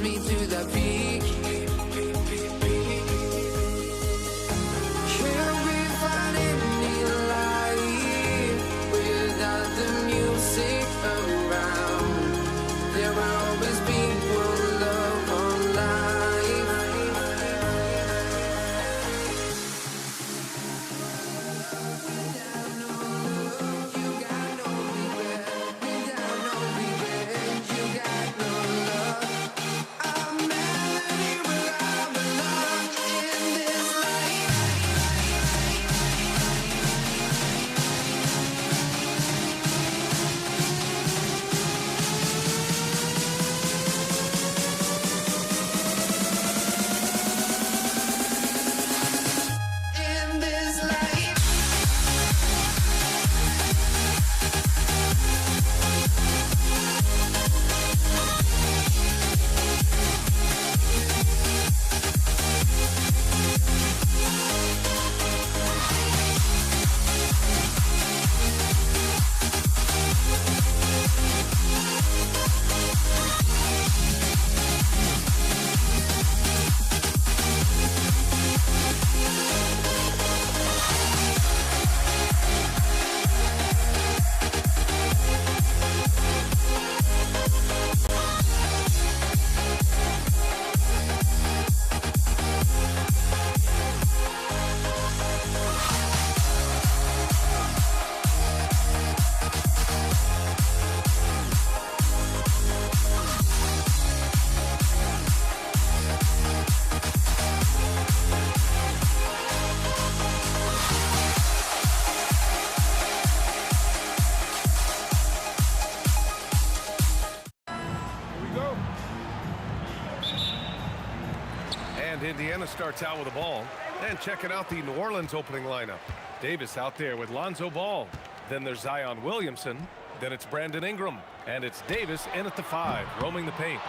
me to the peak. Can we find any light without the music around? There will always be one love on life. Without no love, you got no regret. Without no regret, you got no love. A melody where I belong in this life. In this life. And Indiana starts out with the ball. And checking out the New Orleans opening lineup. Davis out there with Lonzo Ball. Then there's Zion Williamson. Then it's Brandon Ingram. And it's Davis in at the 5, roaming the paint.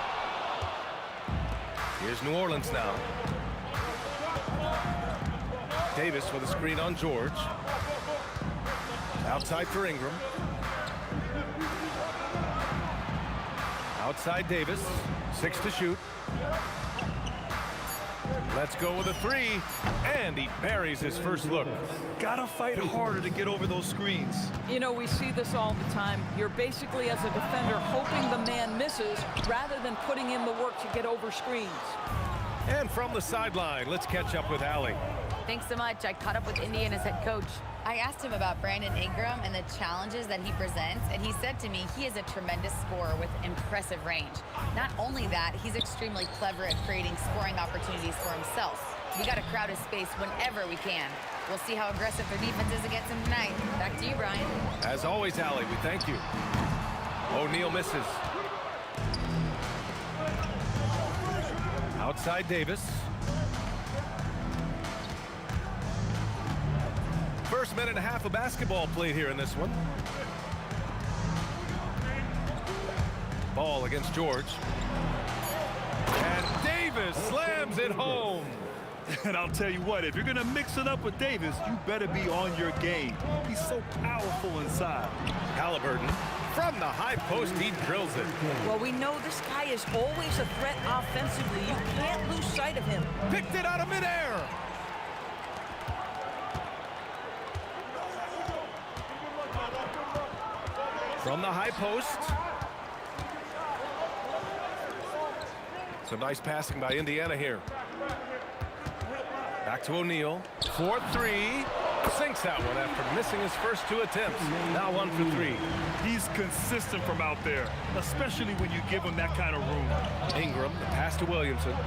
Here's New Orleans now. Davis with a screen on George. Outside for Ingram. Outside Davis. 6 to shoot. Let's go with a 3, and he buries his first look. Gotta fight harder to get over those screens. You know, we see this all the time. You're basically, as a defender, hoping the man misses rather than putting in the work to get over screens. And from the sideline, let's catch up with Allie. Thanks so much. I caught up with Indiana's head coach. I asked him about Brandon Ingram and the challenges that he presents, and he said to me he is a tremendous scorer with impressive range. Not only that, he's extremely clever at creating scoring opportunities for himself. We got to crowd his space whenever we can. We'll see how aggressive their defense is against him tonight. Back to you, Brian. As always, Allie, we thank you. O'Neal misses. Outside Davis. First minute and a half of basketball played here in this one. Ball against George. And Davis slams it home. And I'll tell you what, if you're going to mix it up with Davis, you better be on your game. He's so powerful inside. Halliburton from the high post, he drills it. Well, we know this guy is always a threat offensively. You can't lose sight of him. Picked it out of midair. From the high post. Some nice passing by Indiana here. Back to O'Neal. 4-3. Sinks that one after missing his first 2 attempts. Now 1 for 3. He's consistent from out there, especially when you give him that kind of room. Ingram, the pass to Williamson.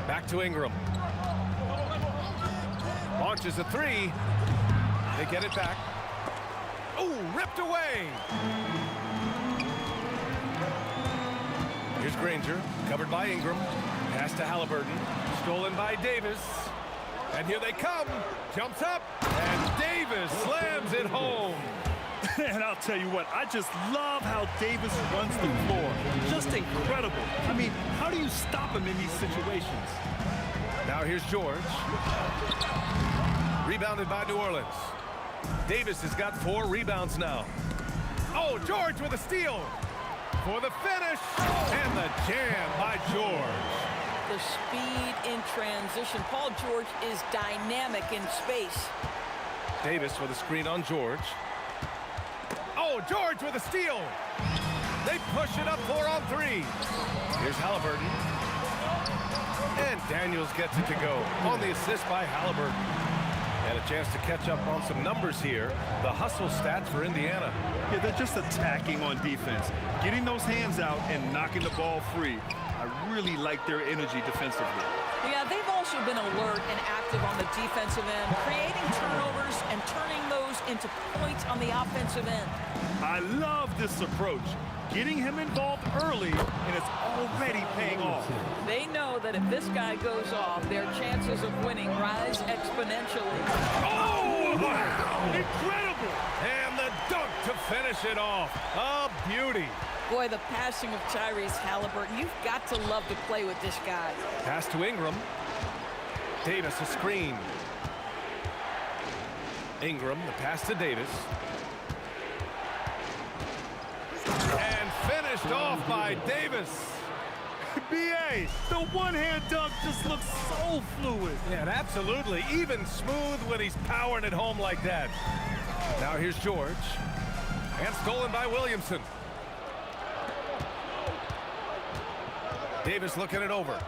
Back to Ingram. Launches a 3. They get it back. Oh, ripped away. Here's Granger, covered by Ingram. Pass to Halliburton, stolen by Davis. And here they come. Jumps up, and Davis slams it home. And I'll tell you what, I just love how Davis runs the floor. Just incredible. I mean, how do you stop him in these situations? Now here's George. Rebounded by New Orleans. Davis has got 4 rebounds now. Oh, George with a steal. for the finish. And the jam by George. The speed in transition. Paul George is dynamic in space. Davis with a screen on George. Oh, George with a steal. They push it up 4-on-3. Here's Halliburton. And Daniels gets it to go on the assist by Halliburton. And a chance to catch up on some numbers here. The hustle stats for Indiana. Yeah, they're just attacking on defense, getting those hands out and knocking the ball free. I really like their energy defensively. Yeah, they've also been alert and active on the defensive end, creating turnovers and turning those into points on the offensive end. I love this approach. Getting him involved early, and it's already paying off. They know that if this guy goes off, their chances of winning rise exponentially. Oh, wow! Incredible! And the dunk to finish it off. A beauty. Boy, the passing of Tyrese Halliburton, you've got to love to play with this guy. Pass to Ingram. Davis a screen. Ingram, the pass to Davis. And finished off by Davis. B.A., the one-hand dunk just looks so fluid. Yeah, absolutely. Even smooth when he's powering it home like that. Now here's George. And stolen by Williamson. Davis looking it over.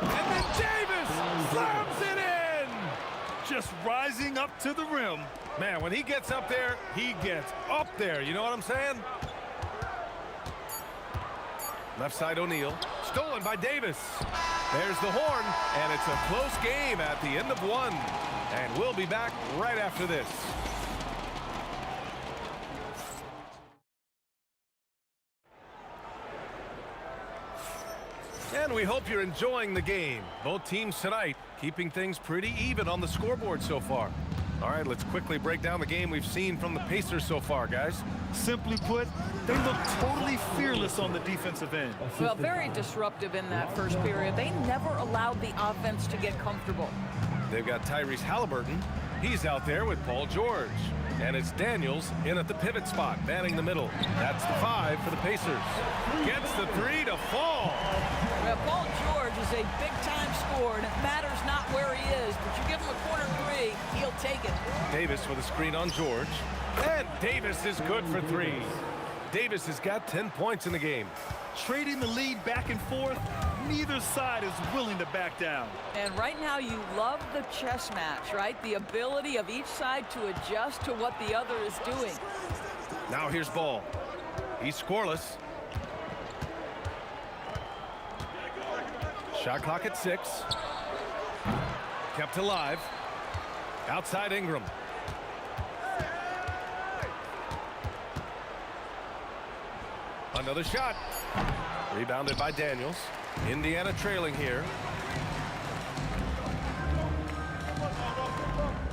And then Davis slams it in! Just rising up to the rim. Man, when he gets up there, he gets up there. You know what I'm saying? Left side O'Neal. Stolen by Davis. There's the horn, and it's a close game at the end of one. And we'll be back right after this. And we hope you're enjoying the game. Both teams tonight keeping things pretty even on the scoreboard so far. All right, let's quickly break down the game we've seen from the Pacers so far, guys. Simply put, they look totally fearless on the defensive end. Well, very disruptive in that first period. They never allowed the offense to get comfortable. They've got Tyrese Halliburton. He's out there with Paul George. And it's Daniels in at the pivot spot, manning the middle. That's the 5 for the Pacers. Gets the 3 to fall. Well, Paul George is a big-time scorer, and it matters not where he is, but you give him a corner 3, he'll take it. Davis with a screen on George. And Davis is good for 3. Davis has got 10 points in the game. Trading the lead back and forth, neither side is willing to back down. And right now you love the chess match, right? The ability of each side to adjust to what the other is doing. Now here's Ball. He's scoreless. Shot clock at 6. Kept alive. Outside Ingram. Another shot. Rebounded by Daniels. Indiana trailing here.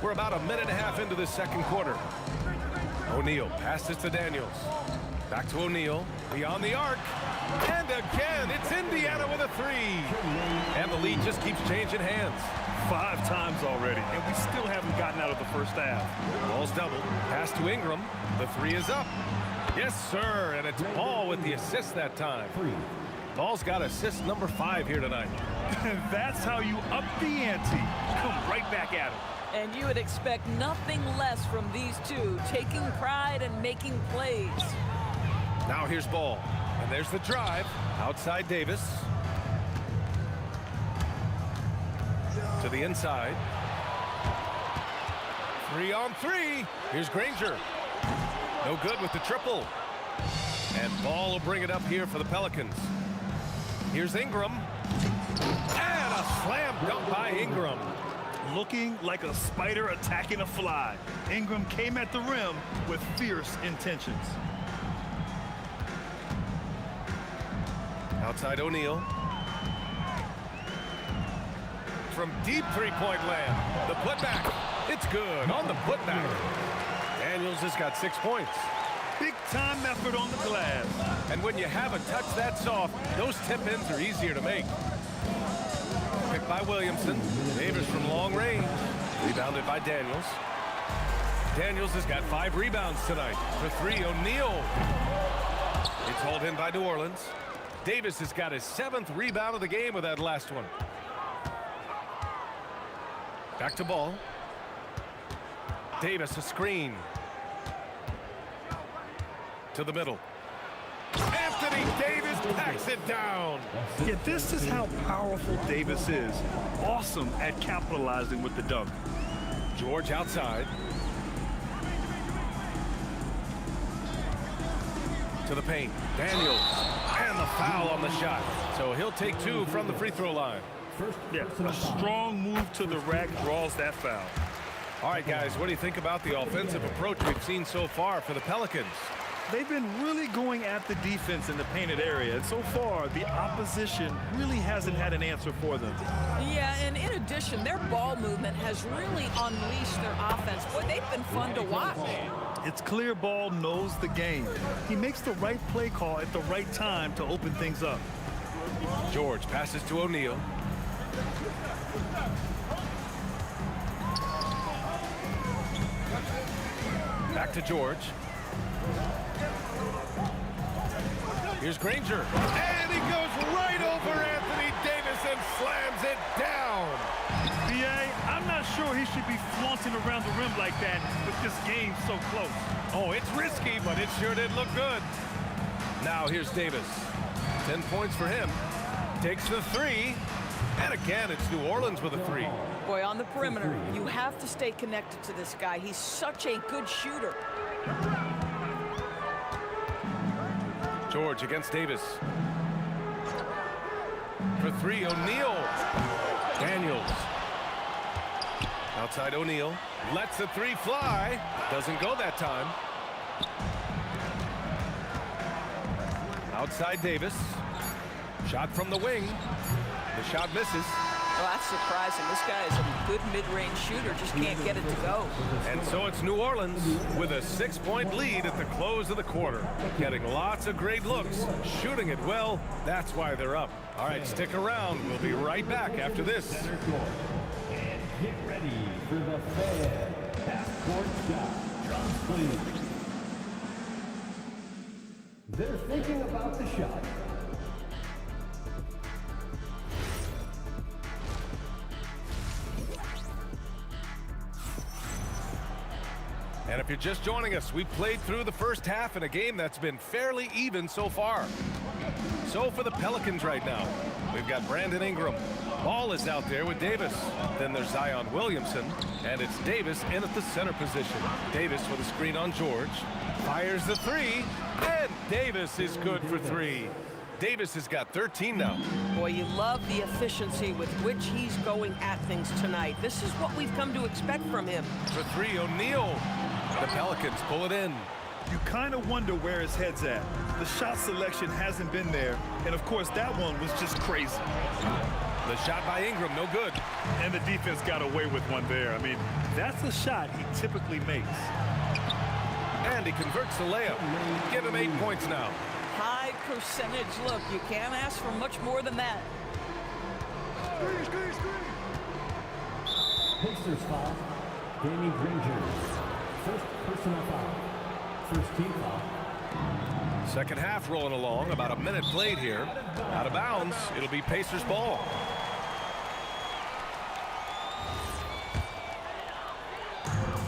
We're about a minute and a half into this second quarter. O'Neal passes to Daniels. Back to O'Neal. Beyond the arc. And again, it's Indiana with a 3. And the lead just keeps changing hands. 5 times already, and we still haven't gotten out of the first half. Ball's doubled. Pass to Ingram. The 3 is up. Yes, sir, and it's Ball with the assist that time. Ball's got assist number 5 here tonight. That's how you up the ante. Come right back at him. And you would expect nothing less from these two, taking pride and making plays. Now here's Ball, and there's the drive. Outside Davis. To the inside. 3 on 3. Here's Granger. No good with the triple. And Ball will bring it up here for the Pelicans. Here's Ingram. And a slam dunk by Ingram. Looking like a spider attacking a fly. Ingram came at the rim with fierce intentions. Outside O'Neal. From deep three-point land. The putback. It's good on the putback. Daniels has got 6 points. Big-time effort on the glass. And when you have a touch that soft, those tip-ins are easier to make. Picked by Williamson. Davis from long range. Rebounded by Daniels. Daniels has got 5 rebounds tonight. For 3, O'Neal. It's hauled in by New Orleans. Davis has got his 7th rebound of the game with that last one. Back to ball. Davis, a screen. To the middle. Anthony Davis packs it down. Yeah, this is how powerful Davis is. Awesome at capitalizing with the dunk. George outside. To the paint. Daniels. And the foul on the shot. So he'll take 2 from the free throw line. Yeah, a strong move to the rack draws that foul. All right, guys, what do you think about the offensive approach we've seen so far for the Pelicans? They've been really going at the defense in the painted area, and so far, the opposition really hasn't had an answer for them. Yeah, and in addition, their ball movement has really unleashed their offense. Boy, they've been fun to watch. It's clear Ball knows the game. He makes the right play call at the right time to open things up. George passes to O'Neal. Back to George. Here's Granger. And he goes right over Anthony Davis and slams it down. B.A., I'm not sure he should be flaunting around the rim like that with this game so close. Oh, it's risky, but it sure did look good. Now here's Davis. 10 points for him. Takes the 3. And again, it's New Orleans with a 3. Boy, on the perimeter, you have to stay connected to this guy. He's such a good shooter. George against Davis. For 3, O'Neal. Daniels. Outside O'Neal. Lets the 3 fly. Doesn't go that time. Outside Davis. Shot from the wing. The shot misses. Well, that's surprising. This guy is a good mid-range shooter, just can't get it to go. And so it's New Orleans with a 6-point lead at the close of the quarter. Getting lots of great looks, shooting it well. That's why they're up. All right, stick around. We'll be right back after this. Center court. And get ready for the Fed half-court shot. John Clean. They're thinking about the shot. And if you're just joining us, we played through the first half in a game that's been fairly even so far. So for the Pelicans right now, we've got Brandon Ingram. Ball is out there with Davis. Then there's Zion Williamson, and it's Davis in at the center position. Davis with a screen on George. Fires the 3, and Davis is good for 3. Davis has got 13 now. Boy, you love the efficiency with which he's going at things tonight. This is what we've come to expect from him. For 3, O'Neal. The Pelicans pull it in. You kind of wonder where his head's at. The shot selection hasn't been there, and of course that one was just crazy. The shot by Ingram, no good. And the defense got away with one there. I mean, that's a shot he typically makes. And he converts the layup. Give him 8 points now. High percentage look. You can't ask for much more than that. Pacers foul. Danny Granger. First personal foul. First team foul. Second half rolling along. About a minute played here. Out of bounds. It'll be Pacers ball.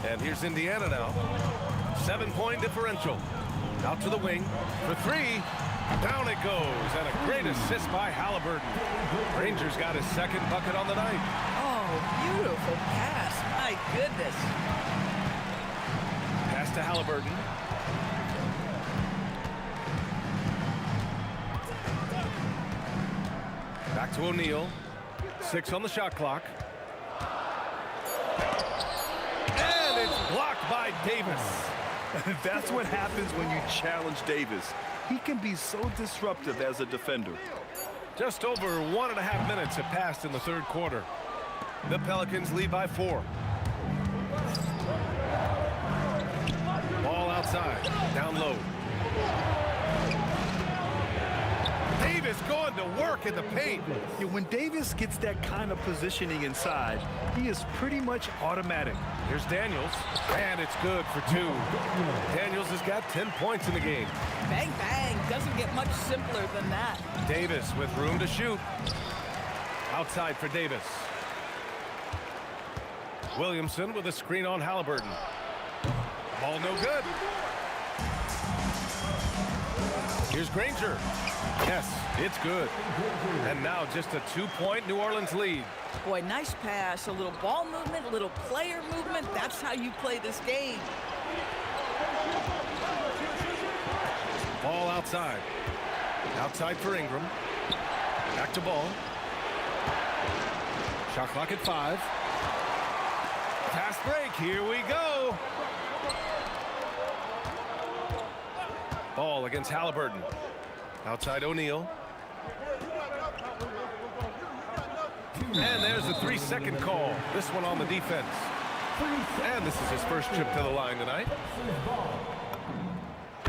And here's Indiana now. 7-point differential. Out to the wing for 3. Down it goes. And a great assist by Halliburton. Rangers got his second bucket on the night. Oh, beautiful pass. My goodness. Pass to Halliburton. Back to O'Neal. 6 on the shot clock. And it's blocked by Davis. That's what happens when you challenge Davis. He can be so disruptive as a defender. Just over 1.5 minutes have passed in the third quarter. The Pelicans lead by 4. Ball outside, down low. Davis going to work in the paint. Yeah, when Davis gets that kind of positioning inside, he is pretty much automatic. Here's Daniels, and it's good for 2. Daniels has got 10 points in the game. Bang, bang. Doesn't get much simpler than that. Davis with room to shoot. Outside for Davis. Williamson with a screen on Halliburton. Ball no good. Here's Granger. Yes, it's good. And now just a 2-point New Orleans lead. Boy, nice pass. A little ball movement, a little player movement. That's how you play this game. Ball outside. Outside for Ingram. Back to ball. Shot clock at 5. Fast break. Here we go. Ball against Halliburton. Outside O'Neal. And there's a 3-second call. This one on the defense. And this is his first trip to the line tonight.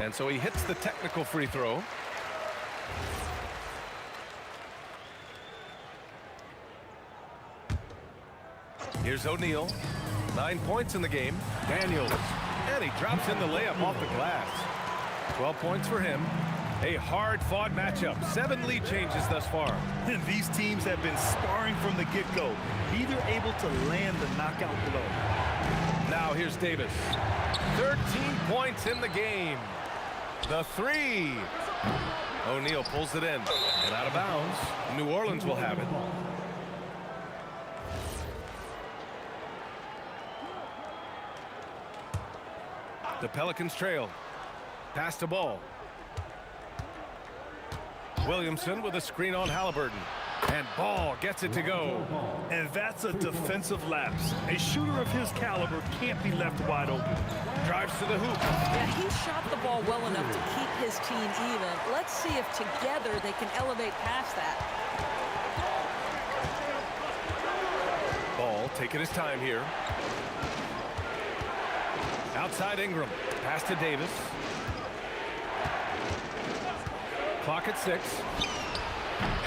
And so he hits the technical free throw. Here's O'Neal. 9 points in the game. Daniels. And he drops in the layup off the glass. 12 points for him. A hard-fought matchup. 7 lead changes thus far. And these teams have been sparring from the get-go, neither able to land the knockout blow. Now here's Davis. 13 points in the game. The 3. O'Neal pulls it in. And out of bounds. New Orleans will have it. The Pelicans trail. Pass to Ball. Williamson with a screen on Halliburton. And Ball gets it to go. And that's a defensive lapse. A shooter of his caliber can't be left wide open. Drives to the hoop. Yeah, he shot the ball well enough to keep his team even. Let's see if together they can elevate past that. Ball taking his time here. Outside Ingram. Pass to Davis. Clock at 6.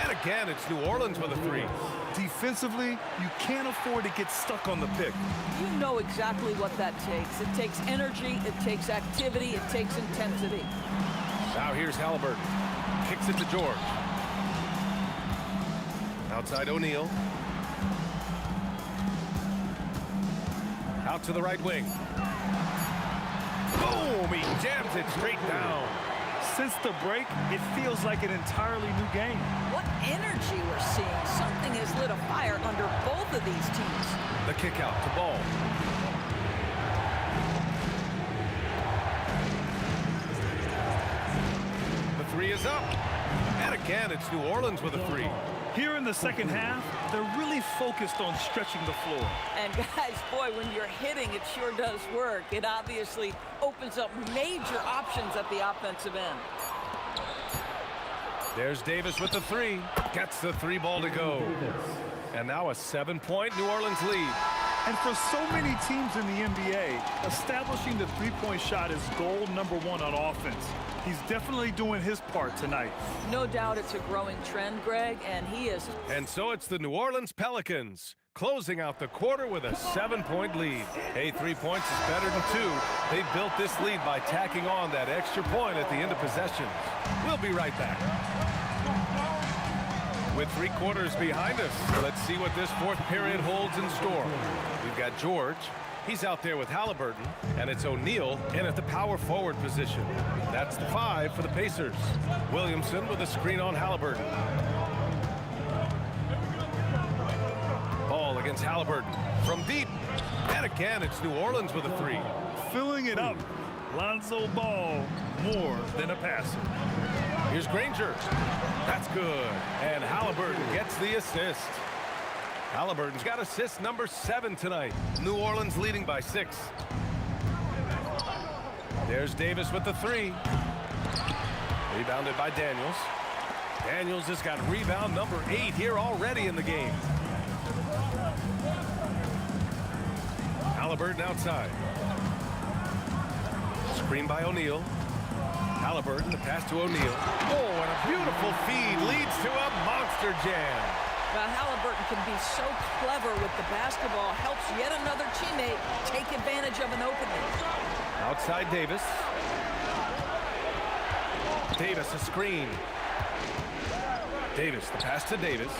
And again, it's New Orleans with a 3. Defensively, you can't afford to get stuck on the pick. You know exactly what that takes. It takes energy, it takes activity, it takes intensity. Now here's Halliburton. Kicks it to George. Outside O'Neal. Out to the right wing. Boom! He jams it straight down. Since the break, it feels like an entirely new game. What energy we're seeing. Something has lit a fire under both of these teams. The kick out to Ball. The 3 is up. And again, it's New Orleans with a 3. Here in the second half, they're really focused on stretching the floor. And guys, boy, when you're hitting, it sure does work. It obviously opens up major options at the offensive end. There's Davis with the 3. Gets the 3 ball to go. And now a 7-point New Orleans lead. And for so many teams in the NBA, establishing the three-point shot is goal number 1 on offense. He's definitely doing his part tonight. No doubt it's a growing trend, Greg, and he is. And so it's the New Orleans Pelicans closing out the quarter with a 7-point lead. Hey, 3 points is better than 2. They built this lead by tacking on that extra point at the end of possessions. We'll be right back. With 3 quarters behind us, let's see what this 4th period holds in store. We've got George. He's out there with Halliburton, and it's O'Neal in at the power forward position. That's the 5 for the Pacers. Williamson with a screen on Halliburton. Ball against Halliburton from deep. And again, it's New Orleans with a 3. Filling it up. Lonzo Ball, more than a passer. Here's Granger. That's good. And Halliburton gets the assist. Halliburton's got assist number 7 tonight. New Orleans leading by 6. There's Davis with the 3. Rebounded by Daniels. Daniels has got rebound number 8 here already in the game. Halliburton outside. Screen by O'Neal. Halliburton, the pass to O'Neal. Oh, and a beautiful feed leads to a monster jam. Well, Halliburton can be so clever with the basketball, helps yet another teammate take advantage of an opening. Outside Davis. Davis, a screen. Davis, the pass to Davis.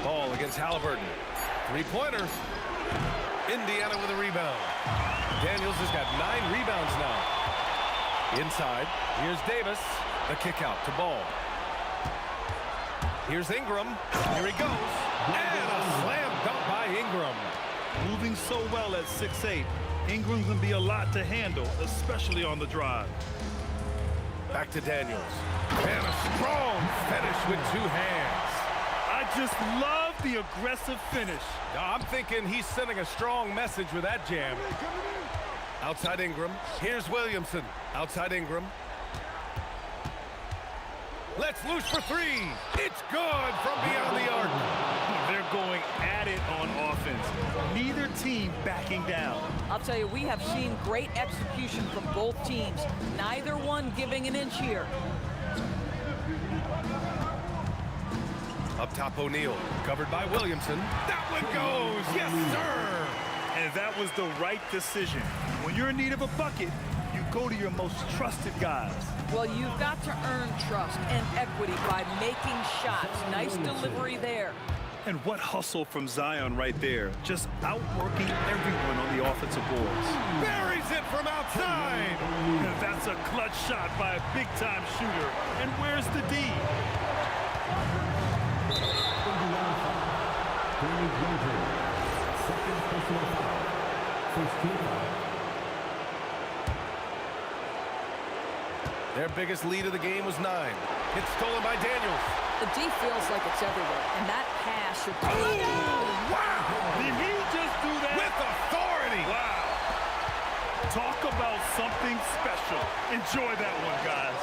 Ball against Halliburton. Three-pointer. Indiana with a rebound. Daniels has got 9 rebounds now. Inside, here's Davis. The kick out to Ball. Here's Ingram. Here he goes. And a slam dunk by Ingram. Moving so well at 6'8", Ingram's going to be a lot to handle, especially on the drive. Back to Daniels. And a strong finish with 2 hands. I just love the aggressive finish. I'm thinking he's sending a strong message with that jam. Outside Ingram. Here's Williamson. Outside Ingram. Let's loose for 3. It's good from beyond the arc. They're going at it on offense. Neither team backing down. I'll tell you, we have seen great execution from both teams. Neither one giving an inch here. Up top, O'Neal. Covered by Williamson. That one goes. Yes, sir. And that was the right decision. When you're in need of a bucket, you go to your most trusted guys. Well, you've got to earn trust and equity by making shots. Nice delivery there. And what hustle from Zion right there. Just outworking everyone on the offensive boards. Buries it from outside. And that's a clutch shot by a big-time shooter. And where's the D? Second personal foul. First team foul. Their biggest lead of the game was 9. It's stolen by Daniels. The D feels like it's everywhere, and that pass should take it. Wow! Did he just do that? With authority! Wow. Talk about something special. Enjoy that one, guys.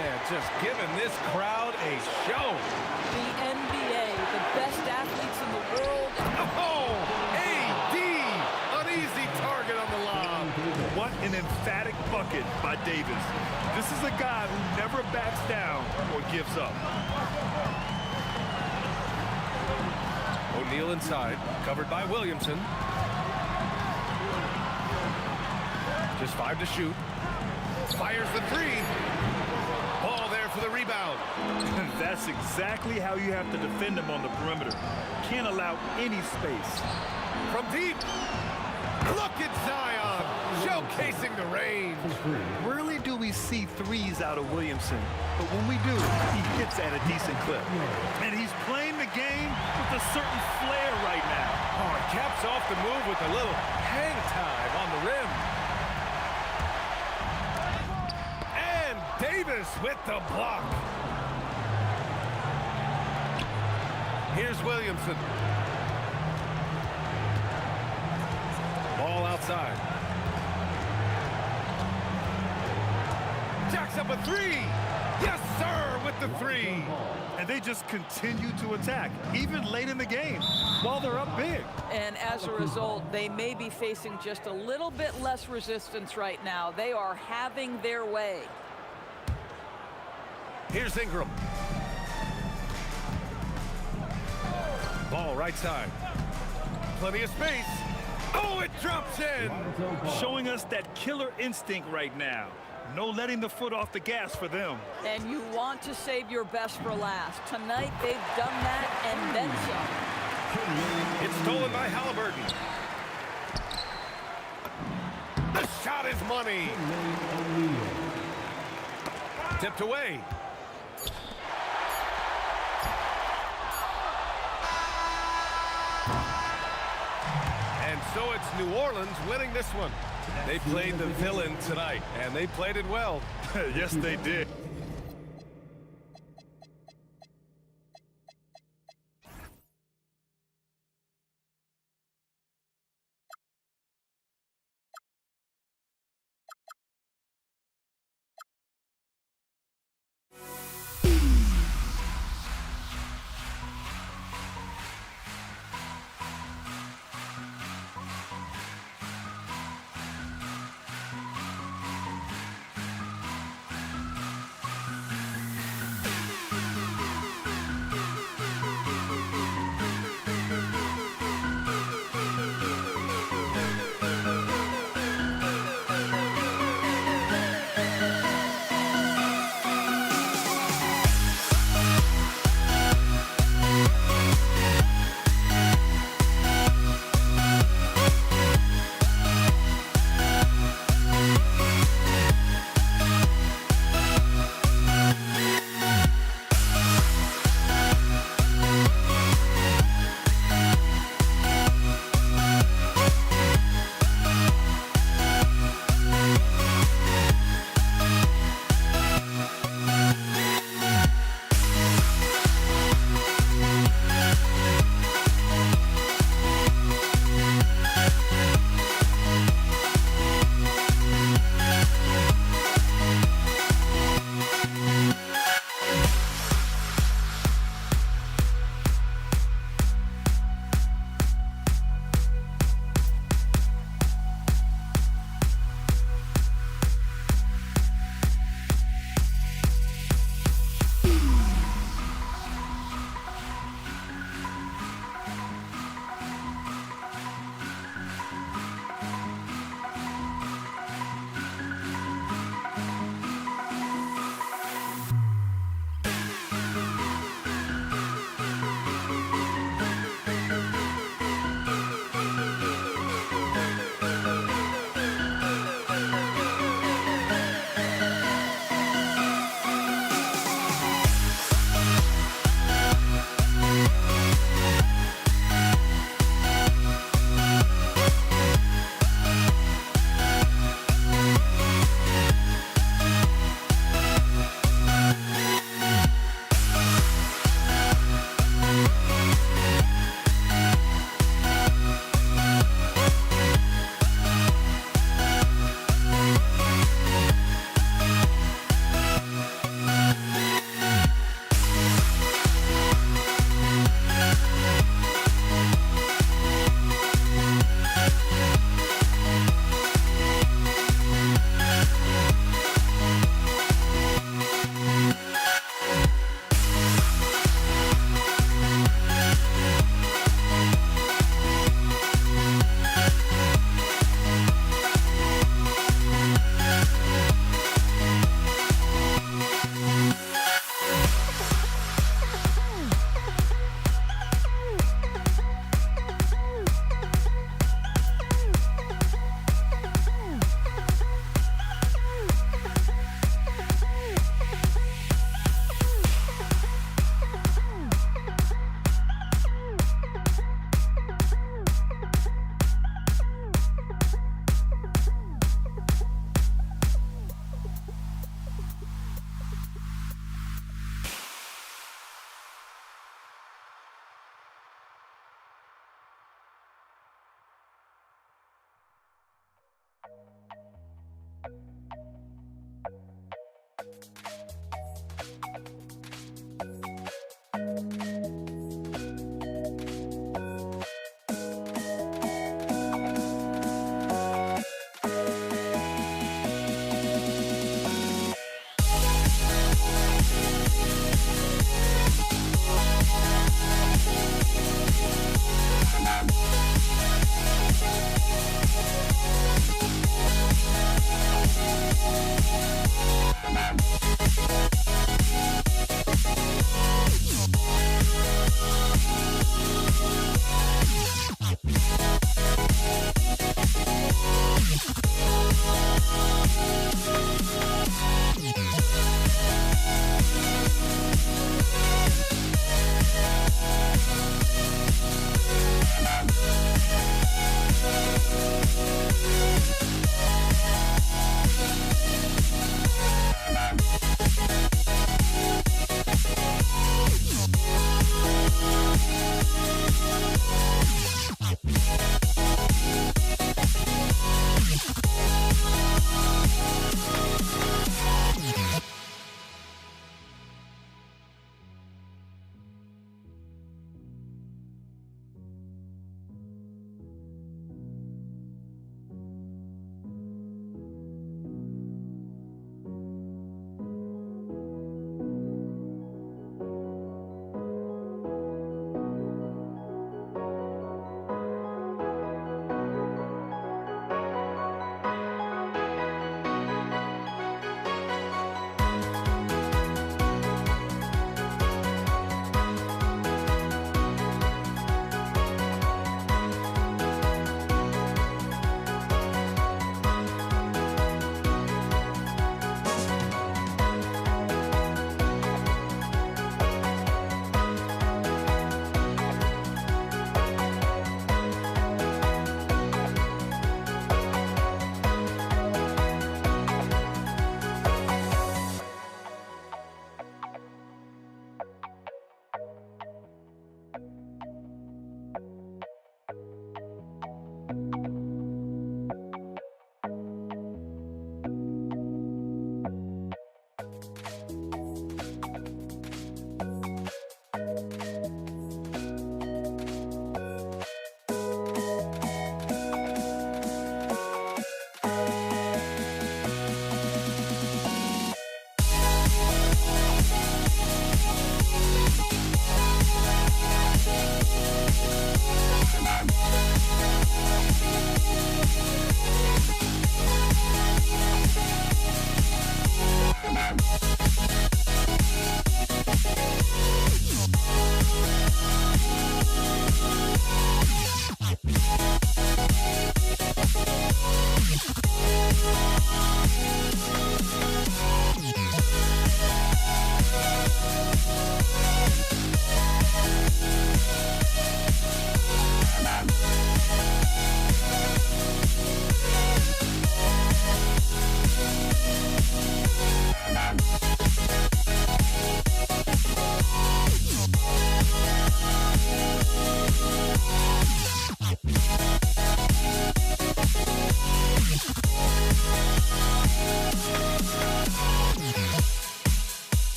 Man, just giving this crowd a show. The NBA, the best athletes in the world. Oh! AD! An easy target on the lob. What an emphatic bucket by Davis. This is a guy who never backs down or gives up. O'Neal inside, covered by Williamson. Just 5 to shoot. Fires the 3. Ball there for the rebound. And that's exactly how you have to defend him on the perimeter. Can't allow any space. From deep. Look at Zion, showcasing the range. Rarely do we see threes out of Williamson, but when we do, he hits at a decent clip. And he's playing the game with a certain flair right now. Oh, it caps off the move with a little hang time on the rim. And Davis with the block. Here's Williamson. Ball outside. Jacks up a 3. Yes, sir, with the 3. And they just continue to attack, even late in the game, while they're up big. And as a result, they may be facing just a little bit less resistance right now. They are having their way. Here's Ingram. Ball right side. Plenty of space. Oh, it drops in. Showing us that killer instinct right now. No letting the foot off the gas for them. And you want to save your best for last. Tonight, they've done that and then some. It's stolen by Halliburton. The shot is money. Tipped away. And so it's New Orleans winning this one. They played the villain tonight, and they played it well. Yes, they did.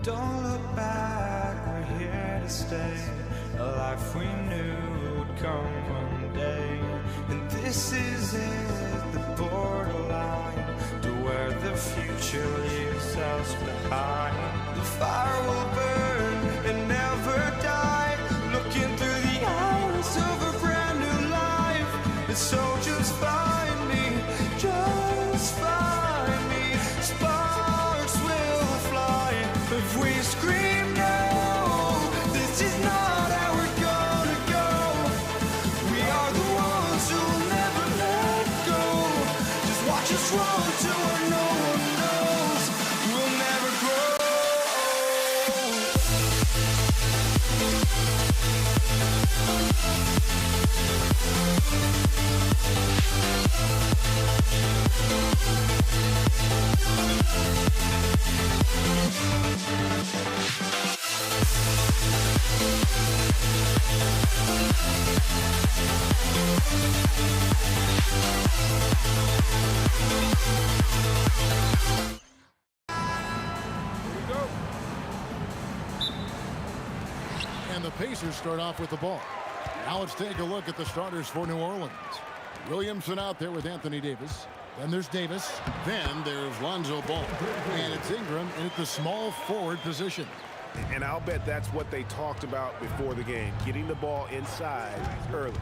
Don't look back, we're here to stay. A life we knew would come one day. And this is it, the borderline to where the future leaves us behind. The fire will burn and never die, looking through the eyes of a brand new life. And so just find me, just find me. Sparks will fly if we scream no. This is not how we're gonna go. We are the ones who'll never let go. Just watch us run to where no one knows. We'll never grow. And the Pacers start off with the ball. Now let's take a look at the starters for New Orleans. Williamson out there with Anthony Davis. Then there's Davis. Then there's Lonzo Ball. And it's Ingram in at the small forward position. And I'll bet that's what they talked about before the game, getting the ball inside early.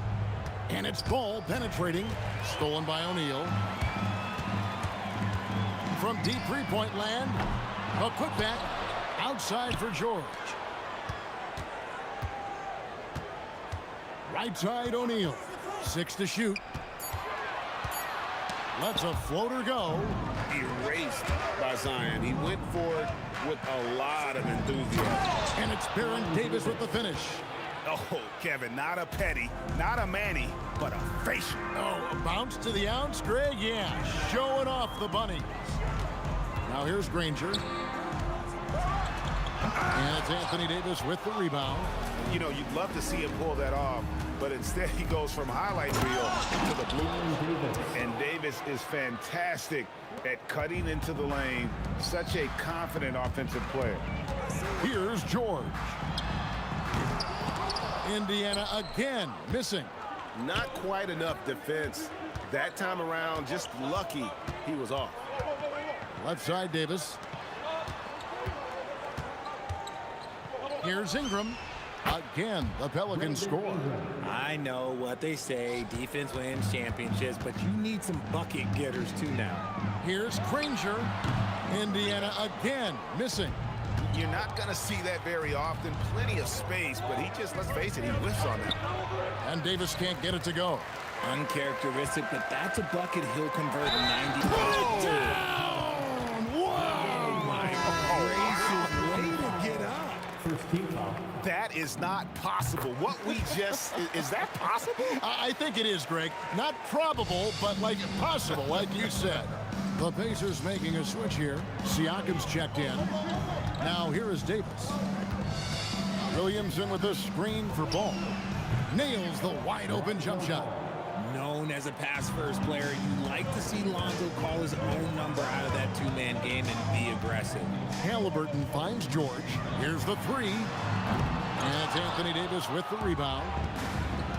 And it's Ball penetrating. Stolen by O'Neal. From deep three-point land. A putback outside for George. Right side O'Neal. 6 to shoot. Lets a floater go. Erased by Zion. He went for it with a lot of enthusiasm. And it's Baron Davis with the finish. Oh, Kevin, not a petty, not a Manny, but a facial. Oh, a bounce to the ounce, Greg? Yeah, showing off the bunnies. Now here's Granger. And it's Anthony Davis with the rebound. You know, you'd love to see him pull that off, but instead he goes from highlight reel to the blue. And Davis is fantastic at cutting into the lane. Such a confident offensive player. Here's George. Indiana again missing. Not quite enough defense. That time around, just lucky he was off. Left side Davis. Here's Ingram. Again, the Pelicans score. I know what they say, defense wins championships, but you need some bucket getters too now. Here's Granger. Indiana again missing. You're not going to see that very often. Plenty of space, but he just, let's face it, he whiffs on that. And Davis can't get it to go. Uncharacteristic, but that's a bucket he'll convert in 90. Put it down! Wow! My gracious, way to get up. First team foul. That is not possible. What we just, is that possible? I think it is, Greg. Not probable, but like possible, like you said. The Pacers making a switch here. Siakam's checked in. Now here is Davis. Williamson with the screen for Ball. Nails the wide open jump shot. Known as a pass-first player, you like to see Lonzo call his own number out of that two-man game and be aggressive. Halliburton finds George. Here's the three. And it's Anthony Davis with the rebound.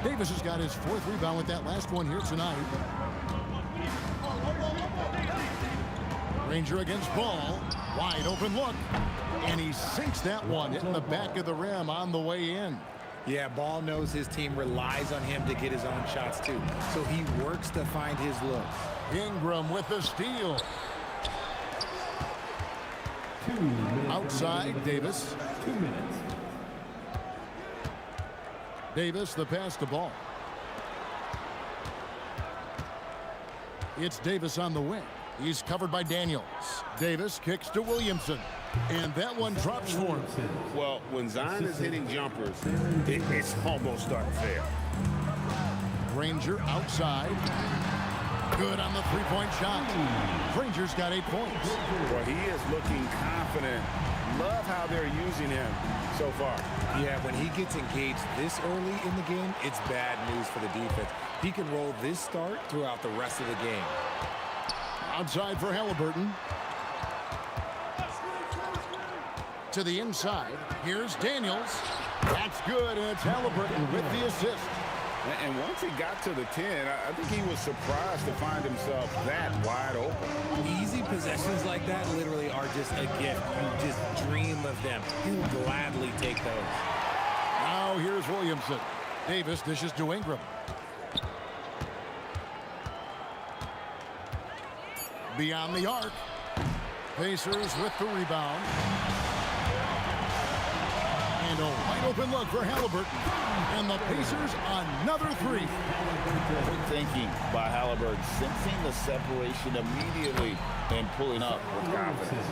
Davis has got his 4th rebound with that last one here tonight. Granger against Ball. Wide open look. And he sinks that one, hitting the back of the rim on the way in. Yeah, Ball knows his team relies on him to get his own shots too. So he works to find his looks. Ingram with the steal. Outside, Davis. 2 minutes. Davis, the pass to Ball. It's Davis on the wing. He's covered by Daniels. Davis kicks to Williamson. And that one drops for him. Well, when Zion is hitting jumpers, it's almost unfair. Granger outside. Good on the three-point shot. Granger's got 8 points. Well, he is looking confident. Love how they're using him so far. Yeah, when he gets engaged this early in the game, it's bad news for the defense. He can roll this start throughout the rest of the game. Outside for Halliburton. to the inside. Here's Daniels. That's good, and it's Halliburton with the assist. And once he got to the 10, I think he was surprised to find himself that wide open. Easy possessions like that literally are just a gift. You just dream of them. He'll gladly take those. Now here's Williamson. Davis dishes to Ingram. Beyond the arc. Pacers with the rebound. And a wide open look for Halliburton. And the Pacers another three. Good thinking by Halliburton, sensing the separation immediately and pulling up with confidence.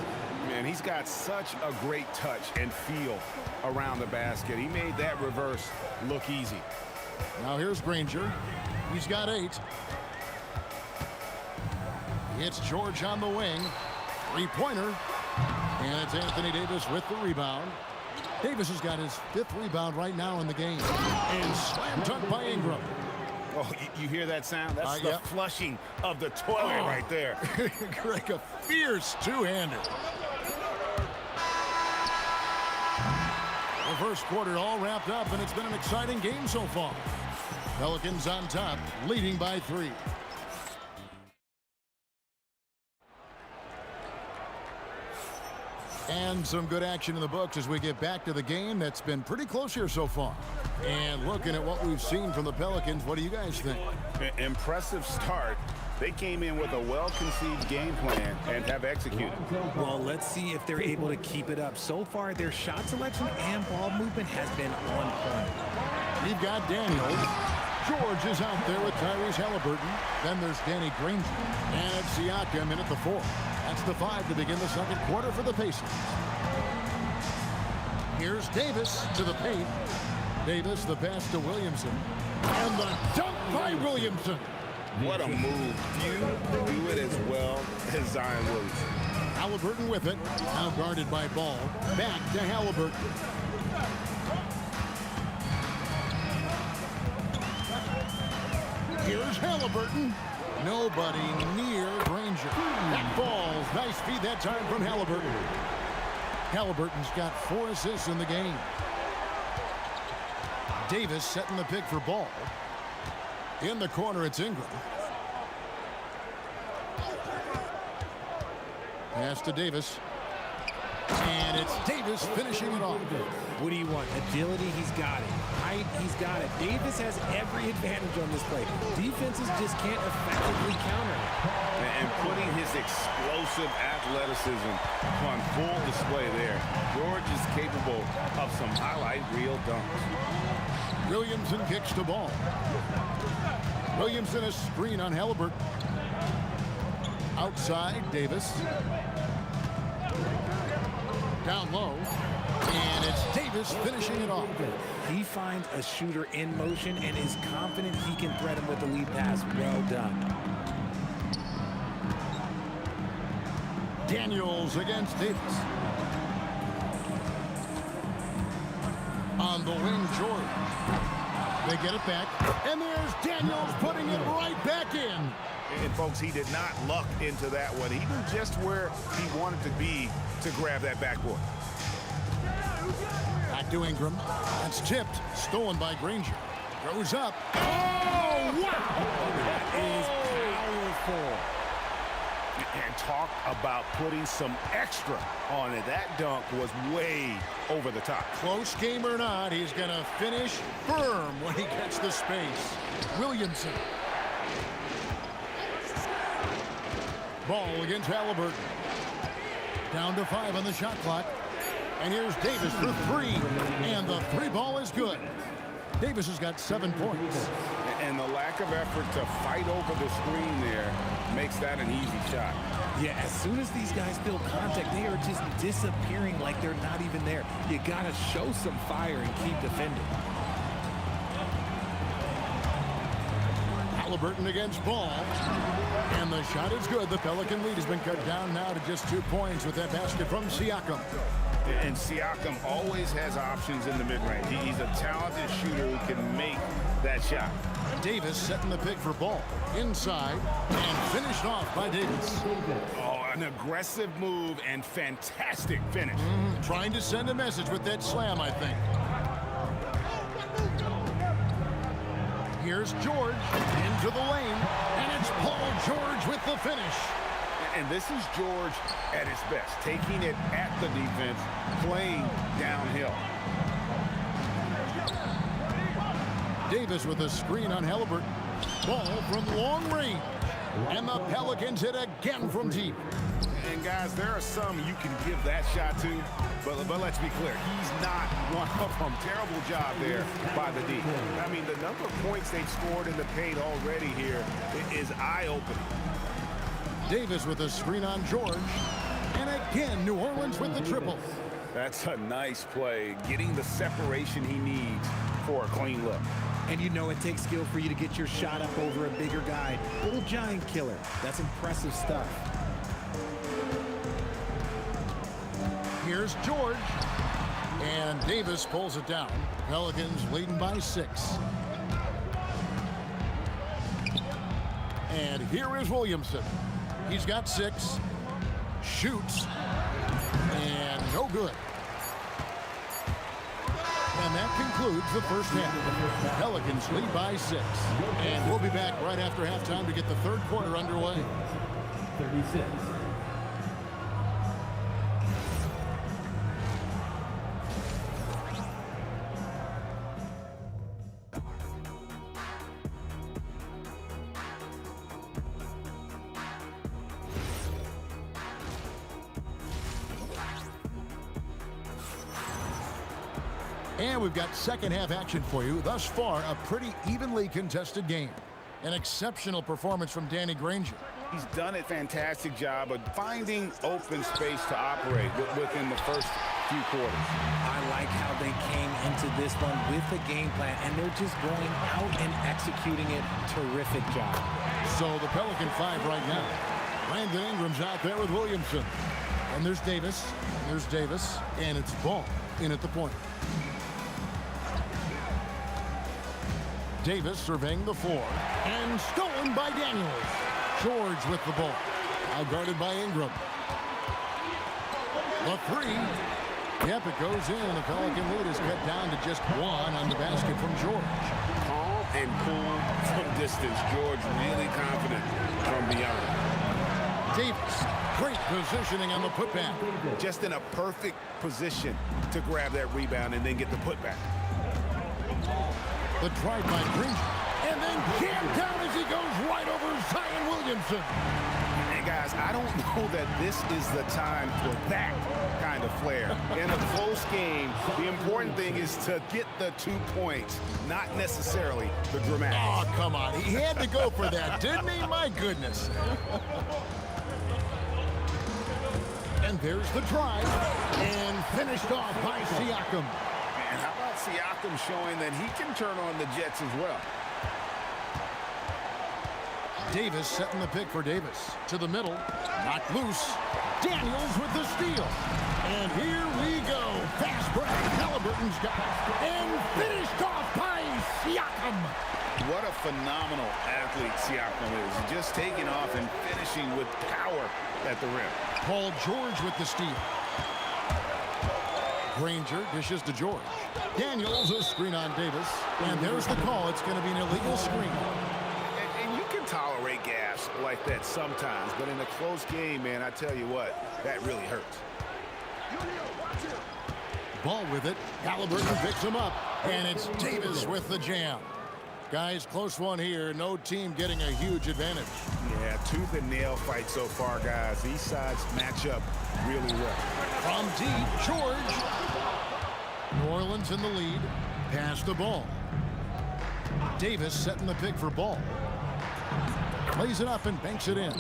Man, he's got such a great touch and feel around the basket. He made that reverse look easy. Now here's Granger. He's got 8. It's George on the wing. Three-pointer. And it's Anthony Davis with the rebound. Davis has got his 5th rebound right now in the game. And slam dunk by Ingram. Oh, you hear that sound? That's the flushing of the toilet right there. Greg, a fierce two-hander. The first quarter all wrapped up, and it's been an exciting game so far. Pelicans on top, leading by 3. And some good action in the books as we get back to the game that's been pretty close here so far. And looking at what we've seen from the Pelicans, what do you guys think? Impressive start. They came in with a well-conceived game plan and have executed. Well, let's see if they're able to keep it up. So far, their shot selection and ball movement has been on point. We've got Daniels. George is out there with Tyrese Halliburton. Then there's Danny Granger. And Siakam in at the 4. That's the 5 to begin the second quarter for the Pacers. Here's Davis to the paint. Davis, the pass to Williamson. And the dunk by Williamson. What a move. Few do it as well as Zion Williamson. Halliburton with it. Now guarded by Ball. Back to Halliburton. Here's Halliburton. Nobody near Granger. That falls. Nice feed that time from Halliburton. Halliburton's got 4 assists in the game. Davis setting the pick for Ball. In the corner, it's Ingram. Pass to Davis. And it's Davis finishing it off. What do you want? Agility, he's got it. Height, he's got it. Davis has every advantage on this play. Defenses just can't effectively counter it. And putting his explosive athleticism on full display there. George is capable of some highlight reel dunks. Williamson kicks the ball. Williamson a screen on Halliburton. Outside, Davis. Down low. And it's Davis finishing it off. He finds a shooter in motion and is confident he can thread him with the lead pass. Well done. Daniels against Davis. On the wing, George. They get it back. And there's Daniels putting it right back in. And folks, he did not luck into that one. He knew just where he wanted to be to grab that backboard. Back to Ingram. That's tipped. Stolen by Granger. Goes up. Oh, wow! That is powerful. And talk about putting some extra on it. That dunk was way over the top. Close game or not, he's going to finish firm when he gets the space. Williamson. Ball against Halliburton. Down to 5 on the shot clock. And here's Davis for 3. And the 3 ball is good. Davis has got 7 points. And the lack of effort to fight over the screen there makes that an easy shot. Yeah, as soon as these guys feel contact, they are just disappearing like they're not even there. You got to show some fire and keep defending. Halliburton against Ball. And the shot is good. The Pelican lead has been cut down now to just 2 points with that basket from Siakam. And Siakam always has options in the mid-range. He's a talented shooter who can make that shot. Davis setting the pick for Ball. Inside and finished off by Davis. Oh, An aggressive move and fantastic finish. Trying to send a message with that slam, I think. Here's George into the lane, and it's Paul George with the finish. And this is George at his best, taking it at the defense, playing downhill. Davis with a screen on Halliburton. Ball from long range. And the Pelicans hit again from deep. And guys, there are some you can give that shot to, but let's be clear, he's not one of them. Terrible job there by the D. I mean, the number of points they've scored in the paint already here is eye-opening. Davis with a screen on George. And again, New Orleans with the triple. That's a nice play, getting the separation he needs for a clean look. And you know it takes skill for you to get your shot up over a bigger guy. Little giant killer. That's impressive stuff. Here's George. And Davis pulls it down. Pelicans leading by 6. And here is Williamson. He's got 6. Shoots. And no good. And that concludes the first half. The Pelicans lead by 6. And we'll be back right after halftime to get the third quarter underway. 36. And we've got second half action for you. Thus far, a pretty evenly contested game. An exceptional performance from Danny Granger. He's done a fantastic job of finding open space to operate within the first few quarters. I like how they came into this one with a game plan, and they're just going out and executing it. Terrific job. So the Pelican 5 right now. Brandon Ingram's out there with Williamson. And there's Davis. There's Davis. And it's Ball in at the point. Davis surveying the 4. And stolen by Daniels. George with the ball. Now guarded by Ingram. The 3. Yep, it goes in. The Pelican lead is cut down to just 1 on the basket from George. Calm and cool from distance. George really confident from beyond. Davis, great positioning on the putback. Just in a perfect position to grab that rebound and then get the putback. The drive by Granger. And then jammed down as he goes right over Zion Williamson. And guys, I don't know that this is the time for that kind of flair. In a close game, the important thing is to get the 2 points, not necessarily the dramatic. Oh, come on. He had to go for that, didn't he? My goodness. And there's the drive. And finished off by Siakam. And how about Siakam showing that he can turn on the Jets as well? Davis setting the pick for Davis. To the middle. Knocked loose. Daniels with the steal. And here we go. Fast break. Halliburton's got it. And finished off by Siakam. What a phenomenal athlete Siakam is. Just taking off and finishing with power at the rim. Paul George with the steal. Granger dishes to George. Daniels a screen on Davis. And there's the call. It's going to be an illegal screen. And you can tolerate gas like that sometimes, but in a close game, man, I tell you what, that really hurts. Ball with it. Halliburton picks him up. And it's Davis with the jam. Guys, close one here. No team getting a huge advantage. Yeah, tooth and nail fight so far, guys. These sides match up really well. From deep, George. New Orleans in the lead. Pass the ball. Davis setting the pick for Ball. Plays it up and banks it in.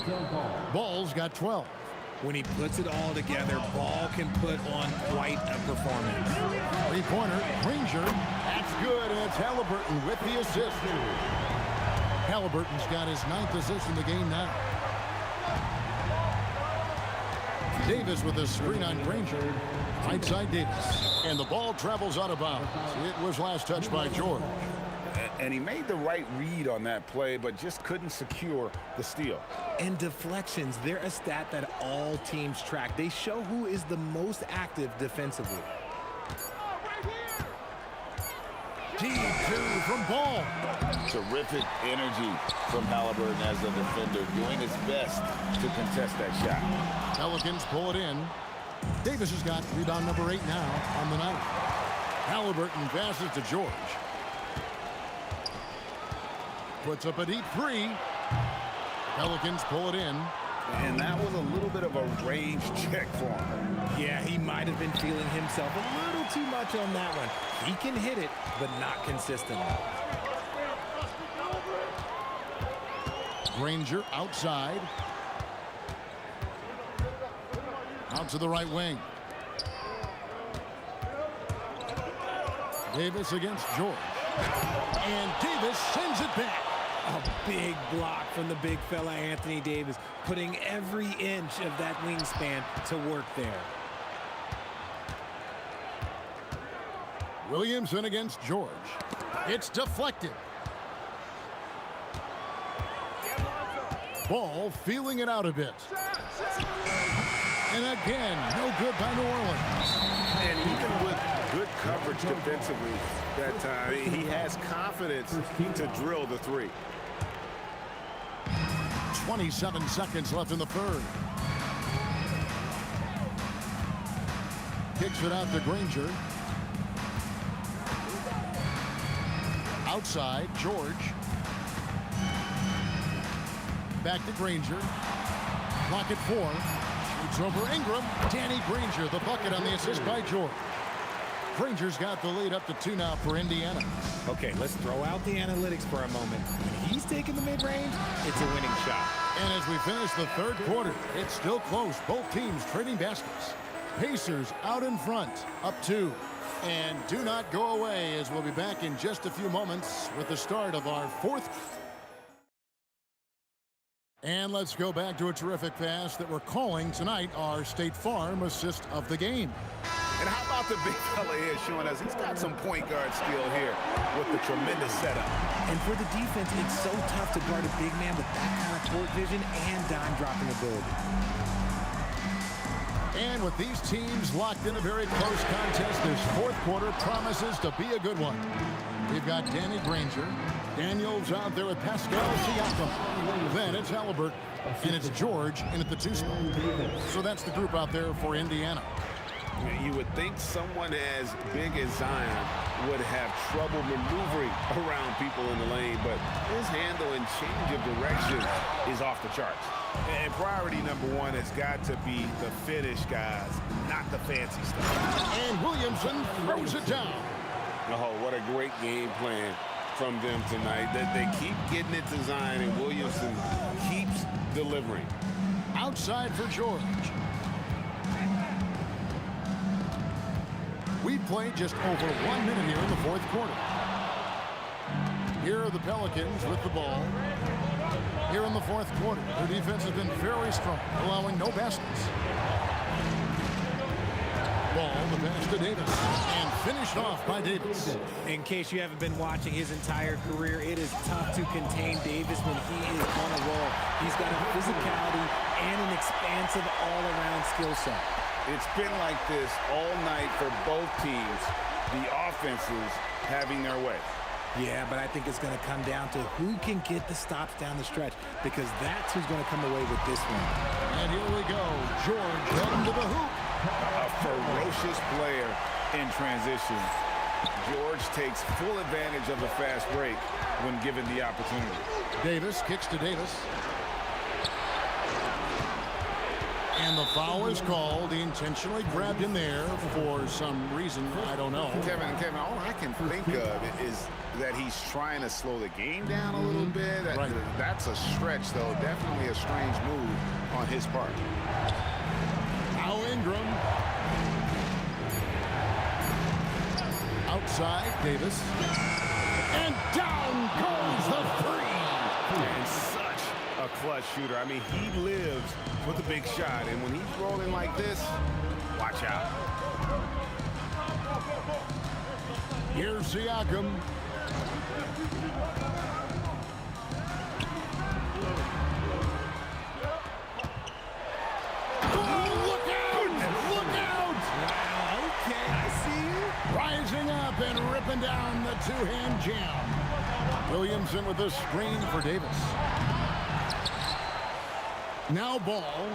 Ball's got 12. When he puts it all together, Ball can put on quite a performance. Three-pointer, Granger. That's good, and it's Halliburton with the assist. Halliburton's got his 9th assist in the game now. Davis with a screen on Granger. Right side Davis. And the ball travels out of bounds. It was last touched by George. And he made the right read on that play, but just couldn't secure the steal. And deflections, they're a stat that all teams track. They show who is the most active defensively. Deep two from Ball. Terrific energy from Halliburton as a defender, doing his best to contest that shot. Pelicans pull it in. Davis has got rebound number 8 now on the night. Halliburton passes to George. Puts up a deep three. Pelicans pull it in. And that was a little bit of a range check for him. Yeah, he might have been feeling himself a little too much on that one. He can hit it, but not consistently. Granger outside. Out to the right wing. Davis against George. And Davis sends it back. A big block from the big fella Anthony Davis, putting every inch of that wingspan to work there. Williamson against George. It's deflected. Ball feeling it out a bit. And again, no good by New Orleans. And even with good coverage defensively that time, he has confidence to drill the three. 27 seconds left in the third. Kicks it out to Granger. Outside, George. Back to Granger. Clock at 4. Shoots over Ingram. Danny Granger, the bucket on the assist by George. Granger's got the lead up to 2 now for Indiana. Okay, let's throw out the analytics for a moment. When he's taking the mid-range, it's a winning shot. And as we finish the third quarter, it's still close. Both teams trading baskets. Pacers out in front, up 2. And do not go away, as we'll be back in just a few moments with the start of our fourth. And let's go back to a terrific pass that we're calling tonight our State Farm assist of the game. And how about the big fella here showing us he's got some point guard skill here with the tremendous setup. And for the defense, it's so tough to guard a big man with that kind of court vision and dime dropping ability. And with these teams locked in a very close contest, this fourth quarter promises to be a good one. We've got Danny Granger. Daniels out there with Pascal Siakam. Then it's Halliburton. And it's George in at the 2 spot. So that's the group out there for Indiana. You would think someone as big as Zion would have trouble maneuvering around people in the lane, but his handle and change of direction is off the charts. And priority number 1 has got to be the finish, guys, not the fancy stuff. And Williamson throws it down. Oh, what a great game plan from them tonight. That they keep getting it to Zion, and Williamson keeps delivering. Outside for George. We've played just over 1 minute here in the fourth quarter. Here are the Pelicans with the ball. Here in the fourth quarter, their defense has been very strong, allowing no baskets. Ball, the pass to Davis, and finished off by Davis. In case you haven't been watching his entire career, it is tough to contain Davis when he is on a roll. He's got a physicality and an expansive all-around skill set. It's been like this all night for both teams, the offenses having their way. Yeah, but I think it's going to come down to who can get the stops down the stretch, because that's who's going to come away with this one. And here we go. George heading to the hoop. A ferocious player in transition. George takes full advantage of the fast break when given the opportunity. Davis kicks to Davis. And the foul is called. He intentionally grabbed him there for some reason. I don't know. Kevin, all I can think of is that he's trying to slow the game down a little bit. Right. That's a stretch, though. Definitely a strange move on his part. Now Ingram. Outside, Davis. And down goes the three. And such a clutch shooter. I mean, he lives with a big shot, and when he's rolling like this, watch out. Here's Siakam. Rising up and ripping down the two-hand jam. Williamson with the screen for Davis. Now ball.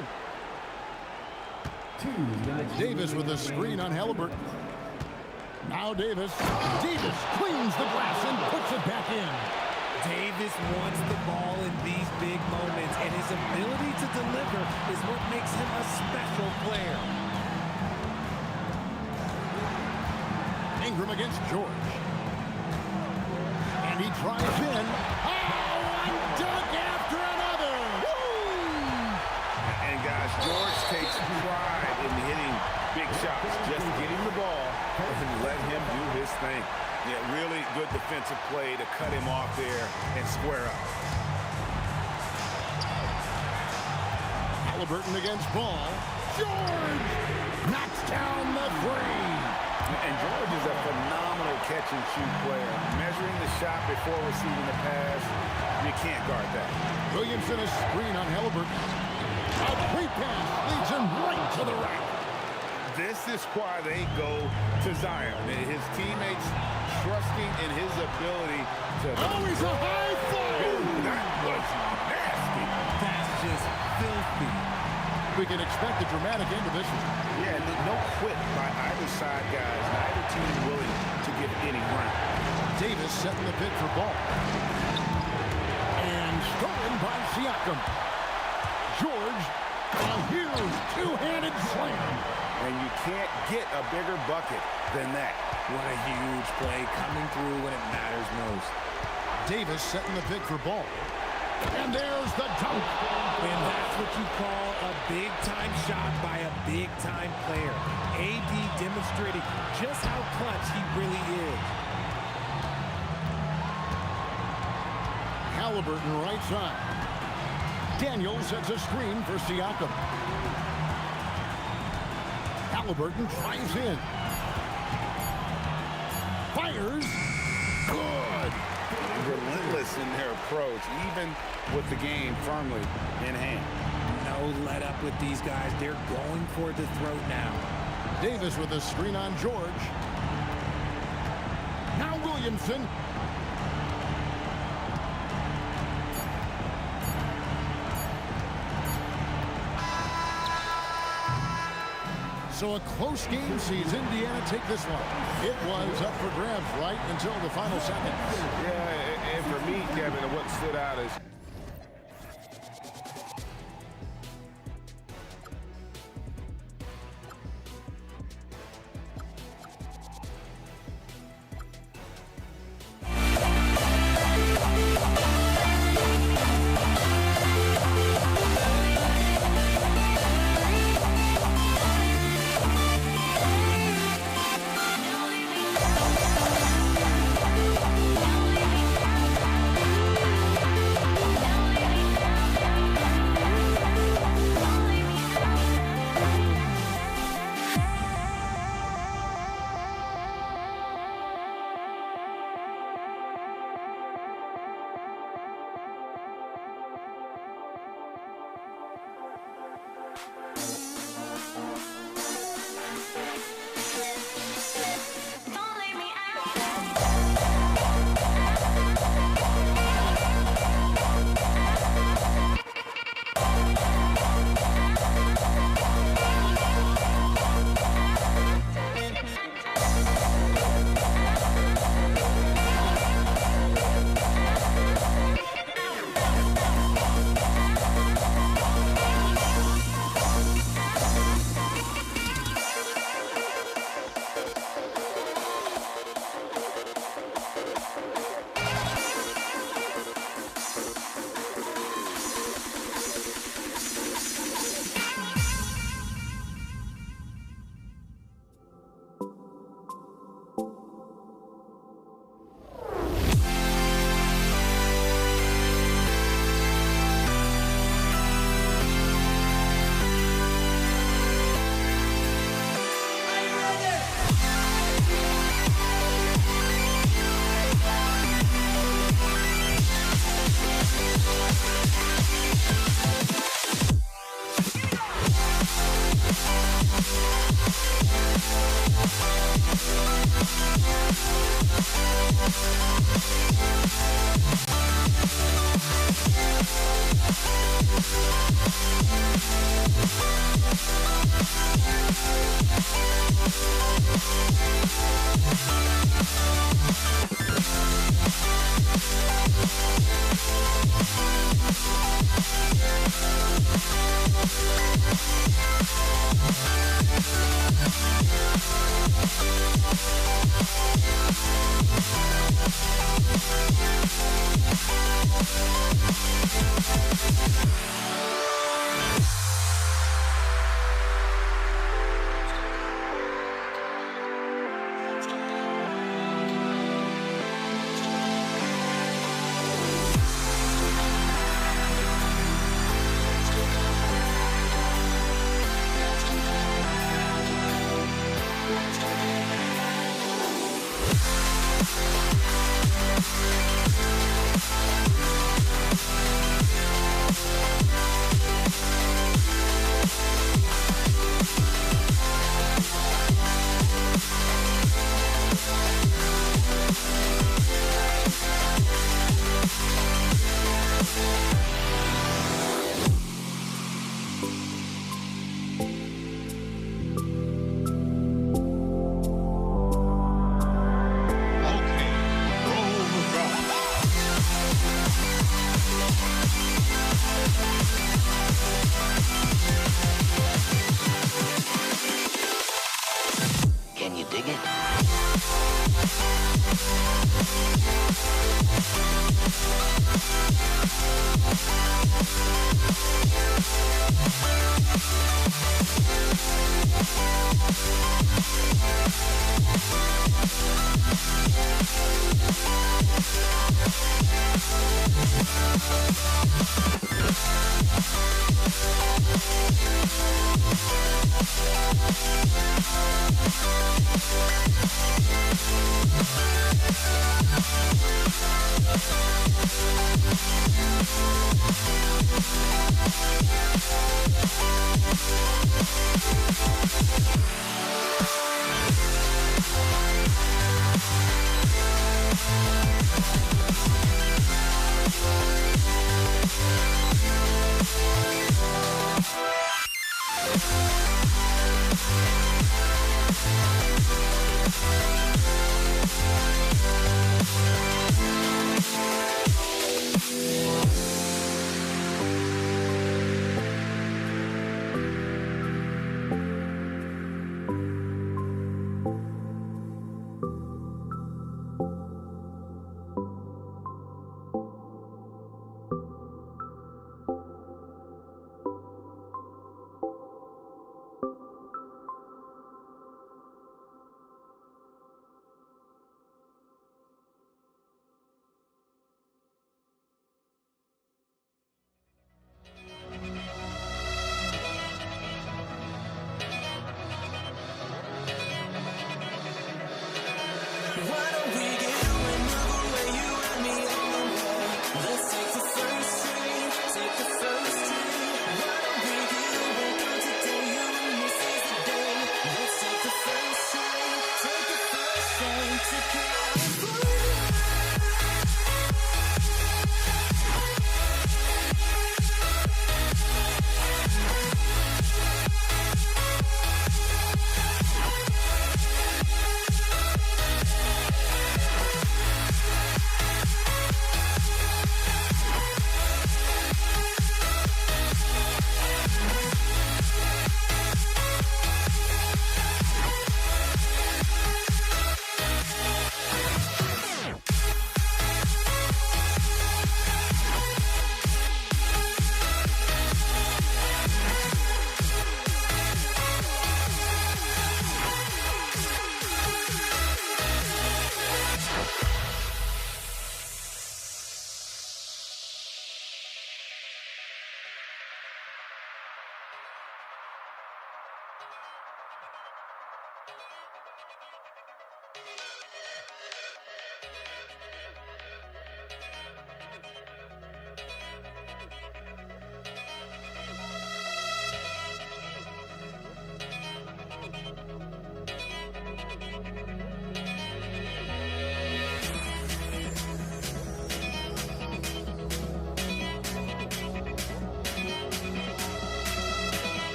Davis with the screen on Halliburton. Now Davis. Davis cleans the glass and puts it back in. Davis wants the ball in these big moments, and his ability to deliver is what makes him a special player. Ingram against George. And he drives in. Oh, one dunk after another. Woo! And guys, George takes pride in hitting big shots. Just get him the ball and let him do his thing. Yeah, really good defensive play to cut him off there and square up. Halliburton against Ball. George knocks down the three. And George is a phenomenal catch-and-shoot player. Measuring the shot before receiving the pass, you can't guard that. Williamson a screen on Halliburton. A quick pass leads him right to the rack. This is why they go to Zion. His teammates trusting in his ability to... Oh, he's a high flyer! That was nasty. That's just filthy. We can expect a dramatic end to this one. Yeah, no quit by either side, guys. Neither team willing to give any ground. Davis setting the pick for Ball. And stolen by Siakam. George, a huge two-handed slam. And you can't get a bigger bucket than that. What a huge play coming through when it matters most. Davis setting the pick for Ball. And there's the dunk. And that's what you call a big-time shot by a big-time player. AD demonstrating just how clutch he really is. Halliburton right side. Daniels sets a screen for Siakam. Halliburton drives in. Fires. Good. Relentless in their approach, even with the game firmly in hand. No let up with these guys. They're going for the throat now. Davis with a screen on George. Now Williamson. So a close game sees Indiana take this one. It was up for grabs right until the final seconds. Yeah, and for me, Kevin, what stood out is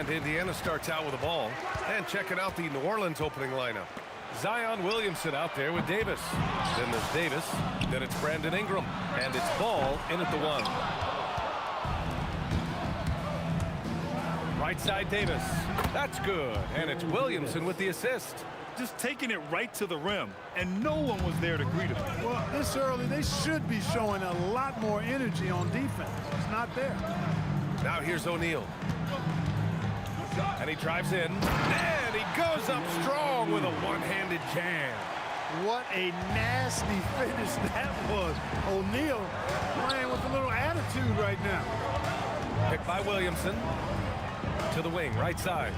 And Indiana starts out with the ball. And checking out the New Orleans opening lineup. Zion Williamson out there with Davis. Then there's Davis. Then it's Brandon Ingram. And it's Ball in at the 1. Right side Davis. That's good. And it's Williamson with the assist. Just taking it right to the rim, and no one was there to greet him. Well, this early, they should be showing a lot more energy on defense. It's not there. Now here's O'Neal. And he drives in. And he goes up strong with a one-handed jam. What a nasty finish that was. O'Neal playing with a little attitude right now. Picked by Williamson. To the wing, right side.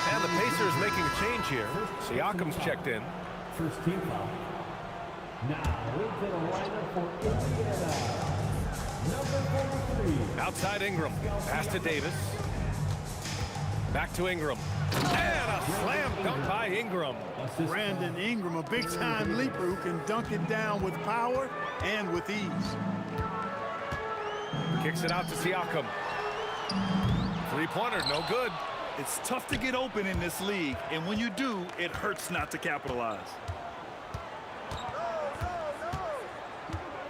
And the Pacers making a change here. Siakam's checked in. First team foul. Now into the lineup for Indiana. Number 43. Outside Ingram. Pass to Davis. Back to Ingram. And a slam dunk by Ingram. Brandon Ingram, a big-time leaper who can dunk it down with power and with ease. Kicks it out to Siakam. Three-pointer, no good. It's tough to get open in this league, and when you do, it hurts not to capitalize.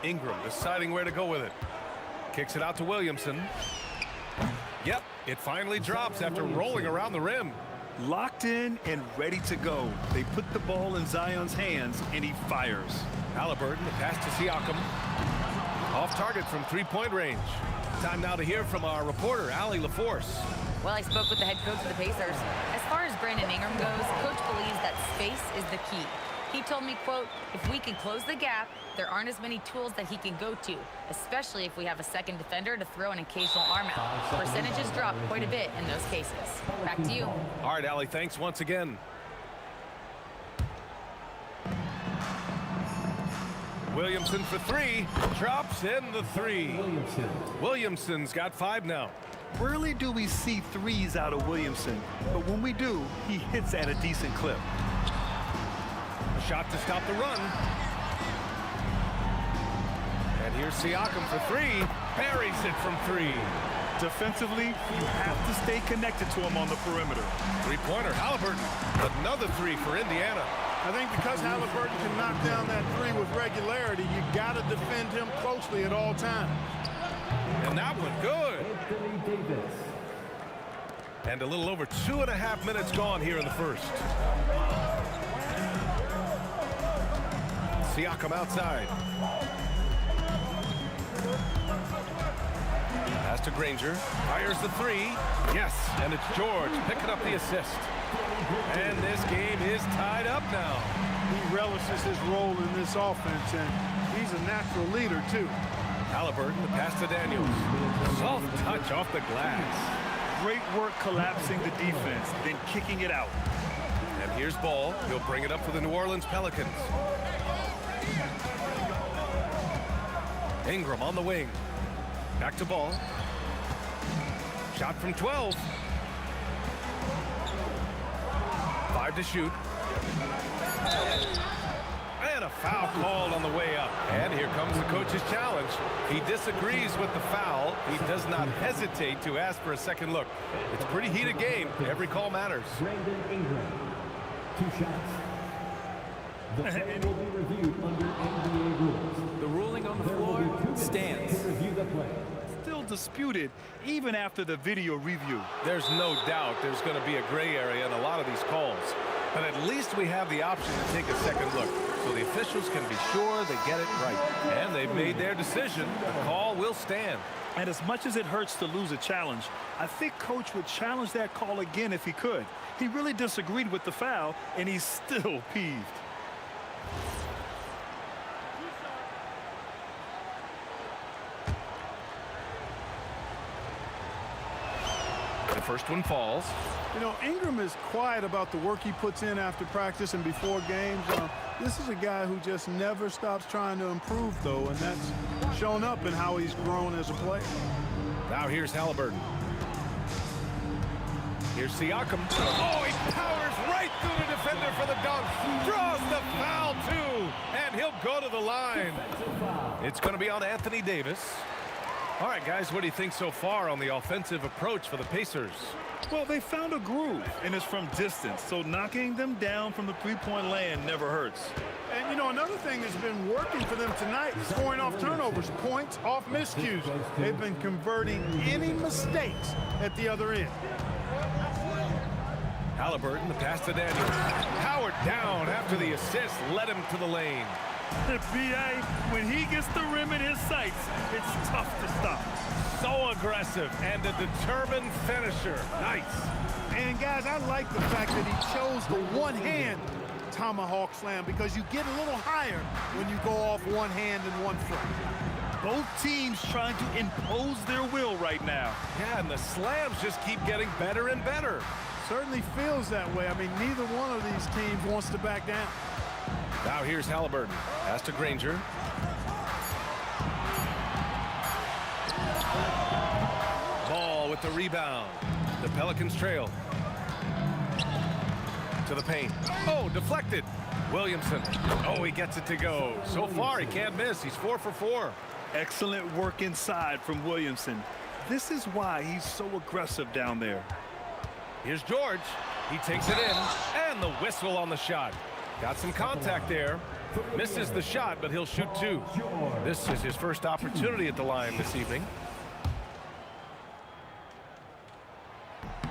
Ingram deciding where to go with it. Kicks it out to Williamson. Yep, it finally drops after rolling around the rim. Locked in and ready to go. They put the ball in Zion's hands, and he fires. Halliburton, the pass to Siakam. Off target from three-point range. Time now to hear from our reporter, Allie LaForce. Well, I spoke with the head coach of the Pacers. As far as Brandon Ingram goes, coach believes that space is the key. He told me, quote, if we can close the gap, there aren't as many tools that he can go to, especially if we have a second defender to throw an occasional arm out. Percentages drop quite a bit in those cases. Back to you. All right, Allie, thanks once again. Williamson for three. Drops in the three. Williamson's got 5 now. Rarely do we see threes out of Williamson, but when we do, he hits at a decent clip. A shot to stop the run. And here's Siakam for 3. Buries it from 3. Defensively, you have to stay connected to him on the perimeter. Three-pointer, Halliburton. Another 3 for Indiana. I think because Halliburton can knock down that 3 with regularity, you got to defend him closely at all times. And that one good. And a little over 2.5 minutes gone here in the first. Siakam outside. Pass to Granger. Fires the 3. Yes, and it's George picking up the assist. And this game is tied up now. He relishes his role in this offense, and he's a natural leader, too. Halliburton, the pass to Daniels. Soft touch off the glass. Great work collapsing the defense, then kicking it out. And here's Ball. He'll bring it up for the New Orleans Pelicans. Ingram on the wing. Back to Ball. Shot from 12. 5 to shoot. And a foul called on the way up. And here comes the coach's challenge. He disagrees with the foul. He does not hesitate to ask for a second look. It's a pretty heated game. Every call matters. Brandon Ingram, 2 shots. The play will be reviewed under NBA rules. The ruling on the floor stands. To review the play. Still disputed even after the video review. There's no doubt there's going to be a gray area in a lot of these calls. But at least we have the option to take a second look, so the officials can be sure they get it right. And they've made their decision. The call will stand. And as much as it hurts to lose a challenge, I think Coach would challenge that call again if he could. He really disagreed with the foul, and he's still peeved. The first one falls. You know, Ingram is quiet about the work he puts in after practice and before games. This is a guy who just never stops trying to improve, though, and that's shown up in how he's grown as a player. Now here's Halliburton. Here's Siakam. Oh, he powers right through the defender for the dunk. Draws the foul, too. And he'll go to the line. It's going to be on Anthony Davis. All right, guys, what do you think so far on the offensive approach for the Pacers? Well, they found a groove, and it's from distance, so knocking them down from the three-point land never hurts. And, you know, another thing that's been working for them tonight, scoring off turnovers, points off miscues. They've been converting any mistakes at the other end. Halliburton, the pass to Daniels. Howard down after the assist, led him to the lane. B.A., when he gets the rim in his sights, it's tough to stop. So aggressive and a determined finisher. Nice. And, guys, I like the fact that he chose the one-hand tomahawk slam because you get a little higher when you go off one hand and one foot. Both teams trying to impose their will right now. Yeah, and the slams just keep getting better and better. Certainly feels that way. I mean, neither one of these teams wants to back down. Now here's Halliburton. Pass to Granger. Ball with the rebound. The Pelicans trail. To the paint. Oh, deflected. Williamson. Oh, he gets it to go. So far, he can't miss. He's 4 for 4. Excellent work inside from Williamson. This is why he's so aggressive down there. Here's George. He takes it in. And the whistle on the shot. Got some contact there. Misses the shot, but he'll shoot 2. This is his first opportunity at the line this evening.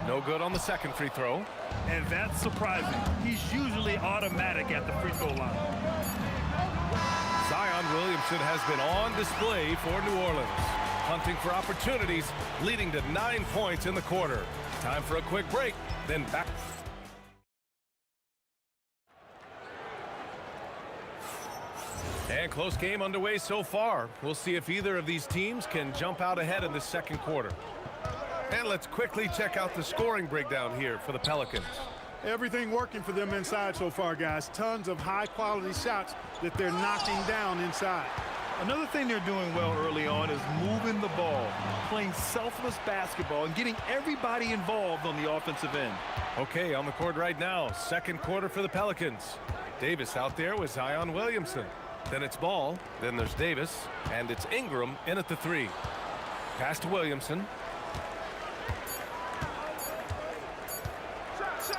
No good on the second free throw. And that's surprising. He's usually automatic at the free throw line. Zion Williamson has been on display for New Orleans. Hunting for opportunities, leading to 9 points in the quarter. Time for a quick break, then back. And close game underway so far. We'll see if either of these teams can jump out ahead in the second quarter. And let's quickly check out the scoring breakdown here for the Pelicans. Everything working for them inside so far, guys. Tons of high-quality shots that they're knocking down inside. Another thing they're doing well early on is moving the ball, playing selfless basketball, and getting everybody involved on the offensive end. Okay, on the court right now, second quarter for the Pelicans. Davis out there with Zion Williamson. Then it's Ball, then there's Davis, and it's Ingram in at the 3. Pass to Williamson.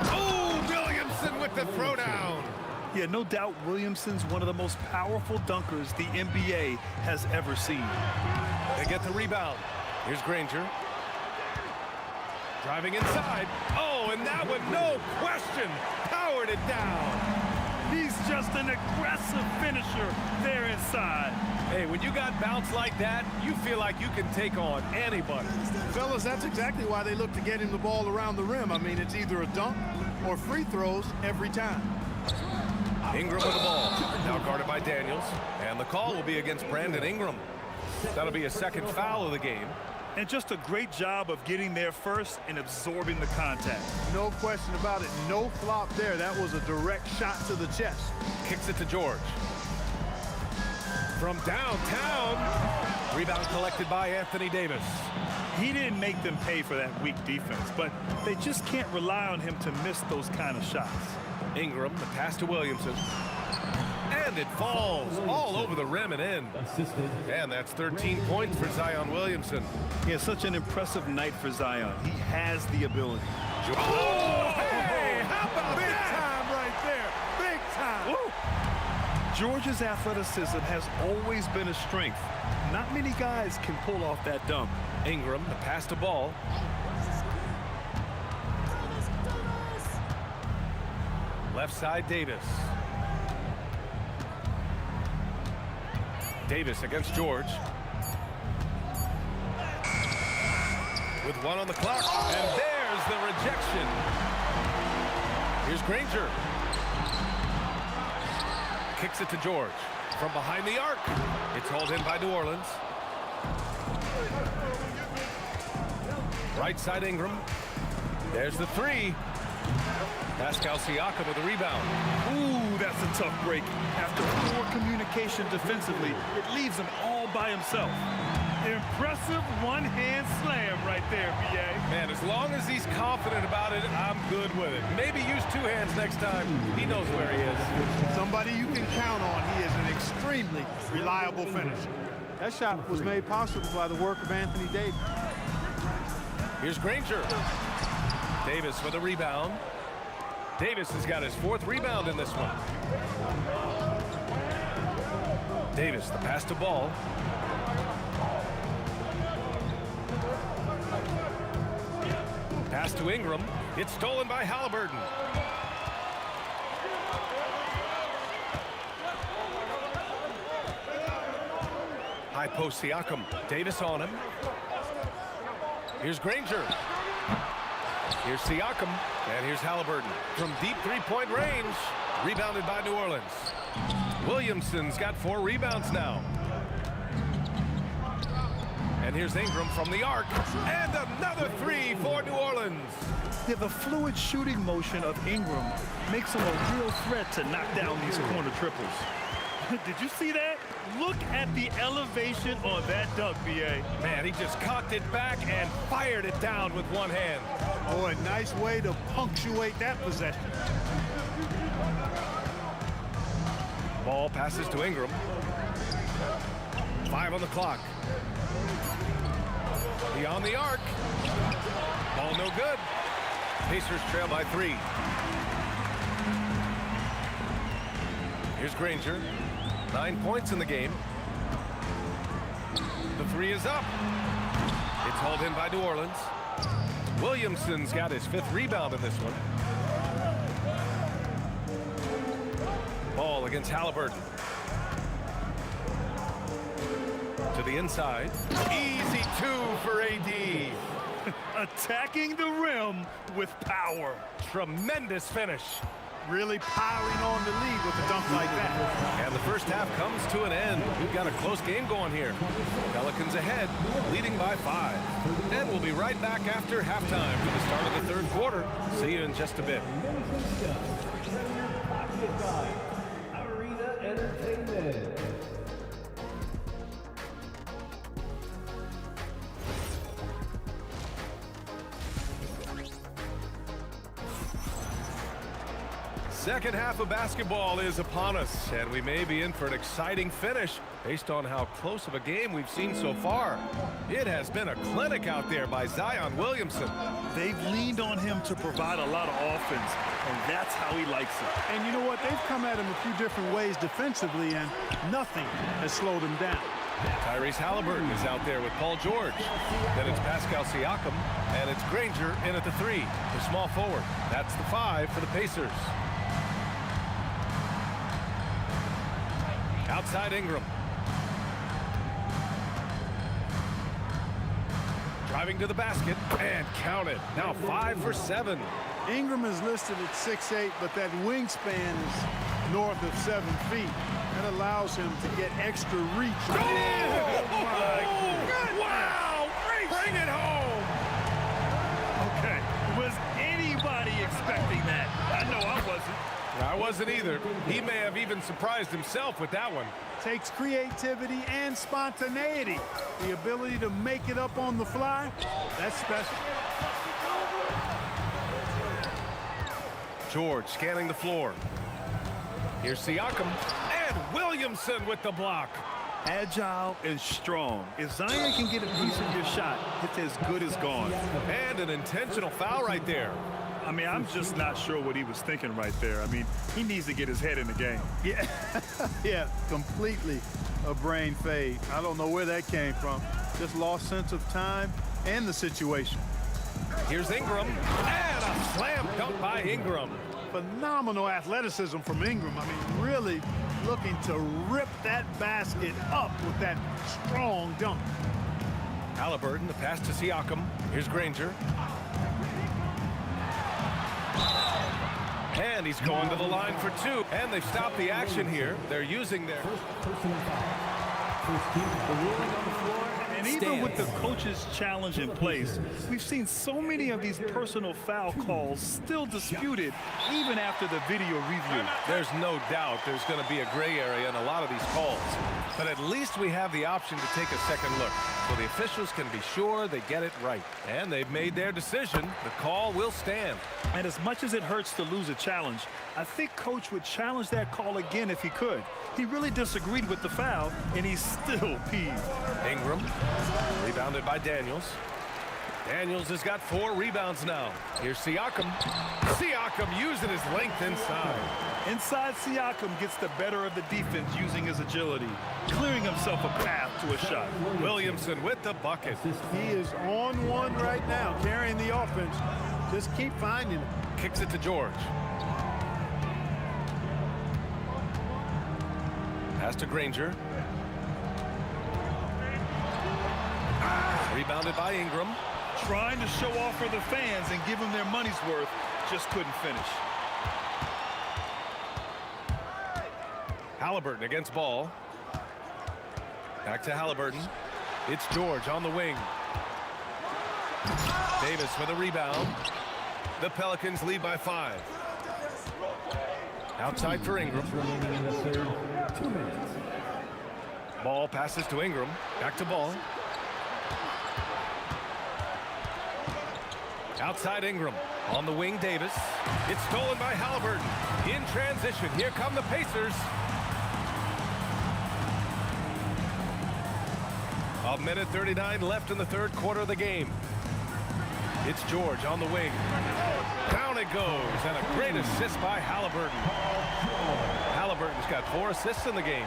Oh, Williamson with the throwdown. Yeah, no doubt Williamson's one of the most powerful dunkers the NBA has ever seen. They get the rebound. Here's Granger. Driving inside. Oh, and that one, no question, powered it down. He's just an aggressive finisher there inside. Hey, when you got bounce like that, you feel like you can take on anybody. Fellas, that's exactly why they look to get him the ball around the rim. I mean, it's either a dunk or free throws every time. Ingram with the ball. Now guarded by Daniels. And the call will be against Brandon Ingram. That'll be a second foul of the game. And just a great job of getting there first and absorbing the contact. No question about it. No flop there. That was a direct shot to the chest. Kicks it to George. From downtown. Rebound collected by Anthony Davis. He didn't make them pay for that weak defense, but they just can't rely on him to miss those kind of shots. Ingram, the pass to Williamson. And it falls all over the rim and in. And that's 13 points for Zion Williamson. Yeah, such an impressive night for Zion. He has the ability. Oh, hey, how about Big that? time right there. Big time. Woo! George's athleticism has always been a strength. Not many guys can pull off that dunk. Ingram, the pass to Ball. Left side, Davis. Davis against George. With 1 on the clock. And there's the rejection. Here's Granger. Kicks it to George. From behind the arc. It's hauled in by New Orleans. Right side, Ingram. There's the 3. Pascal Siakam with the rebound. Ooh, that's a tough break. After poor communication defensively, it leaves him all by himself. Impressive one-hand slam right there, B.A. Man, as long as he's confident about it, I'm good with it. Maybe use 2 hands next time. He knows where he is. Somebody you can count on. He is an extremely reliable finisher. That shot was made possible by the work of Anthony Davis. Here's Granger. Davis for the rebound. Davis has got his 4th rebound in this one. Davis, the pass to Ball. Pass to Ingram. It's stolen by Halliburton. High post Siakam. Davis on him. Here's Granger. Here's Siakam. And here's Halliburton. From deep three-point range. Rebounded by New Orleans. Williamson's got 4 rebounds now. And here's Ingram from the arc. And another 3 for New Orleans. Yeah, the fluid shooting motion of Ingram makes him a real threat to knock down these corner triples. Did you see that? Look at the elevation on that dunk, B.A. Man, he just cocked it back and fired it down with one hand. Oh, a nice way to punctuate that possession. Ball passes to Ingram. 5 on the clock. Beyond the arc. Ball no good. Pacers trail by 3. Here's Granger. 9 points in the game. The 3 is up. It's hauled in by New Orleans. Williamson's got his 5th rebound in this one. Ball against Halliburton. To the inside. Easy 2 for AD. Attacking the rim with power. Tremendous finish. Really piling on the lead with a dunk like that. And the first half comes to an end. We've got a close game going here. Pelicans ahead, leading by 5. And we'll be right back after halftime for the start of the 3rd quarter. See you in just a bit. Arena Entertainment. Second half of basketball is upon us, and we may be in for an exciting finish based on how close of a game we've seen so far. It has been a clinic out there by Zion Williamson. They've leaned on him to provide a lot of offense, and that's how he likes it. And you know what? They've come at him a few different ways defensively, and nothing has slowed him down. Tyrese Halliburton is out there with Paul George. Then it's Pascal Siakam, and it's Granger in at the 3, the small forward. That's the 5 for the Pacers. Outside Ingram. Driving to the basket and count it. Now 5 for 7. Ingram is listed at 6'8", but that wingspan is north of 7 feet. That allows him to get extra reach. Oh, my goodness. Wow! Bring it home! Okay, was anybody expecting that? I know I wasn't. I wasn't either. He may have even surprised himself with that one. Takes creativity and spontaneity. The ability to make it up on the fly, that's special. George scanning the floor. Here's Siakam and Williamson with the block. Agile and strong. If Zion can get a piece of your shot, it's as good as gone. And an intentional foul right there. I mean, I'm just not sure what he was thinking right there. I mean, he needs to get his head in the game. Yeah, yeah, completely a brain fade. I don't know where that came from. Just lost sense of time and the situation. Here's Ingram, and a slam dunk by Ingram. Phenomenal athleticism from Ingram. I mean, really looking to rip that basket up with that strong dunk. Halliburton, the pass to Siakam. Here's Granger. And he's going to the line for 2. And they've stopped the action here. They're using their... And even with the coach's challenge in place, we've seen so many of these personal foul calls still disputed even after the video review. There's no doubt there's going to be a gray area in a lot of these calls. But at least we have the option to take a second look, so the officials can be sure they get it right. And they've made their decision. The call will stand. And as much as it hurts to lose a challenge, I think Coach would challenge that call again if he could. He really disagreed with the foul, and he's still peeved. Ingram, rebounded by Daniels. Daniels has got 4 rebounds now. Here's Siakam. Siakam using his length inside. Inside Siakam gets the better of the defense using his agility, clearing himself a path to a shot. Williamson with the bucket. He is on one right now, carrying the offense. Just keep finding him. Kicks it to George. Pass to Granger. Rebounded by Ingram. Trying to show off for the fans and give them their money's worth, just couldn't finish. Halliburton against Ball. Back to Halliburton. It's George on the wing. Davis for the rebound. The Pelicans lead by 5. Outside for Ingram. Remaining in the third, 2 minutes. Ball passes to Ingram. Back to Ball. Outside Ingram. On the wing, Davis. It's stolen by Halliburton. In transition. Here come the Pacers. A minute 39 left in the third quarter of the game. It's George on the wing. Down it goes. And a great assist by Halliburton. Halliburton's got 4 assists in the game.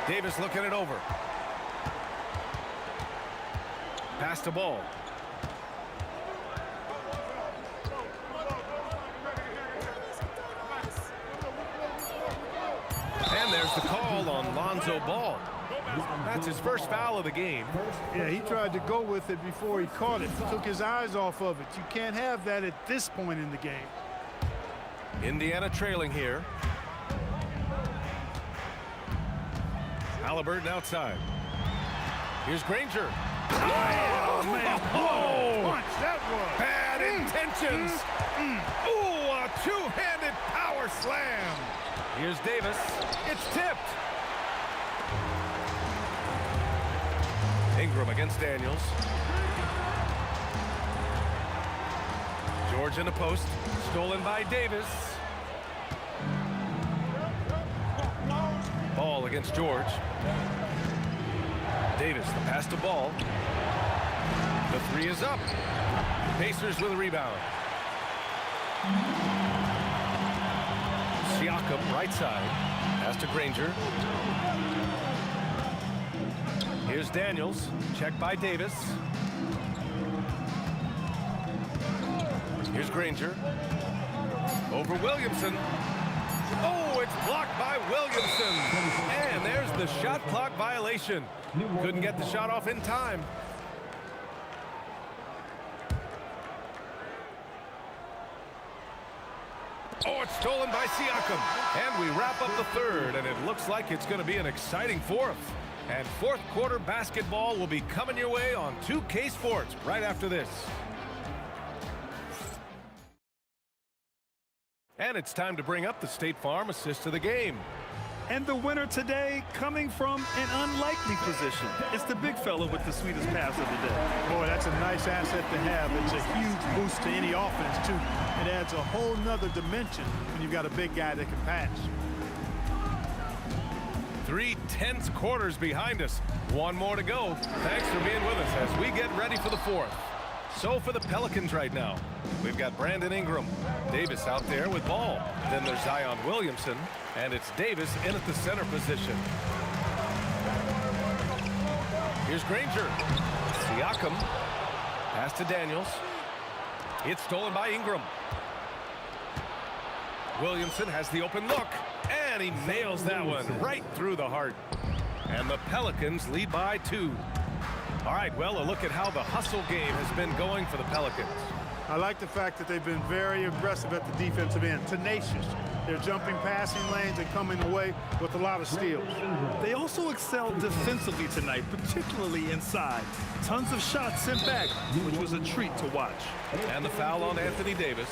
Davis looking it over. Pass to Ball. And there's the call on Lonzo Ball. That's his first foul of the game. Yeah, he tried to go with it before he caught it. Took his eyes off of it. You can't have that at this point in the game. Indiana trailing here. Halliburton outside. Here's Granger. Oh, man. Oh, Punch that was. bad intentions. Ooh, a two-handed power slam. Here's Davis. It's tipped. Ingram against Daniels. George in the post. Stolen by Davis. Ball against George. Davis, the pass to Ball. The 3 is up. Pacers with a rebound. Siakam, right side. Pass to Granger. Here's Daniels. Check by Davis. Here's Granger. Over Williamson. Oh, it's blocked by Williamson. And there's the shot clock violation. Couldn't get the shot off in time. Oh, it's stolen by Siakam. And we wrap up the third, and it looks like it's going to be an exciting fourth. And fourth quarter basketball will be coming your way on 2K Sports right after this. And it's time to bring up the State Farm assist of the game. And the winner today coming from an unlikely position. It's the big fella with the sweetest pass of the day. Boy, that's a nice asset to have. It's a huge boost to any offense, too. It adds a whole nother dimension when you've got a big guy that can pass. 3 tense quarters behind us. One more to go. Thanks for being with us as we get ready for the fourth. So for the Pelicans right now, we've got Brandon Ingram. Davis out there with Ball. Then there's Zion Williamson. And it's Davis in at the center position. Here's Granger. Siakam. Pass to Daniels. It's stolen by Ingram. Williamson has the open look. And he nails that one right through the heart. And the Pelicans lead by 2. All right, well, a look at how the hustle game has been going for the Pelicans. I like the fact that they've been very aggressive at the defensive end, tenacious. They're jumping passing lanes and coming away with a lot of steals. They also excelled defensively tonight, particularly inside. Tons of shots sent back, which was a treat to watch. And the foul on Anthony Davis.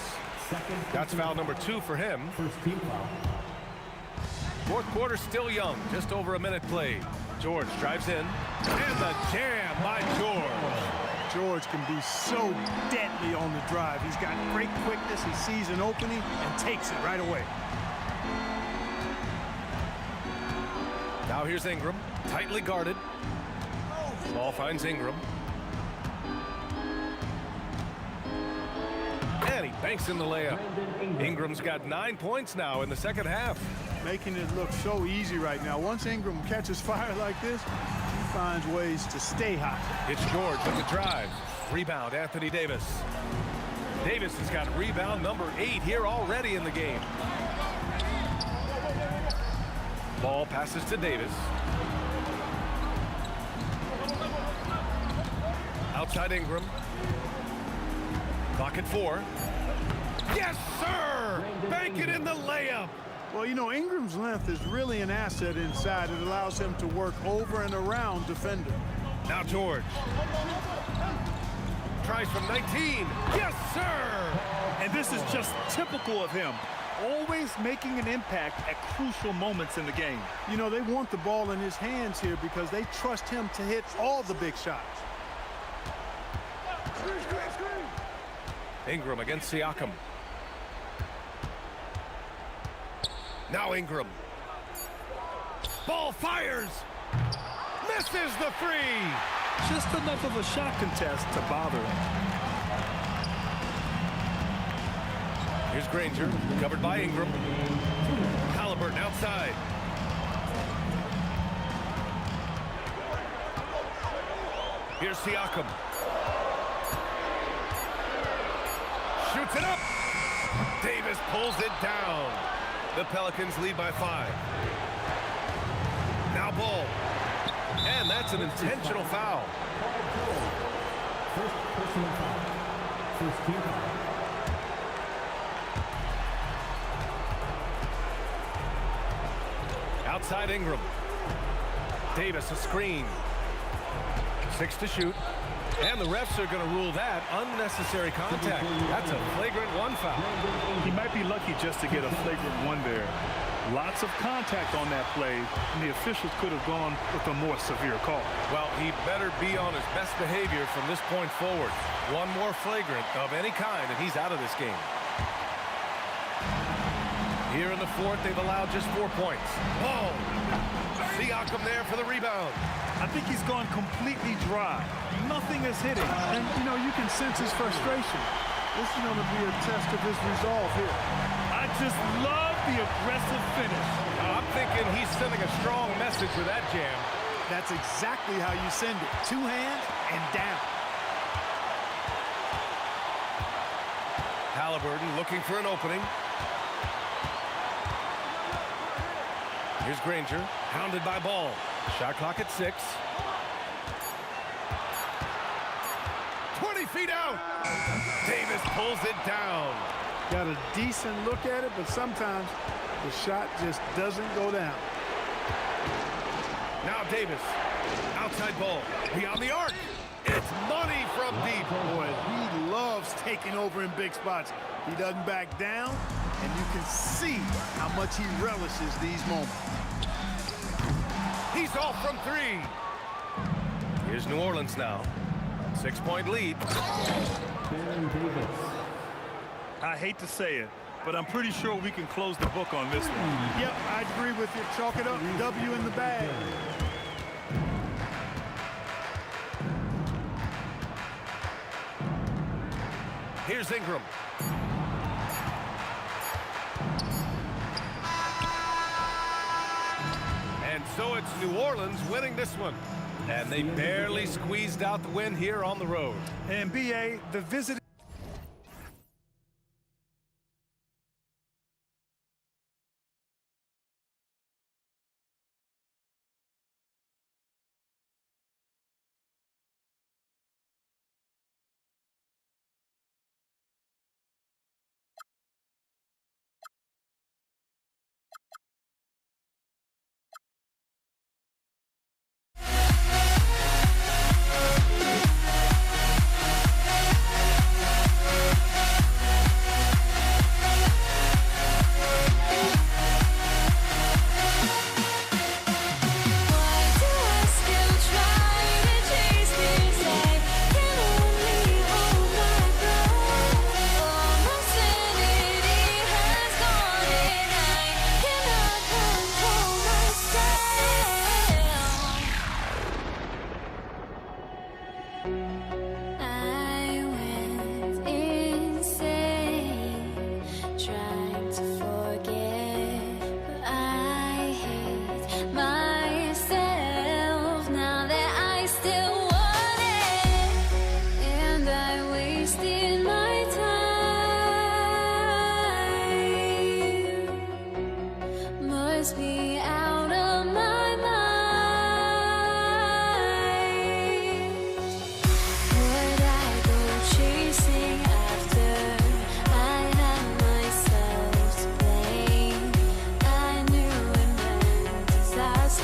That's foul number 2 for him. Fourth quarter still young, just over a minute played. George drives in, and the jam by George. George can be so deadly on the drive. He's got great quickness. He sees an opening and takes it right away. Now here's Ingram, tightly guarded. Ball finds Ingram. And he banks in the layup. Ingram's got 9 points now in the second half. Making it look so easy right now. Once Ingram catches fire like this, he finds ways to stay hot. It's George with the drive. Rebound, Anthony Davis. Davis has got rebound number 8 here already in the game. Ball passes to Davis. Outside Ingram. Clock at 4. Yes, sir! Bank it in the layup. Well, you know, Ingram's length is really an asset inside. It allows him to work over and around defender. Now George. Tries from 19. Yes, sir! And this is just typical of him. Always making an impact at crucial moments in the game. You know, they want the ball in his hands here because they trust him to hit all the big shots. Ingram against Siakam. Now Ingram. Ball fires. Misses the 3. Just enough of a shot contest to bother him. Here's Granger, covered by Ingram. Halliburton outside. Here's Siakam. Shoots it up. Davis pulls it down. The Pelicans lead by 5. Now Ball. And that's an intentional foul. First personal foul. First team foul. Outside Ingram. Davis a screen. 6 to shoot. And the refs are going to rule that unnecessary contact. That's a flagrant 1 foul. He might be lucky just to get a flagrant 1 there. Lots of contact on that play, and the officials could have gone with a more severe call. Well, he better be on his best behavior from this point forward. 1 more flagrant of any kind, and he's out of this game. Here in the 4th, they've allowed just 4 points. Oh! Siakam there for the rebound. I think he's gone completely dry. Nothing is hitting. And, you know, you can sense his frustration. This is going to be a test of his resolve here. I just love the aggressive finish. I'm thinking he's sending a strong message with that jam. That's exactly how you send it. 2 hands and down. Halliburton looking for an opening. Here's Granger, hounded by Ball. Shot clock at 6. 20 feet out. Davis pulls it down. Got a decent look at it, but sometimes the shot just doesn't go down. Now Davis, outside Ball, beyond the arc. It's money from deep. Boy, he loves taking over in big spots. He doesn't back down, and you can see how much he relishes these moments. He's off from 3. Here's New Orleans now. 6-point lead. I hate to say it, but I'm pretty sure we can close the book on this one. Yep, I agree with you. Chalk it up. W in the bag. Here's Ingram. And so it's New Orleans winning this one. And they barely squeezed out the win here on the road. And BA, the visit. myself now that I still want it, and I wasted my time. Must be out of my mind. Would I go chasing after? I had myself to blame. I knew it meant disaster.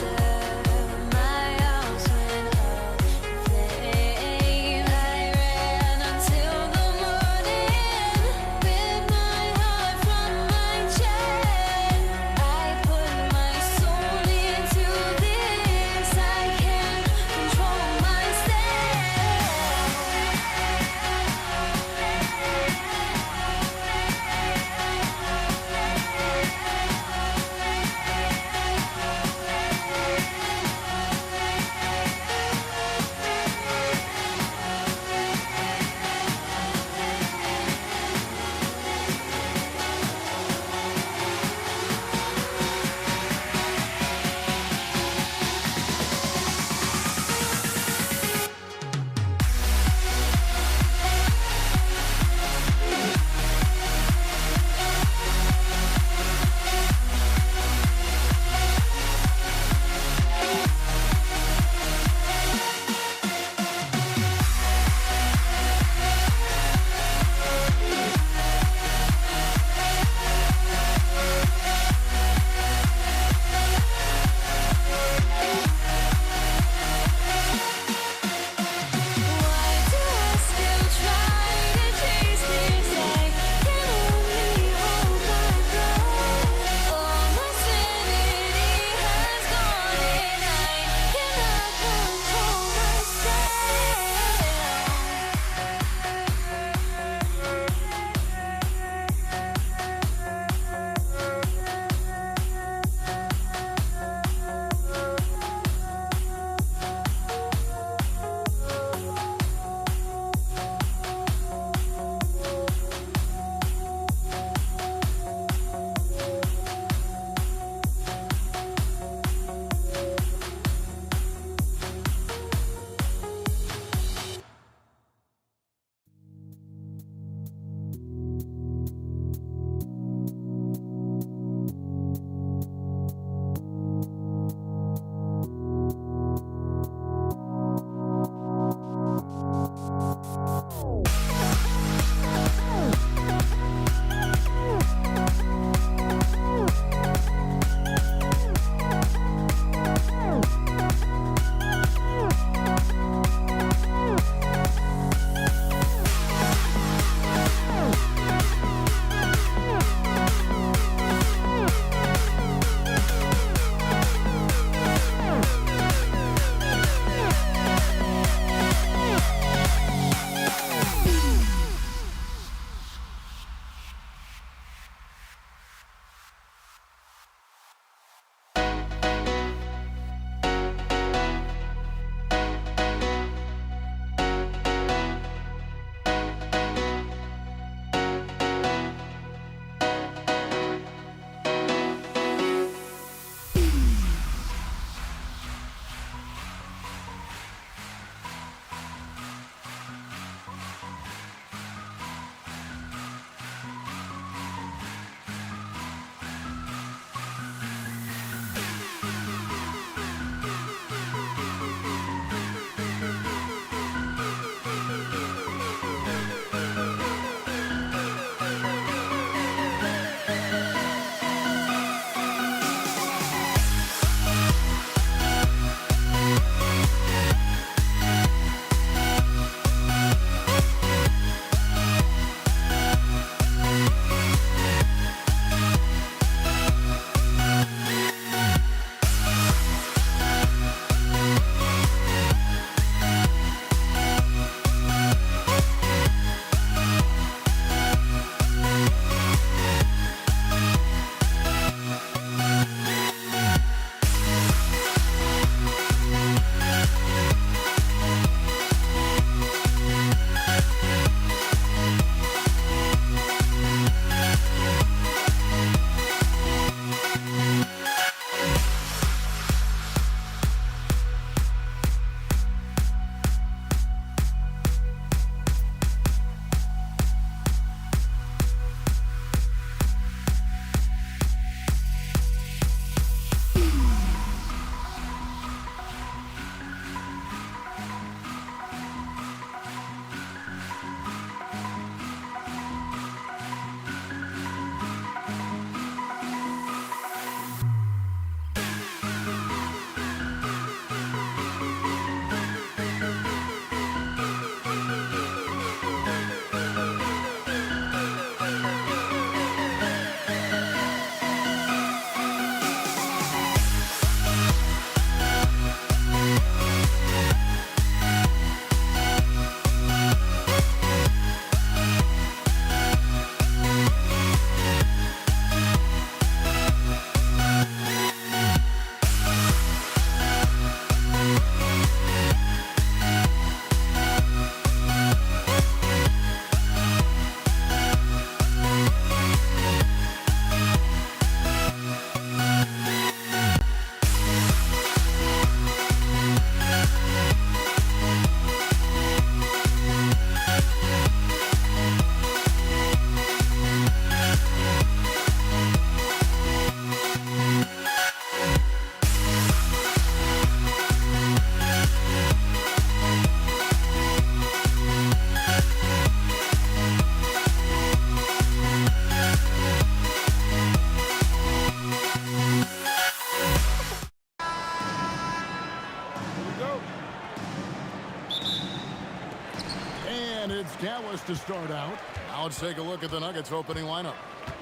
Dallas to start out. Now let's take a look at the Nuggets opening lineup.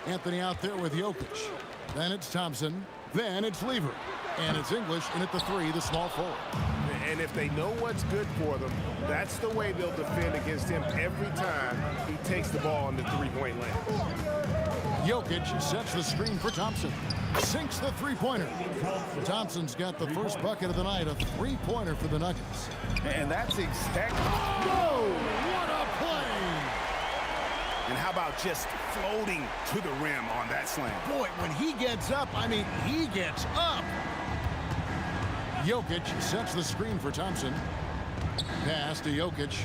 Anthony out there with Jokic. Then it's Thompson. Then it's Lever. And it's English in at the 3, the small forward. And if they know what's good for them, that's the way they'll defend against him every time he takes the ball in the three-point land. Jokic sets the screen for Thompson. Sinks the three-pointer. Thompson's got the first bucket of the night, a three-pointer for the Nuggets. And that's exactly... Oh, what a play! And how about just floating to the rim on that slam? Boy, when he gets up, I mean, he gets up. Jokic sets the screen for Thompson. Pass to Jokic.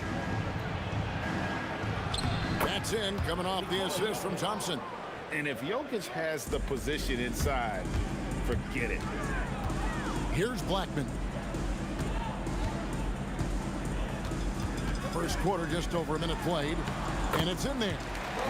That's in, coming off the assist from Thompson. And if Jokic has the position inside, forget it. Here's Blackman. First quarter, just over a minute played, and it's in there.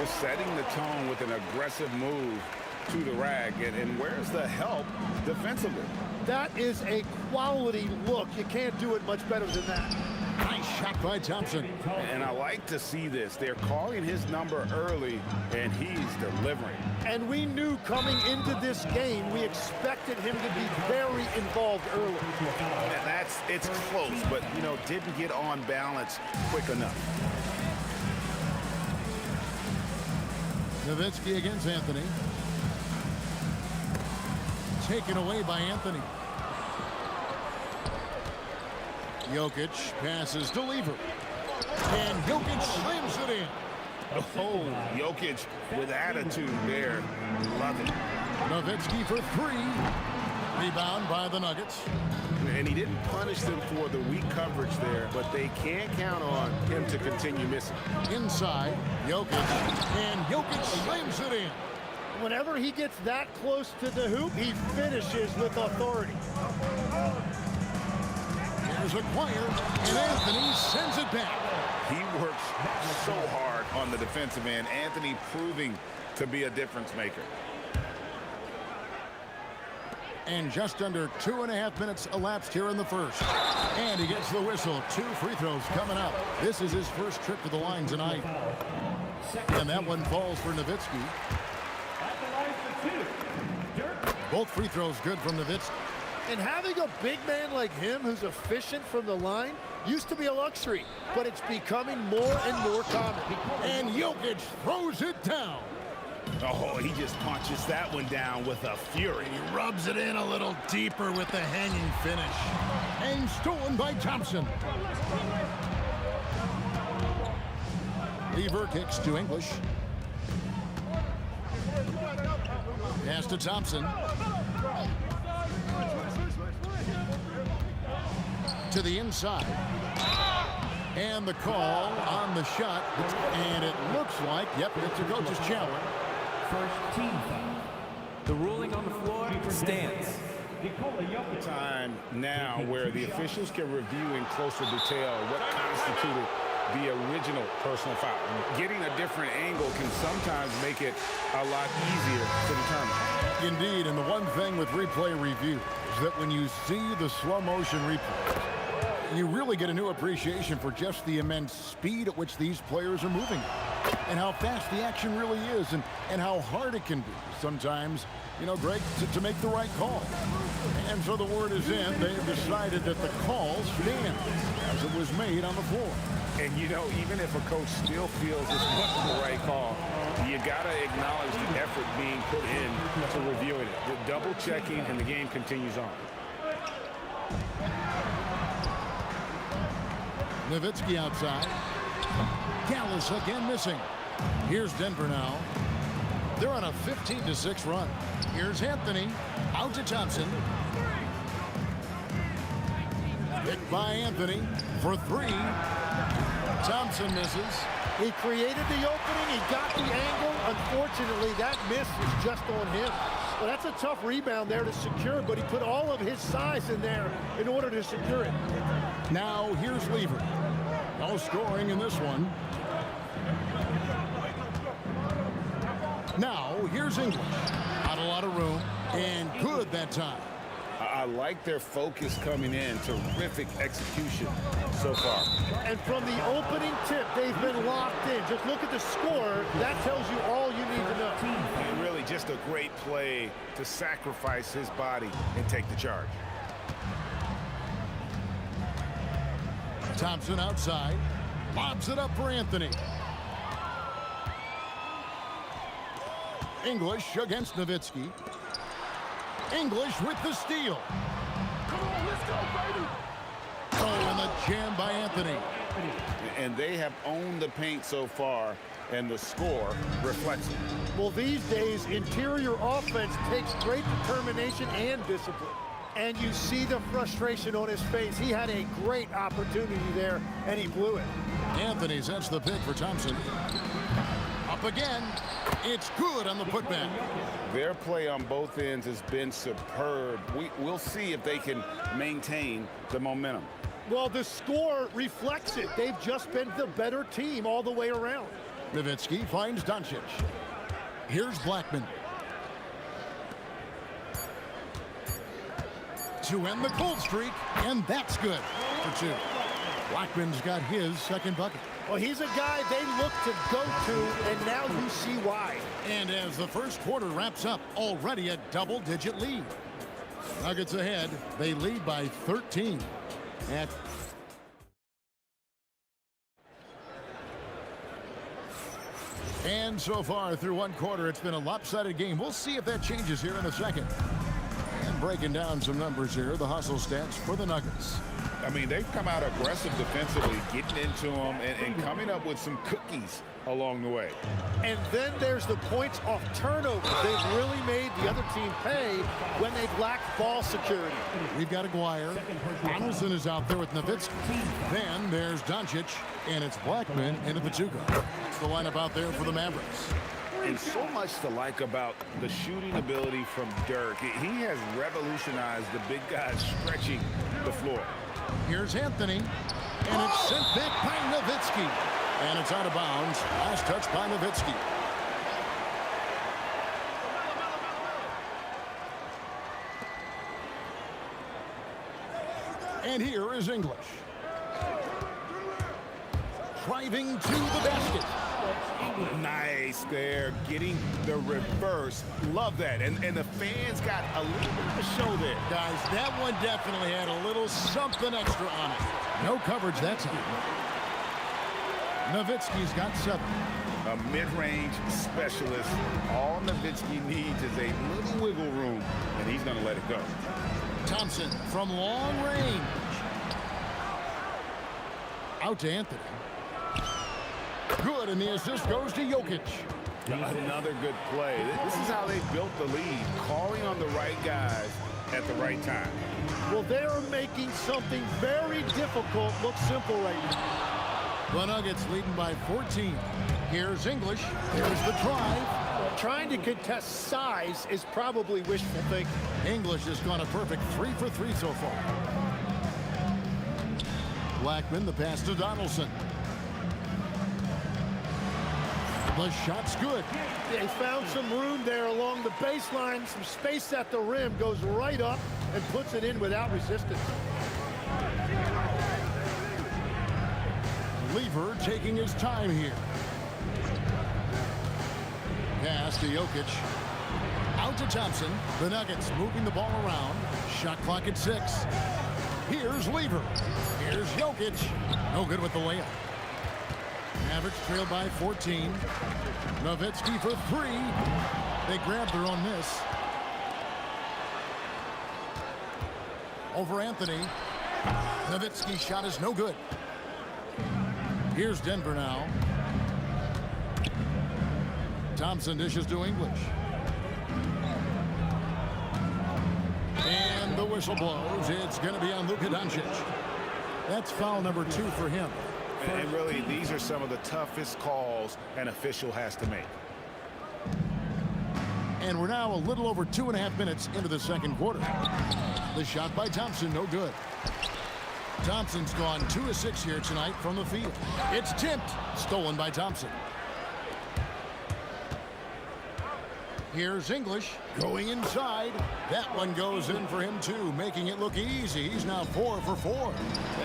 Just setting the tone with an aggressive move to the rack. And where's the help defensively? That is a quality look. You can't do it much better than that. Nice shot by Thompson. And I like to see this. They're calling his number early, and he's delivering. And we knew coming into this game, we expected him to be very involved early. And it's close, but, you know, didn't get on balance quick enough. Nowitzki against Anthony. Taken away by Anthony. Jokic passes to Lever. And Jokic slams it in. Oh, Jokic with attitude there. Love it. Nowitzki for 3. Rebound by the Nuggets. And he didn't punish them for the weak coverage there, but they can't count on him to continue missing. Inside, Jokic. And Jokic slams it in. Whenever he gets that close to the hoop, he finishes with authority. There's a choir, and Anthony sends it back. He works so hard on the defensive end. Anthony proving to be a difference maker. And just under 2.5 minutes elapsed here in the first. And he gets the whistle. 2 free throws coming up. This is his first trip to the line tonight. And that one falls for Nowitzki. Both free throws good from Nowitzki. And having a big man like him who's efficient from the line used to be a luxury, but it's becoming more and more common. And Jokic throws it down. Oh, he just punches that one down with a fury. He rubs it in a little deeper with the hanging finish. And stolen by Thompson. Lever kicks to English. Pass to Thompson. To the inside. And the call on the shot. And it looks like, yep, it's a coach's challenge. First team foul. The ruling on the floor stands. Time now where the officials can review in closer detail what constituted the original personal foul. Getting a different angle can sometimes make it a lot easier to determine. Indeed, and the one thing with replay review is that when you see the slow motion replay, you really get a new appreciation for just the immense speed at which these players are moving and how fast the action really is and how hard it can be sometimes, you know, Greg, to make the right call. And so the word is in. They've decided that the call stands as it was made on the floor. And, you know, even if a coach still feels this wasn't the right call, you got to acknowledge the effort being put in to reviewing it. The double checking, and the game continues on. Nowitzki outside. Dallas again missing. Here's Denver now. They're on a 15-6 run. Here's Anthony. Out to Thompson. Picked by Anthony for 3. Thompson misses. He created the opening. He got the angle. Unfortunately, that miss was just on him. Well, that's a tough rebound there to secure, but he put all of his size in there in order to secure it. Now here's Lever. No scoring in this one. Now here's English. Not a lot of room, and good that time. I like their focus coming in. Terrific execution so far. And from the opening tip, they've been locked in. Just look at the score. That tells you all you need to know. And really just a great play to sacrifice his body and take the charge. Thompson outside. Lobs it up for Anthony. English against Nowitzki. English with the steal. Come on, let's go, baby. Oh, and the jam by Anthony. And they have owned the paint so far, and the score reflects it. Well, these days, interior offense takes great determination and discipline. And you see the frustration on his face. He had a great opportunity there, and he blew it. Anthony sets the pick for Thompson. Up again. It's good on the putback. Their play on both ends has been superb. We'll see if they can maintain the momentum. Well, the score reflects it. They've just been the better team all the way around. Nowitzki finds Doncic. Here's Blackman. To end the cold streak, and that's good for two. Blackman's got his second bucket. Well, he's a guy they look to go to, and now you see why. And as the first quarter wraps up, already a double-digit lead. Nuggets ahead. They lead by 13. And so far through one quarter, it's been a lopsided game. We'll see if that changes here in a second. And breaking down some numbers here, the hustle stats for the Nuggets. I mean, they've come out aggressive defensively, getting into them and coming up with some cookies along the way. And then there's the points off turnovers. They've really made the other team pay when they've lacked ball security. We've got Aguirre. Donaldson is out there with Nowitzki. Then there's Doncic, and it's Blackman into Pachuca. It's the lineup out there for the Mavericks. And so much to like about the shooting ability from Dirk. He has revolutionized the big guys stretching the floor. Here's Anthony, and it's sent back by Nowitzki. And it's out of bounds. Last touch by Nowitzki. And here is English. Driving to the basket. Nice there, getting the reverse. Love that. And the fans got a little bit of a show there. Guys, that one definitely had a little something extra on it. No coverage that time. Nowitzki's got 7. A mid-range specialist. All Nowitzki needs is a little wiggle room, and he's going to let it go. Thompson from long range. Out to Anthony. Good, and the assist goes to Jokic. Another good play. This is how they built the lead, calling on the right guys at the right time. Well, they're making something very difficult look simple right now. The Nuggets leading by 14. Here's English. Here's the drive. Trying to contest size is probably wishful thinking. English has gone a perfect 3 for 3 so far. Blackman, the pass to Donaldson. The shot's good. They found some room there along the baseline. Some space at the rim. Goes right up and puts it in without resistance. Lever taking his time here. Pass to Jokic. Out to Thompson. The Nuggets moving the ball around. Shot clock at 6. Here's Lever. Here's Jokic. No good with the layup. Mavericks trail by 14. Nowitzki for 3. They grab their own miss. Over Anthony. Nowitzki's shot is no good. Here's Denver now. Thompson dishes to English. And the whistle blows. It's going to be on Luka Doncic. That's foul number 2 for him. And really, these are some of the toughest calls an official has to make. And we're now a little over 2.5 minutes into the second quarter. The shot by Thompson, no good. Thompson's gone 2 of 6 here tonight from the field. It's tipped, stolen by Thompson. Here's English going inside. That one goes in for him too, making it look easy. He's now 4 for 4.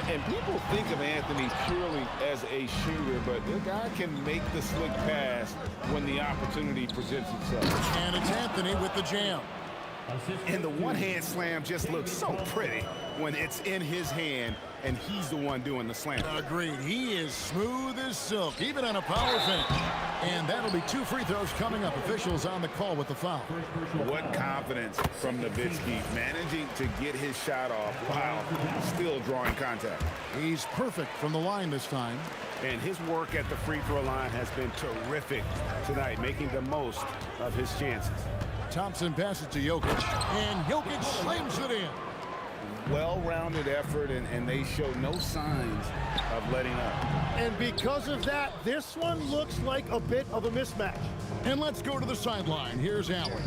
And people think of Anthony purely as a shooter, but the guy can make the slick pass when the opportunity presents itself. And it's Anthony with the jam. And the one-hand slam just looks so pretty when it's in his hand and he's the one doing the slam. Agreed. He is smooth as silk, even on a power finish. And that'll be 2 free throws coming up. Officials on the call with the foul. What confidence from Nowitzki, managing to get his shot off while still drawing contact. He's perfect from the line this time. And his work at the free throw line has been terrific tonight, making the most of his chances. Thompson passes to Jokic, and Jokic slams it in. Well-rounded effort, and they show no signs of letting up. And because of that, this one looks like a bit of a mismatch. And let's go to the sideline. Here's Allen.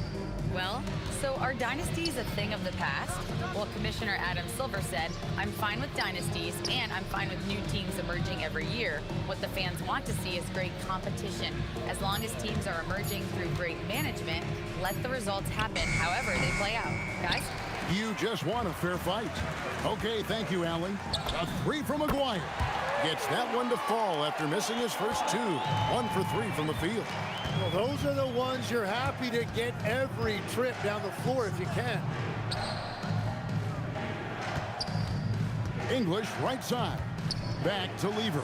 Well, so are dynasties a thing of the past? Well, Commissioner Adam Silver said, I'm fine with dynasties and I'm fine with new teams emerging every year. What the fans want to see is great competition. As long as teams are emerging through great management, let the results happen however they play out. Guys? You just want a fair fight. Okay, thank you, Allen. A 3 from McGuire. Gets that one to fall after missing his first 2. 1 for 3 from the field. Well, those are the ones you're happy to get every trip down the floor if you can. English right side. Back to Lever.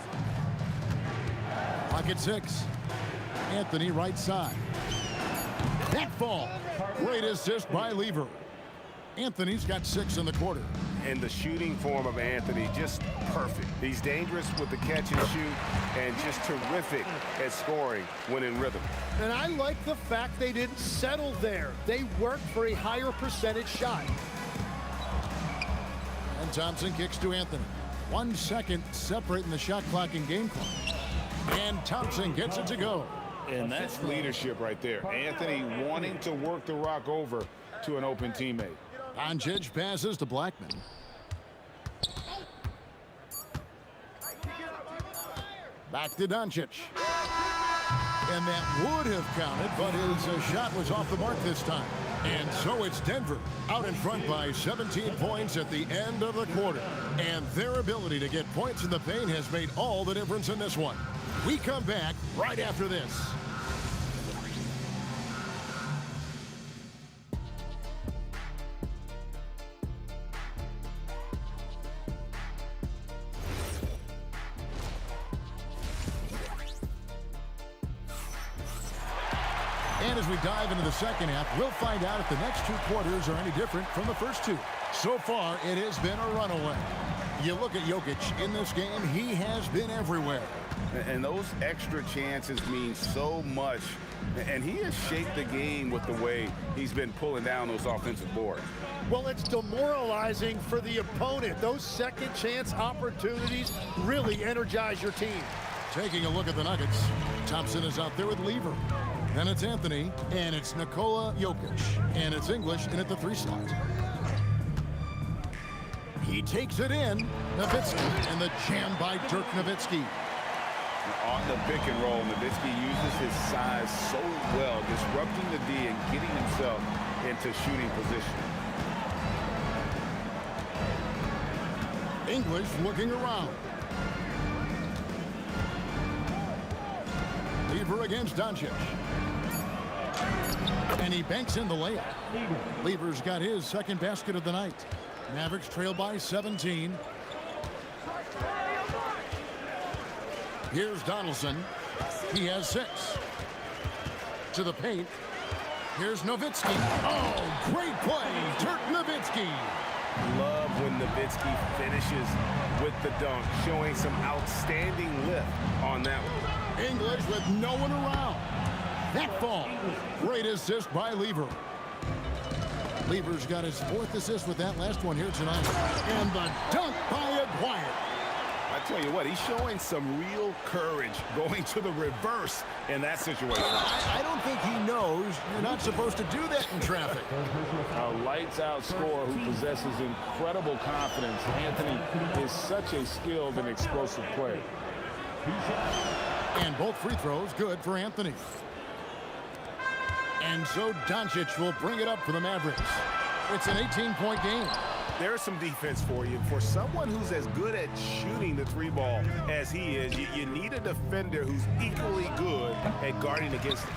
Pocket 6. Anthony right side. That fall. Great assist by Lever. Anthony's got 6 in the quarter. And the shooting form of Anthony, just perfect. He's dangerous with the catch and shoot and just terrific at scoring when in rhythm. And I like the fact they didn't settle there. They worked for a higher percentage shot. And Thompson kicks to Anthony. 1 second separating the shot clock and game clock. And Thompson gets it to go. And that's leadership right there. Anthony wanting to work the rock over to an open teammate. Doncic passes to Blackman. Back to Doncic. And that would have counted, but his shot was off the mark this time. And so it's Denver out in front by 17 points at the end of the quarter. And their ability to get points in the paint has made all the difference in this one. We come back right after this. And as we dive into the second half, we'll find out if the next 2 quarters are any different from the first 2. So far, it has been a runaway. You look at Jokic in this game, he has been everywhere. And those extra chances mean so much. And he has shaped the game with the way he's been pulling down those offensive boards. Well, it's demoralizing for the opponent. Those second chance opportunities really energize your team. Taking a look at the Nuggets, Thompson is out there with Lever. Then it's Anthony, and it's Nikola Jokic, and it's English in at the 3 slot. He takes it in, Nowitzki, and the jam by Dirk Nowitzki. On the pick and roll, Nowitzki uses his size so well, disrupting the D and getting himself into shooting position. English looking around. Lever against Doncic. And he banks in the layup. Lever's got his second basket of the night. Mavericks trail by 17. Here's Donaldson. He has 6. To the paint. Here's Nowitzki. Oh, great play. Dirk Nowitzki. Love when Nowitzki finishes with the dunk, showing some outstanding lift on that one. English with no one around. That fall. Great assist by Lever. Lever's got his 4th assist with that last one here tonight. And the dunk by Aguirre. I tell you what, he's showing some real courage going to the reverse in that situation. I don't think he knows you're not supposed to do that in traffic. A lights-out scorer who possesses incredible confidence. Anthony is such a skilled and explosive player. And both free throws good for Anthony. And so Doncic will bring it up for the Mavericks. It's an 18-point game. There's some defense for you. For someone who's as good at shooting the three ball as he is, you need a defender who's equally good at guarding against it.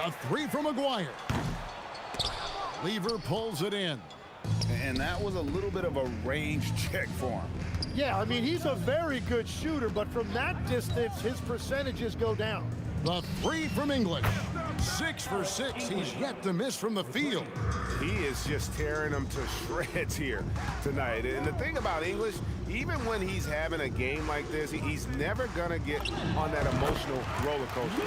A three from McGuire. Lever pulls it in. And that was a little bit of a range check for him. Yeah, I mean, he's a very good shooter, but from that distance, his percentages go down. The three from English. 6 for 6. He's yet to miss from the field. He is just tearing them to shreds here tonight. And the thing about English, even when he's having a game like this, he's never going to get on that emotional roller coaster.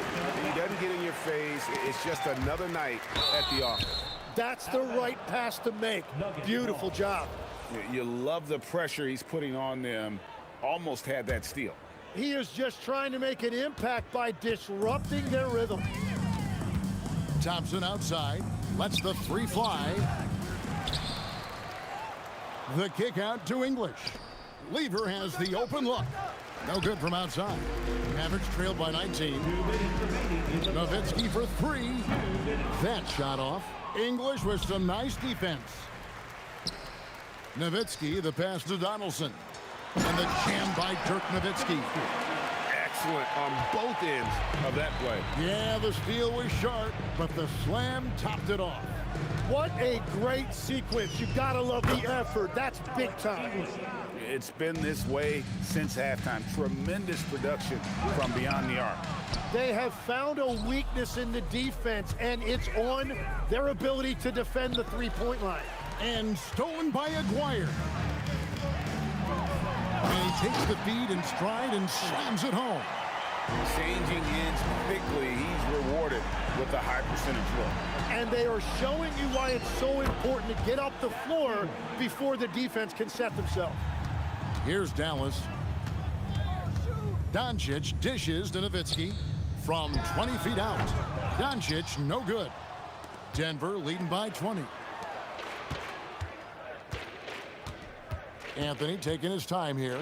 He doesn't get in your face. It's just another night at the office. That's the right pass to make. Beautiful job. You love the pressure he's putting on them. Almost had that steal. He is just trying to make an impact by disrupting their rhythm. Thompson outside. Lets the three fly. The kick out to English. Lever has the open look. No good from outside. Mavericks trailed by 19. Nowitzki for 3. That shot off. English with some nice defense. Nowitzki, the pass to Donaldson. And the jam by Dirk Nowitzki. Excellent on both ends of that play. Yeah, the steal was sharp, but the slam topped it off. What a great sequence. You gotta love the effort. That's big time. It's been this way since halftime. Tremendous production from beyond the arc. They have found a weakness in the defense, and it's on their ability to defend the three-point line. And stolen by Aguirre. And he takes the feed in stride and slams it home. Changing ends quickly. He's rewarded with a high percentage look. And they are showing you why it's so important to get off the floor before the defense can set themselves. Here's Dallas. Doncic dishes to Nowitzki from 20 feet out. Doncic, no good. Denver leading by 20. Anthony taking his time here.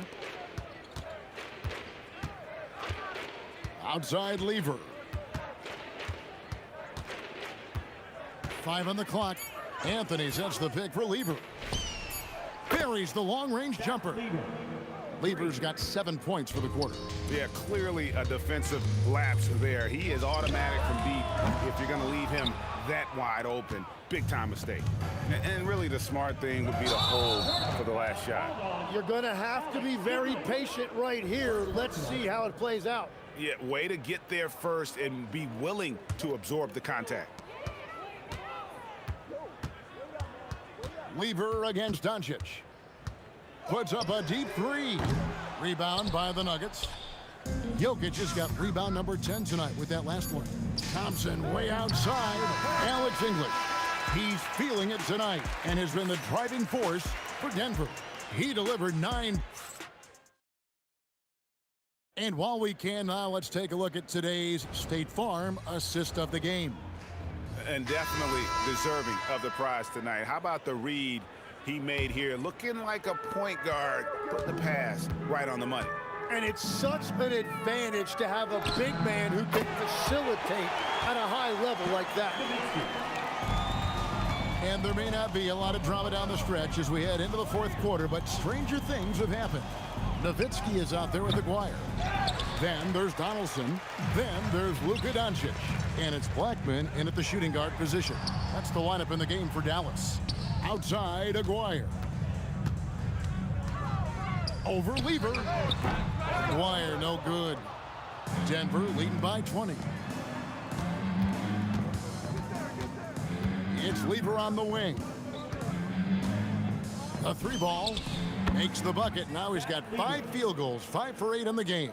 Outside Lever. 5 on the clock. Anthony sets the pick for Lever. Buries the long-range jumper. Lever's got 7 points for the quarter. Yeah, clearly a defensive lapse there. He is automatic from deep if you're going to leave him that wide open. Big-time mistake. And really the smart thing would be to hold for the last shot. You're going to have to be very patient right here. Let's see how it plays out. Yeah, way to get there first and be willing to absorb the contact. Lever against Doncic. Puts up a deep three. Rebound by the Nuggets. Jokic has got rebound number 10 tonight with that last one. Thompson way outside. Alex English. He's feeling it tonight and has been the driving force for Denver. He delivered 9. And while we can now, let's take a look at today's State Farm assist of the game. And definitely deserving of the prize tonight. How about the read he made here? Looking like a point guard, put the pass right on the money. And it's such an advantage to have a big man who can facilitate at a high level like that. And there may not be a lot of drama down the stretch as we head into the fourth quarter, but stranger things have happened. Nowitzki is out there with Aguirre. Then there's Donaldson. Then there's Luka Doncic. And it's Blackman in at the shooting guard position. That's the lineup in the game for Dallas. Outside Aguirre. Over Lever. Aguirre no good. Denver leading by 20. It's Lever on the wing. A 3-ball. Makes the bucket. Now he's got 5 field goals, 5 for 8 in the game.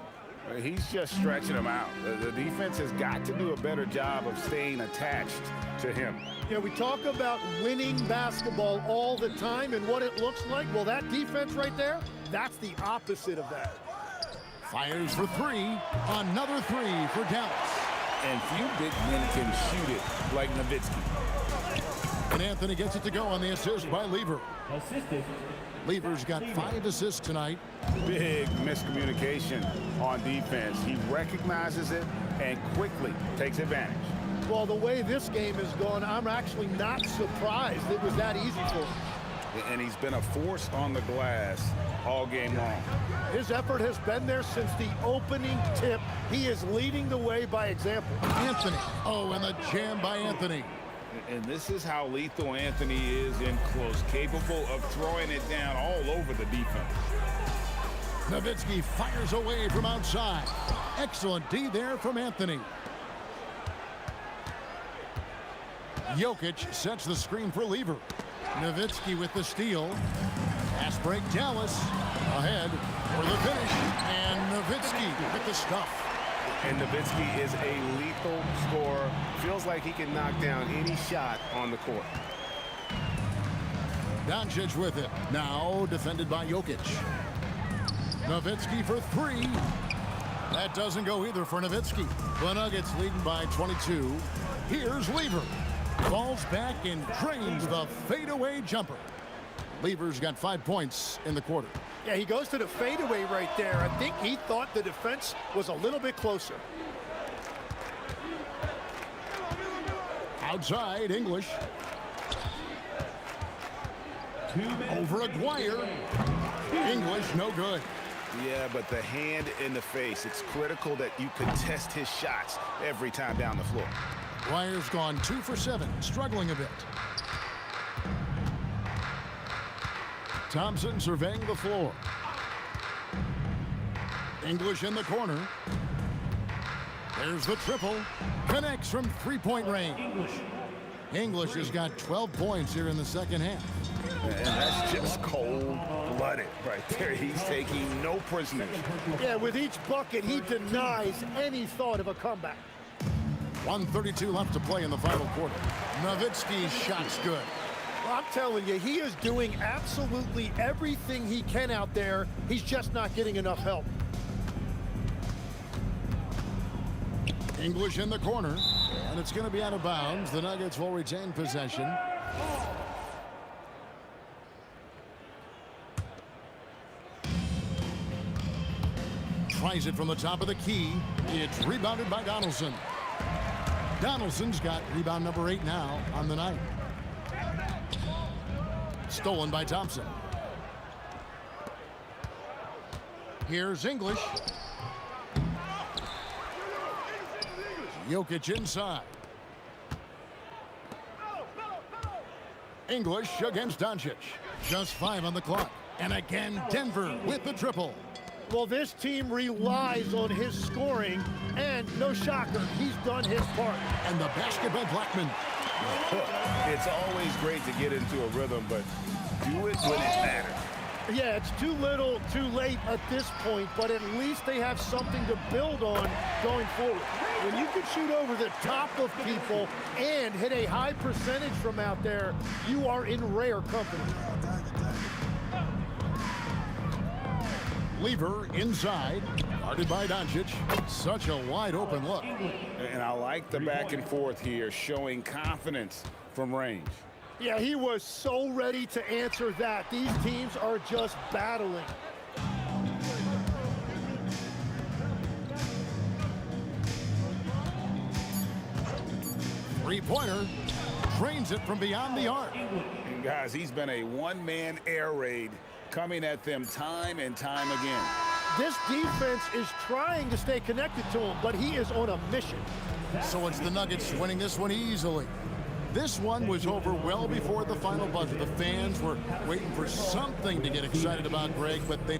He's just stretching him out. The defense has got to do a better job of staying attached to him. You know, we talk about winning basketball all the time and what it looks like. Well, that defense right there, that's the opposite of that. Fires for 3. Another 3 for Dallas. And few big men can shoot it like Nowitzki. And Anthony gets it to go on the assist by Lever. Assisted. Lever's got 5 assists tonight. Big miscommunication on defense. He recognizes it, and quickly takes advantage. Well, the way this game is going, I'm actually not surprised it was that easy for him. And he's been a force on the glass all game long. His effort has been there since the opening tip. He is leading the way by example. Anthony. Oh, and the jam by Anthony. And this is how lethal Anthony is in close, capable of throwing it down all over the defense. Nowitzki fires away from outside. Excellent D there from Anthony. Jokic sets the screen for Lever. Nowitzki with the steal. Pass break, Dallas. Ahead for the finish. And Nowitzki with the stuff. And Nowitzki is a lethal scorer. Feels like he can knock down any shot on the court. Doncic with it. Now defended by Jokic. Nowitzki for three. That doesn't go either for Nowitzki. The Nuggets leading by 22. Here's Lever. Falls back and drains the fadeaway jumper. Lever's got 5 points in the quarter. Yeah, he goes to the fadeaway right there. I think he thought the defense was a little bit closer. Outside, English. Over Aguirre. English, no good. Yeah, but the hand in the face, it's critical that you contest his shots every time down the floor. Aguirre's gone 2 for 7, struggling a bit. Thompson surveying the floor. English in the corner. There's the triple. Connects from three-point range. English has got 12 points here in the second half. And that's just cold-blooded right there. He's taking no prisoners. Yeah, with each bucket, he denies any thought of a comeback. 1:32 left to play in the final quarter. Nowitzki's shot's good. Well, I'm telling you, he is doing absolutely everything he can out there. He's just not getting enough help. English in the corner, and it's going to be out of bounds. The Nuggets will retain possession. Tries it from the top of the key. It's rebounded by Donaldson. Donaldson's got rebound number 8 now on the night. Stolen by Thompson. Here's English. Jokic inside. English against Doncic. Just 5 on the clock. And again, Denver with the triple. Well, this team relies on his scoring, and no shocker, he's done his part. And the basket by Blackman. It's always great to get into a rhythm, but do it when it matters. Yeah, it's too little, too late at this point, but at least they have something to build on going forward. When you can shoot over the top of people and hit a high percentage from out there, you are in rare company. Lever inside, guarded by Doncic. Such a wide open look. And I like the back and forth here, showing confidence from range. Yeah, he was so ready to answer that. These teams are just battling. Three-pointer, drains it from beyond the arc. And guys, he's been a one-man air raid, coming at them time and time again. This defense is trying to stay connected to him, but he is on a mission. So it's the Nuggets winning this one easily. This one was over well before the final buzzer. The fans were waiting for something to get excited about, Greg, but they...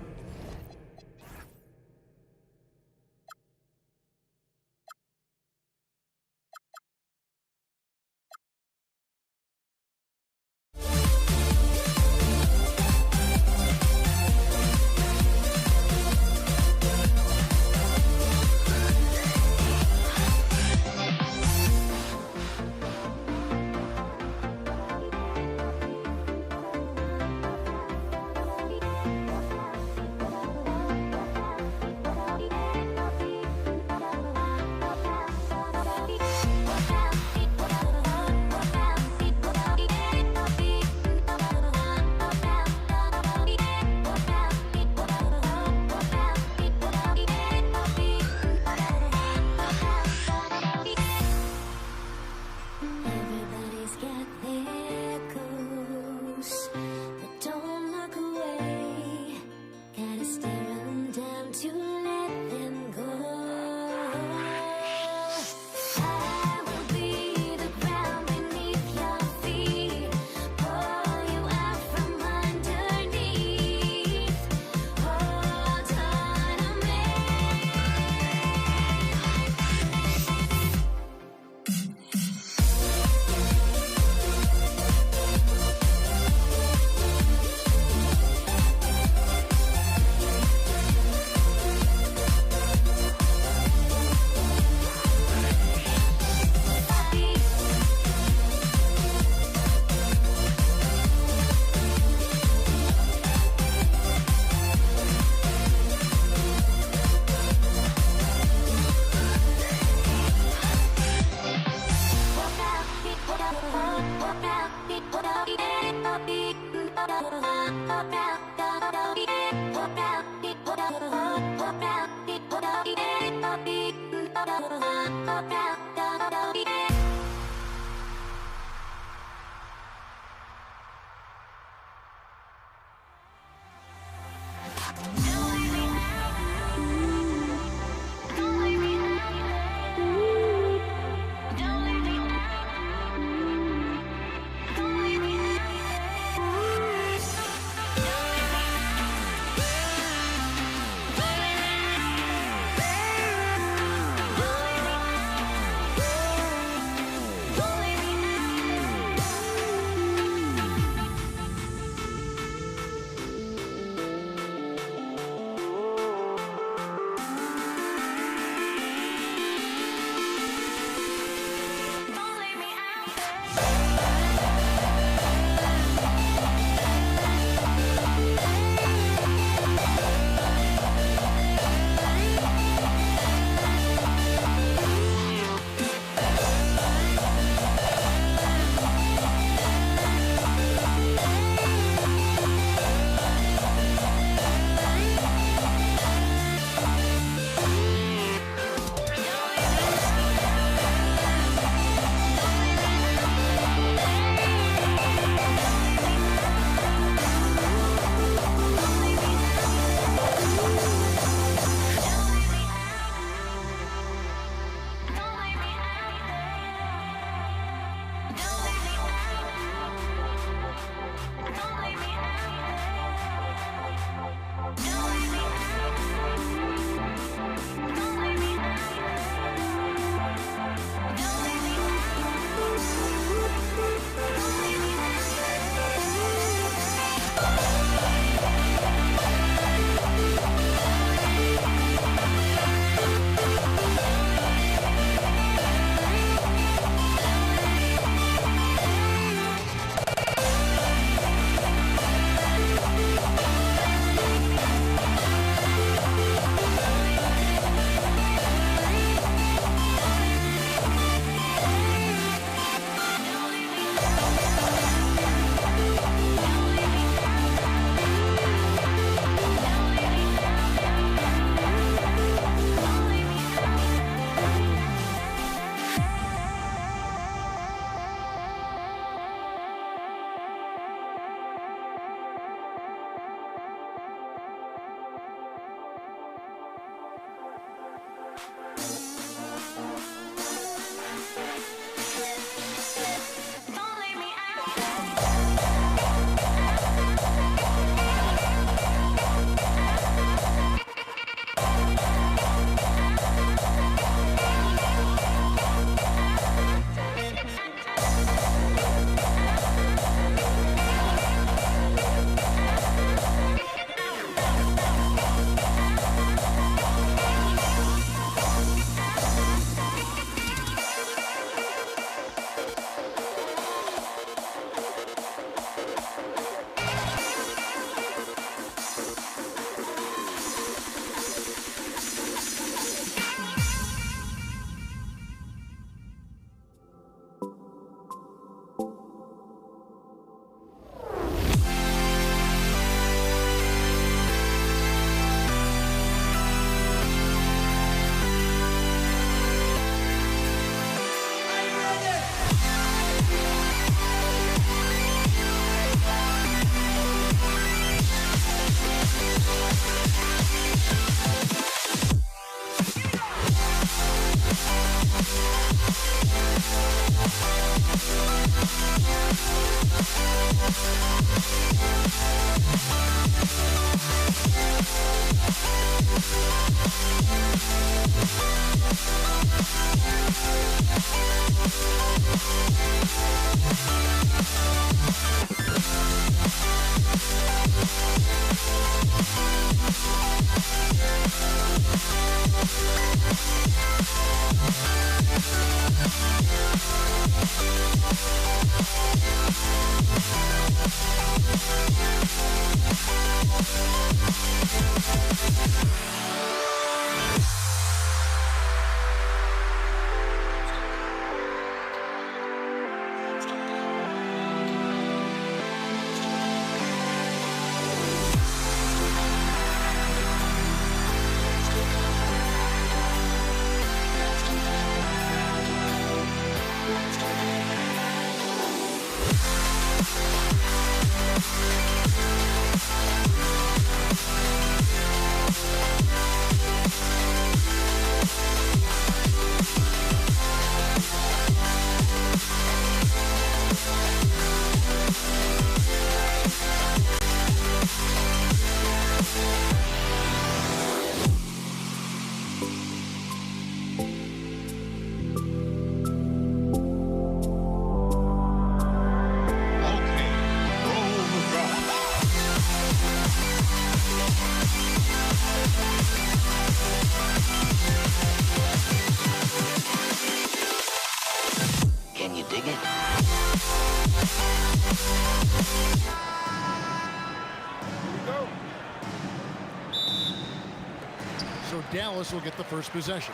Dallas will get the first possession.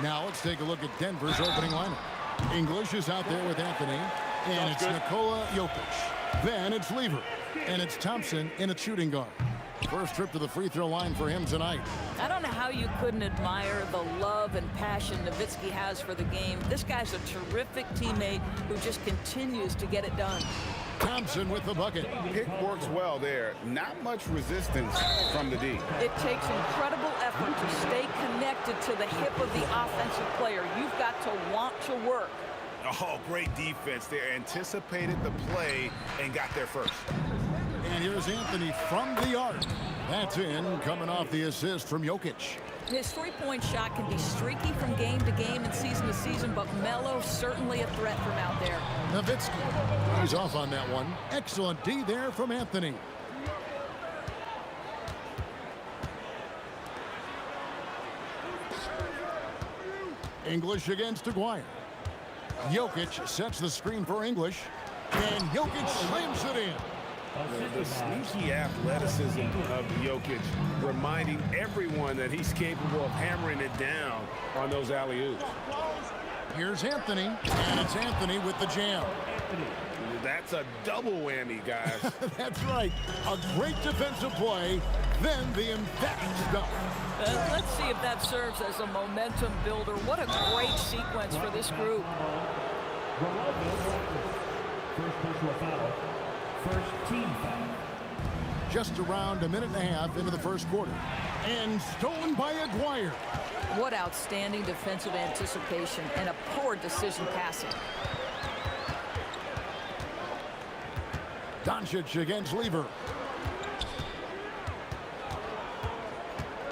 Now let's take a look at Denver's opening lineup. English is out there with Anthony, and it's Nikola Jokic. Then it's Lever, and it's Thompson in a shooting guard. First trip to the free throw line for him tonight. I don't know how you couldn't admire the love and passion Nowitzki has for the game. This guy's a terrific teammate who just continues to get it done. Thompson with the bucket. Pick works well there. Not much resistance from the D. It takes incredible effort to stay connected to the hip of the offensive player. You've got to want to work. Oh, great defense. They anticipated the play and got there first. And here's Anthony from the arc. That's in, coming off the assist from Jokic. His three-point shot can be streaky from game to game and season to season, but Melo's certainly a threat from out there. Nowitzki, he's off on that one. Excellent D there from Anthony. English against Aguirre. Jokic sets the screen for English, and Jokic slams it in. The sneaky athleticism of Jokic, reminding everyone that he's capable of hammering it down on those alley-oops. Here's Anthony, and it's Anthony with the jam. That's a double whammy, guys. That's right. A great defensive play, then the emphatic stuff. Let's see if that serves as a momentum builder. What a great sequence for this group. First personal foul. First team foul. Just around a minute and a half into the first quarter. And stolen by Aguirre. What outstanding defensive anticipation and a poor decision passing. Doncic against Lever.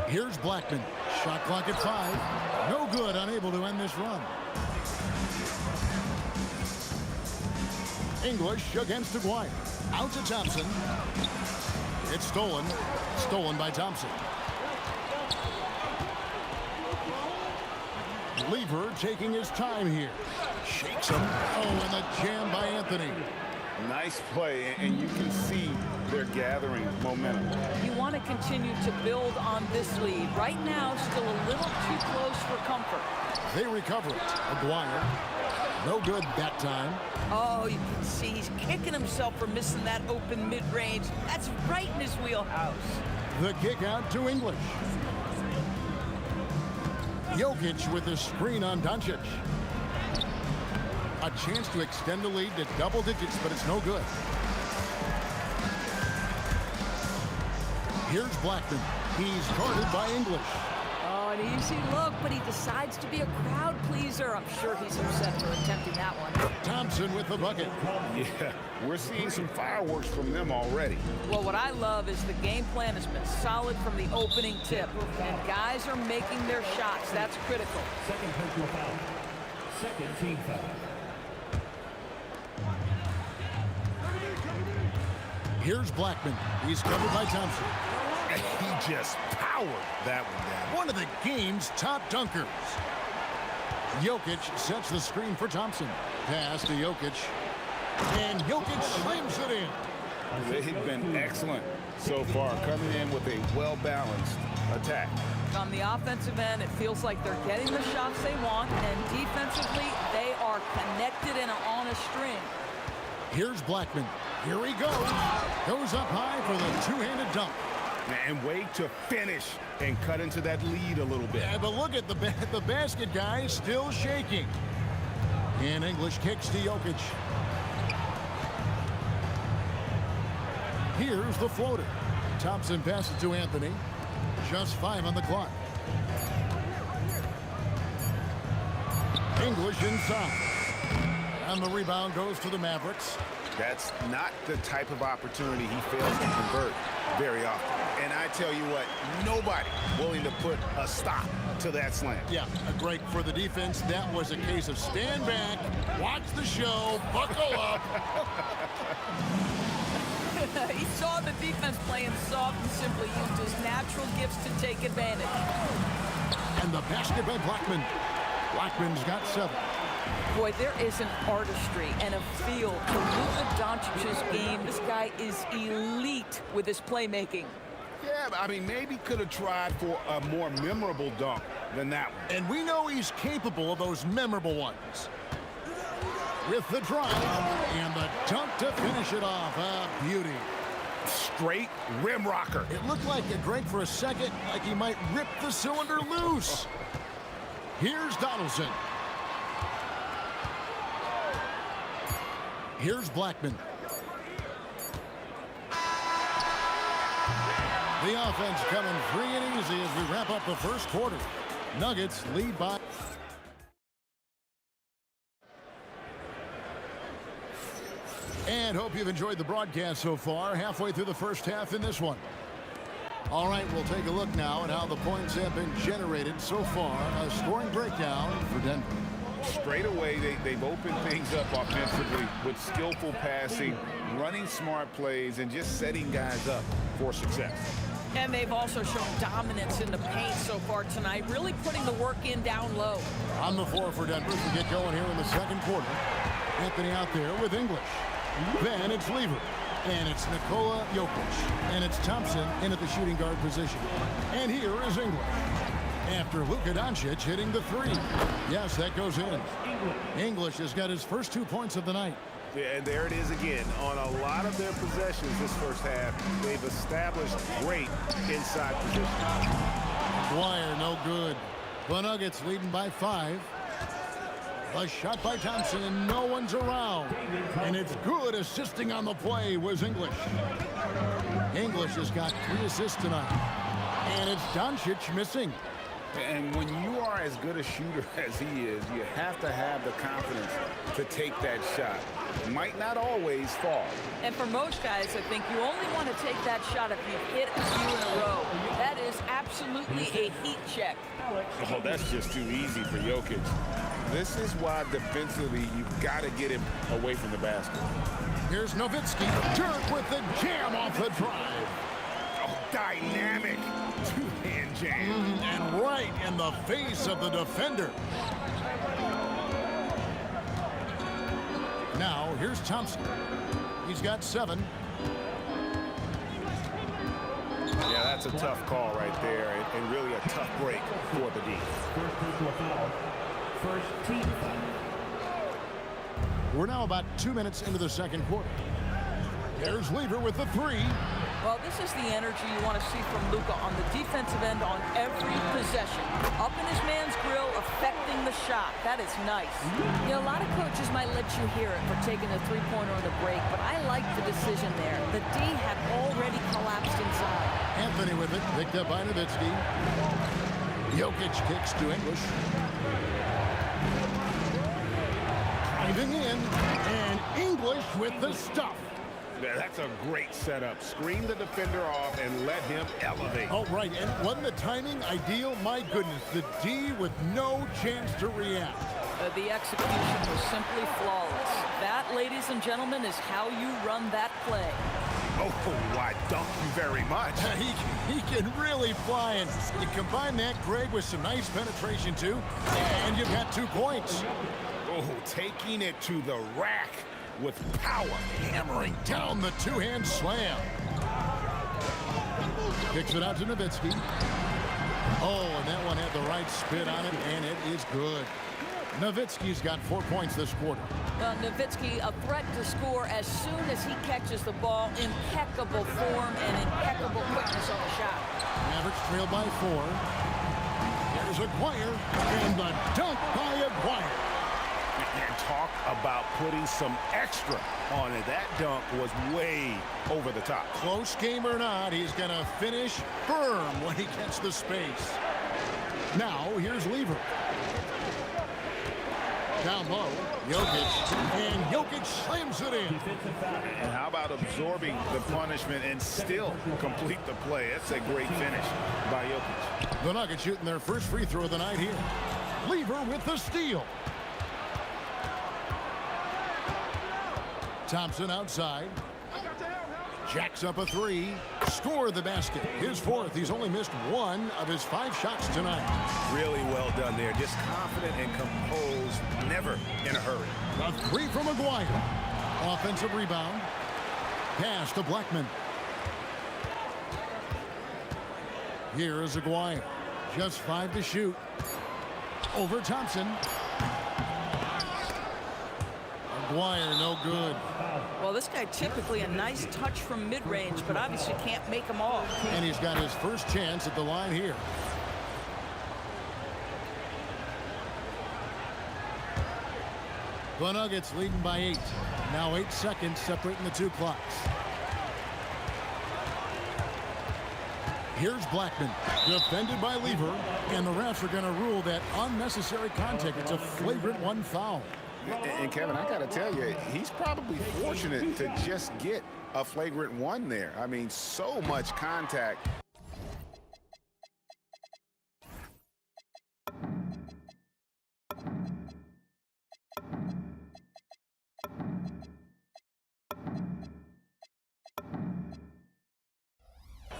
Here's Blackman. Shot clock at 5. No good, unable to end this run. English against Aguirre. Out to Thompson. It's stolen. Stolen by Thompson. Lever taking his time here. Shakes him. Oh, and the jam by Anthony. Nice play, and you can see they're gathering momentum. You want to continue to build on this lead. Right now, still a little too close for comfort. They recover it. Aguirre. No good that time. Oh, you can see he's kicking himself for missing that open mid-range. That's right in his wheelhouse. The kick out to English. Jokic with the screen on Doncic. A chance to extend the lead to double digits, but it's no good. Here's Blackman. He's guarded by English. Oh, an easy look, but he decides to be a crowd pleaser. I'm sure he's upset for attempting that one. Thompson with the bucket. Yeah, we're seeing some fireworks from them already. Well, what I love is the game plan has been solid from the opening tip, and guys are making their shots. That's critical. Second personal foul. Second team foul. Here's Blackman. He's covered by Thompson. He just powered that one down. One of the game's top dunkers. Jokic sets the screen for Thompson. Pass to Jokic. And Jokic slams it in. They've been excellent so far, coming in with a well-balanced attack. On the offensive end, it feels like they're getting the shots they want, and defensively, they are connected and on a string. Here's Blackman. Here he goes. Goes up high for the two-handed dunk. And wait to finish and cut into that lead a little bit. Yeah, but look at the basket guy still shaking. And English kicks to Jokic. Here's the floater. Thompson passes to Anthony. Just 5 on the clock. English inside. And the rebound goes to the Mavericks. That's not the type of opportunity he fails to convert very often. And I tell you what, nobody willing to put a stop to that slam. Yeah, a break for the defense. That was a case of stand back, watch the show, buckle up. He saw the defense playing soft and simply used his natural gifts to take advantage. And the basket by Blackman. Blackman's got 7. Boy, there is an artistry and a feel to Luka Doncic's game. This guy is elite with his playmaking. Yeah, I mean, maybe could have tried for a more memorable dunk than that one. And we know he's capable of those memorable ones. With the drive and the dunk to finish it off. A beauty. Straight rim rocker. It looked like a Greg for a second, like he might rip the cylinder loose. Here's Donaldson. Here's Blackman. The offense coming free and easy as we wrap up the first quarter. Nuggets lead by... And hope you've enjoyed the broadcast so far. Halfway through the first half in this one. All right, we'll take a look now at how the points have been generated so far. A scoring breakdown for Denver. Straight away, they've opened things up offensively with skillful passing, running smart plays, and just setting guys up for success. And they've also shown dominance in the paint so far tonight, really putting the work in down low. On the floor for Denver to get going here in the second quarter. Anthony out there with English. Then it's Lever. And it's Nikola Jokic. And it's Thompson in at the shooting guard position. And here is English. After Luka Doncic hitting the three. Yes, that goes in. English has got his first 2 points of the night. Yeah, and there it is again. On a lot of their possessions this first half, they've established great inside position. McGuire, no good. The Nuggets leading by 5. A shot by Thompson, and no one's around. And it's good. Assisting on the play was English. English has got 3 assists tonight. And it's Doncic missing. And when you are as good a shooter as he is, you have to have the confidence to take that shot. Might not always fall. And for most guys, I think you only want to take that shot if you've hit a few in a row. That is absolutely a heat check. Oh, that's just too easy for Jokic. This is why defensively you've got to get him away from the basket. Here's Nowitzki. Dirk with the jam off the drive. Oh, dynamic two-hand jam. And right in the face of the defender. Now, here's Thompson. He's got 7. Yeah, that's a tough call right there, and really a tough break for the D. First team foul. We're now about 2 minutes into the second quarter. There's Lever with the 3. Well, this is the energy you want to see from Luka on the defensive end on every possession. Up in his man's grill, affecting the shot. That is nice. You know, a lot of coaches might let you hear it for taking a three-pointer on the break, but I like the decision there. The D had already collapsed inside. Anthony with it, picked up by Nowitzki. Jokic kicks to English. Driving in, and English with the stuff. Yeah, that's a great setup. Screen the defender off and let him elevate. Oh, right, and wasn't the timing ideal? My goodness, the D with no chance to react. The execution was simply flawless. That, ladies and gentlemen, is how you run that play. Oh, why, thank you very much. He can really fly, and you combine that, Greg, with some nice penetration, too, and you've got 2 points. Oh, taking it to the rack with power. Hammering down the 2-hand slam. Kicks it out to Nowitzki. Oh, and that one had the right spin on it, and it is good. Nowitzki's got 4 points this quarter. Well, Nowitzki, a threat to score as soon as he catches the ball. Impeccable form and impeccable quickness on the shot. Mavericks trail by 4. There's Aguirre, and the dunk by Aguirre. And talk about putting some extra on it. That dunk was way over the top. Close game or not, he's going to finish firm when he gets the space. Now, here's Lever. Down low, Jokic, and Jokic slams it in. And how about absorbing the punishment and still complete the play? That's a great finish by Jokic. The Nuggets shooting their first free throw of the night here. Lever with the steal. Thompson outside. Jacks up a 3. Score the basket. His 4th. He's only missed 1 of his 5 shots tonight. Really well done there. Just confident and composed. Never in a hurry. A 3 from Aguirre. Offensive rebound. Pass to Blackman. Here is Aguirre. Just 5 to shoot. Over Thompson. Aguirre, no good. Well, this guy typically a nice touch from mid-range, but obviously can't make them all. And he's got his first chance at the line here. The Nuggets leading by 8. Now 8 seconds separating the two clocks. Here's Blackman, defended by Lever, and the refs are going to rule that unnecessary contact. It's a flagrant 1 foul. And Kevin, I got to tell you, he's probably fortunate to just get a flagrant 1 there. I mean, so much contact.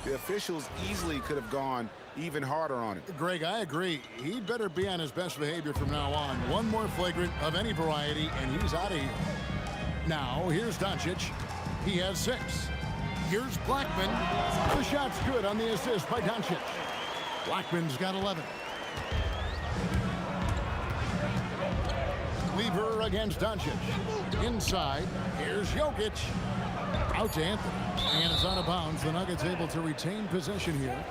The officials easily could have gone even harder on it. Greg, I agree. He'd better be on his best behavior from now on. One more flagrant of any variety, and he's out of here. Now, here's Doncic. He has 6. Here's Blackman. The shot's good on the assist by Doncic. Blackman's got 11. Lever against Doncic. Inside, here's Jokic. Out to Anthony. And it's out of bounds. The Nuggets able to retain possession here.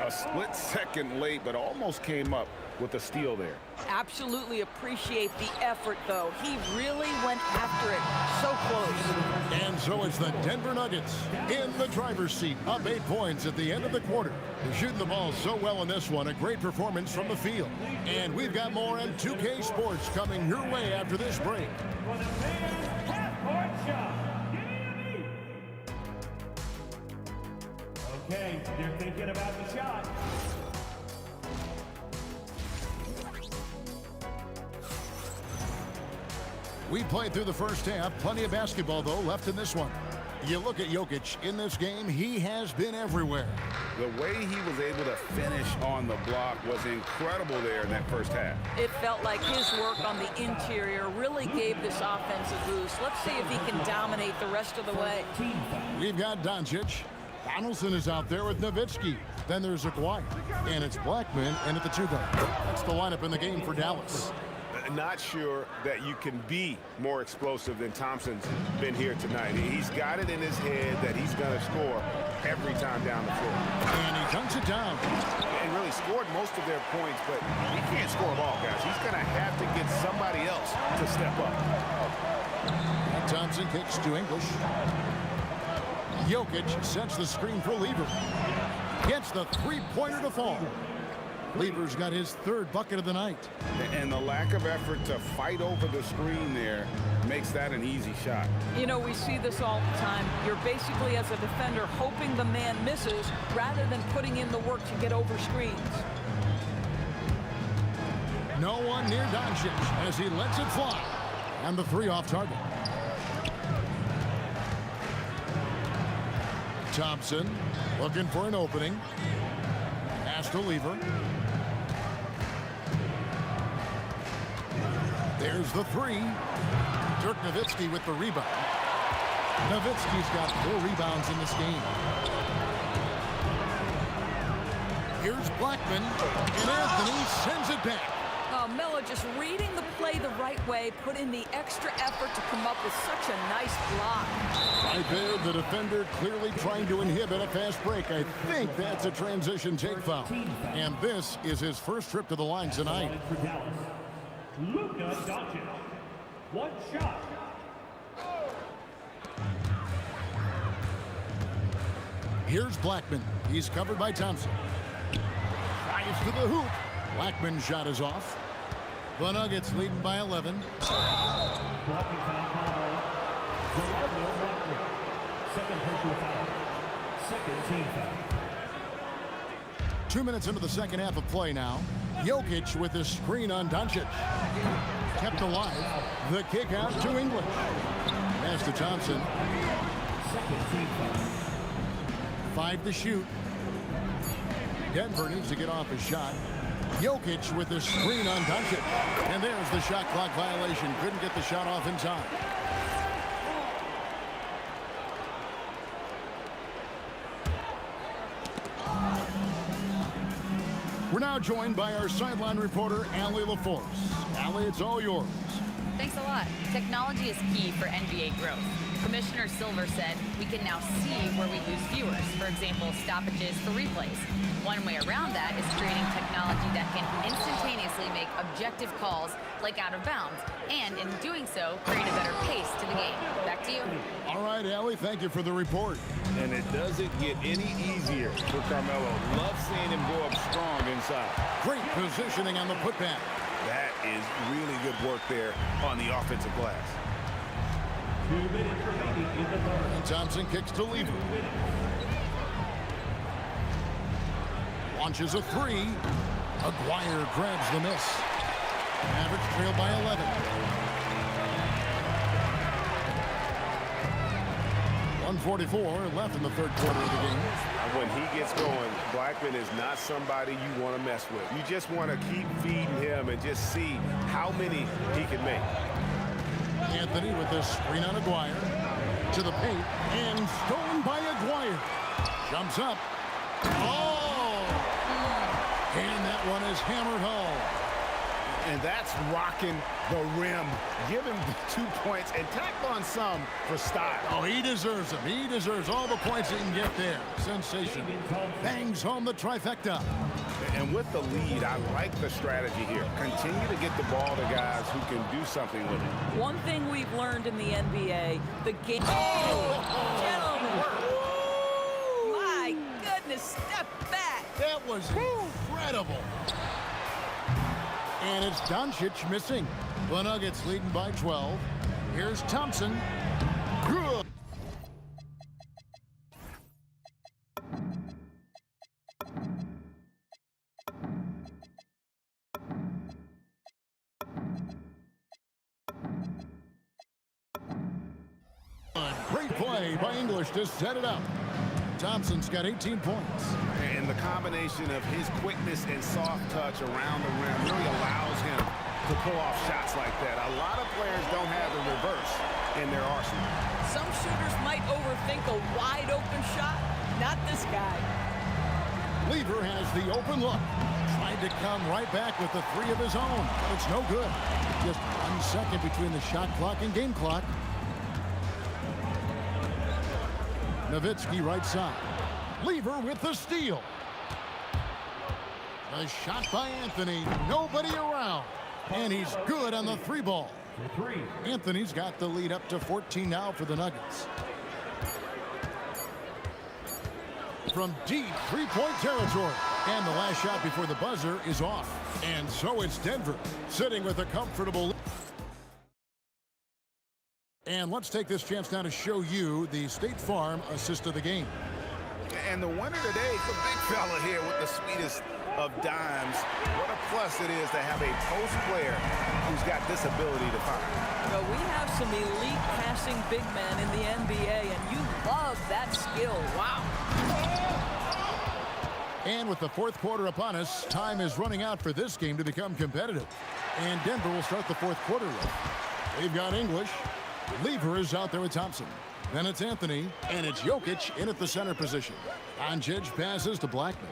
A split second late, but almost came up with a steal there. Absolutely appreciate the effort, though. He really went after it. So close. And so it's the Denver Nuggets in the driver's seat, up 8 points at the end of the quarter. They're shooting the ball so well in this one. A great performance from the field. And we've got more on 2K Sports coming your way after this break. Okay, they're thinking about the shot. We played through the first half. Plenty of basketball, though, left in this one. You look at Jokic in this game, he has been everywhere. The way he was able to finish on the block was incredible there in that first half. It felt like his work on the interior really gave this offense a boost. Let's see if he can dominate the rest of the way. We've got Doncic. Donaldson is out there with Nowitzki. Then there's Aguirre. And it's Blackman in at the 2 guard. That's the lineup in the game for Dallas. Not sure that you can be more explosive than Thompson's been here tonight. He's got it in his head that he's going to score every time down the floor. And he dunks it down. And really scored most of their points, but he can't score them all, guys. He's going to have to get somebody else to step up. And Thompson kicks to English. Jokic sets the screen for Lever. Gets the 3-pointer to fall. Lever's got his 3rd bucket of the night. And the lack of effort to fight over the screen there makes that an easy shot. You know, we see this all the time. You're basically, as a defender, hoping the man misses rather than putting in the work to get over screens. No one near Doncic as he lets it fly. And the 3 off target. Thompson looking for an opening. Pass to Lever. There's the 3. Dirk Nowitzki with the rebound. Nowitzki's got 4 rebounds in this game. Here's Blackman, and Anthony sends it back. Melo just reading the play the right way, put in the extra effort to come up with such a nice block. Right there, the defender clearly trying to inhibit a fast break. I think that's a transition take foul. And this is his first trip to the line tonight. For Dallas, Luka Doncic. 1 shot. Here's Blackman. He's covered by Thompson. Drives to the hoop. Blackman's shot is off. The Nuggets leading by 11. Blocking foul called. Gerardo Blackman. 2nd personal foul. 2nd team foul. 2 minutes into the second half of play now. Jokic with the screen on Doncic. Kept alive. The kick out to English. Pass to Thompson. 2nd team foul. 5 to shoot. Denver needs to get off his shot. Jokic with the screen on Doncic. And there's the shot clock violation. Couldn't get the shot off in time. We're now joined by our sideline reporter, Allie LaForce. Allie, it's all yours. Thanks a lot. Technology is key for NBA growth. Commissioner Silver said we can now see where we lose viewers. For example, stoppages for replays. One way around that is creating technology that can instantaneously make objective calls like out of bounds, and in doing so, create a better pace to the game. Back to you. All right, Allie, thank you for the report. And it doesn't get any easier for Carmelo. Love seeing him go up strong inside. Great positioning on the putback. That is really good work there on the offensive glass. 2 minutes remaining in the third. And Thompson kicks to Lever. Launches a three. Aguirre grabs the miss. Mavericks trail by 11. 1:44 left in the third quarter of the game. When he gets going, Blackman is not somebody you want to mess with. You just want to keep feeding him and just see how many he can make. Anthony with this screen on Aguirre. To the paint. And stolen by Aguirre. Jumps up. Oh! And that one is hammered home. And that's rocking the rim. Give him 2 points and tack on some for style. Oh, he deserves them. He deserves all the points he can get there. Sensation. Bangs home the trifecta. And with the lead, I like the strategy here. Continue to get the ball to guys who can do something with it. One thing we've learned in the NBA, the game... Oh, gentlemen. Woo! My goodness, step back. That was incredible. And it's Doncic missing. The Nuggets leading by 12. Here's Thompson. Good. Great play by English to set it up. Thompson's got 18 points. And the combination of his quickness and soft touch around the rim really allows him to pull off shots like that. A lot of players don't have the reverse in their arsenal. Some shooters might overthink a wide open shot. Not this guy. Lever has the open look. Tried to come right back with the three of his own. But it's no good. Just 1 second between the shot clock and game clock. Nowitzki right side. Lever with the steal. A shot by Anthony. Nobody around. And he's good on the three ball. Anthony's got the lead up to 14 now for the Nuggets. From deep three-point territory. And the last shot before the buzzer is off. And so it's Denver sitting with a comfortable lead. And let's take this chance now to show you the State Farm assist of the game. And the winner today, the big fella here with the sweetest of dimes. What a plus it is to have a post player who's got this ability to find. Well, we have some elite passing big men in the NBA, and you love that skill. Wow. And with the fourth quarter upon us, time is running out for this game to become competitive. And Denver will start the fourth quarter with. They've got English. Lever is out there with Thompson. Then it's Anthony, and it's Jokic in at the center position. Doncic passes to Blackman.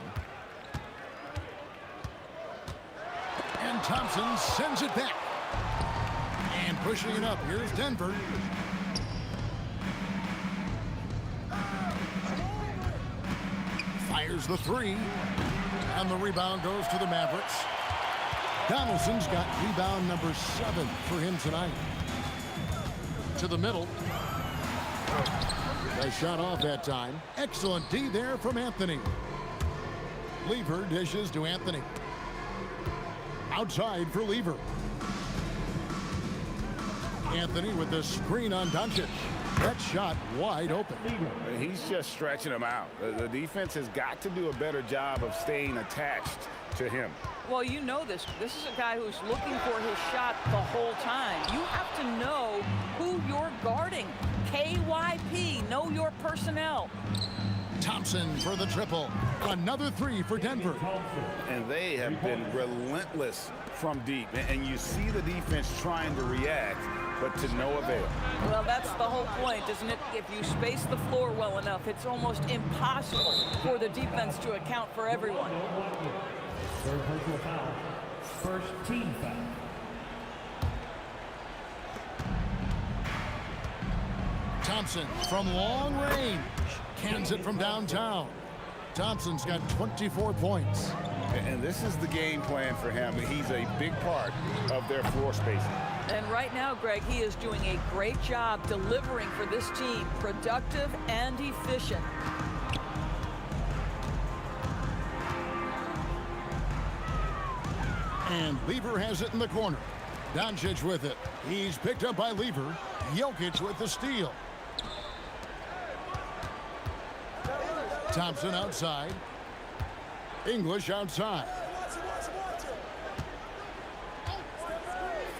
And Thompson sends it back. And pushing it up, here's Denver. Fires the three. And the rebound goes to the Mavericks. Donaldson's got rebound number 7 for him tonight. To the middle. A shot off that time. Excellent D there from Anthony. Lever dishes to Anthony. Outside for Lever. Anthony with the screen on Doncic. That shot wide open. He's just stretching him out. The defense has got to do a better job of staying attached to him. Well, you know this. This is a guy who's looking for his shot the whole time. You have to know who you're guarding. KYP, know your personnel. Thompson for the triple. Another three for Denver. And they have been relentless from deep. And you see the defense trying to react, but to no avail. Well, that's the whole point, isn't it? If you space the floor well enough, it's almost impossible for the defense to account for everyone. Third personal foul. First team foul. Thompson from long range. Cans it from downtown. Thompson's got 24 points. And this is the game plan for him. He's a big part of their floor spacing. And right now, Greg, he is doing a great job delivering for this team, productive and efficient. And Lever has it in the corner. Doncic with it. He's picked up by Lever. Jokic with the steal. Thompson outside. English outside.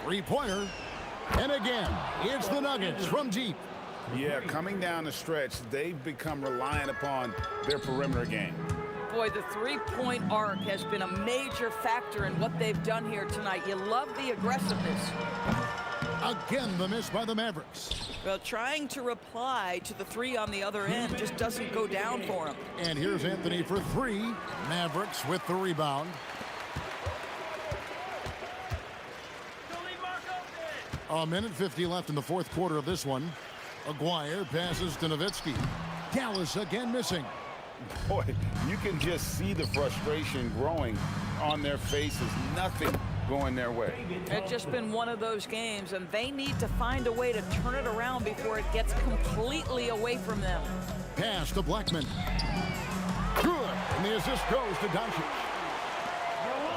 Three-pointer. And again, it's the Nuggets from deep. Yeah, coming down the stretch, they've become reliant upon their perimeter game. Boy, the three-point arc has been a major factor in what they've done here tonight. You love the aggressiveness. Again, the miss by the Mavericks. Well, trying to reply to the three on the other end just doesn't go down for him. And here's Anthony for three. Mavericks with the rebound. A minute 50 left in the fourth quarter of this one. Aguirre passes to Nowitzki. Dallas again missing. Boy, you can just see the frustration growing on their faces. Nothing going their way. It's just been one of those games, and they need to find a way to turn it around before it gets completely away from them. Pass to Blackman. Good. And the assist goes to Doncic.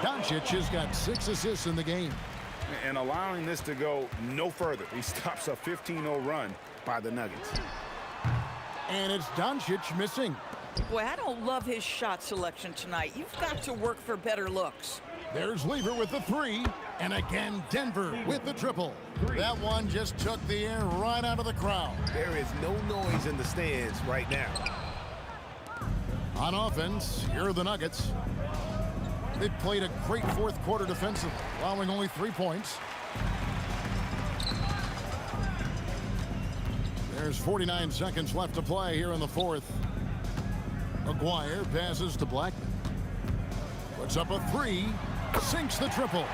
Doncic has got 6 assists in the game. And allowing this to go no further. He stops a 15-0 run by the Nuggets. And it's Doncic missing. Boy, I don't love his shot selection tonight. You've got to work for better looks. There's Lever with the three. And again, Denver with the triple. That one just took the air right out of the crowd. There is no noise in the stands right now. On offense, here are the Nuggets. They've played a great fourth quarter defensively, allowing only 3 points. There's 49 seconds left to play here in the fourth. Aguirre passes to Blackman. Puts up a three, sinks the triple.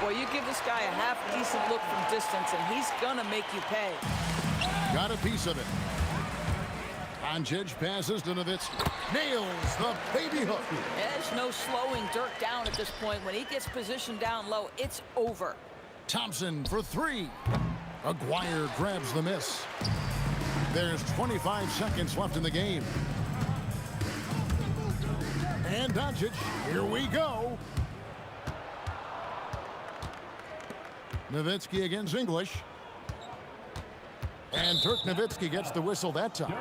Boy, you give this guy a half-decent look from distance, and he's gonna make you pay. Got a piece of it. Doncic passes to Nowitzki. Nails the baby hook. There's no slowing Dirk down at this point. When he gets positioned down low, it's over. Thompson for three. Aguirre grabs the miss. There's 25 seconds left in the game. And Doncic, here we go. Nowitzki against English. And Dirk Nowitzki gets the whistle that time.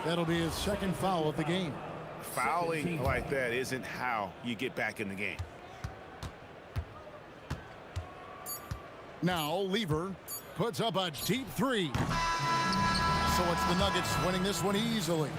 That'll be his second foul of the game. Fouling like that isn't how you get back in the game. Now Lever puts up a deep three. So it's the Nuggets winning this one easily.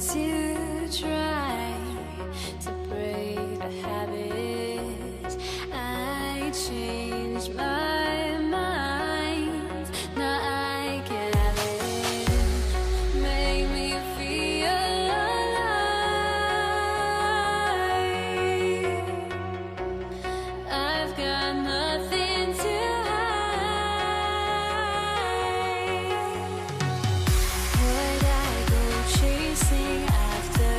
To try to break a habit, I changed my mind. Now I can have it. Make me feel alive. I've got nothing to hide. Would I go chasing after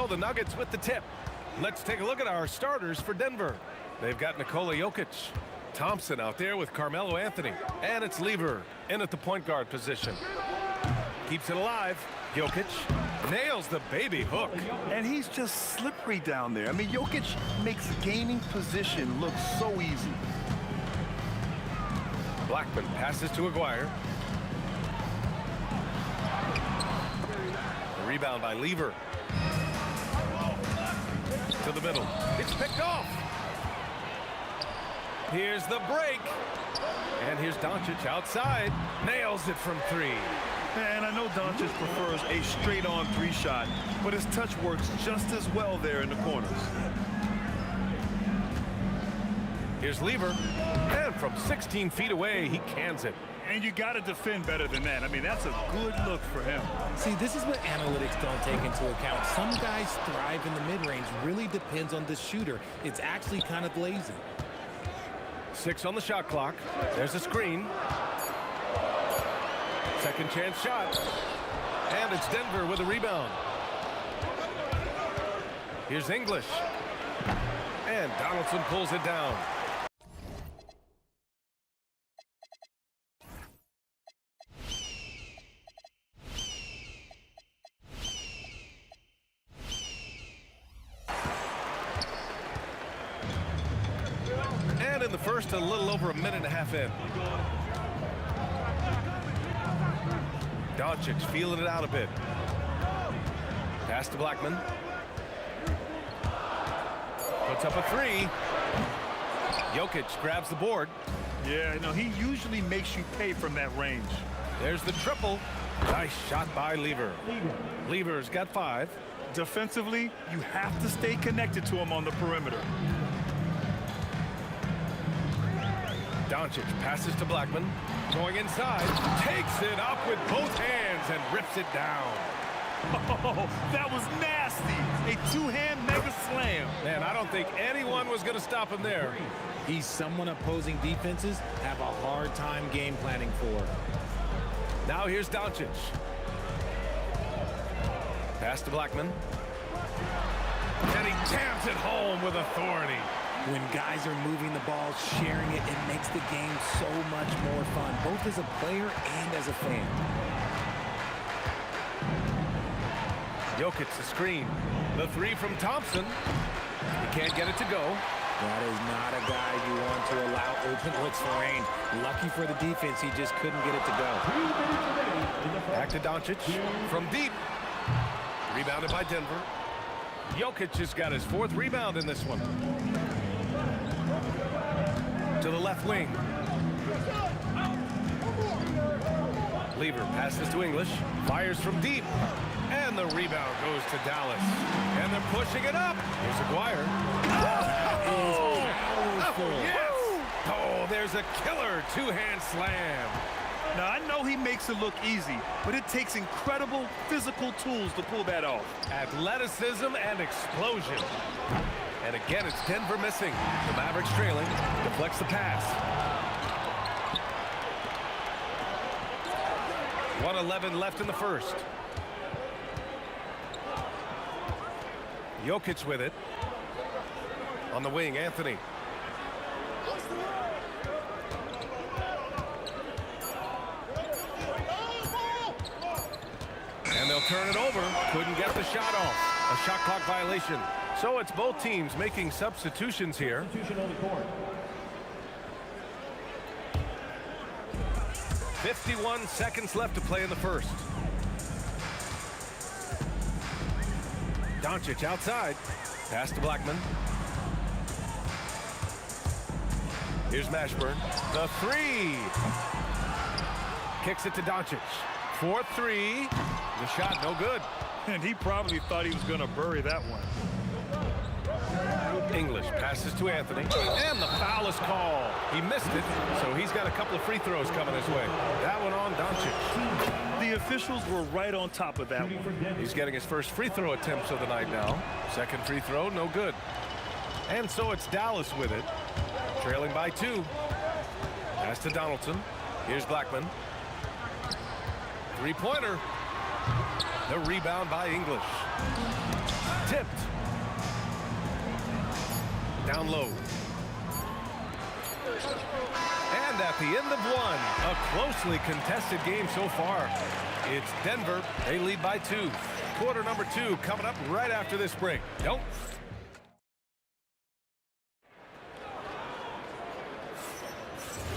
the Nuggets with the tip. Let's take a look at our starters for Denver. They've got Nikola Jokic, Thompson out there with Carmelo Anthony, and it's Lever in at the point guard position. Keeps it alive. Jokic nails the baby hook. And he's just slippery down there. I mean, Jokic makes gaining position look so easy. Blackman passes to Aguirre. The rebound by Lever. To the middle. It's picked off. Here's the break. And here's Doncic outside. Nails it from 3. And I know Doncic prefers a straight-on 3-shot, but his touch works just as well there in the corners. Here's Lever. And from 16 feet away, he cans it. And you got to defend better than that. I mean, that's a good look for him. See, this is what analytics don't take into account. Some guys thrive in the mid-range. Really depends on the shooter. It's actually kind of lazy. 6 on the shot clock. There's a screen. Second chance shot. And it's Denver with a rebound. Here's English. And Donaldson pulls it down. And in the first, a little over a minute and a half in. Doncic feeling it out a bit. Pass to Blackman. Puts up a 3. Jokic grabs the board. Yeah, you know, he usually makes you pay from that range. There's the triple. Nice shot by Lever. Lever's got 5. Defensively, you have to stay connected to him on the perimeter. Doncic passes to Blackman. Going inside. Takes it up with both hands and rips it down. Oh, that was nasty. A 2-hand mega slam. Man, I don't think anyone was going to stop him there. He's someone opposing defenses have a hard time game planning for. Now here's Doncic. Pass to Blackman. And he jams it home with authority. When guys are moving the ball, sharing it, it makes the game so much more fun, both as a player and as a fan. Jokic the screen. The 3 from Thompson. He can't get it to go. That is not a guy you want to allow open looks for range. Lucky for the defense, he just couldn't get it to go. Back to Doncic from deep. Rebounded by Denver. Jokic has got his 4th rebound in this one. To the left wing. Lever passes to English. Fires from deep. And the rebound goes to Dallas. And they're pushing it up. Here's Aguirre. Oh, yes! Oh, there's a killer 2-hand slam. Now, I know he makes it look easy, but it takes incredible physical tools to pull that off. Athleticism and explosion. And again, it's Denver missing. The Mavericks trailing. Deflects the pass. 1:11 left in the first. Jokic with it. On the wing, Anthony. And they'll turn it over. Couldn't get the shot off. A shot clock violation. So it's both teams making substitutions here. 51 seconds left to play in the first. Doncic outside. Pass to Blackman. Here's Mashburn. The 3. Kicks it to Doncic. 4-3. The shot no good. And he probably thought he was going to bury that one. English passes to Anthony. And the foul is called. He missed it, so he's got a couple of free throws coming his way. That one on Doncic. The officials were right on top of that one. He's getting his first free throw attempts of the night now. Second free throw, no good. And so it's Dallas with it. Trailing by 2. Pass to Donaldson. Here's Blackman. 3-pointer. The rebound by English. Tipped. Down low. And at the end of one, a closely contested game so far. It's Denver. They lead by 2. Quarter number 2 coming up right after this break. Nope.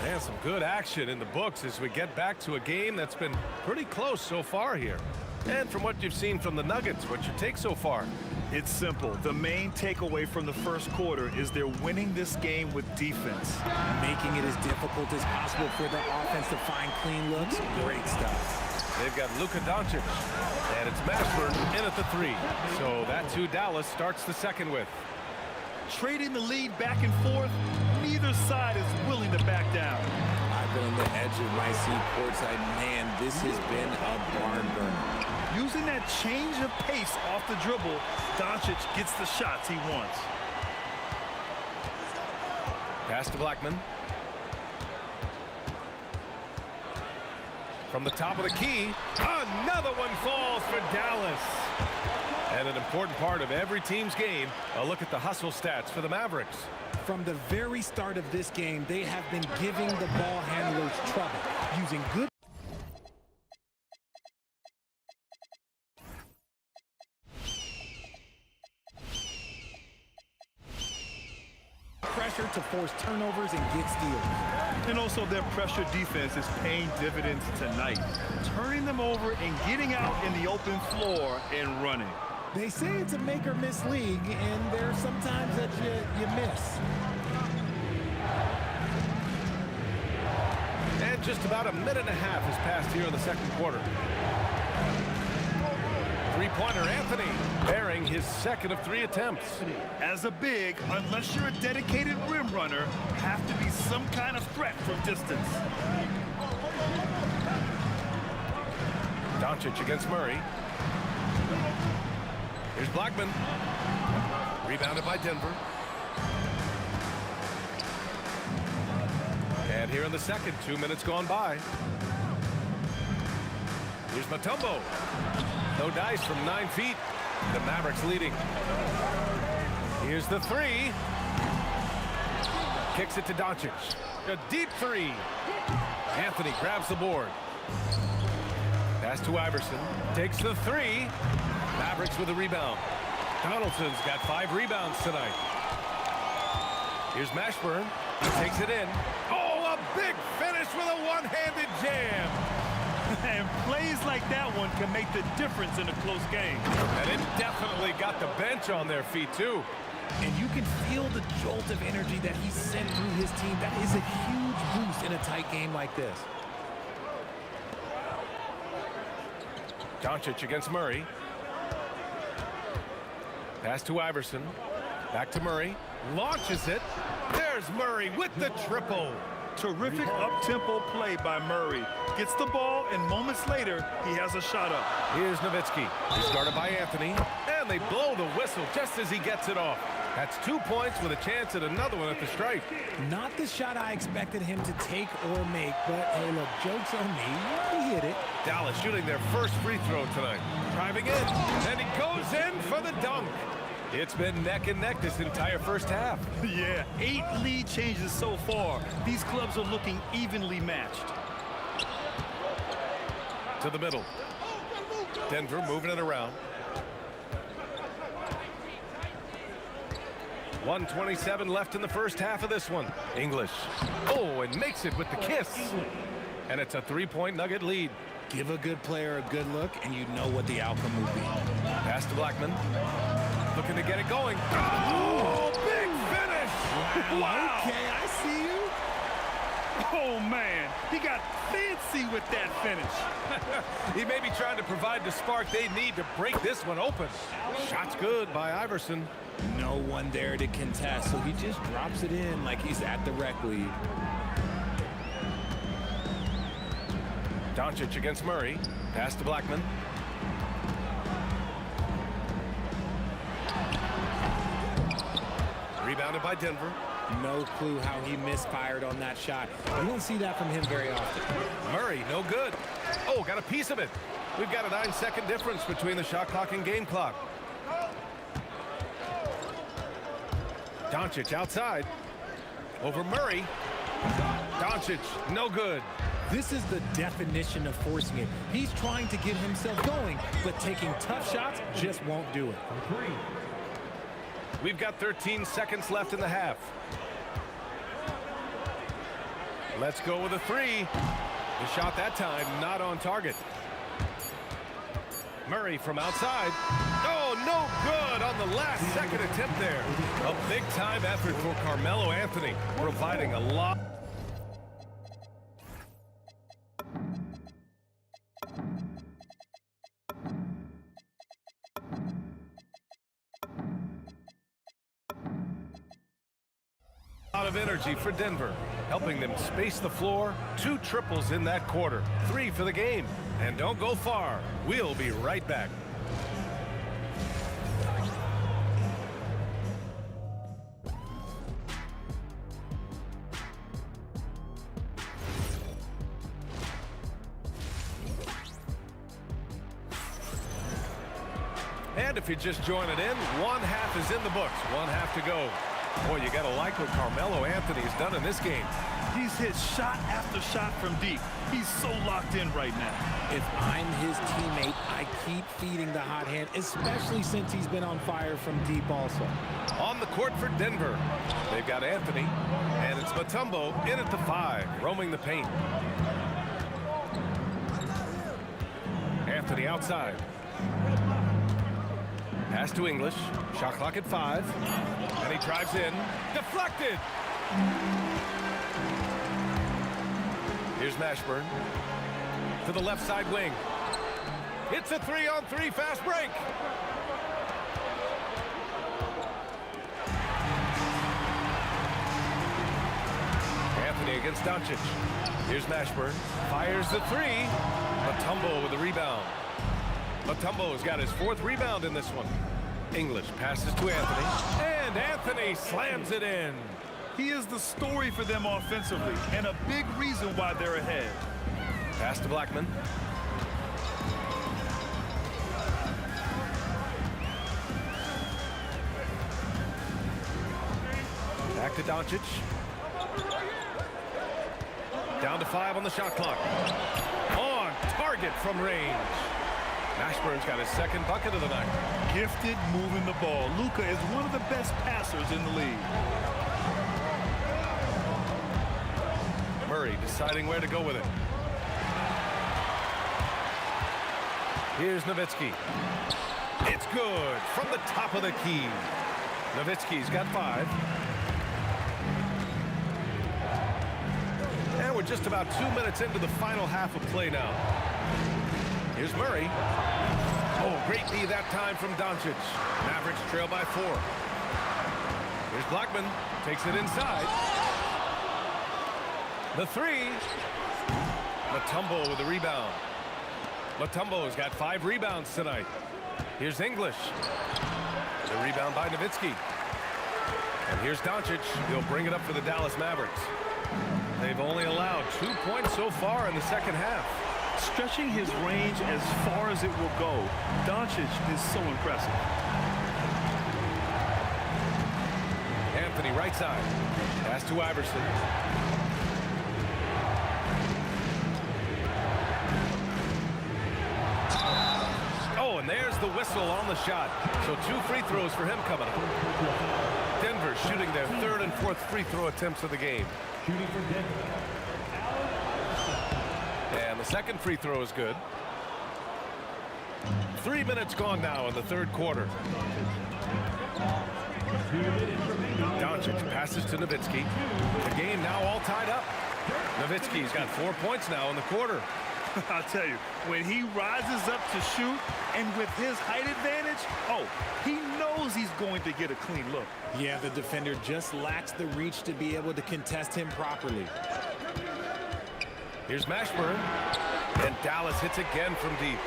And some good action in the books as we get back to a game that's been pretty close so far here. And from what you've seen from the Nuggets, what's your take so far? It's simple. The main takeaway from the first quarter is they're winning this game with defense. Making it as difficult as possible for the offense to find clean looks. Great stuff. They've got Luka Doncic, and it's Mashburn in at the 3. So that's who Dallas starts the second with. Trading the lead back and forth, neither side is willing to back down. I've been on the edge of my seat courtside. Man, this has been a barn burner. Using that change of pace off the dribble, Doncic gets the shots he wants. Pass to Blackman. From the top of the key, another one falls for Dallas. And an important part of every team's game, a look at the hustle stats for the Mavericks. From the very start of this game, they have been giving the ball handlers trouble, using good pressure to force turnovers and get steals. And also their pressure defense is paying dividends tonight, turning them over and getting out in the open floor and running. They say it's a make or miss league, and there are some times that you miss. And just about a minute and a half has passed here in the second quarter. Three-pointer Anthony, bearing his second of 3 attempts. As a big, unless you're a dedicated rim runner, have to be some kind of threat from distance. Doncic against Murray. Here's Blackman. Rebounded by Denver. And here in the second, 2 minutes gone by. Here's Mutombo. No dice from 9 feet. The Mavericks leading. Here's the 3. Kicks it to Doncic. A deep 3. Anthony grabs the board. Pass to Iverson. Takes the 3. Mavericks with a rebound. Donaldson's got 5 rebounds tonight. Here's Mashburn. He takes it in. Oh, a big finish with a one-handed jam. And plays like that one can make the difference in a close game. And it definitely got the bench on their feet, too. And you can feel the jolt of energy that he sent through his team. That is a huge boost in a tight game like this. Doncic against Murray. Pass to Iverson. Back to Murray. Launches it. There's Murray with the triple. Terrific up-tempo play by Murray. Gets the ball, and moments later, he has a shot up. Here's Nowitzki. He's guarded by Anthony. And they blow the whistle just as he gets it off. That's 2 points with a chance at another one at the stripe. Not the shot I expected him to take or make, but hey, look, joke's on me. He hit it. Dallas shooting their first free throw tonight. Driving in, and he goes in for the dunk. It's been neck and neck this entire first half. Yeah, 8 lead changes so far. These clubs are looking evenly matched. To the middle. Denver moving it around. 1:27 left in the first half of this one. English. Oh, and makes it with the kiss. And it's a 3-point Nugget lead. Give a good player a good look, and you know what the outcome will be. Pass to Blackman. Looking to get it going. Oh, big finish! Wow. Okay, I see you. Oh, man. He got fancy with that finish. He may be trying to provide the spark they need to break this one open. Shot's good by Iverson. No one there to contest, so he just drops it in like he's at the rec league. Doncic against Murray. Pass to Blackman. Rebounded by Denver. No clue how he misfired on that shot. You don't see that from him very often. Murray, no good. Oh, got a piece of it. We've got a 9-second difference between the shot clock and game clock. Doncic outside. Over Murray. Doncic, no good. This is the definition of forcing it. He's trying to get himself going, but taking tough shots just won't do it. We've got 13 seconds left in the half. Let's go with a three. The shot that time not on target. Murray from outside. Oh, no good on the last second attempt there. A big-time effort for Carmelo Anthony, providing a lot. Lot of energy for Denver, helping them space the floor. 2 triples in that quarter, 3 for the game. And don't go far. We'll be right back. And if you're just joining in, one half is in the books, one half to go. Boy, you got to like what Carmelo Anthony's done in this game. He's hit shot after shot from deep. He's so locked in right now. If I'm his teammate, I keep feeding the hot hand, especially since he's been on fire from deep also. On the court for Denver, they've got Anthony, and it's Mutombo in at the 5, roaming the paint. Anthony outside. Pass to English. Shot clock at 5. And he drives in. Deflected! Here's Mashburn. To the left side wing. It's a 3-on-3 fast break. Anthony against Doncic. Here's Mashburn. Fires the 3. Mutombo with the rebound. Mutombo's got his 4th rebound in this one. English passes to Anthony, and Anthony slams it in. He is the story for them offensively, and a big reason why they're ahead. Pass to Blackman. Back to Doncic. Down to 5 on the shot clock. On target from range. Mashburn's got his 2nd bucket of the night. Gifted moving the ball. Luka is one of the best passers in the league. Murray deciding where to go with it. Here's Nowitzki. It's good from the top of the key. Nowitzki's got 5. And we're just about 2 minutes into the final half of play now. Here's Murray. Oh, great D that time from Doncic. Mavericks trail by 4. Here's Blackman. Takes it inside. The 3. Mutombo with the rebound. Mutombo's got 5 rebounds tonight. Here's English. The rebound by Nowitzki. And here's Doncic. He'll bring it up for the Dallas Mavericks. They've only allowed 2 points so far in the second half. Stretching his range as far as it will go. Doncic is so impressive. Anthony right side. Pass to Iverson. Oh, and there's the whistle on the shot. So 2 free throws for him coming up. Denver shooting their 3rd and 4th free throw attempts of the game. Shooting for Denver. And the 2nd free throw is good. 3 minutes gone now in the 3rd quarter. Doncic passes to Nowitzki. The game now all tied up. Nowitzki's got 4 points now in the quarter. I'll tell you, when he rises up to shoot, and with his height advantage, oh, he knows he's going to get a clean look. Yeah, the defender just lacks the reach to be able to contest him properly. Here's Mashburn. And Dallas hits again from deep.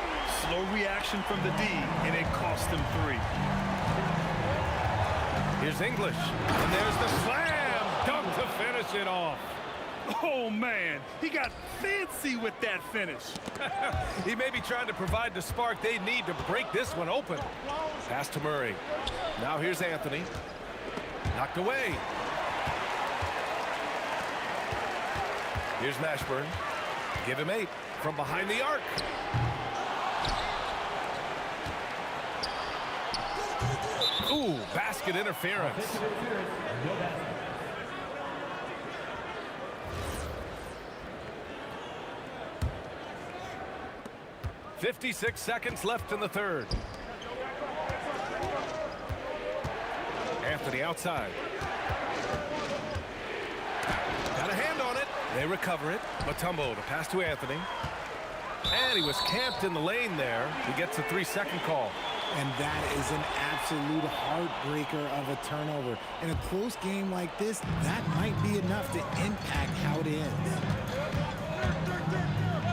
Slow reaction from the D, and it cost him 3. Here's English. And there's the slam dunk to finish it off. Oh, man, he got fancy with that finish. He may be trying to provide the spark they need to break this one open. Pass to Murray. Now here's Anthony. Knocked away. Here's Mashburn. Give him 8 from behind the arc. Ooh, basket interference. 56 seconds left in the third. Anthony outside. Got a hand on it. They recover it. Mutombo to pass to Anthony. And he was camped in the lane there. He gets a 3-second call. And that is an absolute heartbreaker of a turnover. In a close game like this, that might be enough to impact how it ends.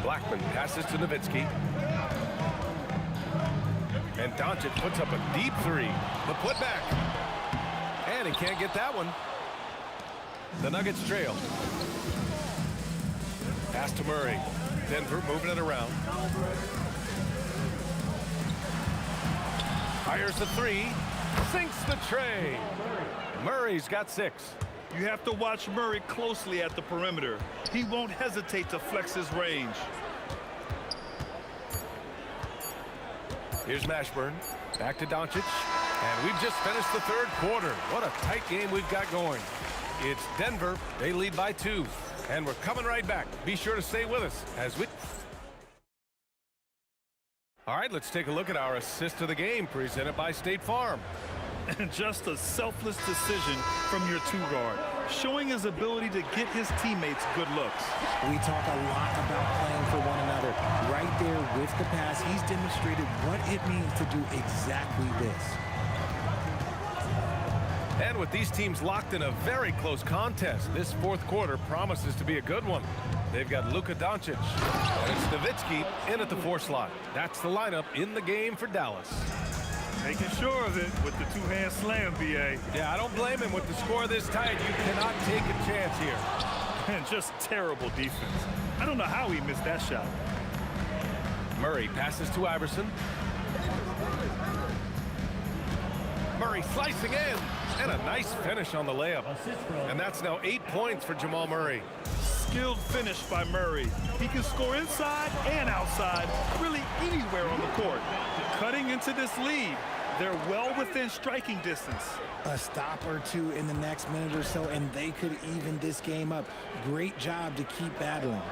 Blackman passes to Nowitzki. And Doncic puts up a deep 3. The putback. And he can't get that one. The Nuggets trail. Pass to Murray. Denver moving it around. Fires the 3. Sinks the tray. Murray's got 6. You have to watch Murray closely at the perimeter. He won't hesitate to flex his range. Here's Mashburn. Back to Doncic. And we've just finished the third quarter. What a tight game we've got going. It's Denver. They lead by 2. And we're coming right back. Be sure to stay with us as we... All right, let's take a look at our assist of the game presented by State Farm. And just a selfless decision from your 2-guard, showing his ability to get his teammates good looks. We talk a lot about playing for one another. Right there with the pass, he's demonstrated what it means to do exactly this. And with these teams locked in a very close contest, this fourth quarter promises to be a good one. They've got Luka Doncic and it's Nowitzki in at the 4 slot. That's the lineup in the game for Dallas. Making sure of it with the 2-hand slam, B.A. Yeah, I don't blame him. With the score this tight, you cannot take a chance here. And just terrible defense. I don't know how he missed that shot. Murray passes to Iverson. Murray slicing in. And a nice finish on the layup. And that's now 8 points for Jamal Murray. Skilled finish by Murray. He can score inside and outside, really anywhere on the court. Cutting into this lead, they're well within striking distance. A stop or 2 in the next minute or so, and they could even this game up. Great job to keep battling.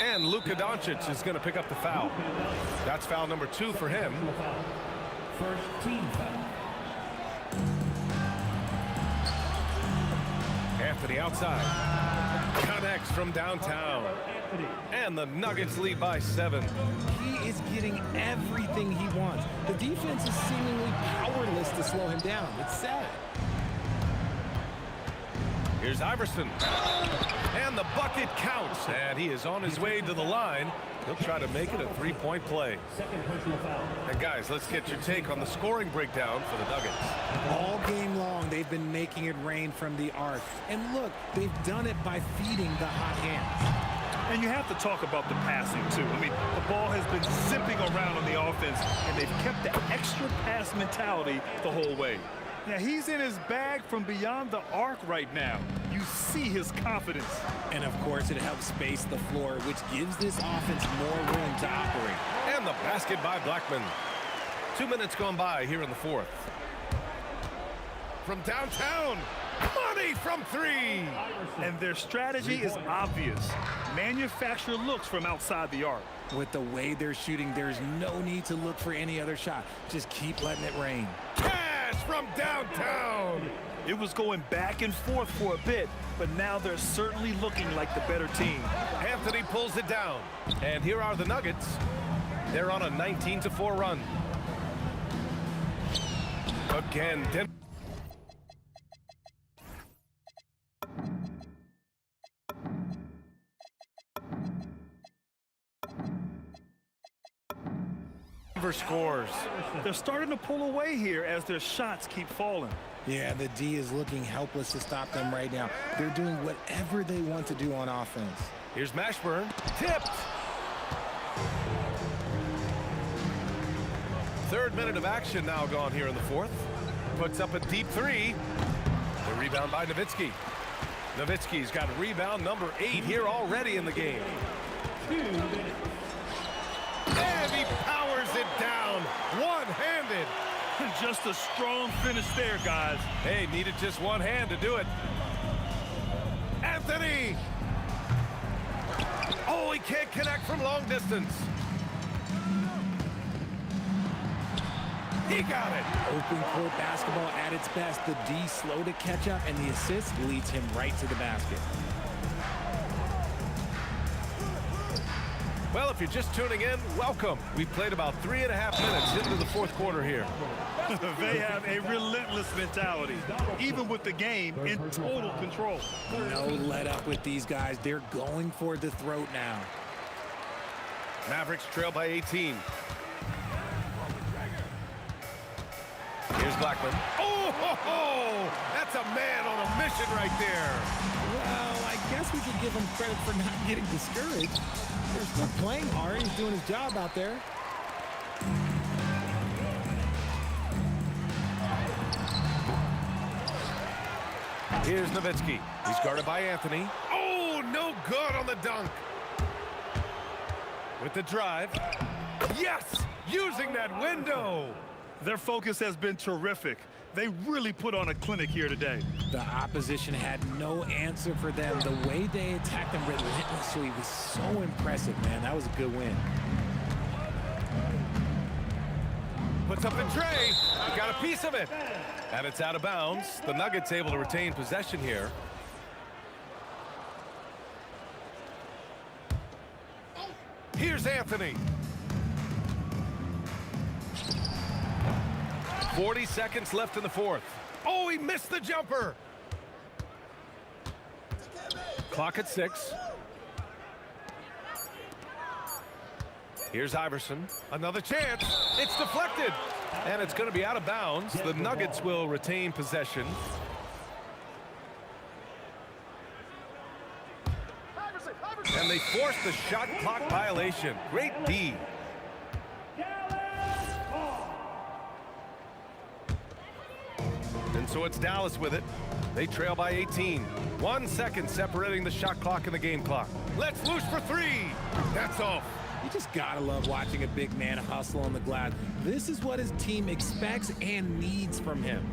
And Luka Doncic is going to pick up the foul. That's foul number 2 for him. First team foul. Anthony outside. Connects from downtown. And the Nuggets lead by 7. He is getting everything he wants. The defense is seemingly powerless to slow him down. It's sad. Here's Iverson. And the bucket counts. And he is on his way to the line. He'll try to make it a 3-point play. Second personal foul. And guys, let's get your take on the scoring breakdown for the Nuggets. All game long, they've been making it rain from the arc. And look, they've done it by feeding the hot hands. And you have to talk about the passing, too. I mean, the ball has been zipping around on the offense, and they've kept that extra pass mentality the whole way. Now, he's in his bag from beyond the arc right now. You see his confidence. And, of course, it helps space the floor, which gives this offense more room to operate. And the basket by Blackman. 2 minutes gone by here in the fourth. From downtown, money from 3. And their strategy is obvious. Manufacture looks from outside the arc. With the way they're shooting, there's no need to look for any other shot. Just keep letting it rain. From downtown. It was going back and forth for a bit, but now they're certainly looking like the better team. Anthony pulls it down. And here are the Nuggets. They're on a 19-4 run. Again, Denver scores. They're starting to pull away here as their shots keep falling. Yeah, the D is looking helpless to stop them right now. They're doing whatever they want to do on offense. Here's Mashburn. Tipped. Third minute of action now gone here in the fourth. Puts up a deep three. The rebound by Nowitzki. Nowitzki's got rebound number 8 here already in the game. And he powers it down, one-handed. Just a strong finish there, guys. Hey, needed just one hand to do it. Anthony! Oh, he can't connect from long distance. He got it. Open court basketball at its best. The D slow to catch up, and the assist leads him right to the basket. Well, if you're just tuning in, welcome. We've played about 3.5 minutes into the fourth quarter here. They have a relentless mentality, even with the game in total control. No let up with these guys. They're going for the throat now. Mavericks trail by 18. Here's Blackman. Oh, ho, ho! That's a man on a mission right there. Well, I guess we could give him credit for not getting discouraged. They're still playing hard. He's doing his job out there. Here's Nowitzki. He's guarded by Anthony. Oh, no good on the dunk. With the drive. Yes! Using that window. Their focus has been terrific. They really put on a clinic here today. The opposition had no answer for them. The way they attacked them relentlessly was so impressive, man. That was a good win. Puts up the tray. Got a piece of it. And it's out of bounds. The Nuggets able to retain possession here. Here's Anthony. 40 seconds left in the fourth. Oh, he missed the jumper. Clock at 6. Here's Iverson. Another chance. It's deflected. And it's going to be out of bounds. The Nuggets will retain possession. And they force the shot clock violation. Great D. And so it's Dallas with it. They trail by 18. 1 second separating the shot clock and the game clock. Let's loose for 3. That's off. You just gotta love watching a big man hustle on the glass. This is what his team expects and needs from him.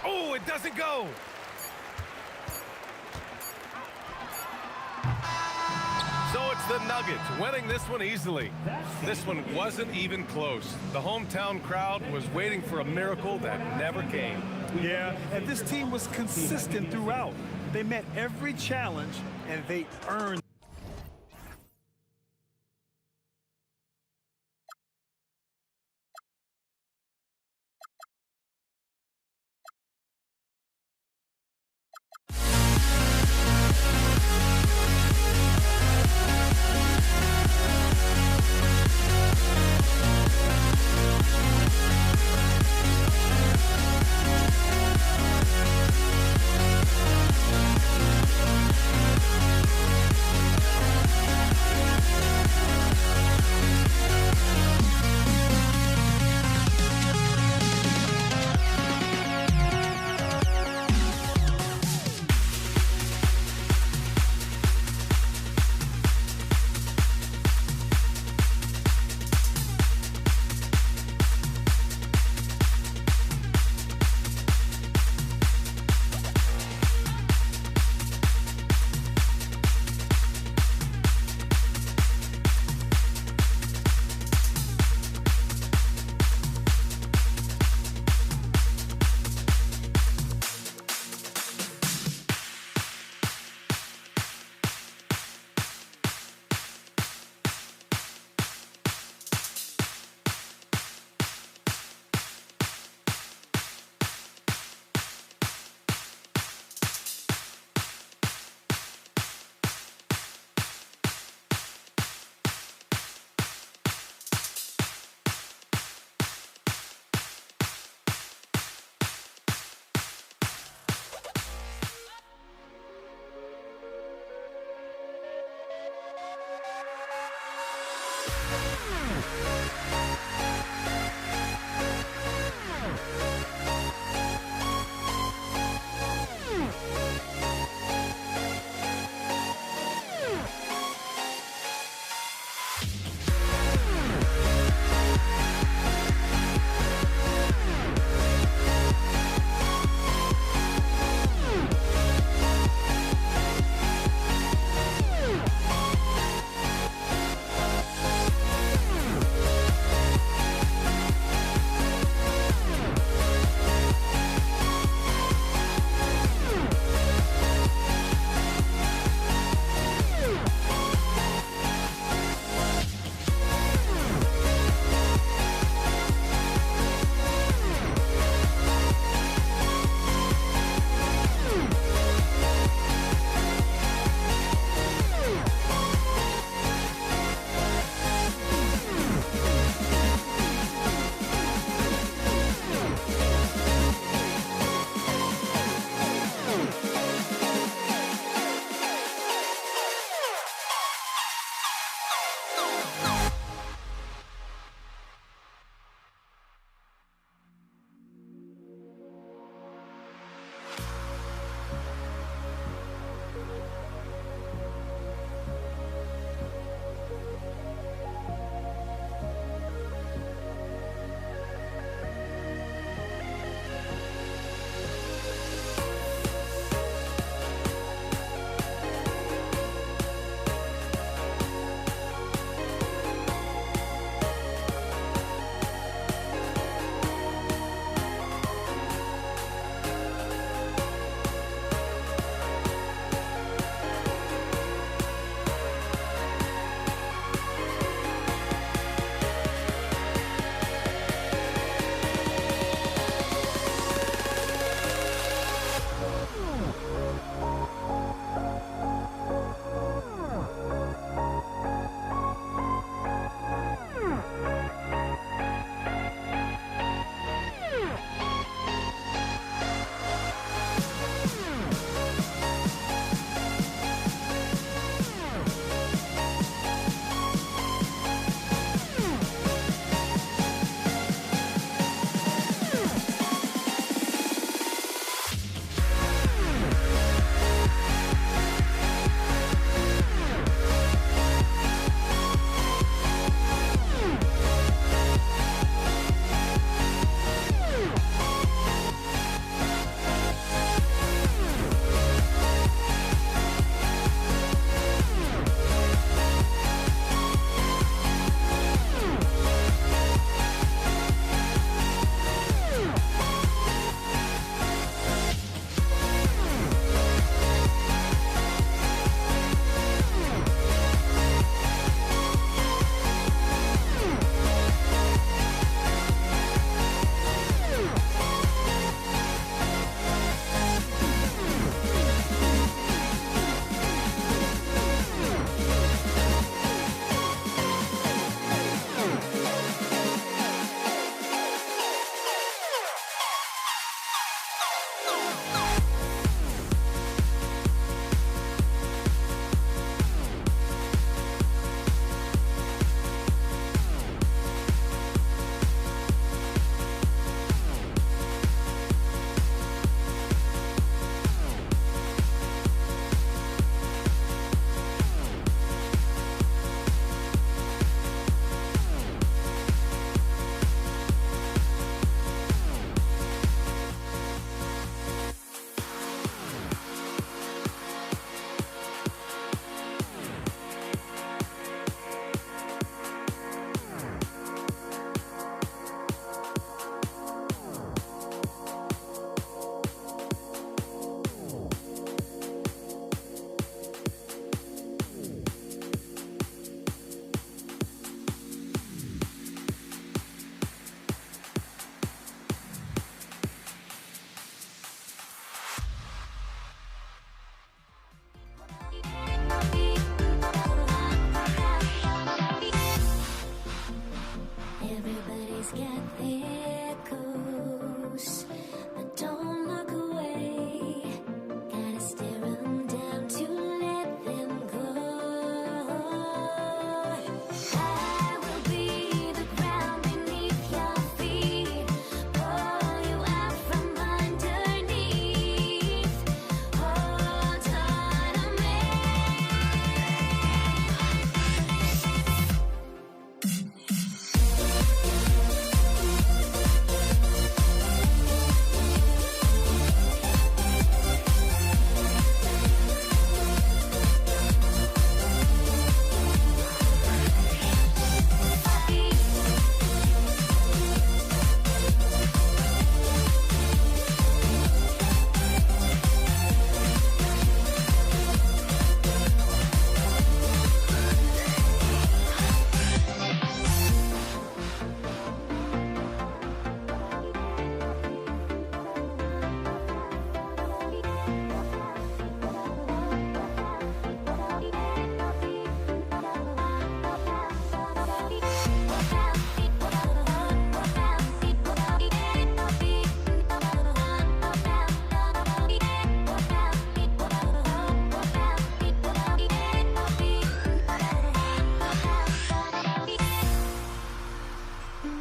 Oh, it doesn't go. So it's the Nuggets winning this one easily. This one wasn't even close. The hometown crowd was waiting for a miracle that never came. Yeah, and this team was consistent throughout. They met every challenge, and they earned get there goes, but don't look away. Gotta stare 'em down to let them go. I will be the ground beneath your feet, pull you out from underneath. Hold on to me.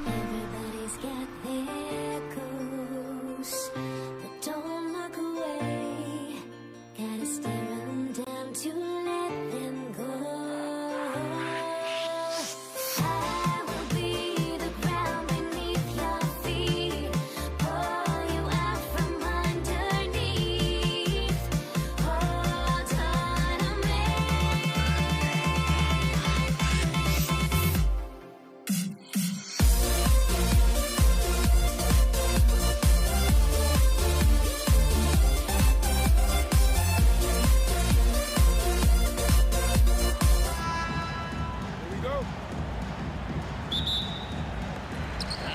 Everybody's got their goals, but don't look away. Gotta stare 'em down to let them go. I will be the ground beneath your feet, pull you out from underneath. Hold on to me. Here we go.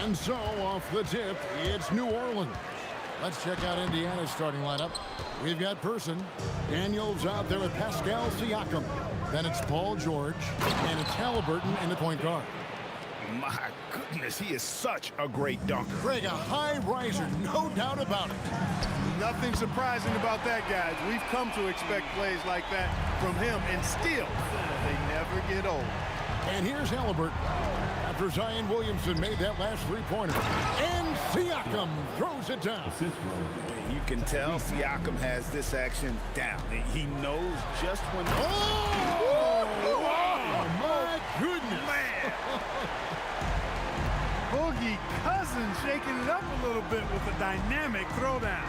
And so, off the tip, it's New Orleans. Let's check out Indiana's starting lineup. We've got Person. Daniels out there with Pascal Siakam. Then it's Paul George. And it's Halliburton in the point guard. My goodness, he is such a great dunker. Greg, a high riser, no doubt about it. Nothing surprising about that, guys. We've come to expect plays like that from him, and still, they never get old. And here's Halliburton. After Zion Williamson made that last three-pointer. And Siakam throws it down. You can tell Siakam has this action down. He knows just when. Oh, my goodness. Man. Boogie Cousins shaking it up a little bit with a dynamic throwdown.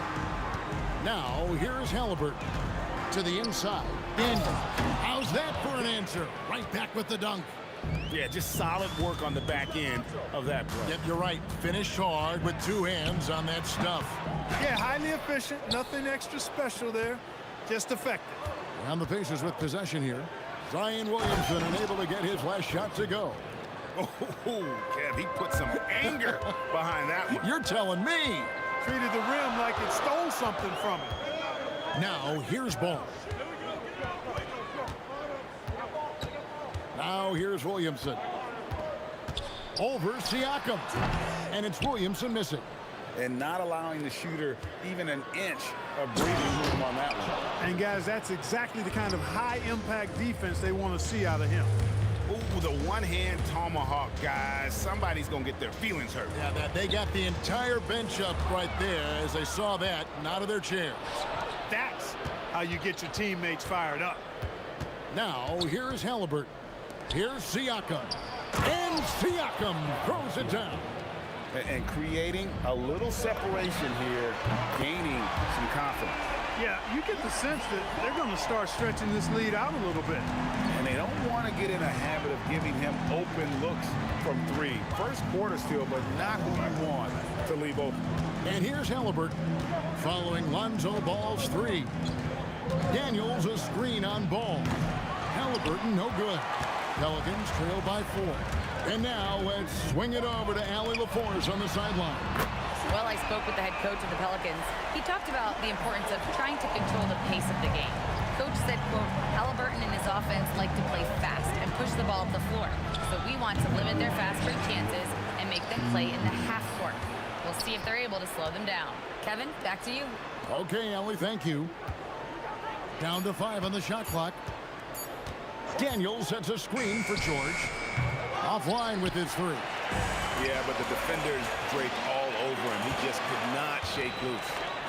Now, here's Halliburton to the inside. Daniel, how's that for an answer? Right back with the dunk. Yeah, just solid work on the back end of that play. Yep, you're right. Finished hard with two hands on that stuff. Yeah, highly efficient. Nothing extra special there. Just effective. And the Pacers with possession here. Zion Williamson unable to get his last shot to go. Oh, Kev, he put some anger behind that one. You're telling me. Treated the rim like it stole something from him. Now, here's Ball. Now, here's Williamson. Over Siakam. And it's Williamson missing. And not allowing the shooter even an inch of breathing room on that one. And, guys, that's exactly the kind of high-impact defense they want to see out of him. Ooh, the one-hand tomahawk, guys. Somebody's going to get their feelings hurt. Yeah, they got the entire bench up right there as they saw that and out of their chairs. That's how you get your teammates fired up. Now, here's Halliburton. Here's Siakam. And Siakam throws it down. And creating a little separation here, gaining some confidence. Yeah, you get the sense that they're going to start stretching this lead out a little bit. And they don't want to get in a habit of giving him open looks from three. First quarter still, but not who you want to leave open. And here's Halliburton following Lonzo Ball's three. Daniels a screen on Ball. Halliburton no good. Pelicans trail by 4. And now let's swing it over to Allie LaForce on the sideline. Well, I spoke with the head coach of the Pelicans. He talked about the importance of trying to control the pace of the game. Coach said, quote, Halliburton and his offense like to play fast and push the ball up the floor. So we want to limit their fast break chances and make them play in the half court. We'll see if they're able to slow them down. Kevin, back to you. Okay, Ellie, thank you. Down to 5 on the shot clock. Daniels sets a screen for George. Offline with his 3. Yeah, but the defenders draped all over him. He just could not shake loose.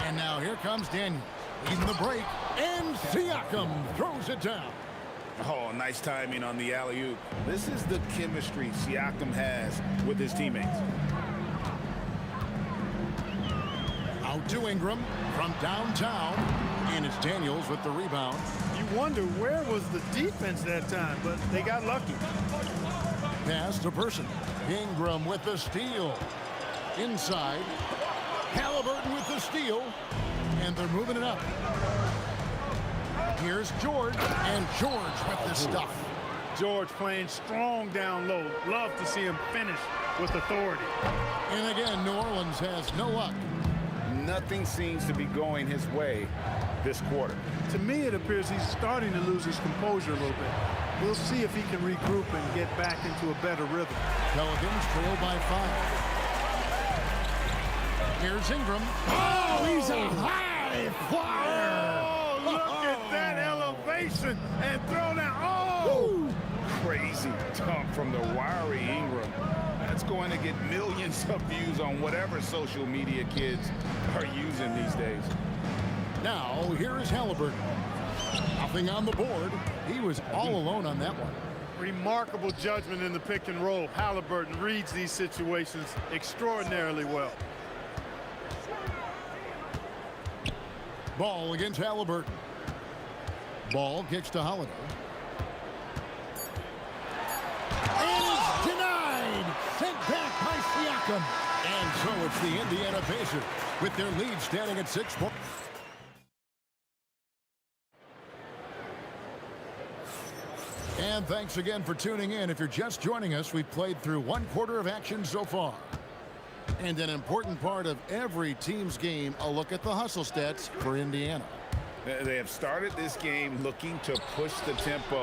And now here comes Daniels. Leading the break. And Siakam throws it down. Oh, nice timing on the alley-oop. This is the chemistry Siakam has with his teammates. Out to Ingram from downtown. And it's Daniels with the rebound. You wonder where was the defense that time, but they got lucky. Pass to Person. Ingram with the steal. Inside. Halliburton with the steal. And they're moving it up. Here's George. And George with the stuff. George playing strong down low. Love to see him finish with authority. And again, New Orleans has no luck. Nothing seems to be going his way this quarter. To me, it appears he's starting to lose his composure a little bit. We'll see if he can regroup and get back into a better rhythm. Pelicans trail by 5. Here's Ingram. Oh, he's a high flyer. Oh, look at that elevation and throw down. Oh! Crazy dunk from the wiry Ingram. That's going to get millions of views on whatever social media kids are using these days. Now, here is Halliburton. Nothing on the board. He was all alone on that one. Remarkable judgment in the pick and roll. Halliburton reads these situations extraordinarily well. Ball against Halliburton. Ball kicks to Holiday. And it's denied. Sent back by Siakam. And so it's the Indiana Pacers with their lead standing at 6 points. And thanks again for tuning in. If you're just joining us, we've played through 1 quarter of action so far. And an important part of every team's game, a look at the hustle stats for Indiana. They have started this game looking to push the tempo,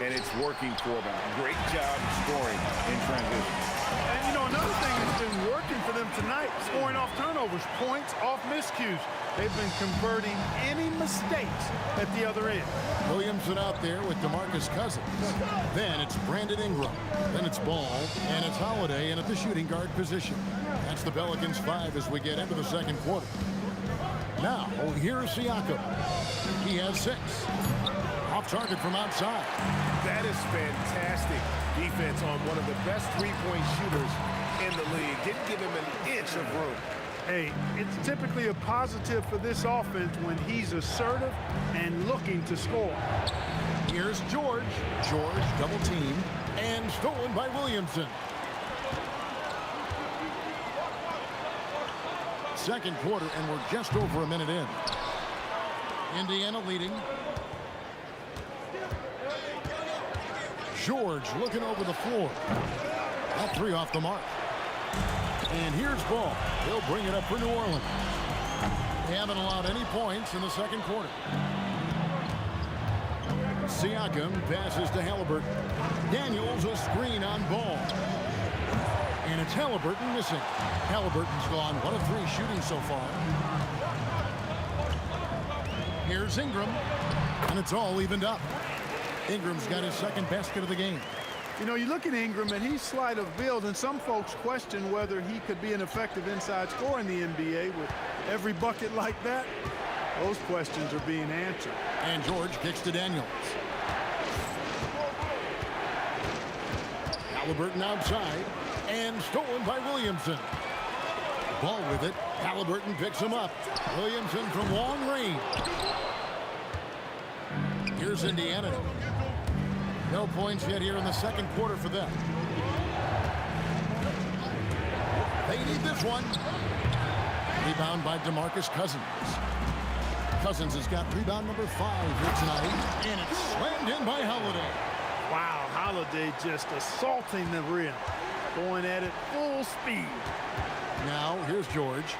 and it's working for them. Great job scoring in transition. And, you know, another thing that's been working for them tonight, scoring off turnovers, points off miscues. They've been converting any mistakes at the other end. Williamson out there with DeMarcus Cousins. Then it's Brandon Ingram. Then it's Ball. And it's Holiday in at the shooting guard position. That's the Pelicans 5 as we get into the second quarter. Now, here's Siakam. He has 6. Off target from outside. That is fantastic defense on one of the best three-point shooters in the league. Didn't give him an inch of room. Hey, it's typically a positive for this offense when he's assertive and looking to score. Here's George. George double team and stolen by Williamson. Second quarter, and we're just over a minute in. Indiana leading. George looking over the floor. That 3 off the mark. And here's Ball. He'll bring it up for New Orleans. They haven't allowed any points in the second quarter. Siakam passes to Halliburton. Daniels a screen on Ball. And it's Halliburton missing. Halliburton's gone 1 of 3 shooting so far. Here's Ingram. And it's all evened up. Ingram's got his second basket of the game. You know, you look at Ingram, and he's slight of build, and some folks question whether he could be an effective inside scorer in the NBA with every bucket like that. Those questions are being answered. And George kicks to Daniels. Halliburton outside, and stolen by Williamson. Ball with it. Halliburton picks him up. Williamson from long range. Here's Indiana. No points yet here in the second quarter for them. They need this one. Rebound by DeMarcus Cousins. Cousins has got rebound number 5 here tonight. And it's slammed in by Holiday. Wow, Holiday just assaulting the rim. Going at it full speed. Now, here's George.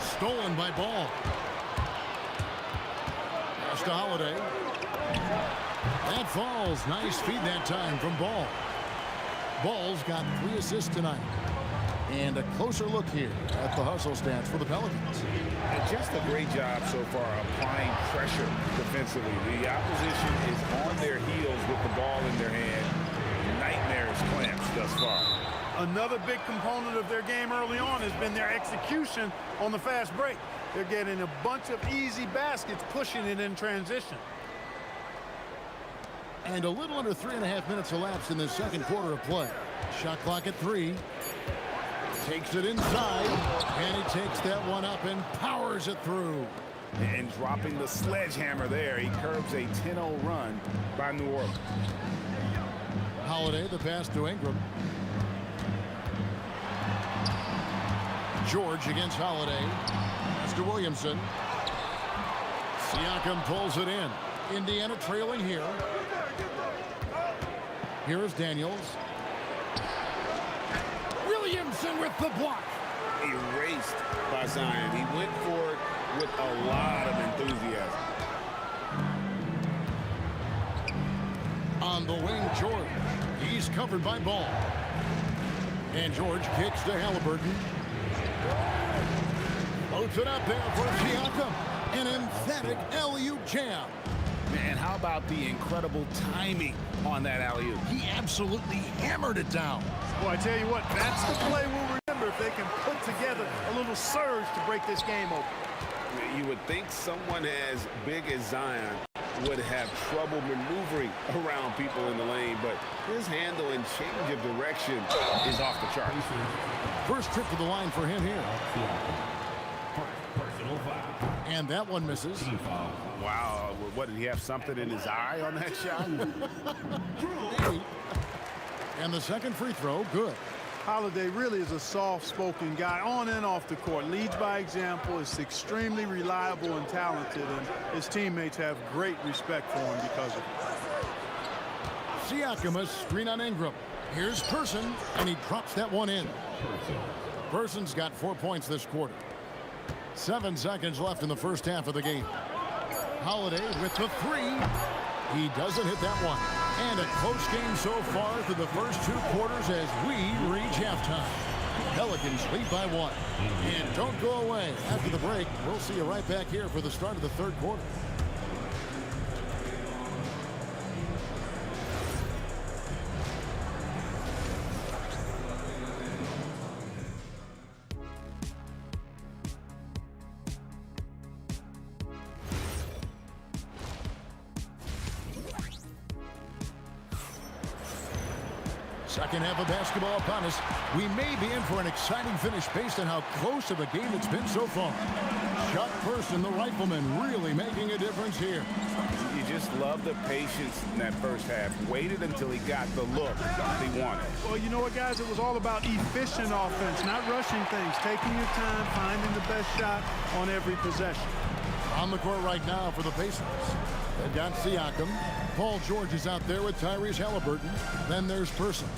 Stolen by Ball. Pass to Holiday. That falls. Nice feed that time from Ball. Ball's got 3 assists tonight. And a closer look here at the hustle stats for the Pelicans. And just a great job so far applying pressure defensively. The opposition is on their heels with the ball in their hand. Nightmares clamps thus far. Another big component of their game early on has been their execution on the fast break. They're getting a bunch of easy baskets, pushing it in transition. And a little under 3.5 minutes elapsed in the second quarter of play. Shot clock at 3. Takes it inside, and he takes that one up and powers it through. And dropping the sledgehammer there, he curbs a 10-0 run by New Orleans. Holiday, the pass to Ingram. George against Holiday. Pass to Williamson. Siakam pulls it in. Indiana trailing here. Here is Daniels. Williamson with the block. Erased by Zion. He went for it with a lot of enthusiasm. On the wing, George. He's covered by Ball. And George kicks to Halliburton. Floats it up there for Siakam. An emphatic alley-oop jam. Man, how about the incredible timing on that alley-oop? He absolutely hammered it down. Well, I tell you what, that's the play we'll remember if they can put together a little surge to break this game open. You would think someone as big as Zion would have trouble maneuvering around people in the lane, but his handle and change of direction is off the charts. First trip to the line for him here. Personal foul. And that one misses. Wow, what, did he have something in his eye on that shot? And the second free throw, good. Holiday really is a soft-spoken guy on and off the court. Leads by example, is extremely reliable and talented, and his teammates have great respect for him because of it. Siakam, a screen on Ingram. Here's Person, and he drops that one in. Person's got 4 points this quarter. 7 seconds left in the first half of the game. Holiday with the 3. He doesn't hit that one. And a close game so far through the first 2 quarters as we reach halftime. Pelicans lead by 1. And don't go away. After the break, we'll see you right back here for the start of the third quarter. Second half of basketball upon us. We may be in for an exciting finish based on how close of a game it's been so far. Chuck Person, the rifleman, really making a difference here. You just love the patience in that first half. Waited until he got the look he wanted. Well, you know what, guys? It was all about efficient offense, not rushing things, taking your time, finding the best shot on every possession. On the court right now for the Pacers. They've got Siakam. Paul George is out there with Tyrese Halliburton. Then there's Person.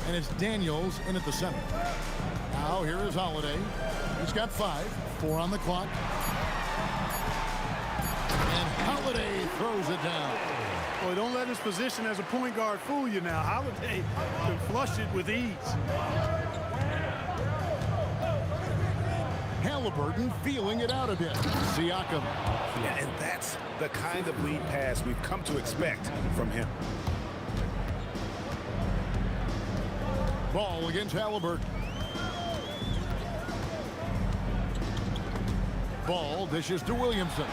And it's Daniels in at the center. Now here is Holiday. He's got 5. 4 on the clock. And Holiday throws it down. Boy, don't let his position as a point guard fool you now. Holiday can flush it with ease. Halliburton feeling it out a bit. Siakam. Yeah, and that's the kind of lead pass we've come to expect from him. Ball against Halliburton. Ball dishes to Williamson.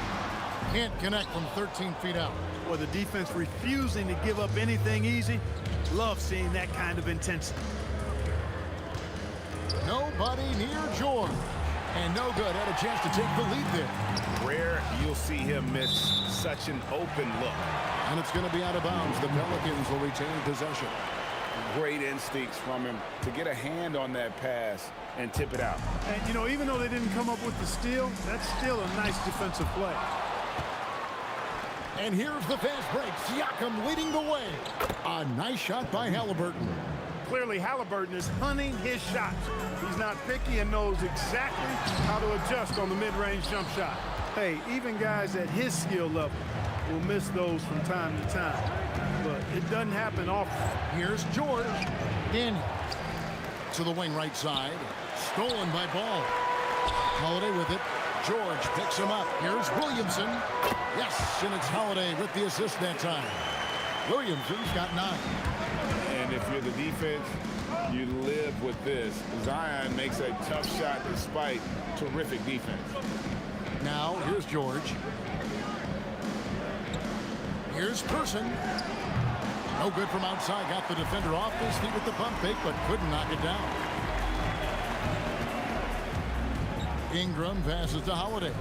Can't connect from 13 feet out. Or the defense refusing to give up anything easy. Love seeing that kind of intensity. Nobody near George. And no good. Had a chance to take the lead there. Rare you'll see him miss such an open look. And it's going to be out of bounds. The Pelicans will retain possession. Great instincts from him to get a hand on that pass and tip it out. And, you know, even though they didn't come up with the steal, that's still a nice defensive play. And here's the fast break. Siakam leading the way. A nice shot by Halliburton. Clearly, Halliburton is hunting his shots. He's not picky and knows exactly how to adjust on the mid-range jump shot. Hey, even guys at his skill level will miss those from time to time. but it doesn't happen often. Here's George. Daniels to the wing right side. Stolen by Ball. Holiday with it. George picks him up. Here's Williamson. Yes, and it's Holiday with the assist that time. Williamson's got 9. And if you're the defense, you live with this. Zion makes a tough shot despite terrific defense. Now, here's George. Here's Person. No good from outside. Got the defender off his feet with the pump fake, but couldn't knock it down. Ingram passes to Holiday.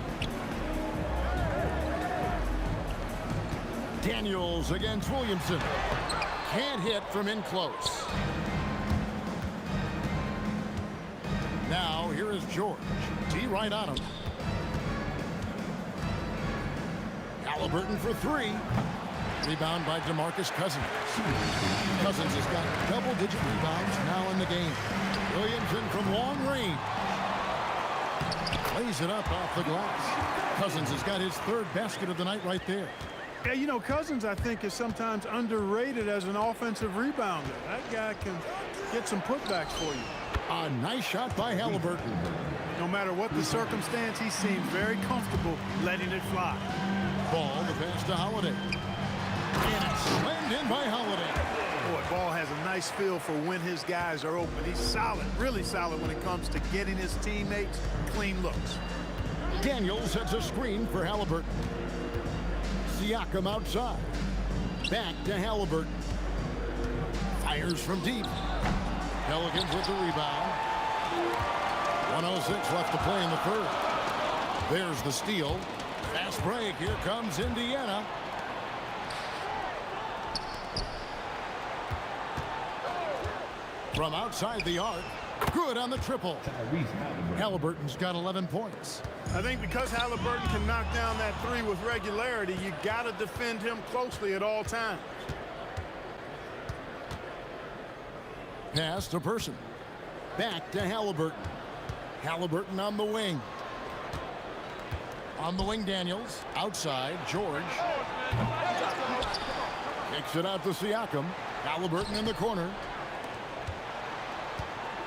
Daniels against Williamson. Can't hit from in close. Now, here is George. T right on him. Halliburton for 3. Rebound by DeMarcus Cousins. Cousins has got double-digit rebounds now in the game. Williamson from long range. Lays it up off the glass. Cousins has got his 3rd basket of the night right there. Yeah, you know, Cousins, I think, is sometimes underrated as an offensive rebounder. That guy can get some putbacks for you. A nice shot by Halliburton. No matter what the circumstance, he seems very comfortable letting it fly. Ball, the pass to Holiday. And it's slammed in by Holiday. Boy, Ball has a nice feel for when his guys are open. He's solid, really solid when it comes to getting his teammates clean looks. Daniels sets a screen for Halliburton. Siakam outside. Back to Halliburton. Fires from deep. Pelicans with the rebound. 1:06 left to play in the 3rd. There's the steal. Fast break. Here comes Indiana. From outside the arc. Good on the triple. Halliburton's got 11 points. I think because Halliburton can knock down that 3 with regularity, you got to defend him closely at all times. Pass to Person. Back to Halliburton. Halliburton on the wing. On the wing, Daniels. Outside, George. Kicks it out to Siakam. Halliburton in the corner.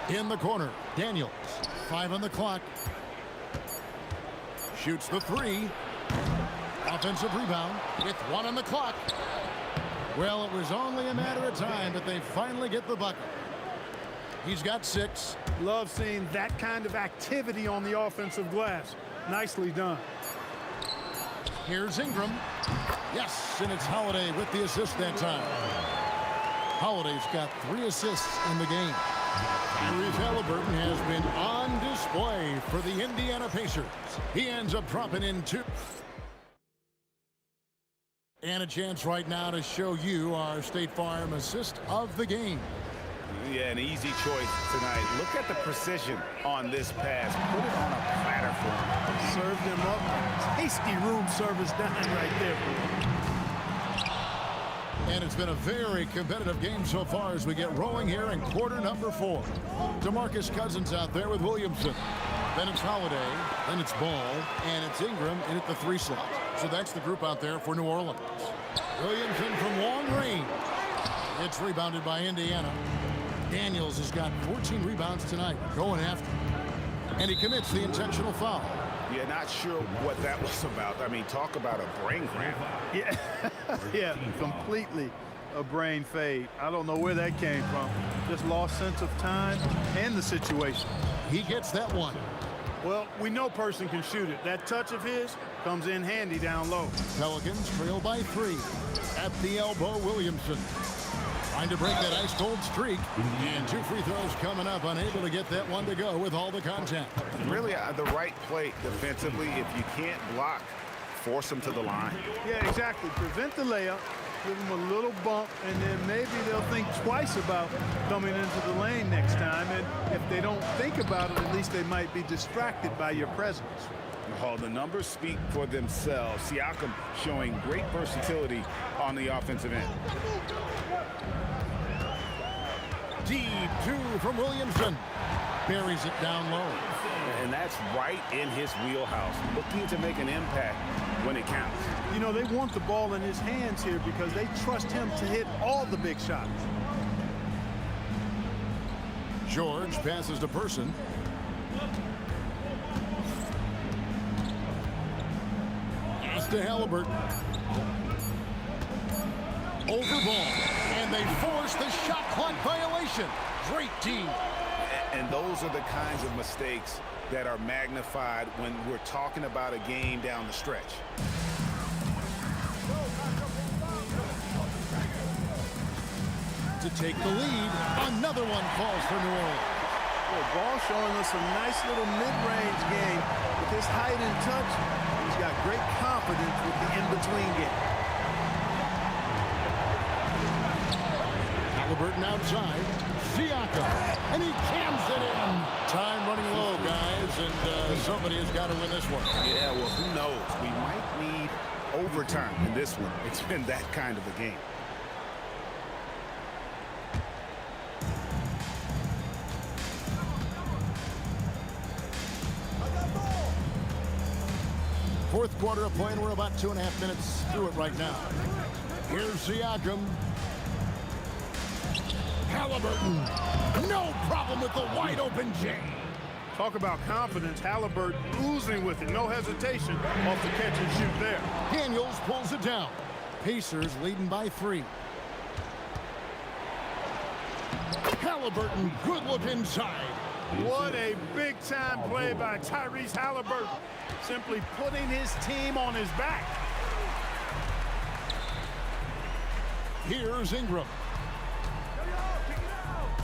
In the corner, Daniels. 5 on the clock. Shoots the 3. Offensive rebound with 1 on the clock. Well, it was only a matter of time, but they finally get the bucket. He's got 6. Love seeing that kind of activity on the offensive glass. Nicely done. Here's Ingram. Yes, and it's Holiday with the assist that time. Holiday's got 3 assists in the game. Tyrese Halliburton has been on display for the Indiana Pacers. He ends up dropping in 2. And a chance right now to show you our State Farm assist of the game. Yeah, an easy choice tonight. Look at the precision on this pass. Put it on a platter for him. Served him up. Tasty room service dime right there. And it's been a very competitive game so far as we get rolling here in quarter number 4. DeMarcus Cousins out there with Williamson. Then it's Holiday. Then it's Ball. And it's Ingram in at the 3 slot. So that's the group out there for New Orleans. Williamson from long range. It's rebounded by Indiana. Daniels has got 14 rebounds tonight, going after. And he commits the intentional foul. Yeah, not sure what that was about. I mean, talk about a brain cramp. Yeah, yeah, completely a brain fade. I don't know where that came from. Just lost sense of time and the situation. He gets that one. Well, we know Person can shoot it. That touch of his comes in handy down low. Pelicans trail by 3. At the elbow, Williamson. Trying to break that ice-cold streak. And 2 free throws coming up. Unable to get that one to go with all the contact. Really the right play defensively. If you can't block, force them to the line. Yeah, exactly. Prevent the layup. Give them a little bump, and then maybe they'll think twice about coming into the lane next time. And if they don't think about it, at least they might be distracted by your presence. Oh, the numbers speak for themselves. Siakam showing great versatility on the offensive end. Deep 2 from Williamson. Buries it down low. And that's right in his wheelhouse. Looking to make an impact when it counts. You know, they want the ball in his hands here because they trust him to hit all the big shots. George passes to Person. Pass to Halliburton. Over ball. And they force the shot clock violation. Great team. And those are the kinds of mistakes that are magnified when we're talking about a game down the stretch. To take the lead, another one falls for New Orleans. Well, Ball showing us a nice little mid-range game. With his height and touch, he's got great confidence with the in-between game. Halliburton outside. Siakam. And he cams it in. Time running low, guys, and somebody has got to win this one. Yeah, well, who knows? We might need overtime in this one. It's been that kind of a game. Fourth quarter of play, and we're about 2.5 minutes through it right now. Here's Siakam. Halliburton. No problem with the wide open J. Talk about confidence. Halliburton oozing with it. No hesitation off the catch and shoot there. Daniels pulls it down. Pacers leading by 3. Halliburton, good look inside. What a big-time play by Tyrese Halliburton. Simply putting his team on his back. Here's Ingram.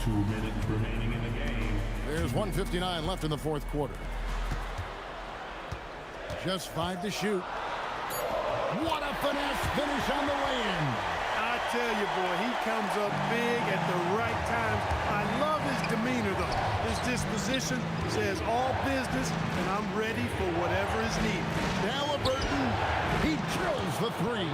2 minutes remaining in the game. There's 1:59 left in the fourth quarter. Just 5 to shoot. What a finesse finish on the way-in. I tell you, boy, he comes up big at the right time. I love his demeanor, though. His disposition says all business, and I'm ready for whatever is needed. Halliburton, he drills the 3.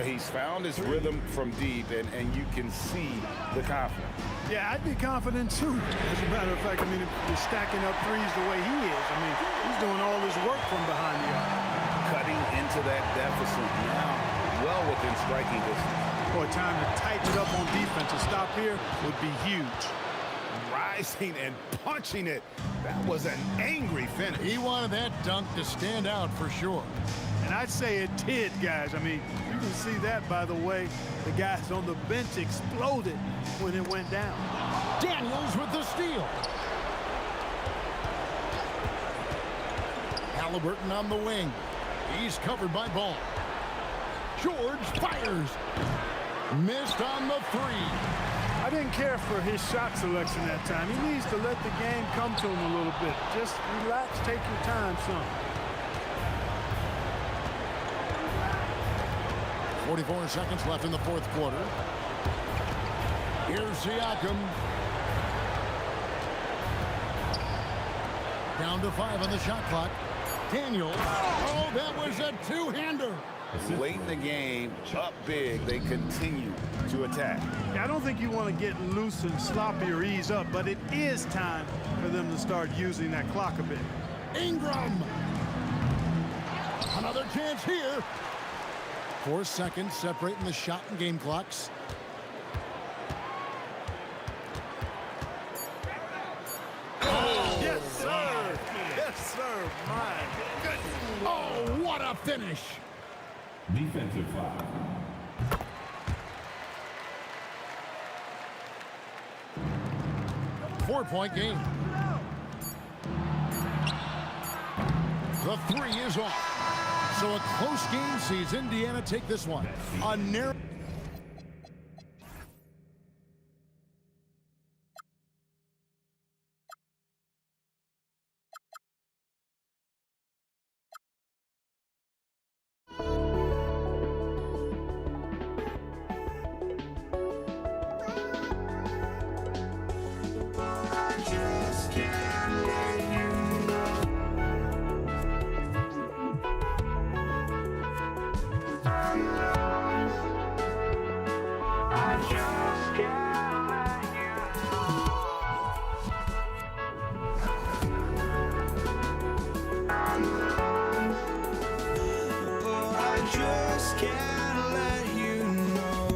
He's found his rhythm from deep, and you can see the confidence. Yeah, I'd be confident, too. As a matter of fact, I mean, if you're stacking up threes the way he is, I mean, he's doing all his work from behind the arc. Cutting into that deficit now, well within striking distance. Boy, time to tighten it up on defense. A stop here would be huge. Rising and punching it. That was an angry finish. He wanted that dunk to stand out for sure. And I'd say it did, guys. I mean, you can see that by the way the guys on the bench exploded when it went down. Daniels with the steal. Halliburton on the wing. He's covered by Ball. George fires. Missed on the 3. I didn't care for his shot selection that time. He needs to let the game come to him a little bit. Just relax, take your time, son. 44 seconds left in the fourth quarter. Here's Siakam. Down to 5 on the shot clock. Daniels. Oh, that was a 2-hander. Late in the game, up big, they continue to attack. I don't think you want to get loose and sloppy or ease up, but it is time for them to start using that clock a bit. Ingram. Another chance here. 4 seconds separating the shot and game clocks. Oh, yes, sir. Yes, sir. My goodness. Oh, what a finish. Defensive foul. Four-point game. The 3 is off. So a close game sees Indiana take this one. A narrow. just can't let you know.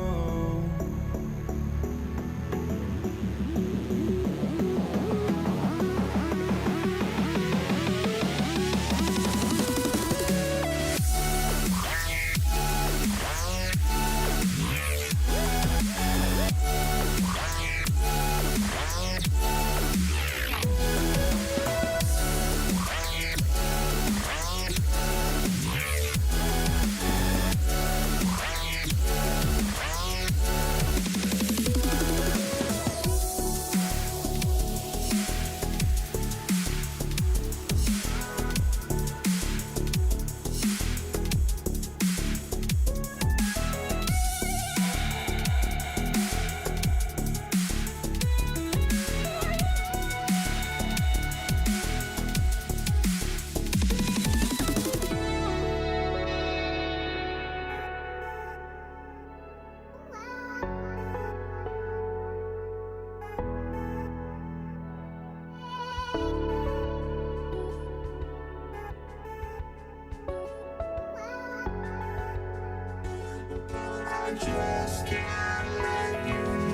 I just can't let you know.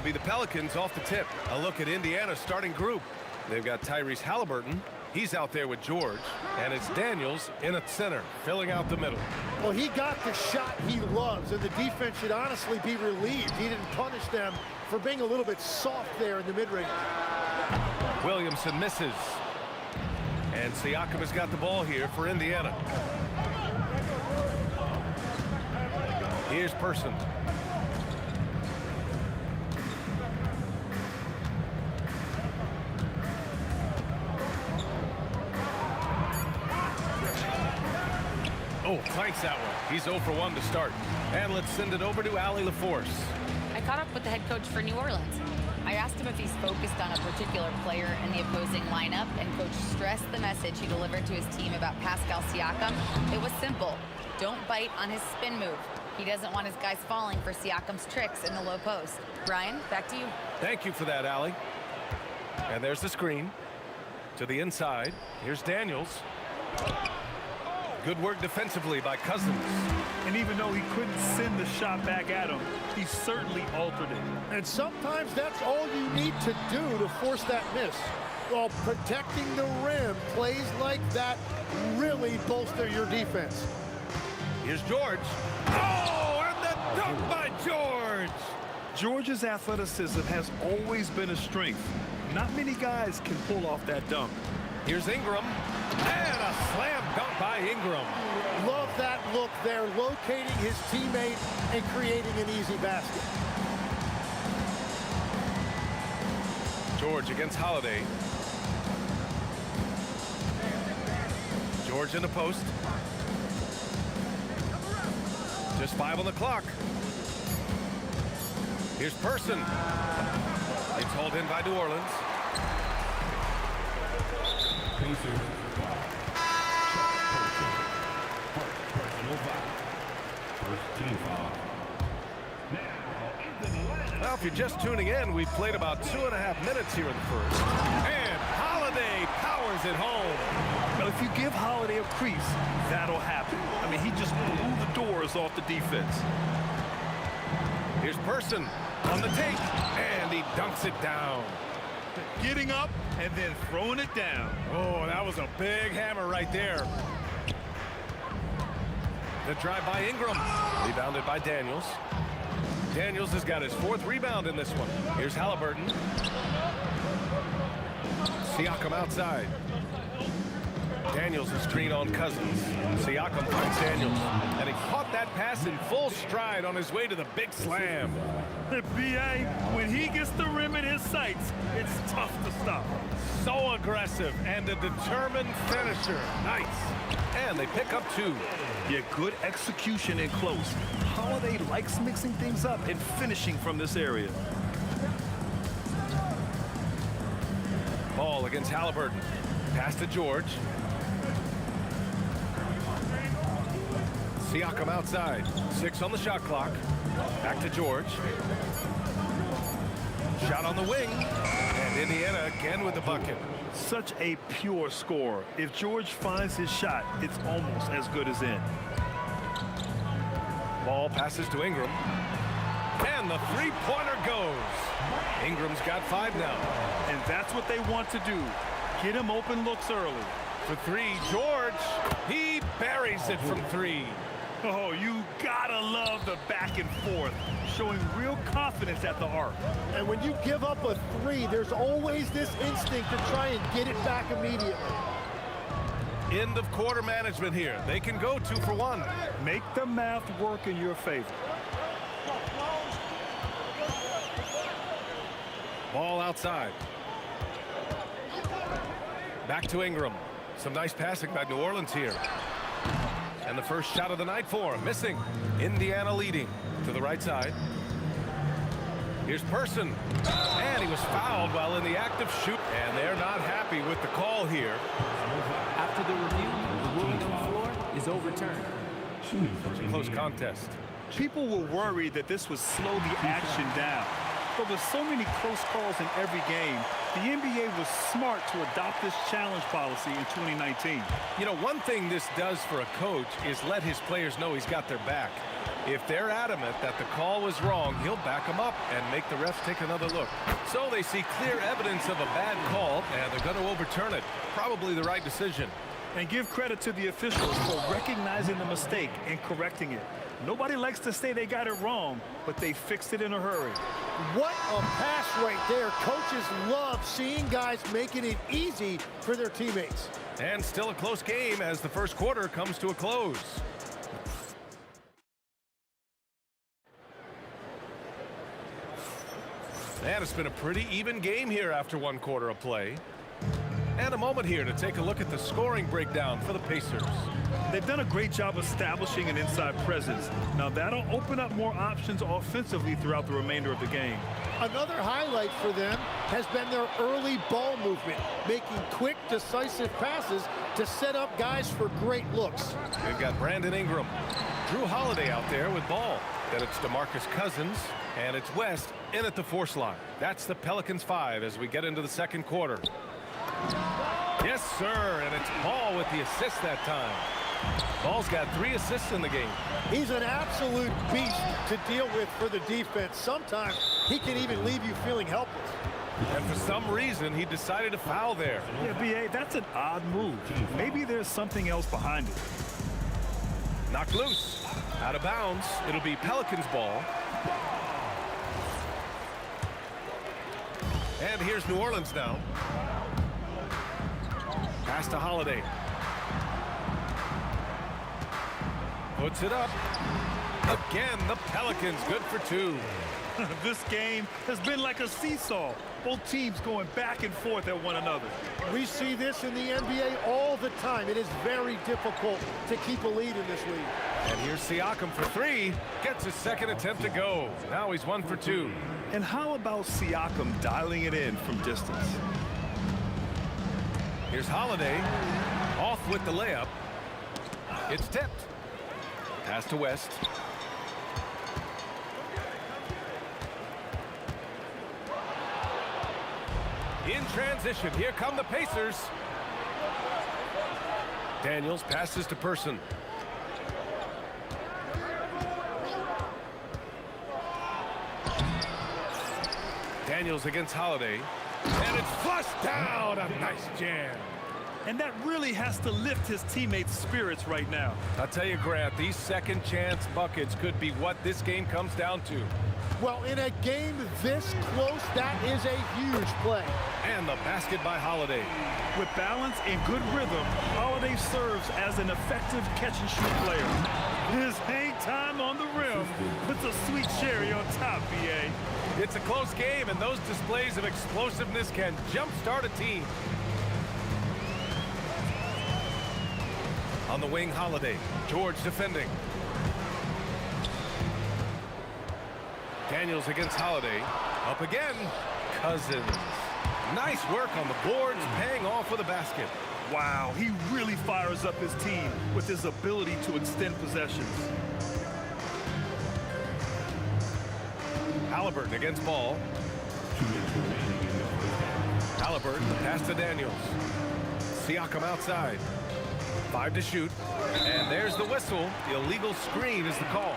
be the Pelicans off the tip. A look at Indiana's starting group. They've got Tyrese Halliburton. He's out there with George. And it's Daniels in at center, filling out the middle. Well, he got the shot he loves, and the defense should honestly be relieved. He didn't punish them for being a little bit soft there in the mid-range. Williamson misses. And Siakam has got the ball here for Indiana. Here's Person. Oh, clanks that one. He's 0 for 1 to start. And let's send it over to Allie LaForce. I caught up with the head coach for New Orleans. I asked him if he's focused on a particular player in the opposing lineup, and Coach stressed the message he delivered to his team about Pascal Siakam. It was simple. Don't bite on his spin move. He doesn't want his guys falling for Siakam's tricks in the low post. Brian, back to you. Thank you for that, Allie. And there's the screen. To the inside. Here's Daniels. Good work defensively by Cousins. And even though he couldn't send the shot back at him, he certainly altered it. And sometimes that's all you need to do to force that miss. Well, protecting the rim, plays like that really bolster your defense. Here's George. Oh, and the dunk by George! George's athleticism has always been a strength. Not many guys can pull off that dunk. Here's Ingram. And a slam dunk by Ingram. Love that look there, locating his teammate and creating an easy basket. George against Holiday. George in the post. Just 5 on the clock. Here's Person. It's hauled in by New Orleans. Well, if you're just tuning in, we've played about 2.5 minutes here in the first. And Holiday powers it home. Now, if you give Holiday a crease, that'll happen. I mean, he just blew the doors off the defense. Here's Person on the take, and he dunks it down. Getting up and then throwing it down. Oh, that was a big hammer right there. The drive by Ingram. Rebounded by Daniels. Daniels has got his 4th rebound in this one. Here's Halliburton. Siakam outside. Daniels is screen on Cousins. Siakam finds Daniels. And he caught that pass in full stride on his way to the big slam. B.A., when he gets the rim in his sights, it's tough to stop. So aggressive and a determined finisher. Nice. And they pick up 2. Yeah, good execution in close. Holiday likes mixing things up and finishing from this area. Ball against Halliburton. Pass to George. Siakam outside. 6 on the shot clock. Back to George. Shot on the wing. And Indiana again with the bucket. Such a pure score. If George finds his shot, it's almost as good as in. Ball passes to Ingram. And the three-pointer goes. Ingram's got 5 now. And that's what they want to do. Get him open looks early. For 3, George. He buries it from 3. Oh, you gotta love the back and forth, showing real confidence at the arc. And when you give up a 3, there's always this instinct to try and get it back immediately. End of quarter management here. They can go 2 for 1. Make the math work in your favor. Ball outside. Back to Ingram. Some nice passing by New Orleans here. And the first shot of the night for him. Missing. Indiana leading to the right side. Here's Person. And he was fouled while in the act of shoot. And they're not happy with the call here. After the review, the ruling on the floor is overturned. It's a close contest. People were worried that this would slow the action down. But with so many close calls in every game, the NBA was smart to adopt this challenge policy in 2019. You know, one thing this does for a coach is let his players know he's got their back. If they're adamant that the call was wrong, he'll back them up and make the refs take another look. So they see clear evidence of a bad call, and they're going to overturn it. Probably the right decision. And give credit to the officials for recognizing the mistake and correcting it. Nobody likes to say they got it wrong, but they fixed it in a hurry. What a pass right there. Coaches love seeing guys making it easy for their teammates. And still a close game as the first quarter comes to a close. And it's been a pretty even game here after one quarter of play. And a moment here to take a look at the scoring breakdown for the Pacers. They've done a great job establishing an inside presence. Now that'll open up more options offensively throughout the remainder of the game. Another highlight for them has been their early ball movement, making quick, decisive passes to set up guys for great looks. They've got Brandon Ingram, Drew Holiday out there with ball. Then it's DeMarcus Cousins, and it's West in at the force line. That's the Pelicans 5 as we get into the second quarter. Yes, sir, and it's Ball with the assist that time. Ball's got 3 assists in the game. He's an absolute beast to deal with for the defense. Sometimes he can even leave you feeling helpless. And for some reason, he decided to foul there. Yeah, B.A., that's an odd move. Maybe there's something else behind it. Knocked loose. Out of bounds. It'll be Pelicans ball. And here's New Orleans now. Pass to Holiday. Puts it up. Again, the Pelicans good for 2. This game has been like a seesaw. Both teams going back and forth at one another. We see this in the NBA all the time. It is very difficult to keep a lead in this league. And here's Siakam for 3. Gets his second attempt to go. Now he's 1 for 2. And how about Siakam dialing it in from distance? Here's Holiday. Off with the layup. It's tipped. Pass to West. In transition, here come the Pacers. Daniels passes to Person. Daniels against Holiday. And it's flushed down. A nice jam. And that really has to lift his teammates' spirits right now. I'll tell you, Grant, these second chance buckets could be what this game comes down to. Well, in a game this close, that is a huge play. And the basket by Holiday. With balance and good rhythm, Holiday serves as an effective catch-and-shoot player. His hang time on the rim puts a sweet cherry on top, B.A. It's a close game, and those displays of explosiveness can jumpstart a team. On the wing, Holiday. George defending. Daniels against Holiday. Up again. Cousins. Nice work on the boards, paying off with a basket. Wow, he really fires up his team with his ability to extend possessions. Halliburton against Ball. Halliburton, pass to Daniels. Siakam outside. 5 to shoot. And there's the whistle. The illegal screen is the call.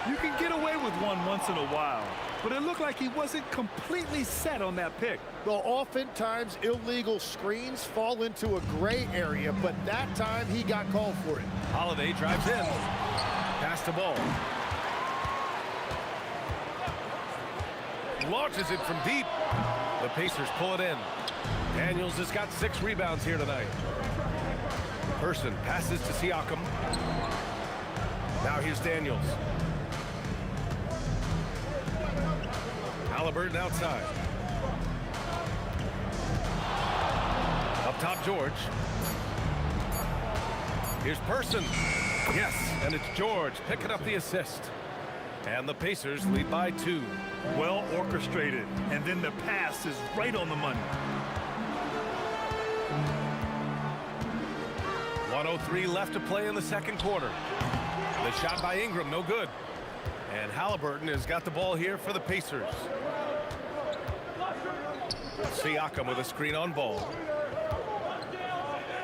You can get away with one once in a while, but it looked like he wasn't completely set on that pick. Well, oftentimes illegal screens fall into a gray area, but that time he got called for it. Holiday drives in. Pass to Ball. Launches it from deep. The Pacers pull it in. Daniels has got 6 rebounds here tonight. Person passes to Siakam. Now here's Daniels. Halliburton outside. Up top, George. Here's Person. Yes, and it's George picking up the assist. And the Pacers lead by 2. Well orchestrated, and then the pass is right on the money. 1:03 left to play in the second quarter. The shot by Ingram, no good. And Halliburton has got the ball here for the Pacers. Siakam with a screen on Ball.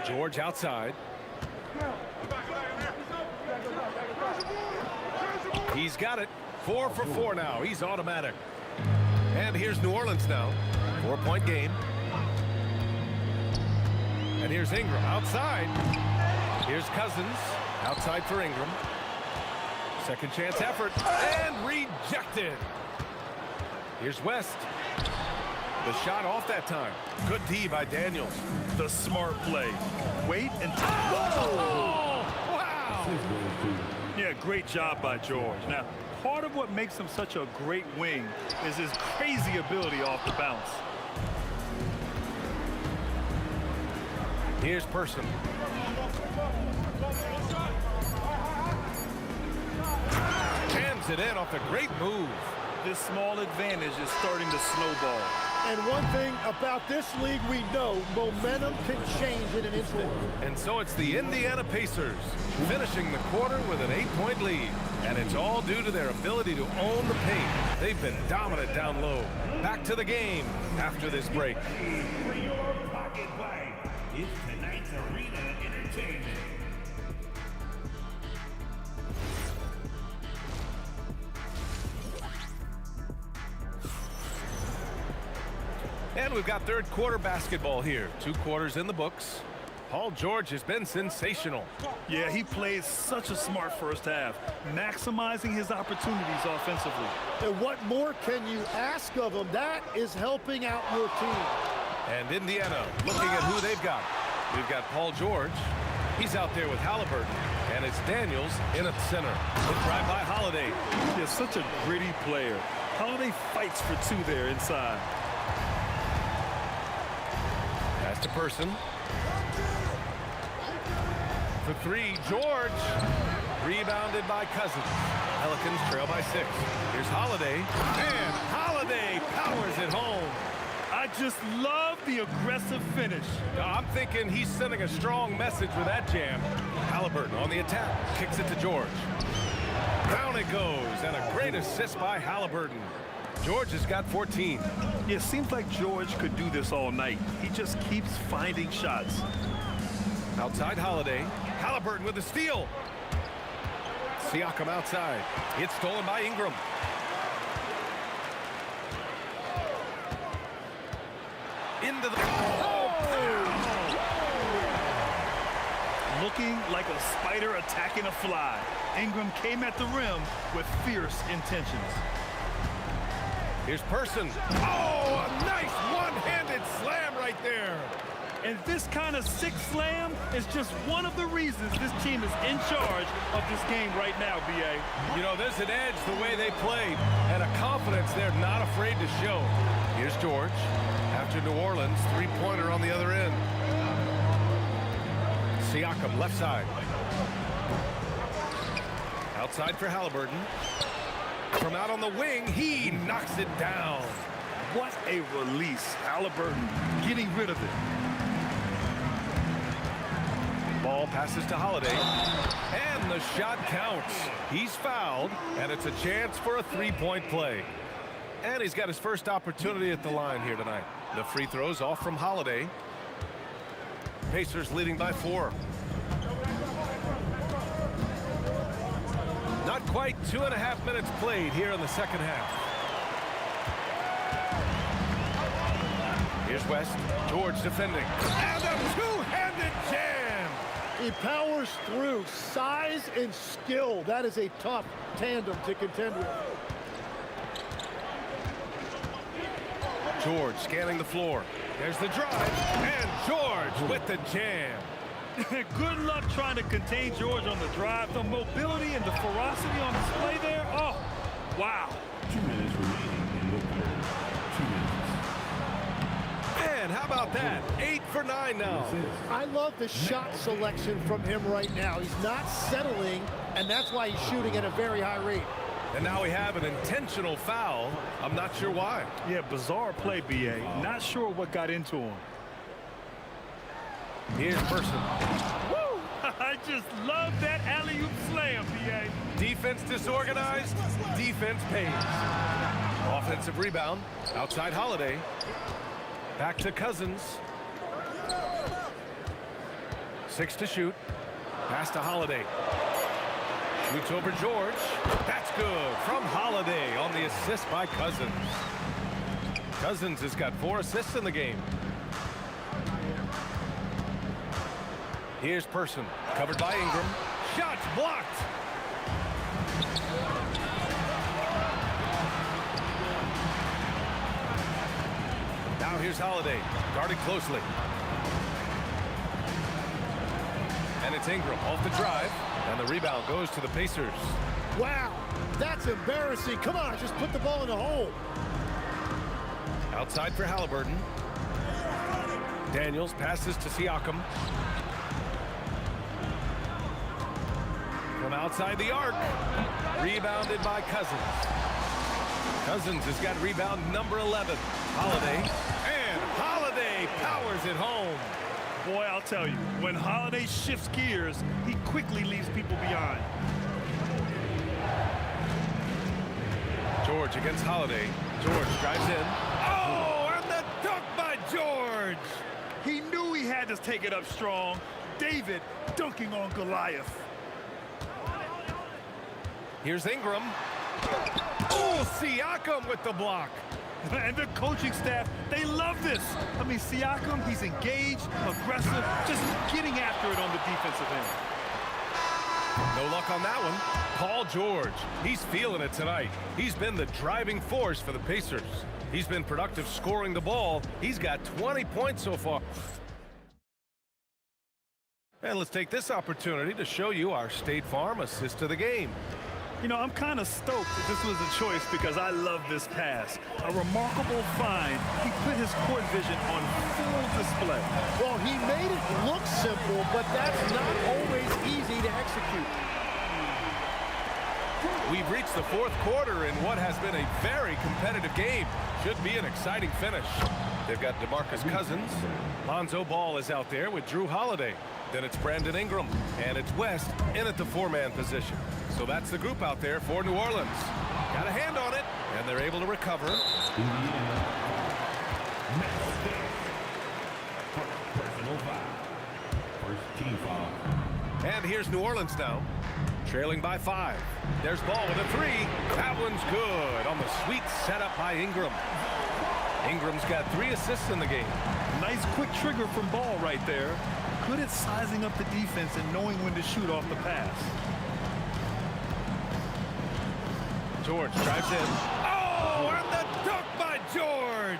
George outside. He's got it. 4 for 4 now. He's automatic. And here's New Orleans now. 4-point game. And here's Ingram outside. Here's Cousins outside for Ingram. Second chance effort and rejected. Here's West. The shot off that time. Good D by Daniels. The smart play. Wait until... Whoa! Wow! Yeah, great job by George. Now, part of what makes him such a great wing is his crazy ability off the bounce. Here's Person. Jams it in off a great move. This small advantage is starting to snowball. And one thing about this league we know, momentum can change in an instant. And so it's the Indiana Pacers finishing the quarter with an 8-point lead. And it's all due to their ability to own the paint. They've been dominant down low. Back to the game after this break. For your pocket fight, it's tonight's Arena Entertainment. And we've got third quarter basketball here. 2 quarters in the books. Paul George has been sensational. Yeah, he played such a smart first half, maximizing his opportunities offensively. And what more can you ask of him? That is helping out your team. And Indiana looking at who they've got. We've got Paul George. He's out there with Halliburton. And it's Daniels in at center. The drive by Holiday. He's such a gritty player. Holiday fights for 2 there inside. Pass to Person. For 3, George. Rebounded by Cousins. Pelicans trail by 6. Here's Holiday. And Holiday powers it home. I just love the aggressive finish. I'm thinking he's sending a strong message with that jam. Halliburton on the attack. Kicks it to George. Down it goes. And a great assist by Halliburton. George has got 14. Yeah, it seems like George could do this all night. He just keeps finding shots. Outside Holiday. Halliburton with the steal. Siakam outside. It's stolen by Ingram. Into the... Looking like a spider attacking a fly. Ingram came at the rim with fierce intentions. Here's Person. Oh, a nice one-handed slam right there. And this kind of sick slam is just one of the reasons this team is in charge of this game right now, B.A. You know, there's an edge the way they played and a confidence they're not afraid to show. Here's George. After New Orleans, 3-pointer on the other end. Siakam left side. Outside for Halliburton. From out on the wing, he knocks it down. What a release. Halliburton getting rid of it. Ball passes to Holiday. And the shot counts. He's fouled, and it's a chance for a 3-point play. And he's got his first opportunity at the line here tonight. The free throws off from Holiday. Pacers leading by 4. Not quite 2.5 minutes played here in the second half. Here's West. George defending. And a two-handed jam. He powers through. Size and skill. That is a tough tandem to contend with. George scanning the floor. There's the drive. And George with the jam. Good luck trying to contain George on the drive. The mobility and the ferocity on display there. Oh, wow. 2 minutes remaining in the quarter. 2 minutes. Man, how about that? 8 for 9 now. I love the shot selection from him right now. He's not settling, and that's why he's shooting at a very high rate. And now we have an intentional foul. I'm not sure why. Yeah, bizarre play, B.A. Not sure what got into him. Here's Person. Woo! I just love that alley-oop slam, B.A. Defense disorganized. Defense pays. Offensive rebound. Outside Holiday. Back to Cousins. 6 to shoot. Pass to Holiday. Shoots over George. That's good from Holiday on the assist by Cousins. Cousins has got 4 assists in the game. Here's Person, covered by Ingram. Shots blocked. Now here's Holiday, guarded closely. And it's Ingram off the drive, and the rebound goes to the Pacers. Wow, that's embarrassing. Come on, just put the ball in the hole. Outside for Halliburton. Daniels passes to Siakam. From outside the arc. Rebounded by Cousins. Cousins has got rebound number 11. Holiday. And Holiday powers it home. Boy, I'll tell you, when Holiday shifts gears, he quickly leaves people behind. George against Holiday. George drives in. Oh, and the dunk by George. He knew he had to take it up strong. David dunking on Goliath. Here's Ingram. Oh, Siakam with the block. And the coaching staff, they love this. I mean, Siakam, he's engaged, aggressive, just getting after it on the defensive end. No luck on that one. Paul George, he's feeling it tonight. He's been the driving force for the Pacers. He's been productive scoring the ball. He's got 20 points so far. And let's take this opportunity to show you our State Farm assist of the game. You know, I'm kind of stoked that this was a choice because I love this pass. A remarkable find. He put his court vision on full display. Well, he made it look simple, but that's not always easy to execute. We've reached the 4th quarter in what has been a very competitive game. Should be an exciting finish. They've got DeMarcus Cousins. Lonzo Ball is out there with Drew Holiday. Then it's Brandon Ingram. And it's West in at the 4-man position. So that's the group out there for New Orleans. Got a hand on it, and they're able to recover. And here's New Orleans now, trailing by 5. There's Ball with a 3. That one's good on the sweet setup by Ingram. Ingram's got 3 assists in the game. Nice quick trigger from Ball right there. Good at sizing up the defense and knowing when to shoot off the pass. George drives in. Oh, and the dunk by George.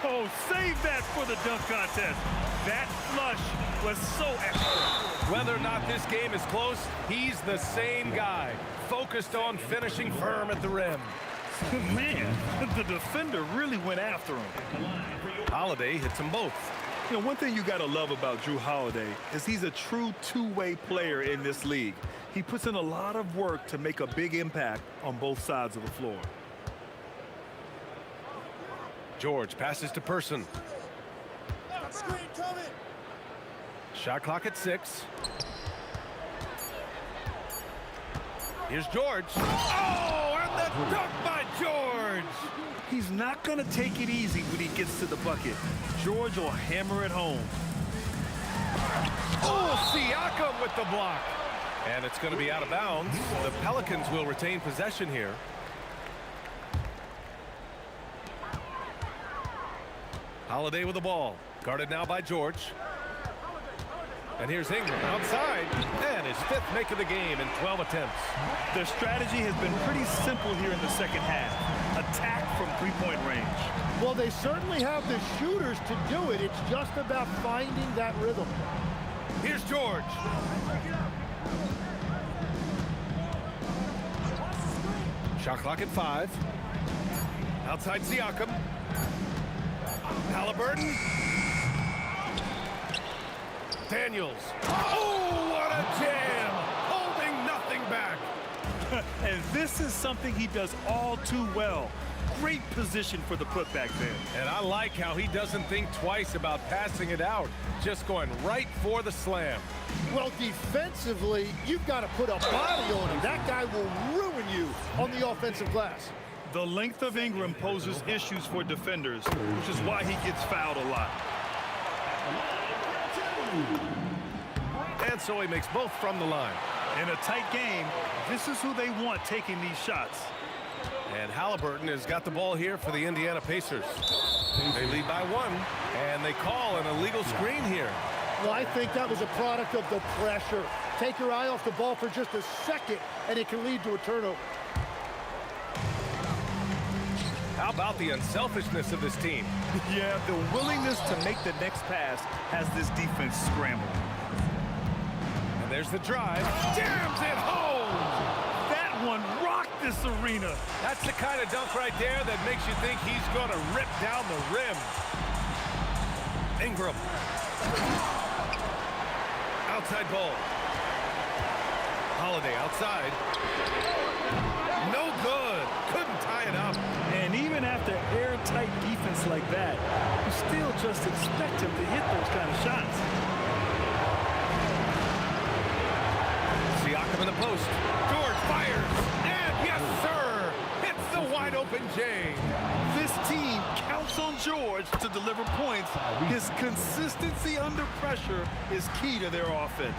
Oh, save that for the dunk contest. That flush was so excellent. Whether or not this game is close, he's the same guy, focused on finishing firm at the rim. Man, the defender really went after him. Holiday hits them both. You know, one thing you got to love about Drew Holiday is he's a true two-way player in this league. He puts in a lot of work to make a big impact on both sides of the floor. George passes to Person. Shot clock at 6. Here's George. Oh, and the dunk by George. He's not going to take it easy when he gets to the bucket. George will hammer it home. Oh, Siakam with the block. And it's going to be out of bounds. The Pelicans will retain possession here. Holiday with the ball. Guarded now by George. And here's Ingram outside. And his 5th make of the game in 12 attempts. Their strategy has been pretty simple here in the second half. Attack from 3-point range. Well, they certainly have the shooters to do it. It's just about finding that rhythm. Here's George. Shot clock at 5. Outside Siakam. Halliburton. Daniels. Oh, what a jam! Holding nothing back. And this is something he does all too well. Great position for the putback there. And I like how he doesn't think twice about passing it out. Just going right for the slam. Well, defensively, you've got to put a body on him. That guy will ruin you on the offensive glass. The length of Ingram poses issues for defenders, which is why he gets fouled a lot. And so he makes both from the line. In a tight game, this is who they want taking these shots. And Halliburton has got the ball here for the Indiana Pacers. They lead by 1, and they call an illegal screen here. Well, I think that was a product of the pressure. Take your eye off the ball for just a second, and it can lead to a turnover. How about the unselfishness of this team? Yeah, the willingness to make the next pass has this defense scrambling. And there's the drive. Jams it home! That one rocked this arena. That's the kind of dunk right there that makes you think he's going to rip down the rim. Ingram. Outside ball. Holiday outside. No good. Couldn't tie it up. And even after airtight defense like that, you still just expect him to hit those kind of shots. Siakam in the post. George fires. And yes, sir. Hits the wide open J. This team counts on George to deliver points. His consistency under pressure is key to their offense.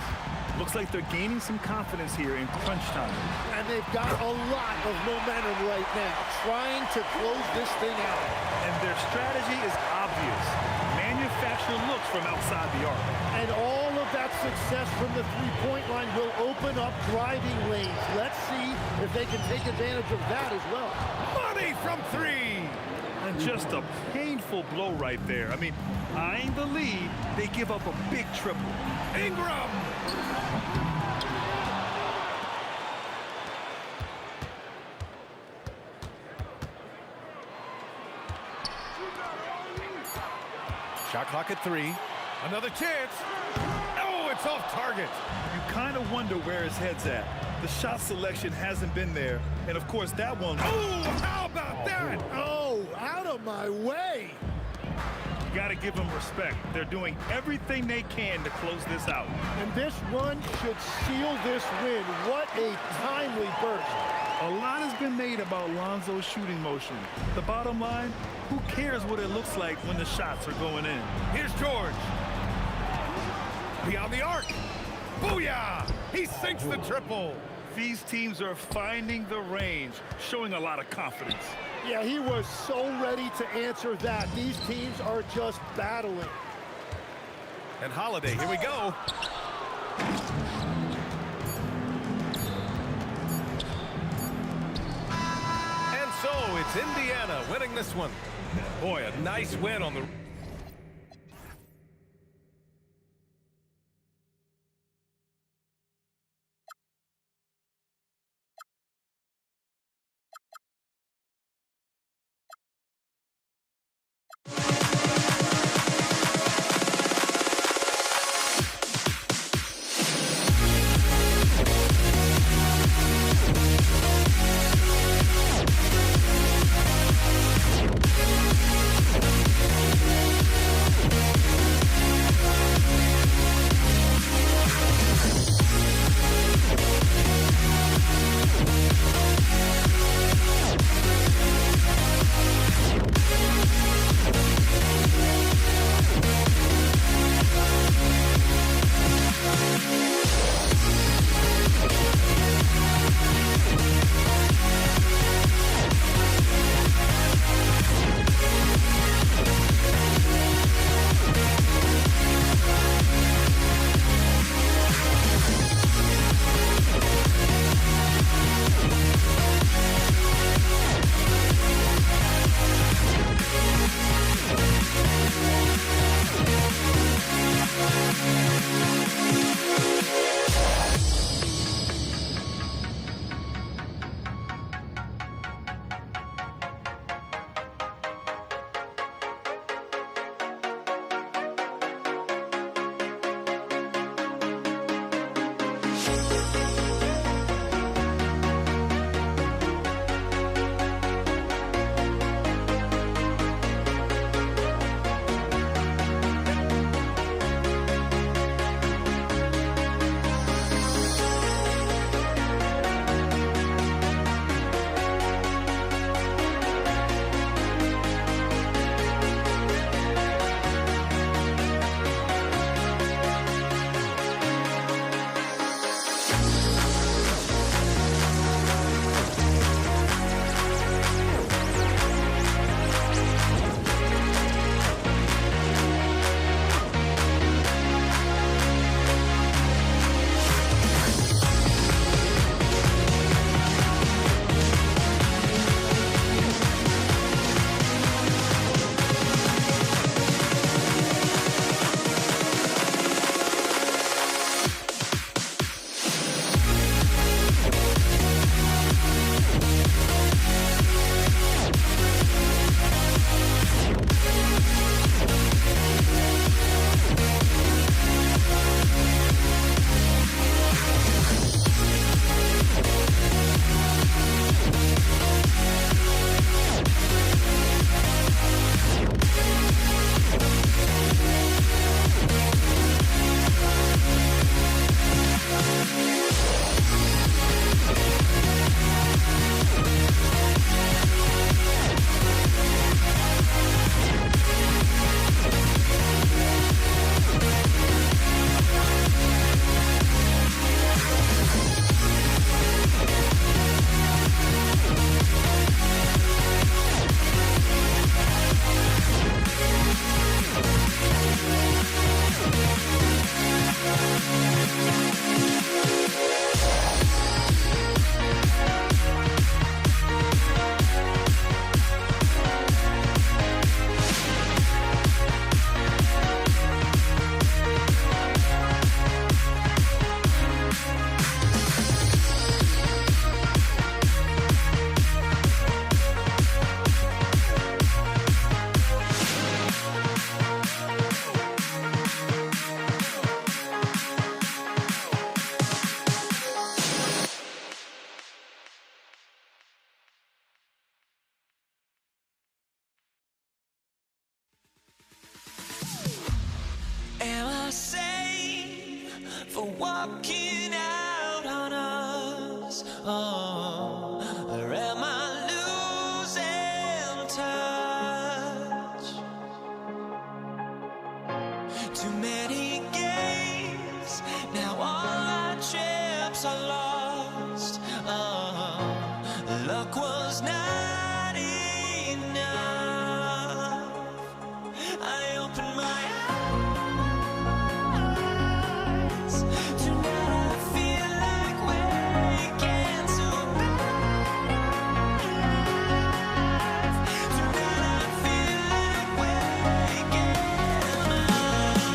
Looks like they're gaining some confidence here in crunch time. And they've got a lot of momentum right now, trying to close this thing out. And their strategy is obvious. Manufacture looks from outside the arc. And all of that success from the three-point line will open up driving lanes. Let's see if they can take advantage of that as well. Money from 3. And just a painful blow right there. I mean, eyeing the lead, they give up a big triple. Ingram! Shot clock at 3. Another chance. Oh, it's off target. You kind of wonder where his head's at. The shot selection hasn't been there. And, of course, that one. Oh, how about that? Oh, out of my way. You got to give them respect. They're doing everything they can to close this out. And this run should seal this win. What a timely burst. A lot has been made about Lonzo's shooting motion. The bottom line, who cares what it looks like when the shots are going in? Here's George. Beyond the arc. Booyah! He sinks the triple. These teams are finding the range, showing a lot of confidence. Yeah, he was so ready to answer that. These teams are just battling. And Holiday, here we go. And so it's Indiana winning this one. Boy, a nice win on the... not enough. I open my eyes. Tonight I feel like waking to life. Tonight I feel like waking up.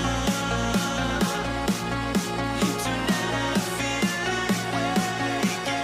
Tonight I feel like waking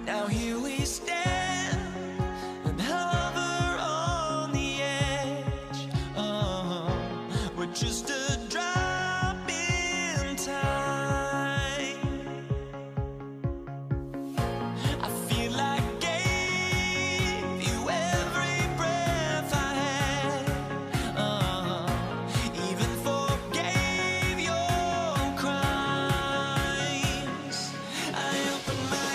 Now here we stand and hover on the edge. We're just a drop in time. I feel like I gave you every breath I had. Even forgave your crimes. I open my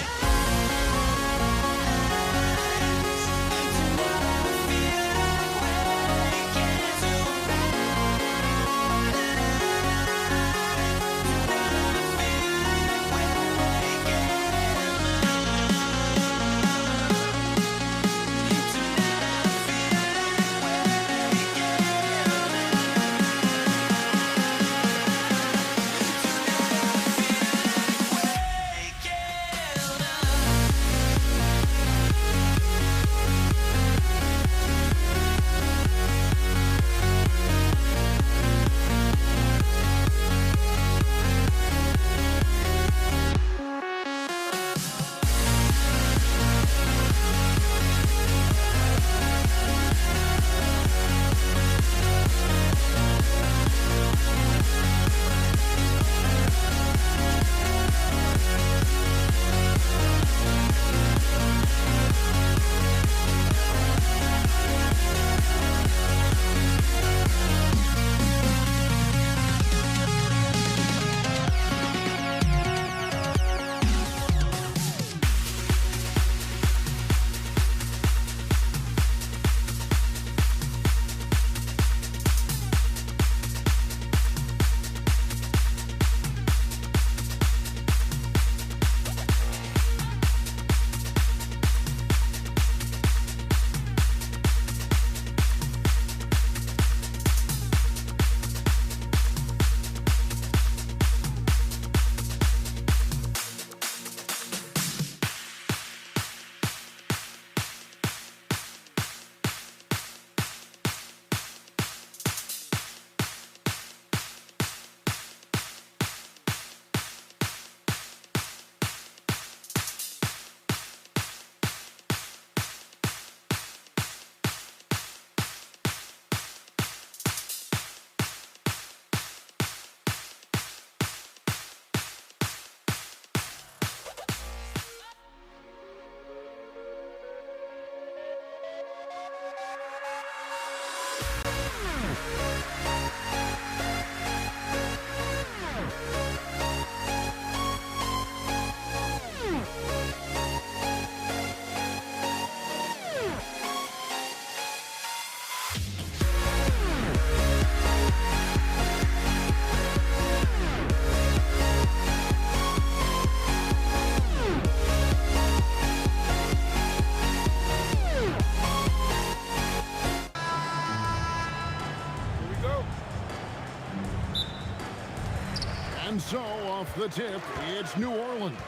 And so, off the tip, it's New Orleans.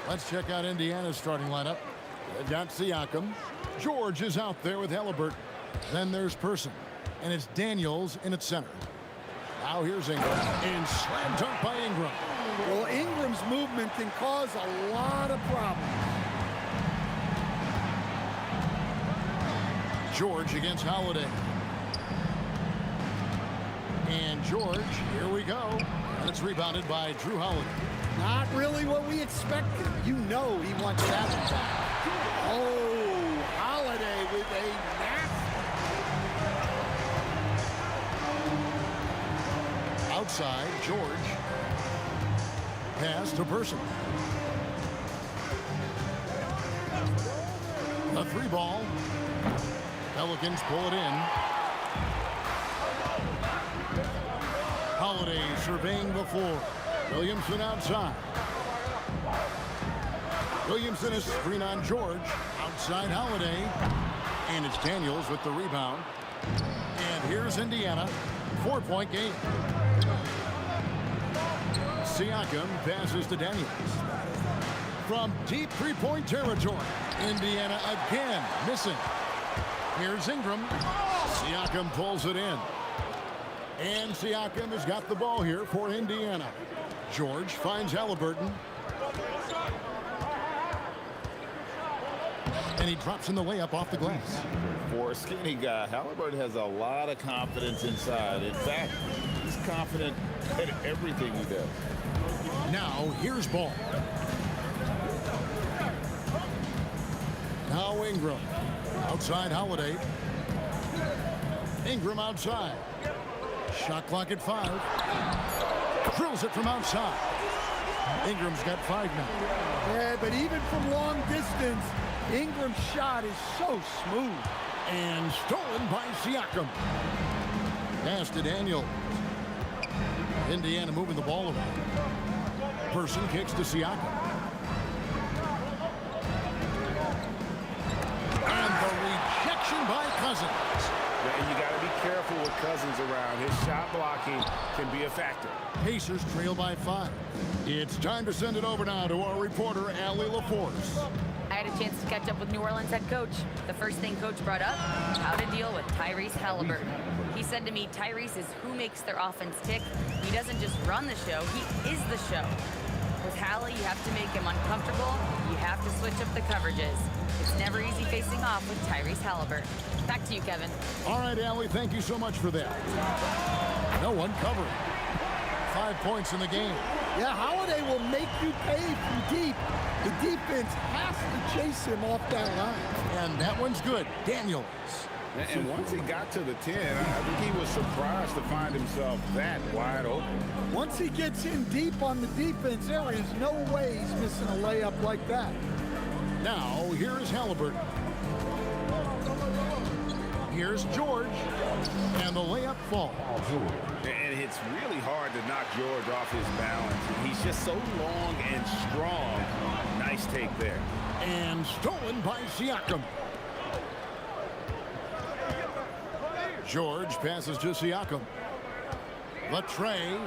Let's check out Indiana's starting lineup. They've got Siakam. George is out there with Halliburton. Then there's Person. And it's Daniels in its center. Now here's Ingram. And slam dunk by Ingram. Well, Ingram's movement can cause a lot of problems. George against Holiday. And George, here we go. And it's rebounded by Drew Holiday. Not really what we expected. You know he wants that one back. Oh, Holiday with a nasty. Outside, George. Pass to Person. A 3-ball. Pelicans pull it in. Holiday surveying the floor. Williamson outside. Williamson is screen on George. Outside Holiday. And it's Daniels with the rebound. And here's Indiana. 4-point game. Siakam passes to Daniels. From deep three-point territory. Indiana again missing. Here's Ingram. Siakam pulls it in. And Siakam has got the ball here for Indiana. George finds Halliburton. And he drops in the layup off the glass. For a skinny guy, Halliburton has a lot of confidence inside. In fact, he's confident in everything he does. Now, here's Ball. Now Ingram. Outside Holiday. Ingram outside. Shot clock at 5. Drills it from outside. Ingram's got 5 now. Yeah, but even from long distance, Ingram's shot is so smooth. And stolen by Siakam. Pass to Daniel. Indiana moving the ball around. Person kicks to Siakam. And the rejection by Cousins. And you got to be careful with Cousins around. His shot blocking can be a factor. Pacers trail by 5. It's time to send it over now to our reporter, Allie LaForce. I had a chance to catch up with New Orleans head coach. The first thing coach brought up, how to deal with Tyrese Halliburton. He said to me, Tyrese is who makes their offense tick. He doesn't just run the show, he is the show. With Hallie, you have to make him uncomfortable. You have to switch up the coverages. It's never easy facing off with Tyrese Halliburton. Back to you, Kevin. All right, Allie, thank you so much for that. No one covering. 5 points in the game. Yeah, Holiday will make you pay from deep. The defense has to chase him off that line. And that one's good. Daniels. And once he got to the 10, I think he was surprised to find himself that wide open. Once he gets in deep on the defense, there is no way he's missing a layup like that. Now, here's Halliburton. Here's George. And the layup falls. And it's really hard to knock George off his balance. He's just so long and strong. Nice take there. And stolen by Siakam. George passes to Siakam. Latre.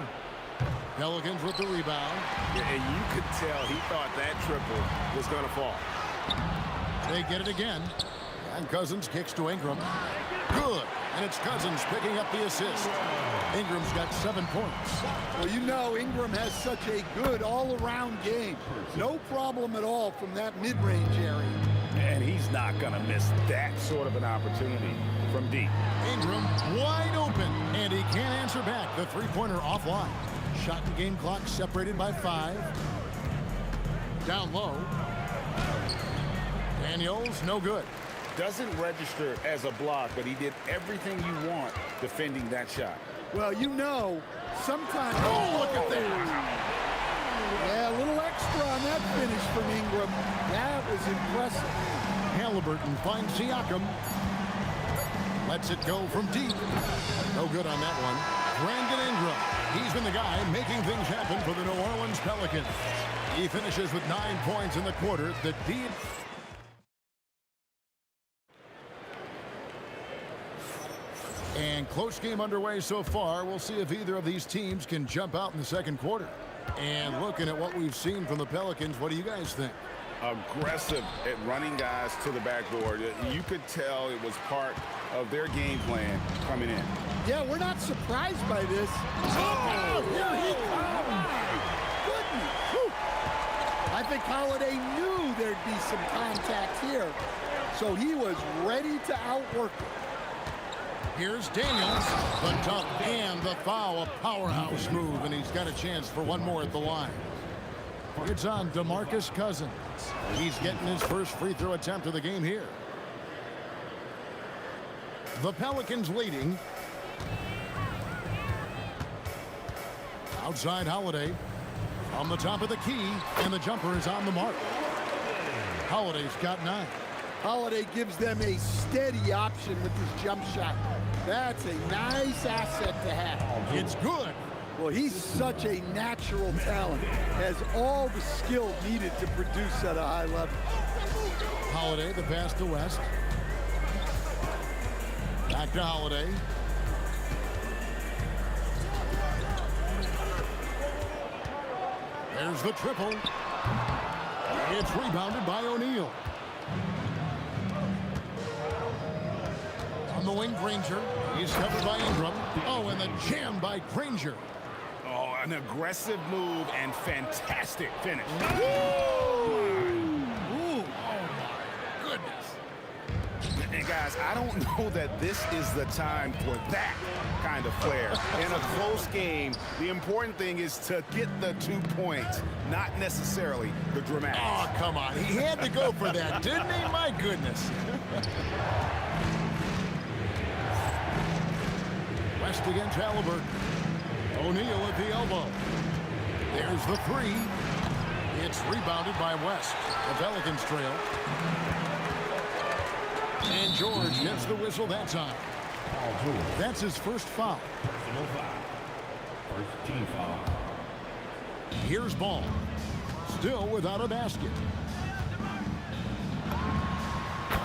Pelicans with the rebound. Yeah, and you could tell he thought that triple was going to fall. They get it again. And Cousins kicks to Ingram. Good. And it's Cousins picking up the assist. Ingram's got 7 points. Well, you know Ingram has such a good all-around game. No problem at all from that mid-range area. And he's not going to miss that sort of an opportunity from deep. Ingram wide open. And he can't answer back. The three-pointer offline. Shot and game clock separated by 5. Down low. Daniels, no good. Doesn't register as a block, but he did everything you want defending that shot. Well, you know, sometimes... Oh, look at that! Yeah, a little extra on that finish from Ingram. That was impressive. Halliburton finds Siakam. Lets it go from deep. No good on that one. Brandon Ingram. He's been the guy making things happen for the New Orleans Pelicans. He finishes with 9 points in the quarter. The deep... And close game underway so far. We'll see if either of these teams can jump out in the second quarter. And looking at what we've seen from the Pelicans, what do you guys think? Aggressive at running guys to the backboard. You could tell it was part of their game plan coming in. Yeah, we're not surprised by this. Oh, here he comes. Goodness. Whew. I think Holiday knew there'd be some contact here. so he was ready to outwork him. Here's Daniels, the dunk and the foul, a powerhouse move, and he's got a chance for one more at the line. It's on DeMarcus Cousins. He's getting his first free throw attempt of the game here. The Pelicans leading. Outside Holiday on the top of the key, and the jumper is on the mark. Holiday's got 9. Holiday gives them a steady option with his jump shot. That's a nice asset to have. It's good. Well, he's such a natural talent. Has all the skill needed to produce at a high level. Holiday, the pass to West. Back to Holiday. There's the triple. It's rebounded by O'Neal. On the wing, Granger. He's covered by Ingram. Oh, and the jam by Granger. Oh, an aggressive move and fantastic finish. Ooh, oh my goodness. And guys, I don't know that this is the time for that kind of flair. In a close game, the important thing is to get the 2 points, not necessarily the dramatics. Oh, come on. He had to go for that, didn't he? My goodness. West against Halliburton. O'Neal at the elbow. There's the 3. It's rebounded by West. The Pelicans trail. And George gets the whistle that time. That's his first foul. First team foul. Here's Ball. Still without a basket.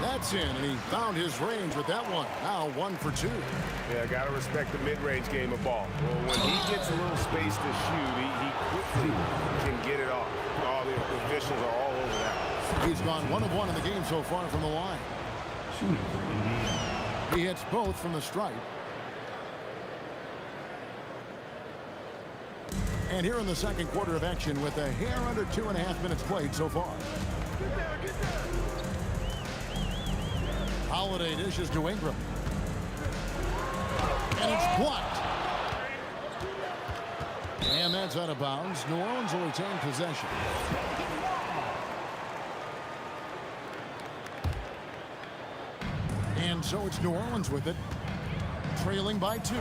That's in, and he found his range with that one. Now 1 for 2. Yeah, got to respect the mid-range game of ball. Well, when he gets a little space to shoot, he quickly can get it off. All the officials are all over that. He's gone 1 of 1 in the game so far from the line. He hits both from the stripe. And here in the second quarter of action with a hair under 2.5 minutes played so far. Holiday dishes to Ingram. And it's blocked. And that's out of bounds. New Orleans will retain possession. And so it's New Orleans with it. Trailing by 2.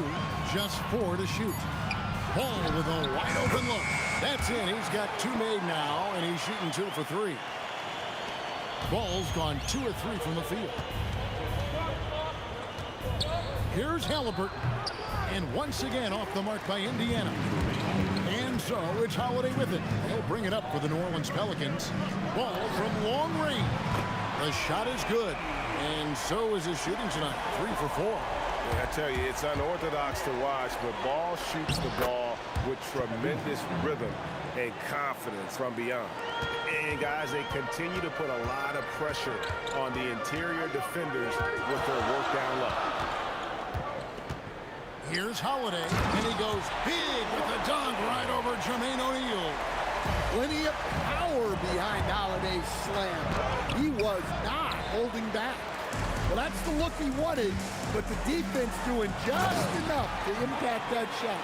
Just 4 to shoot. Ball with a wide open look. That's in. He's got 2 made now, and he's shooting 2 for 3. Ball's gone 2 or 3 from the field. Here's Halliburton. And once again off the mark by Indiana. And so it's Holiday with it. He'll bring it up for the New Orleans Pelicans. Ball from long range. The shot is good. And so is his shooting tonight. 3 for 4. Yeah, I tell you, it's unorthodox to watch, but Ball shoots the ball with tremendous rhythm and confidence from beyond. And guys, they continue to put a lot of pressure on the interior defenders with their work down low. Here's Holiday, and he goes big with a dunk right over Jermaine O'Neal. Plenty of power behind Holiday's slam. He was not holding back. Well, that's the look he wanted, but the defense doing just enough to impact that shot.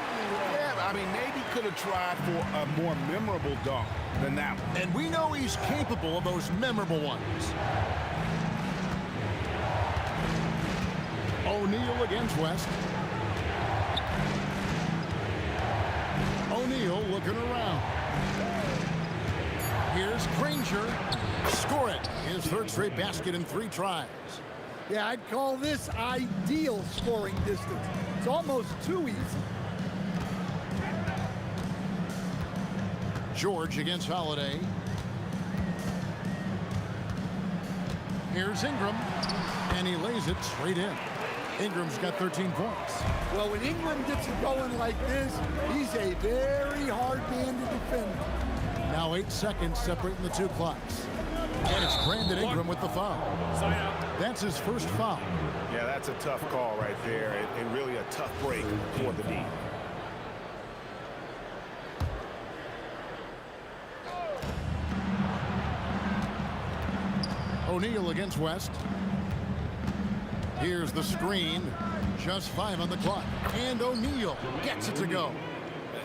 Yeah, I mean, maybe could have tried for a more memorable dunk than that one. And we know he's capable of those memorable ones. O'Neal against West. O'Neal looking around. Here's Granger. Score it. His 3rd straight basket in 3 tries. Yeah, I'd call this ideal scoring distance. It's almost too easy. George against Holiday. Here's Ingram, and he lays it straight in. Ingram's got 13 points. Well, when Ingram gets it going like this, he's a very hard man to defend. Now 8 seconds separating the 2 clocks. And it's Brandon Ingram with the foul. That's his first foul. Yeah, that's a tough call right there, and really a tough break for the D. O'Neal against West. Here's the screen. Just 5 on the clock. And O'Neal gets it to go.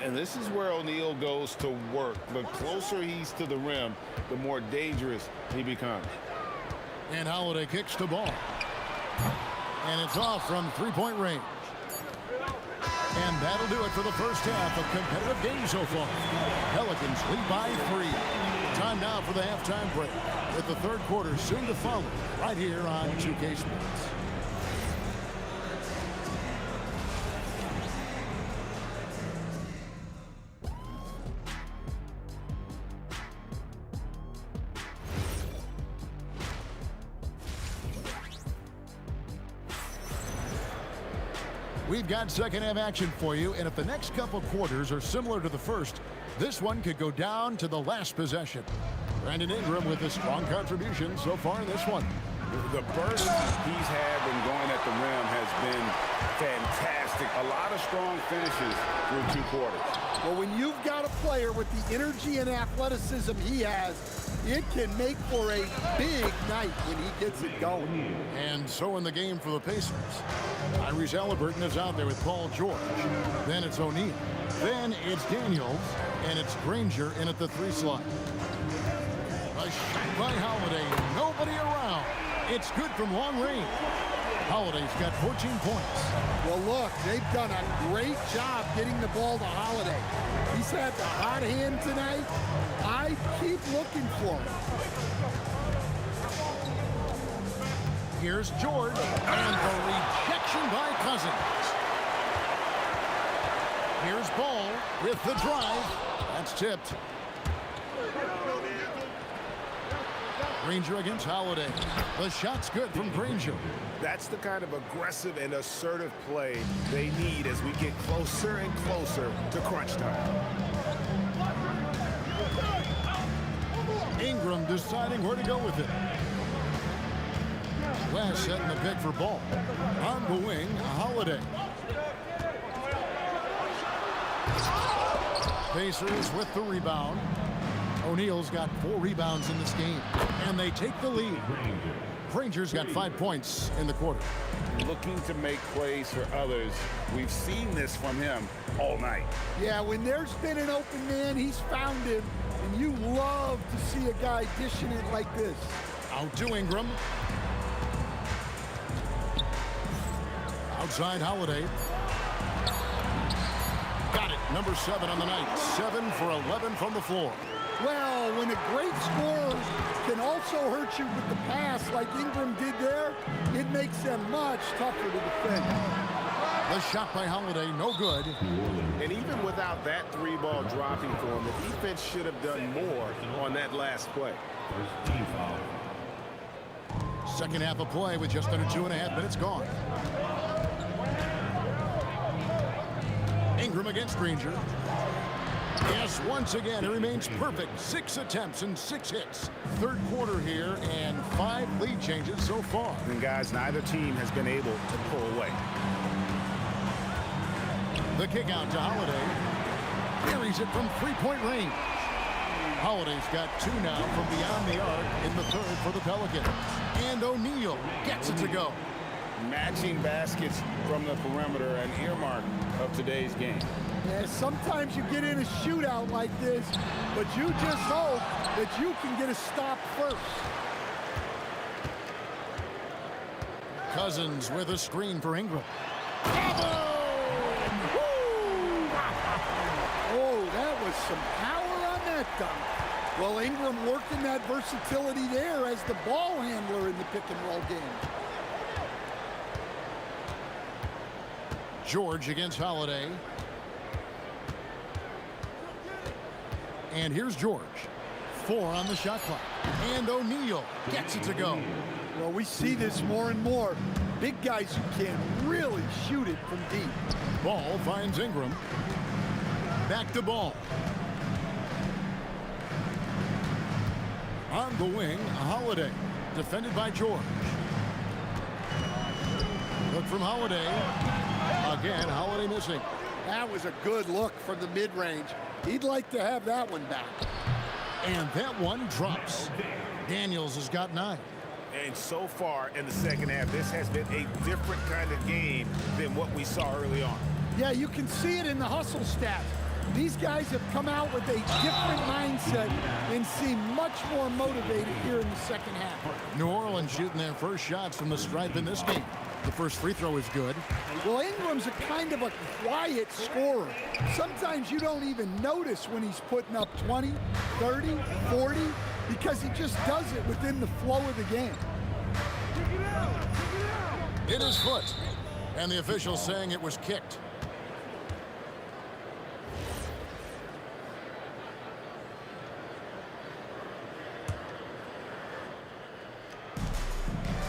And this is where O'Neal goes to work. The closer he's to the rim, the more dangerous he becomes. And Holiday kicks the ball. And it's off from three-point range. And that'll do it for the first half of competitive games so far. Pelicans lead by 3. Time now for the halftime break, with the third quarter soon to follow right here on 2K Sports. We've got second half action for you, and if the next couple quarters are similar to the first, this one could go down to the last possession. Brandon Ingram with a strong contribution so far in this one. The burst he's had when going at the rim has been fantastic. A lot of strong finishes through 2 quarters. Well, when you've got a player with the energy and athleticism he has, it can make for a big night when he gets it going. And so in the game for the Pacers, Tyrese Halliburton is out there with Paul George. Then it's O'Neal. Then it's Daniels. And it's Granger in at the 3 slot. A shot by Holiday. Nobody around. It's good from long range. Holiday's got 14 points. Well, look, they've done a great job getting the ball to Holiday. He's had the hot hand tonight. I keep looking for him. Here's George, and the rejection by Cousins. Here's Ball with the drive. That's tipped. Granger against Holiday. The shot's good from Granger. That's the kind of aggressive and assertive play they need as we get closer and closer to crunch time. Ingram deciding where to go with it. West setting the pick for Ball. On the wing, Holiday. Pacers with the rebound. O'Neal's got 4 rebounds in this game, and they take the lead. Granger's got 5 points in the quarter. Looking to make plays for others. We've seen this from him all night. Yeah, when there's been an open man, he's found him, and you love to see a guy dishing it like this. Out to Ingram. Outside Holiday. Got it. Number 7 on the night. 7 for 11 from the floor. Well, when a great scorer can also hurt you with the pass like Ingram did there, it makes them much tougher to defend. The shot by Holiday, no good. And even without that 3-ball dropping for him, the defense should have done more on that last play. Second half of play with just under 2.5 minutes gone. Ingram against Granger. Yes, once again, it remains perfect. 6 attempts and 6 hits. Third quarter here, and 5 lead changes so far. And guys, neither team has been able to pull away. The kick out to Holiday. Carries it from 3-point range. Holiday's got 2 now from beyond the arc in the third for the Pelicans. And O'Neal gets it to go. Matching baskets from the perimeter, an earmark of today's game. Yeah, sometimes you get in a shootout like this, but you just hope that you can get a stop first. Cousins with a screen for Ingram. Oh, that was some power on that dunk. Well, Ingram working that versatility there as the ball handler in the pick-and-roll game. George against Holiday. And here's George. 4 on the shot clock. And O'Neal gets it to go. Well, we see this more and more. Big guys who can really shoot it from deep. Ball finds Ingram. Back to Ball. On the wing, Holiday. Defended by George. Look from Holiday. Again, Holiday missing. That was a good look from the mid-range. He'd like to have that one back. And that one drops. Daniels has got 9. And so far in the second half, this has been a different kind of game than what we saw early on. Yeah, you can see it in the hustle stats. These guys have come out with a different mindset and seem much more motivated here in the second half. New Orleans shooting their first shots from the stripe in this game. The first free throw is good. Well, Ingram's a kind of a quiet scorer. Sometimes you don't even notice when he's putting up 20, 30, 40, because he just does it within the flow of the game. Hit his foot, and the official saying it was kicked.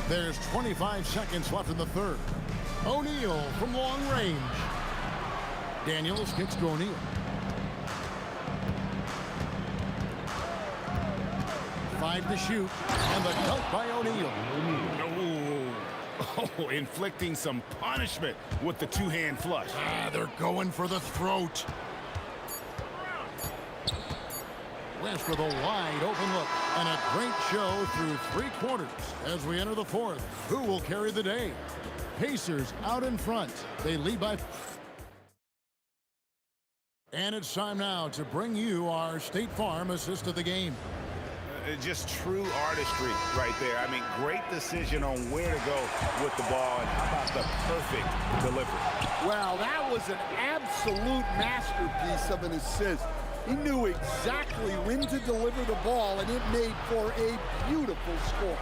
There's 25 seconds left in the third. O'Neal from long range. Daniels kicks to O'Neal. 5 to shoot, and the dunk by O'Neal. Oh, inflicting some punishment with the two-hand flush. They're going for the throat. West with a wide open look and a great show through 3 quarters as we enter the fourth. Who will carry the day? Pacers out in front. They lead by... And it's time now to bring you our State Farm assist of the game. Just true artistry right there. I mean, great decision on where to go with the ball, and how about the perfect delivery? Well, that was an absolute masterpiece of an assist. He knew exactly when to deliver the ball, and it made for a beautiful score.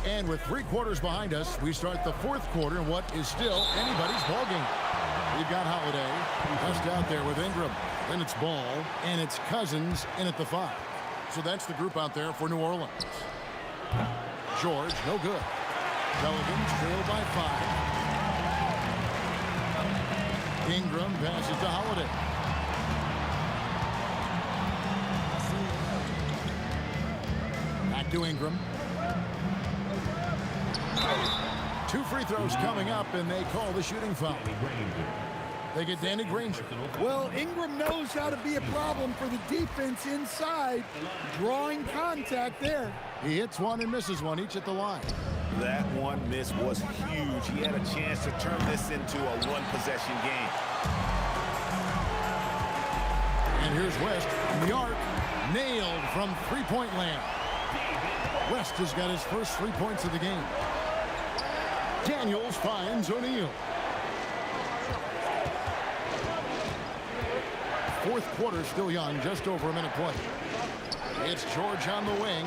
And with 3 quarters behind us, we start the fourth quarter in what is still anybody's ball game. We've got Holiday just out there with Ingram. Then it's Ball, and it's Cousins in at the 5. So that's the group out there for New Orleans. George, no good. Pelicans trail by 5. Ingram passes to Holiday. Back to Ingram. 2 free throws coming up, and they call the shooting foul. They get Danny Granger. Well, Ingram knows how to be a problem for the defense inside, drawing contact there. He hits one and misses one, each at the line. That one miss was huge. He had a chance to turn this into a one-possession game. And here's West from the arc, nailed from three-point land. West has got his first 3 points of the game. Daniels finds O'Neal. Fourth quarter still young, just over a minute play. It's George on the wing.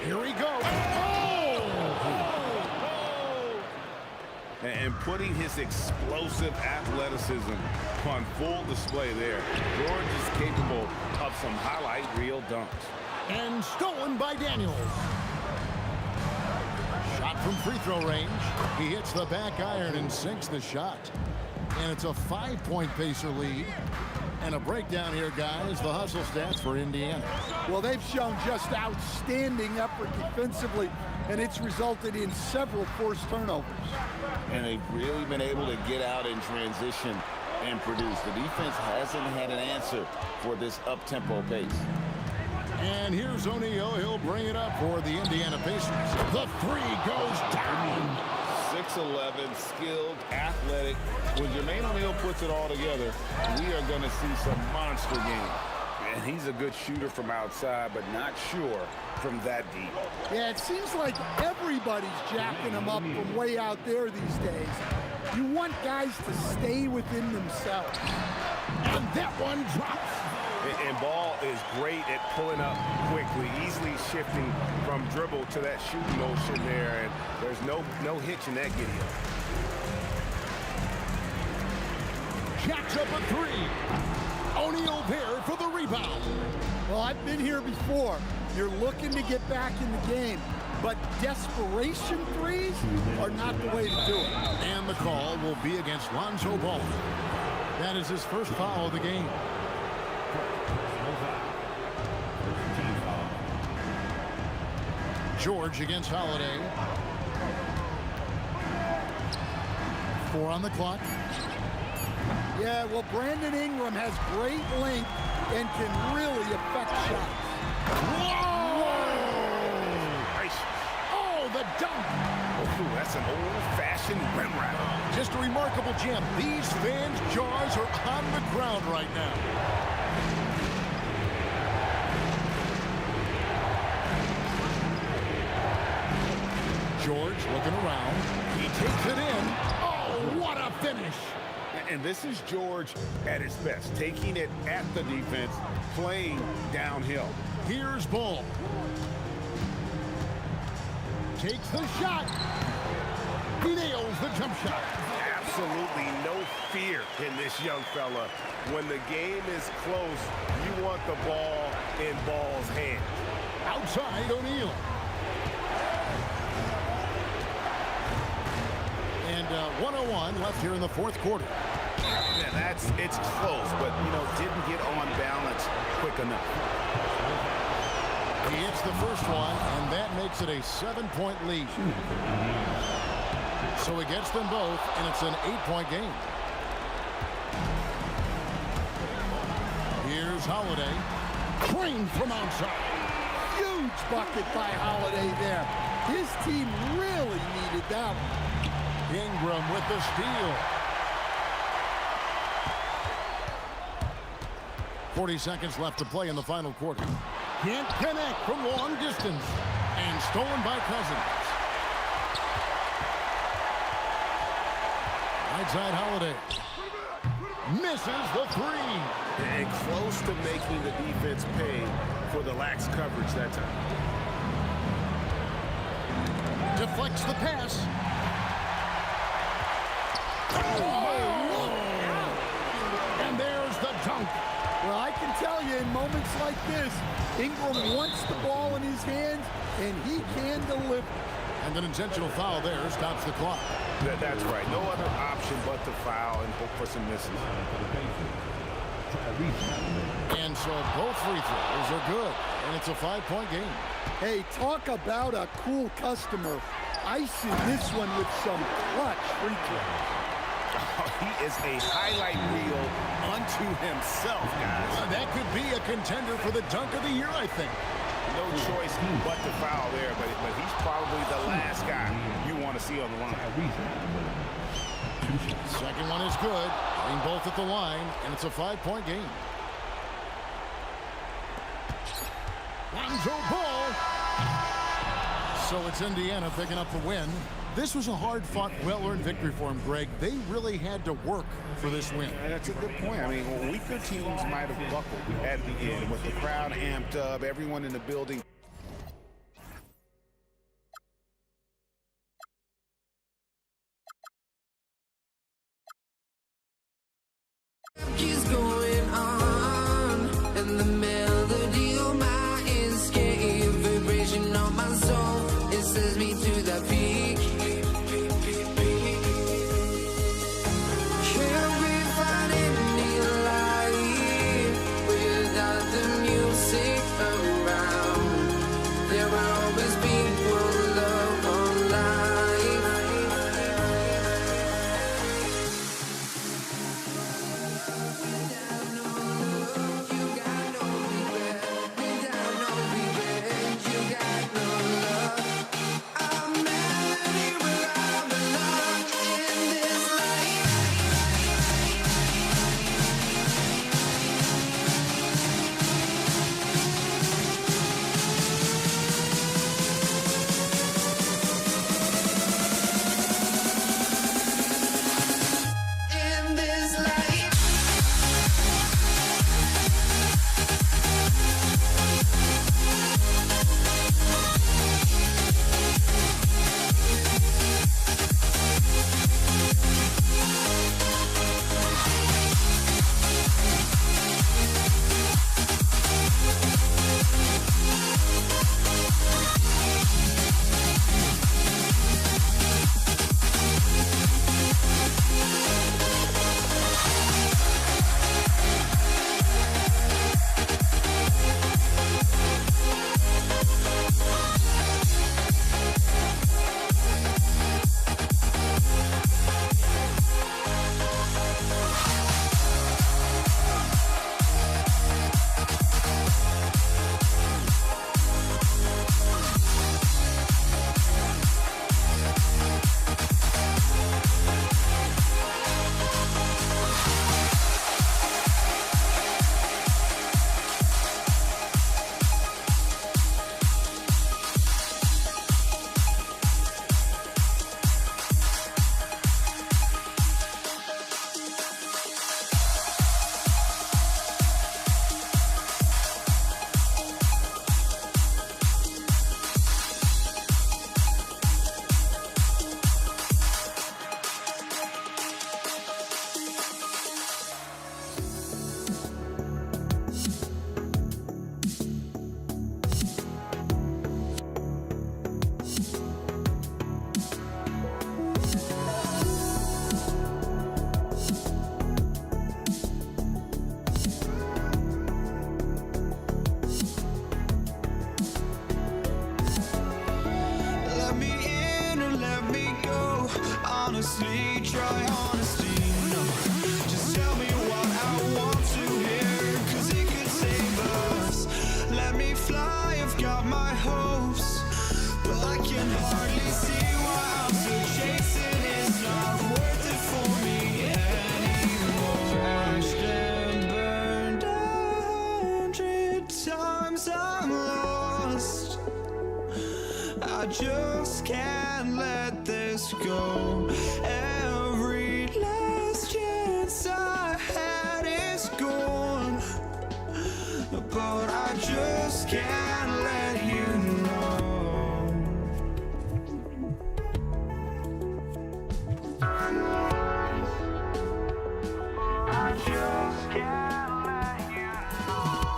Here he goes. And putting his explosive athleticism on full display there. George is capable of some highlight reel dunks. And stolen by Daniels. Shot from free throw range. He hits the back iron and sinks the shot. And it's a 5-point Pacer lead. And a breakdown here, guys. The hustle stats for Indiana. Well, they've shown just outstanding effort defensively, and it's resulted in several forced turnovers. And they've really been able to get out in transition and produce. The defense hasn't had an answer for this up-tempo pace. And here's O'Neal. He'll bring it up for the Indiana Pacers. The 3 goes down. 6'11", skilled, athletic. When Jermaine O'Neal puts it all together, we are going to see some monster games. And he's a good shooter from outside, but not sure from that deep. Yeah, it seems like everybody's jacking him up from way out there these days. You want guys to stay within themselves. And that one drops. And Ball is great at pulling up quickly, easily shifting from dribble to that shooting motion there, and there's no hitch in that giddy-up. Jacks up a 3. O'Neal there for the rebound. Well, I've been here before. You're looking to get back in the game, but desperation threes are not the way to do it. And the call will be against Lonzo Ball. That is his first foul of the game. George against Holiday. 4 on the clock. Yeah, well, Brandon Ingram has great length and can really affect shots. Whoa! Oh, the dunk! Oh, that's an old-fashioned rim wrap. Just a remarkable gem. These fans' jaws are on the ground right now. George looking around. He takes it in. Oh, what a finish. And this is George at his best, taking it at the defense, playing downhill. Here's Ball. Takes the shot. He nails the jump shot. Absolutely no fear in this young fella. When the game is close, you want the ball in Ball's hand. Outside O'Neal. And 1:01 left here in the fourth quarter. Yeah, it's close, but, didn't get on balance quick enough. He hits the first one, and that makes it a 7-point lead. So he gets them both, and it's an 8-point game. Here's Holiday. Crane from outside. Huge bucket by Holiday there. His team really needed that one. Ingram with the steal. 40 seconds left to play in the final quarter. Can't connect from long distance. And stolen by Cousins. Right side Holiday. Misses the three. And close to making the defense pay for the lax coverage that time. Deflects the pass. And there's the dunk. Well, I can tell you in moments like this, Ingram wants the ball in his hands, and he can deliver. And an intentional foul there stops the clock. That's right. No other option but to foul and hope for some misses. And so both free throws are good. And it's a 5-point game. Hey, talk about a cool customer. Icing this one with some clutch free throws. He is a highlight reel unto himself, guys. That could be a contender for the dunk of the year, I think. No choice but to foul there, but he's probably the last guy you want to see on the line. Second one is good. Getting both at the line, and it's a 5-point game. Lonzo Ball. So it's Indiana picking up the win. This was a hard-fought, well-earned victory for him, Greg. They really had to work for this win. That's a good point. I mean, weaker teams might have buckled at the end with the crowd amped up, everyone in the building. Keeps going on, and the melody of my escape, vibration on my soul, it sends me to the peak. Can't we find any light without the music around? honestly, try honesty. No, just tell me what I want to hear, 'cause it could save us. Let me fly, I've got my hopes, but I can hardly see why I'm still chasing. It's not worth it for me anymore. Crashed and burned 100 times, I'm lost. I just can't let this go. Every last chance I had is gone, but I just can't let you know. I just can't let you know.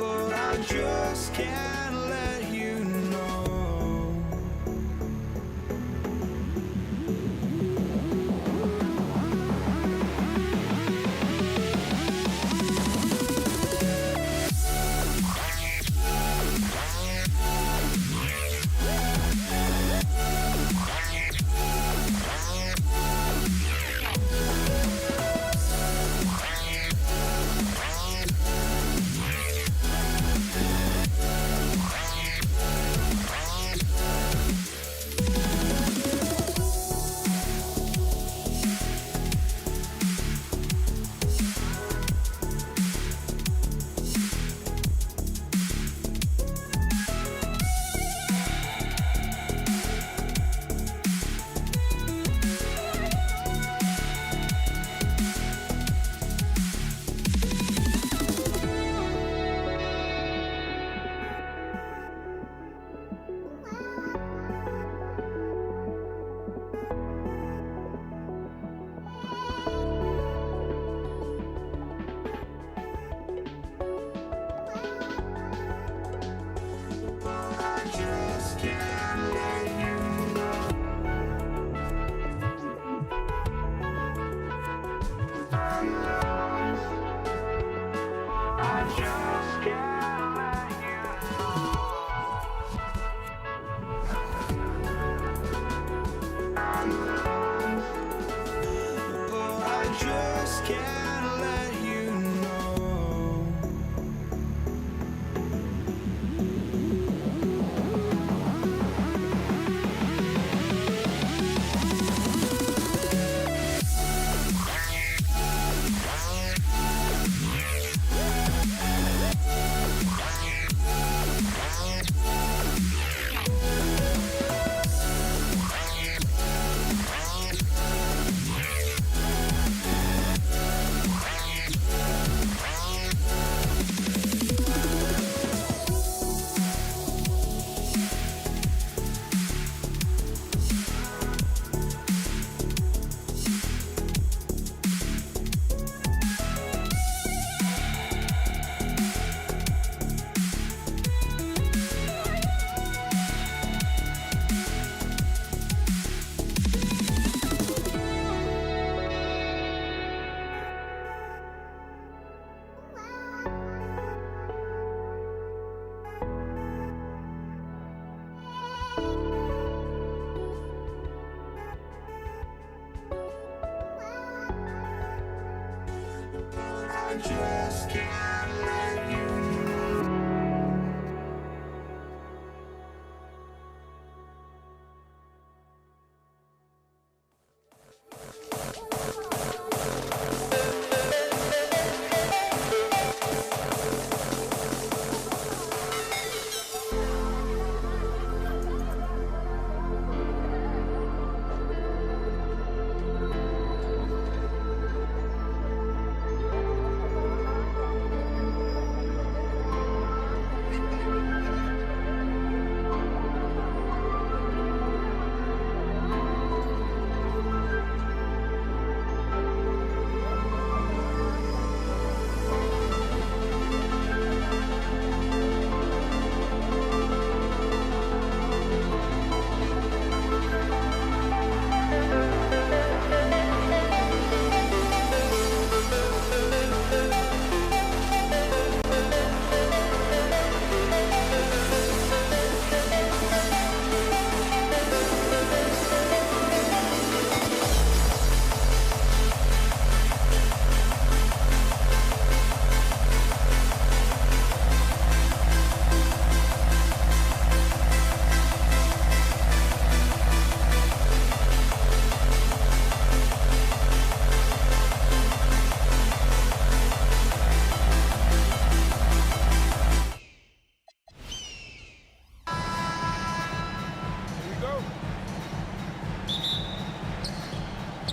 But I just can't let you know. just can't let you know.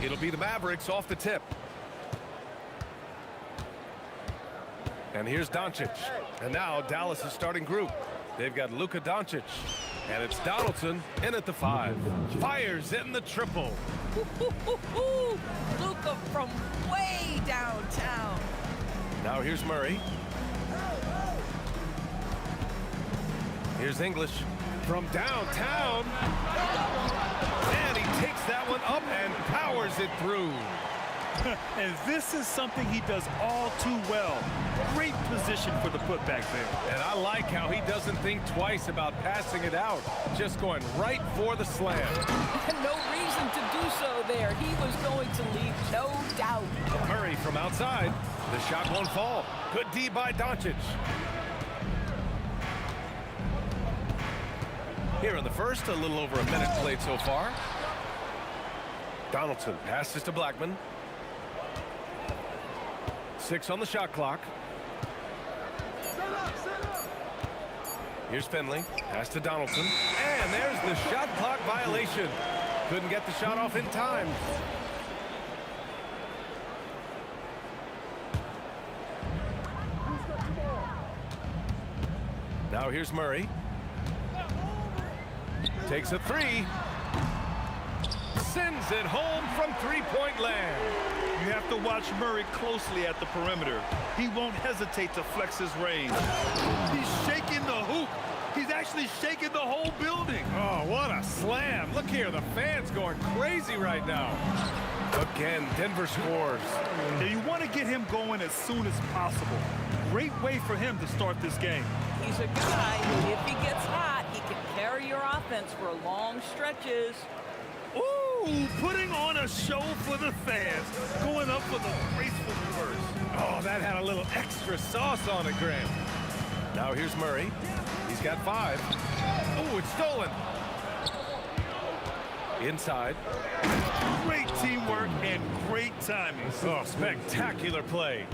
It'll be the Mavericks off the tip. And here's Doncic. And now Dallas' starting group. They've got Luka Doncic. And it's Donaldson in at the 5. Fires in the triple. Luka from way downtown. Now here's Murray. Here's English from downtown. And he takes that one up and powers it through. And this is something he does all too well. Great position for the putback there. And I like how he doesn't think twice about passing it out. Just going right for the slam. No reason to do so there. He was going to leave, no doubt. Murray from outside. The shot won't fall. Good D by Doncic. Here in the first, a little over a minute played so far. Donaldson passes to Blackman. 6 on the shot clock. Here's Finley. Pass to Donaldson. And there's the shot clock violation. Couldn't get the shot off in time. Now here's Murray. Takes a 3. Sends it home from three-point land. You have to watch Murray closely at the perimeter. He won't hesitate to flex his range. He's shaking the hoop. He's actually shaking the whole building. Oh, what a slam. Look here, the fans going crazy right now. Again, Denver scores. Now you want to get him going as soon as possible. Great way for him to start this game. He's a guy, if he gets hot, he can carry your offense for long stretches. Ooh, putting on a show for the fans. Going up for the graceful reverse. Oh, that had a little extra sauce on it, Graham. Now here's Murray. He's got 5. Oh, it's stolen. Inside. Great teamwork and great timing. Oh, spectacular play.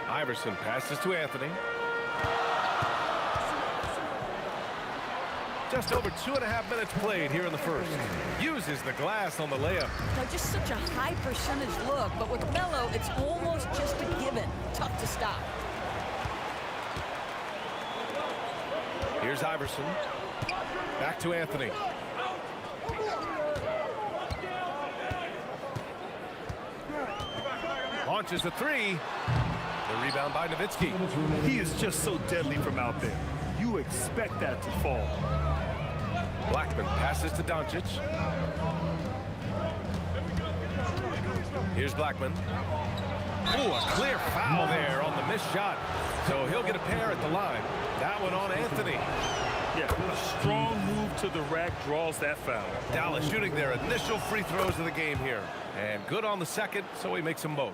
Iverson passes to Anthony. Just over 2.5 minutes played here in the first. Uses the glass on the layup. Now, just such a high percentage look, but with Melo, it's almost just a given. Tough to stop. Here's Iverson. Back to Anthony. Launches a 3. The rebound by Nowitzki. He is just so deadly from out there. You expect that to fall. Blackman passes to Doncic. Here's Blackman. Ooh, a clear foul there on the missed shot. So he'll get a pair at the line. That one on Anthony. Yeah, a strong move to the rack draws that foul. Dallas shooting their initial free throws of the game here. And good on the second, so he makes them both.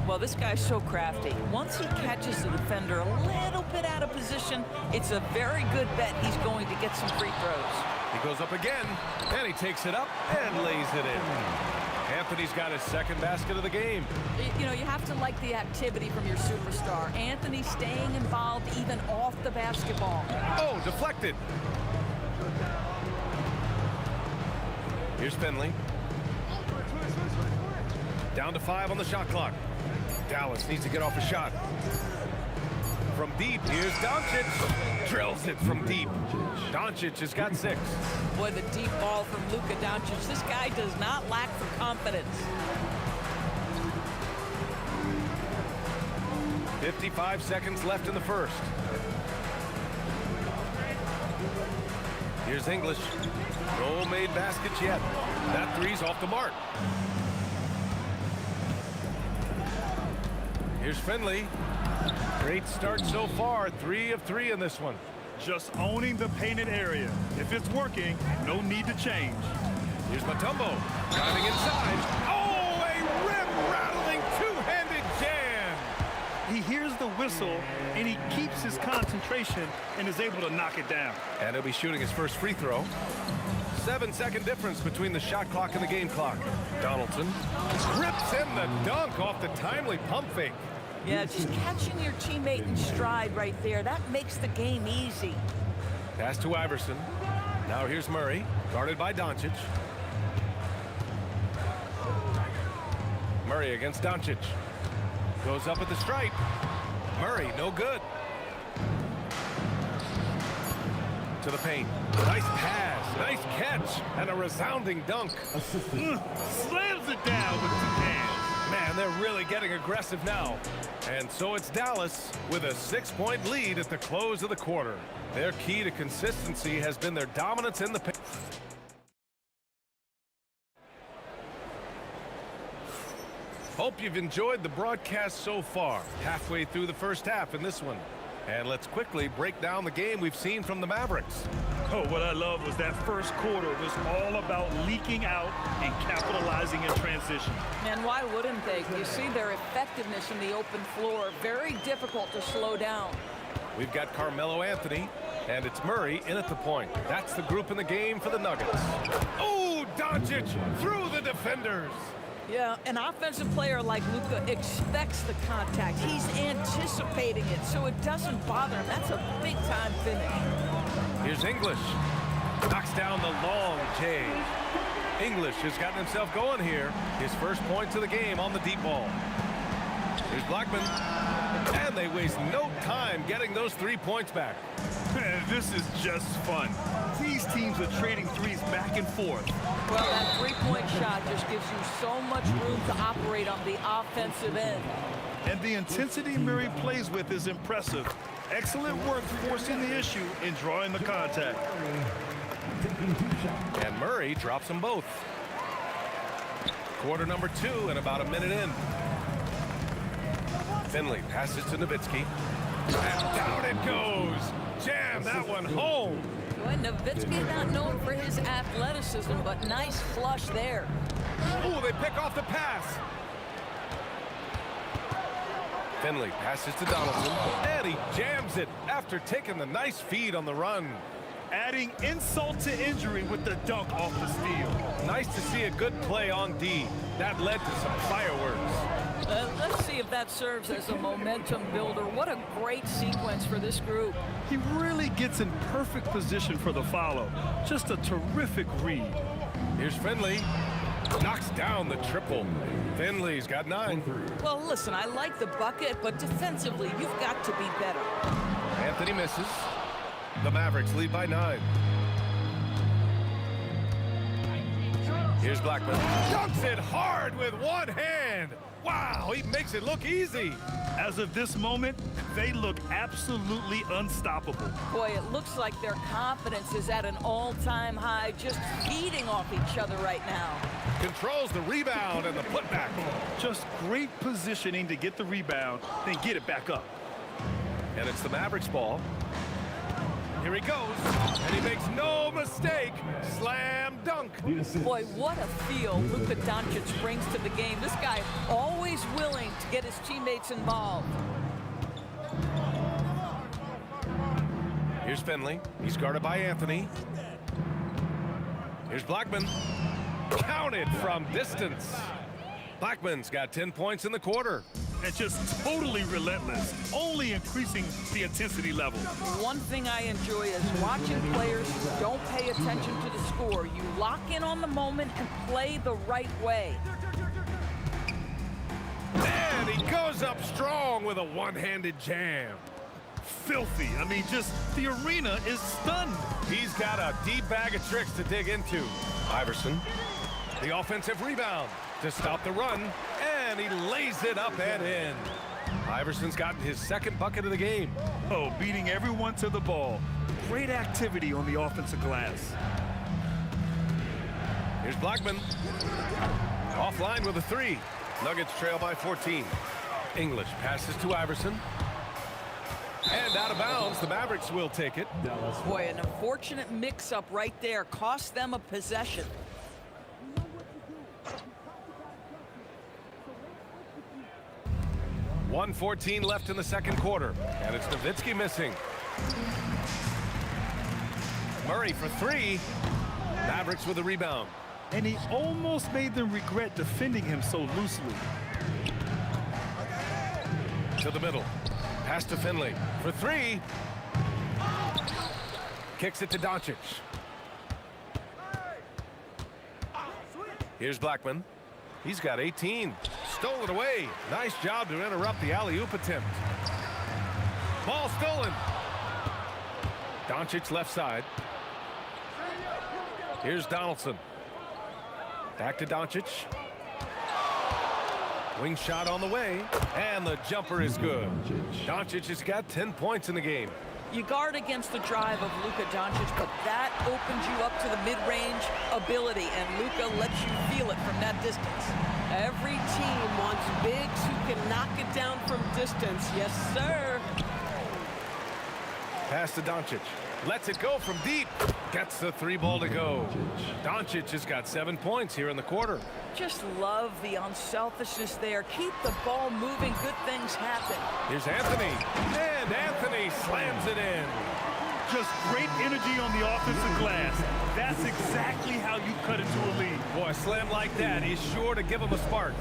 Well, this guy's so crafty. Once he catches the defender a little bit out of position, it's a very good bet he's going to get some free throws. He goes up again, and he takes it up and lays it in. Anthony's got his second basket of the game. You know, you have to like the activity from your superstar. Anthony staying involved even off the basketball. Oh, deflected. Here's Finley. Down to 5 on the shot clock. Dallas needs to get off a shot. From deep, here's Doncic. Drills it from deep. Doncic has got 6. Boy, the deep ball from Luka Doncic. This guy does not lack for confidence. 55 seconds left in the first. Here's English. No made baskets yet. That 3's off the mark. Here's Finley. Great start so far. 3 of 3 in this one. Just owning the painted area. If it's working, no need to change. Here's Mutombo. Driving inside. Oh, a rim-rattling two-handed jam. He hears the whistle, and he keeps his concentration and is able to knock it down. And he'll be shooting his first free throw. 7-second difference between the shot clock and the game clock. Donaldson rips in the dunk off the timely pump fake. Yeah, just catching your teammate in stride right there. That makes the game easy. Pass to Iverson. Now here's Murray, guarded by Doncic. Murray against Doncic. Goes up at the stripe. Murray, no good. To the paint. Nice pass, nice catch, and a resounding dunk. Slams it down with 2 hands. Man, they're really getting aggressive now. And so it's Dallas with a 6-point lead at the close of the quarter. Their key to consistency has been their dominance in the paint. Hope you've enjoyed the broadcast so far. Halfway through the first half in this one. And let's quickly break down the game we've seen from the Mavericks. Oh, what I love was that first quarter was all about leaking out and capitalizing in transition. And why wouldn't they? You see their effectiveness in the open floor. Very difficult to slow down. We've got Carmelo Anthony, and it's Murray in at the point. That's the group in the game for the Nuggets. Oh, Doncic through the defenders. Yeah, an offensive player like Luka expects the contact. He's anticipating it, so it doesn't bother him. That's a big-time finish. Here's English. Knocks down the long J. English has gotten himself going here. His first points of the game on the deep ball. Here's Blackman. And they waste no time getting those 3 points back. This is just fun. These teams are trading threes back and forth. Well, that three-point shot just gives you so much room to operate on the offensive end. And the intensity Murray plays with is impressive. Excellent work forcing the issue and drawing the contact. And Murray drops them both. Quarter number 2 and about a minute in. Finley passes to Nowitzki. And down it goes. Jam that one home. Well, Nowitzki not known for his athleticism, but nice flush there. Oh, they pick off the pass. Finley passes to Donaldson, and he jams it after taking the nice feed on the run. Adding insult to injury with the dunk off the steal. Nice to see a good play on D. That led to some fireworks. Let's see if that serves as a momentum builder. What a great sequence for this group. He really gets in perfect position for the follow. Just a terrific read. Here's Finley. Knocks down the triple. Finley's got 9. Well, listen, I like the bucket, but defensively, you've got to be better. Anthony misses. The Mavericks lead by 9. Here's Blackman. Dunks it hard with one hand. Wow, he makes it look easy. As of this moment, they look absolutely unstoppable. Boy, it looks like their confidence is at an all-time high, just feeding off each other right now. Controls the rebound and the putback. Just great positioning to get the rebound, then get it back up. And it's the Mavericks ball. Here he goes, and he makes no mistake. Slam dunk. Boy, what a feel Luka Doncic brings to the game. This guy always willing to get his teammates involved. Here's Finley. He's guarded by Anthony. Here's Blackman. Counted from distance. Blackman's got 10 points in the quarter. And just totally relentless, only increasing the intensity level. One thing I enjoy is watching players who don't pay attention to the score. You lock in on the moment and play the right way. And he goes up strong with a one-handed jam. Filthy. I mean, just the arena is stunned. He's got a deep bag of tricks to dig into. Iverson, the offensive rebound to stop the run, and he lays it up and in. Iverson's gotten his second bucket of the game. Oh, beating everyone to the ball. Great activity on the offensive glass. Here's Blackman. Offline with a 3. Nuggets trail by 14. English passes to Iverson. And out of bounds, the Mavericks will take it. Boy, an unfortunate mix-up right there. Cost them a possession. .114 left in the second quarter, and it's Nowitzki missing. Murray for 3. Mavericks with a rebound. And he almost made them regret defending him so loosely. To the middle. Pass to Finley for 3. Kicks it to Doncic. Here's Blackman. He's got 18. stolen away. Nice job to interrupt the alley-oop attempt. Ball stolen. Doncic left side. Here's Donaldson. Back to Doncic. Wing shot on the way, and the jumper is good. Doncic has got 10 points in the game. You guard against the drive of Luka Doncic, but that opens you up to the mid-range ability, and Luka lets you feel it from that distance. Every team wants bigs who can knock it down from distance. Yes, sir. Pass to Doncic. Lets it go from deep. Gets the 3 ball to go. Doncic has got 7 points here in the quarter. Just love the unselfishness there. Keep the ball moving. Good things happen. Here's Anthony. And Anthony slams it in. Just great energy on the offensive glass. That's exactly how you cut into a lead. Boy, a slam like that is sure to give him a spark.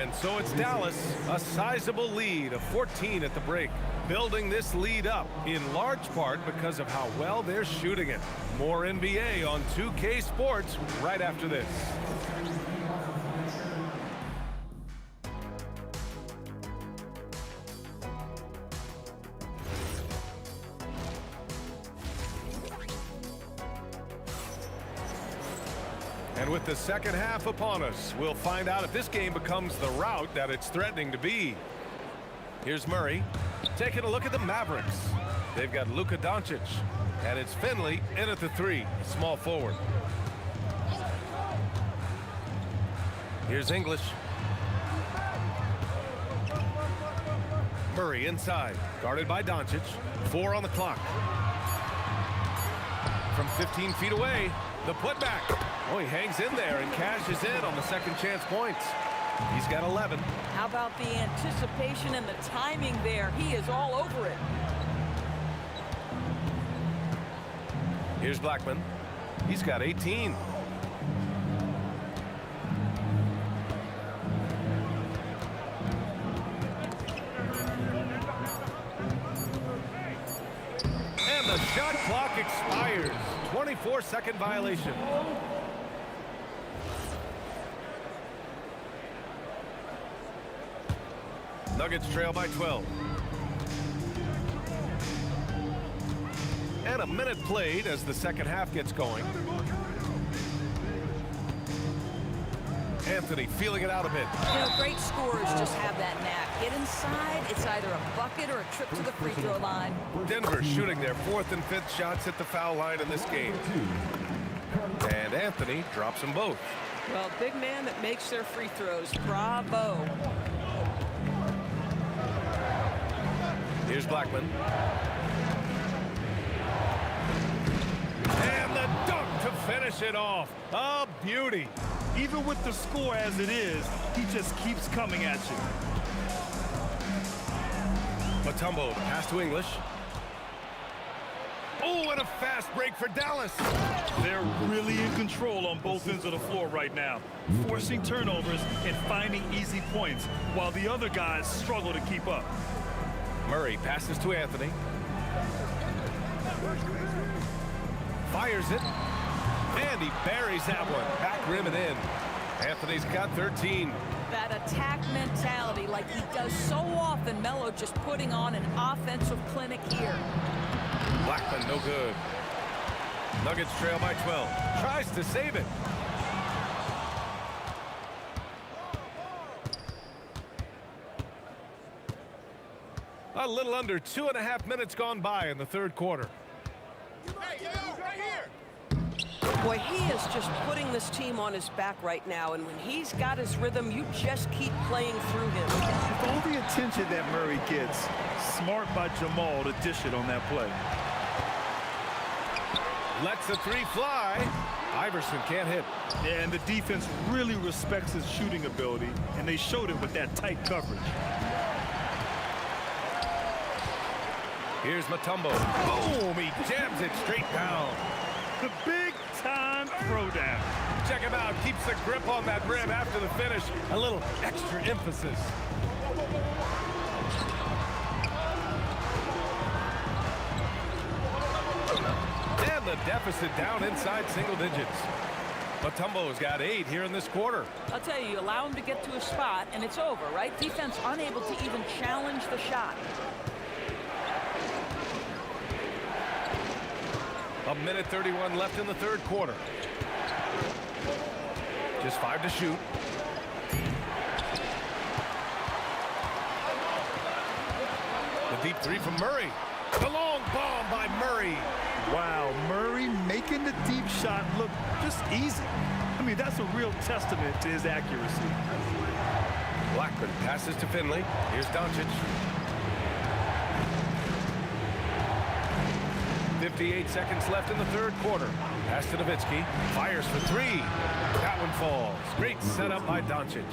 And so it's Dallas, a sizable lead of 14 at the break. Building this lead up in large part because of how well they're shooting it. More NBA on 2K Sports right after this. And with the second half upon us, we'll find out if this game becomes the rout that it's threatening to be. Here's Murray taking a look at the Mavericks. They've got Luka Doncic, and it's Finley in at the 3, small forward. Here's English. Murray inside, guarded by Doncic. 4 on the clock. From 15 feet away, the putback. Oh, he hangs in there and cashes in on the second chance points. He's got 11. How about the anticipation and the timing there? He is all over it. Here's Blackman. He's got 18. And the shot clock expires. 24-second violation. Nuggets trail by 12. And a minute played as the second half gets going. Anthony feeling it out a bit. You know, great scorers just have that knack. Get inside, it's either a bucket or a trip to the free throw line. Denver shooting their 4th and 5th shots at the foul line in this game. And Anthony drops them both. Well, big man that makes their free throws. Bravo. Here's Blackman. And the dunk to finish it off. A beauty. Even with the score as it is, he just keeps coming at you. Mutombo, pass to English. Oh, and a fast break for Dallas. They're really in control on both ends of the floor right now, forcing turnovers and finding easy points, while the other guys struggle to keep up. Murray passes to Anthony. Fires it. And he buries that one. Back rim and in. Anthony's got 13. That attack mentality like he does so often. Melo just putting on an offensive clinic here. Blackman no good. Nuggets trail by 12. Tries to save it. A little under 2.5 minutes gone by in the third quarter. Boy, he is just putting this team on his back right now, and when he's got his rhythm, you just keep playing through him. With all the attention that Murray gets, smart by Jamal to dish it on that play. Lets the 3 fly. Iverson can't hit. Yeah, and the defense really respects his shooting ability, and they showed it with that tight coverage. Here's Mutombo. Boom! He jams it straight down. The big-time throwdown. Check him out. Keeps the grip on that rim after the finish. A little extra emphasis. And the deficit down inside single digits. Mutombo's got 8 here in this quarter. I'll tell you, you allow him to get to a spot, and it's over, right? Defense unable to even challenge the shot. A minute 31 left in the third quarter. Just 5 to shoot. The deep 3 from Murray. The long bomb by Murray. Wow, Murray making the deep shot look just easy. I mean, that's a real testament to his accuracy. Blackman passes to Finley. Here's Doncic. 58 seconds left in the third quarter. Pass to Nowitzki. Fires for 3. That one falls. Great setup by Doncic.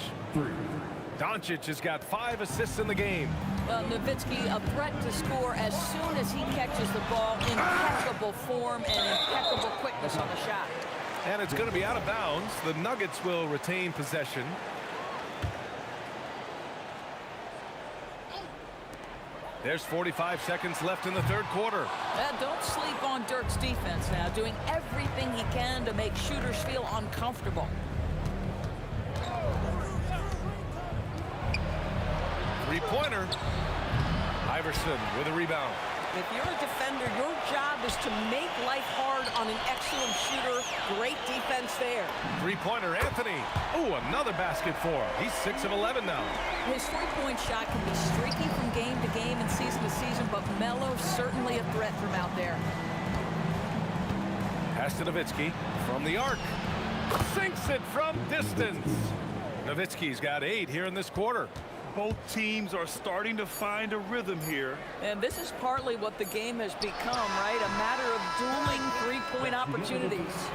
Doncic has got 5 assists in the game. Well, Nowitzki, a threat to score as soon as he catches the ball. Impeccable form and impeccable quickness on the shot. And it's going to be out of bounds. The Nuggets will retain possession. There's 45 seconds left in the third quarter. Don't sleep on Dirk's defense now, doing everything he can to make shooters feel uncomfortable. Three-pointer. Iverson with a rebound. If you're a defender, your job is to make life hard on an excellent shooter. Great defense there. Three-pointer, Anthony. Oh, another basket for him. He's 6 of 11 now. His three-point shot can be streaky from game to game and season to season, but Melo's certainly a threat from out there. Pass to Nowitzki from the arc. Sinks it from distance. Nowitzki's got 8 here in this quarter. Both teams are starting to find a rhythm here. And this is partly what the game has become, right? A matter of dueling three-point opportunities.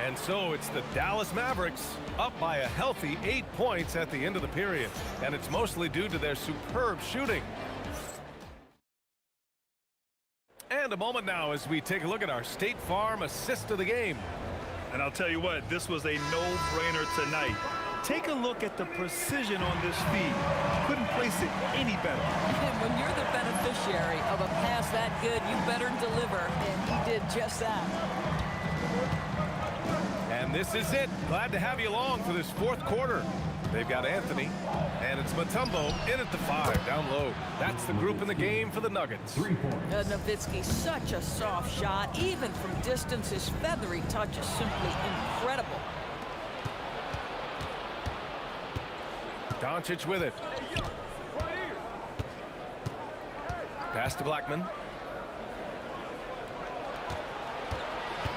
And so it's the Dallas Mavericks up by a healthy 8 points at the end of the period. And it's mostly due to their superb shooting. And a moment now as we take a look at our State Farm assist of the game. And I'll tell you what, this was a no-brainer tonight. Take a look at the precision on this feed. Couldn't place it any better. And when you're the beneficiary of a pass that good, you better deliver, and he did just that. And this is it. Glad to have you along for this fourth quarter. They've got Anthony, and it's Mutombo in at the 5, down low. That's the group in the game for the Nuggets. Nowitzki, such a soft shot. Even from distance, his feathery touch is simply incredible. Doncic with it. Pass to Blackman.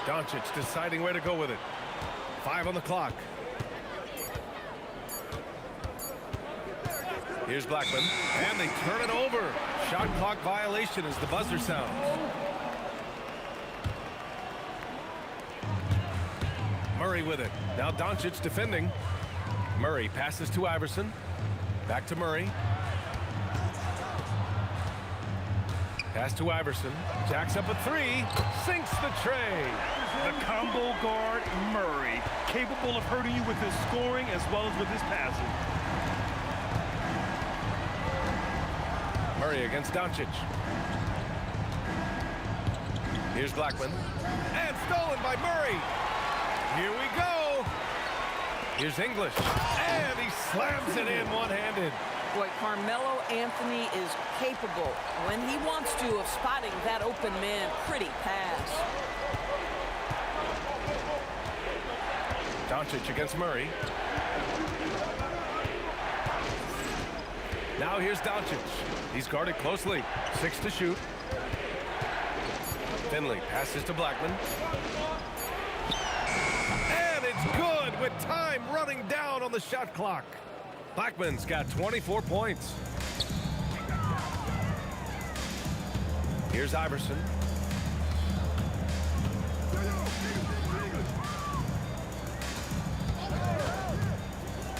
Doncic deciding where to go with it. 5 on the clock. Here's Blackman, and they turn it over. Shot clock violation as the buzzer sounds. Murray with it. Now Doncic defending. Murray passes to Iverson. Back to Murray. Pass to Iverson. Jacks up a 3. Sinks the tray. The combo guard, Murray, capable of hurting you with his scoring as well as with his passing. Murray against Doncic. Here's Blackman. And stolen by Murray. Here we go. Here's English. And he slams it in one-handed. Boy, Carmelo Anthony is capable, when he wants to, of spotting that open man. Pretty pass. Doncic against Murray. Now here's Doncic. He's guarded closely. 6 to shoot. Finley passes to Blackman. And it's good with time running down on the shot clock. Blackman's got 24 points. Here's Iverson.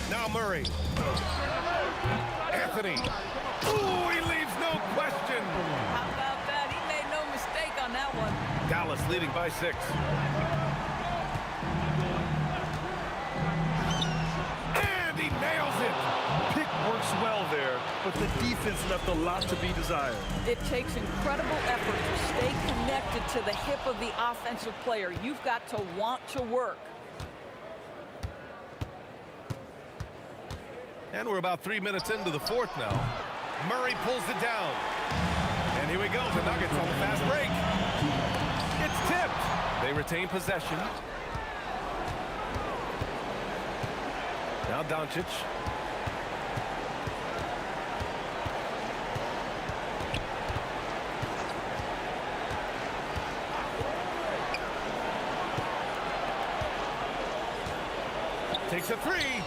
Now Murray. Anthony. Ooh, he leaves no question. How about that? He made no mistake on that one. Dallas leading by 6. And he nails it. Pick works well there, but the defense left a lot to be desired. It takes incredible effort to stay connected to the hip of the offensive player. You've got to want to work. And we're about 3 minutes into the fourth now. Murray pulls it down. And here we go. The Nuggets on the fast break. It's tipped. They retain possession. Now Doncic. Takes a three.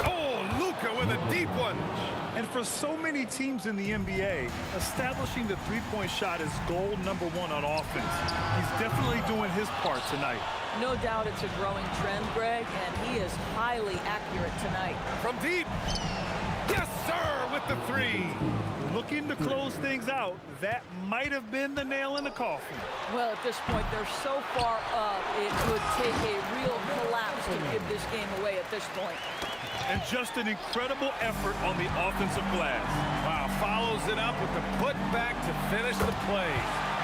Oh, Luka with a deep one. And for so many teams in the NBA, establishing the three-point shot is goal number one on offense. He's definitely doing his part tonight. No doubt it's a growing trend, Greg, and he is highly accurate tonight. From deep. Yes, sir, with the three. Looking to close things out. That might have been the nail in the coffin. Well, at this point, they're so far up, it would take a real collapse to give this game away at this point. And just an incredible effort on the offensive glass. Wow, follows it up with the putback to finish the play.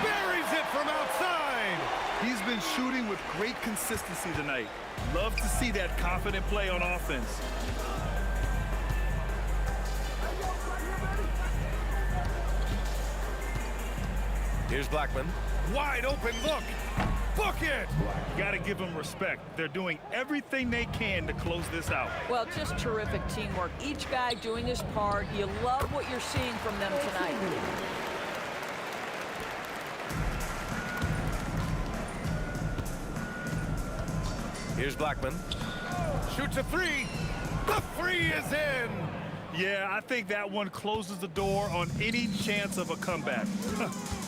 Buries it from outside. He's been shooting with great consistency tonight. Love to see that confident play on offense. Here's Blackman. Wide open look. Book it. Got to give them respect. They're doing everything they can to close this out. Well, just terrific teamwork. Each guy doing his part. You love what you're seeing from them tonight. Here's Blackman. Shoots a three. The three is in. Yeah, I think that one closes the door on any chance of a comeback.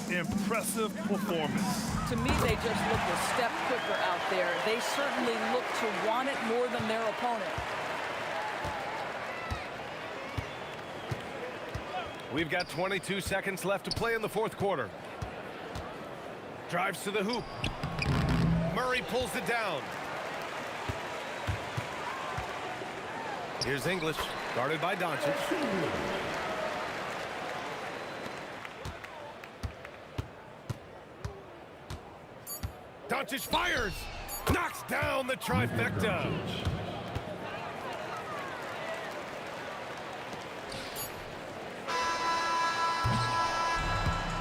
Impressive performance. To me, they just look a step quicker out there. They certainly look to want it more than their opponent. We've got 22 seconds left to play in the fourth quarter. Drives to the hoop. Murray pulls it down. Here's English, guarded by Doncic. Doncic fires, knocks down the trifecta.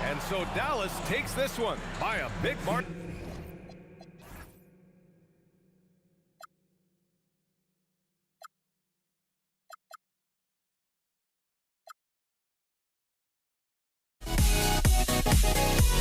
And so Dallas takes this one by a big margin.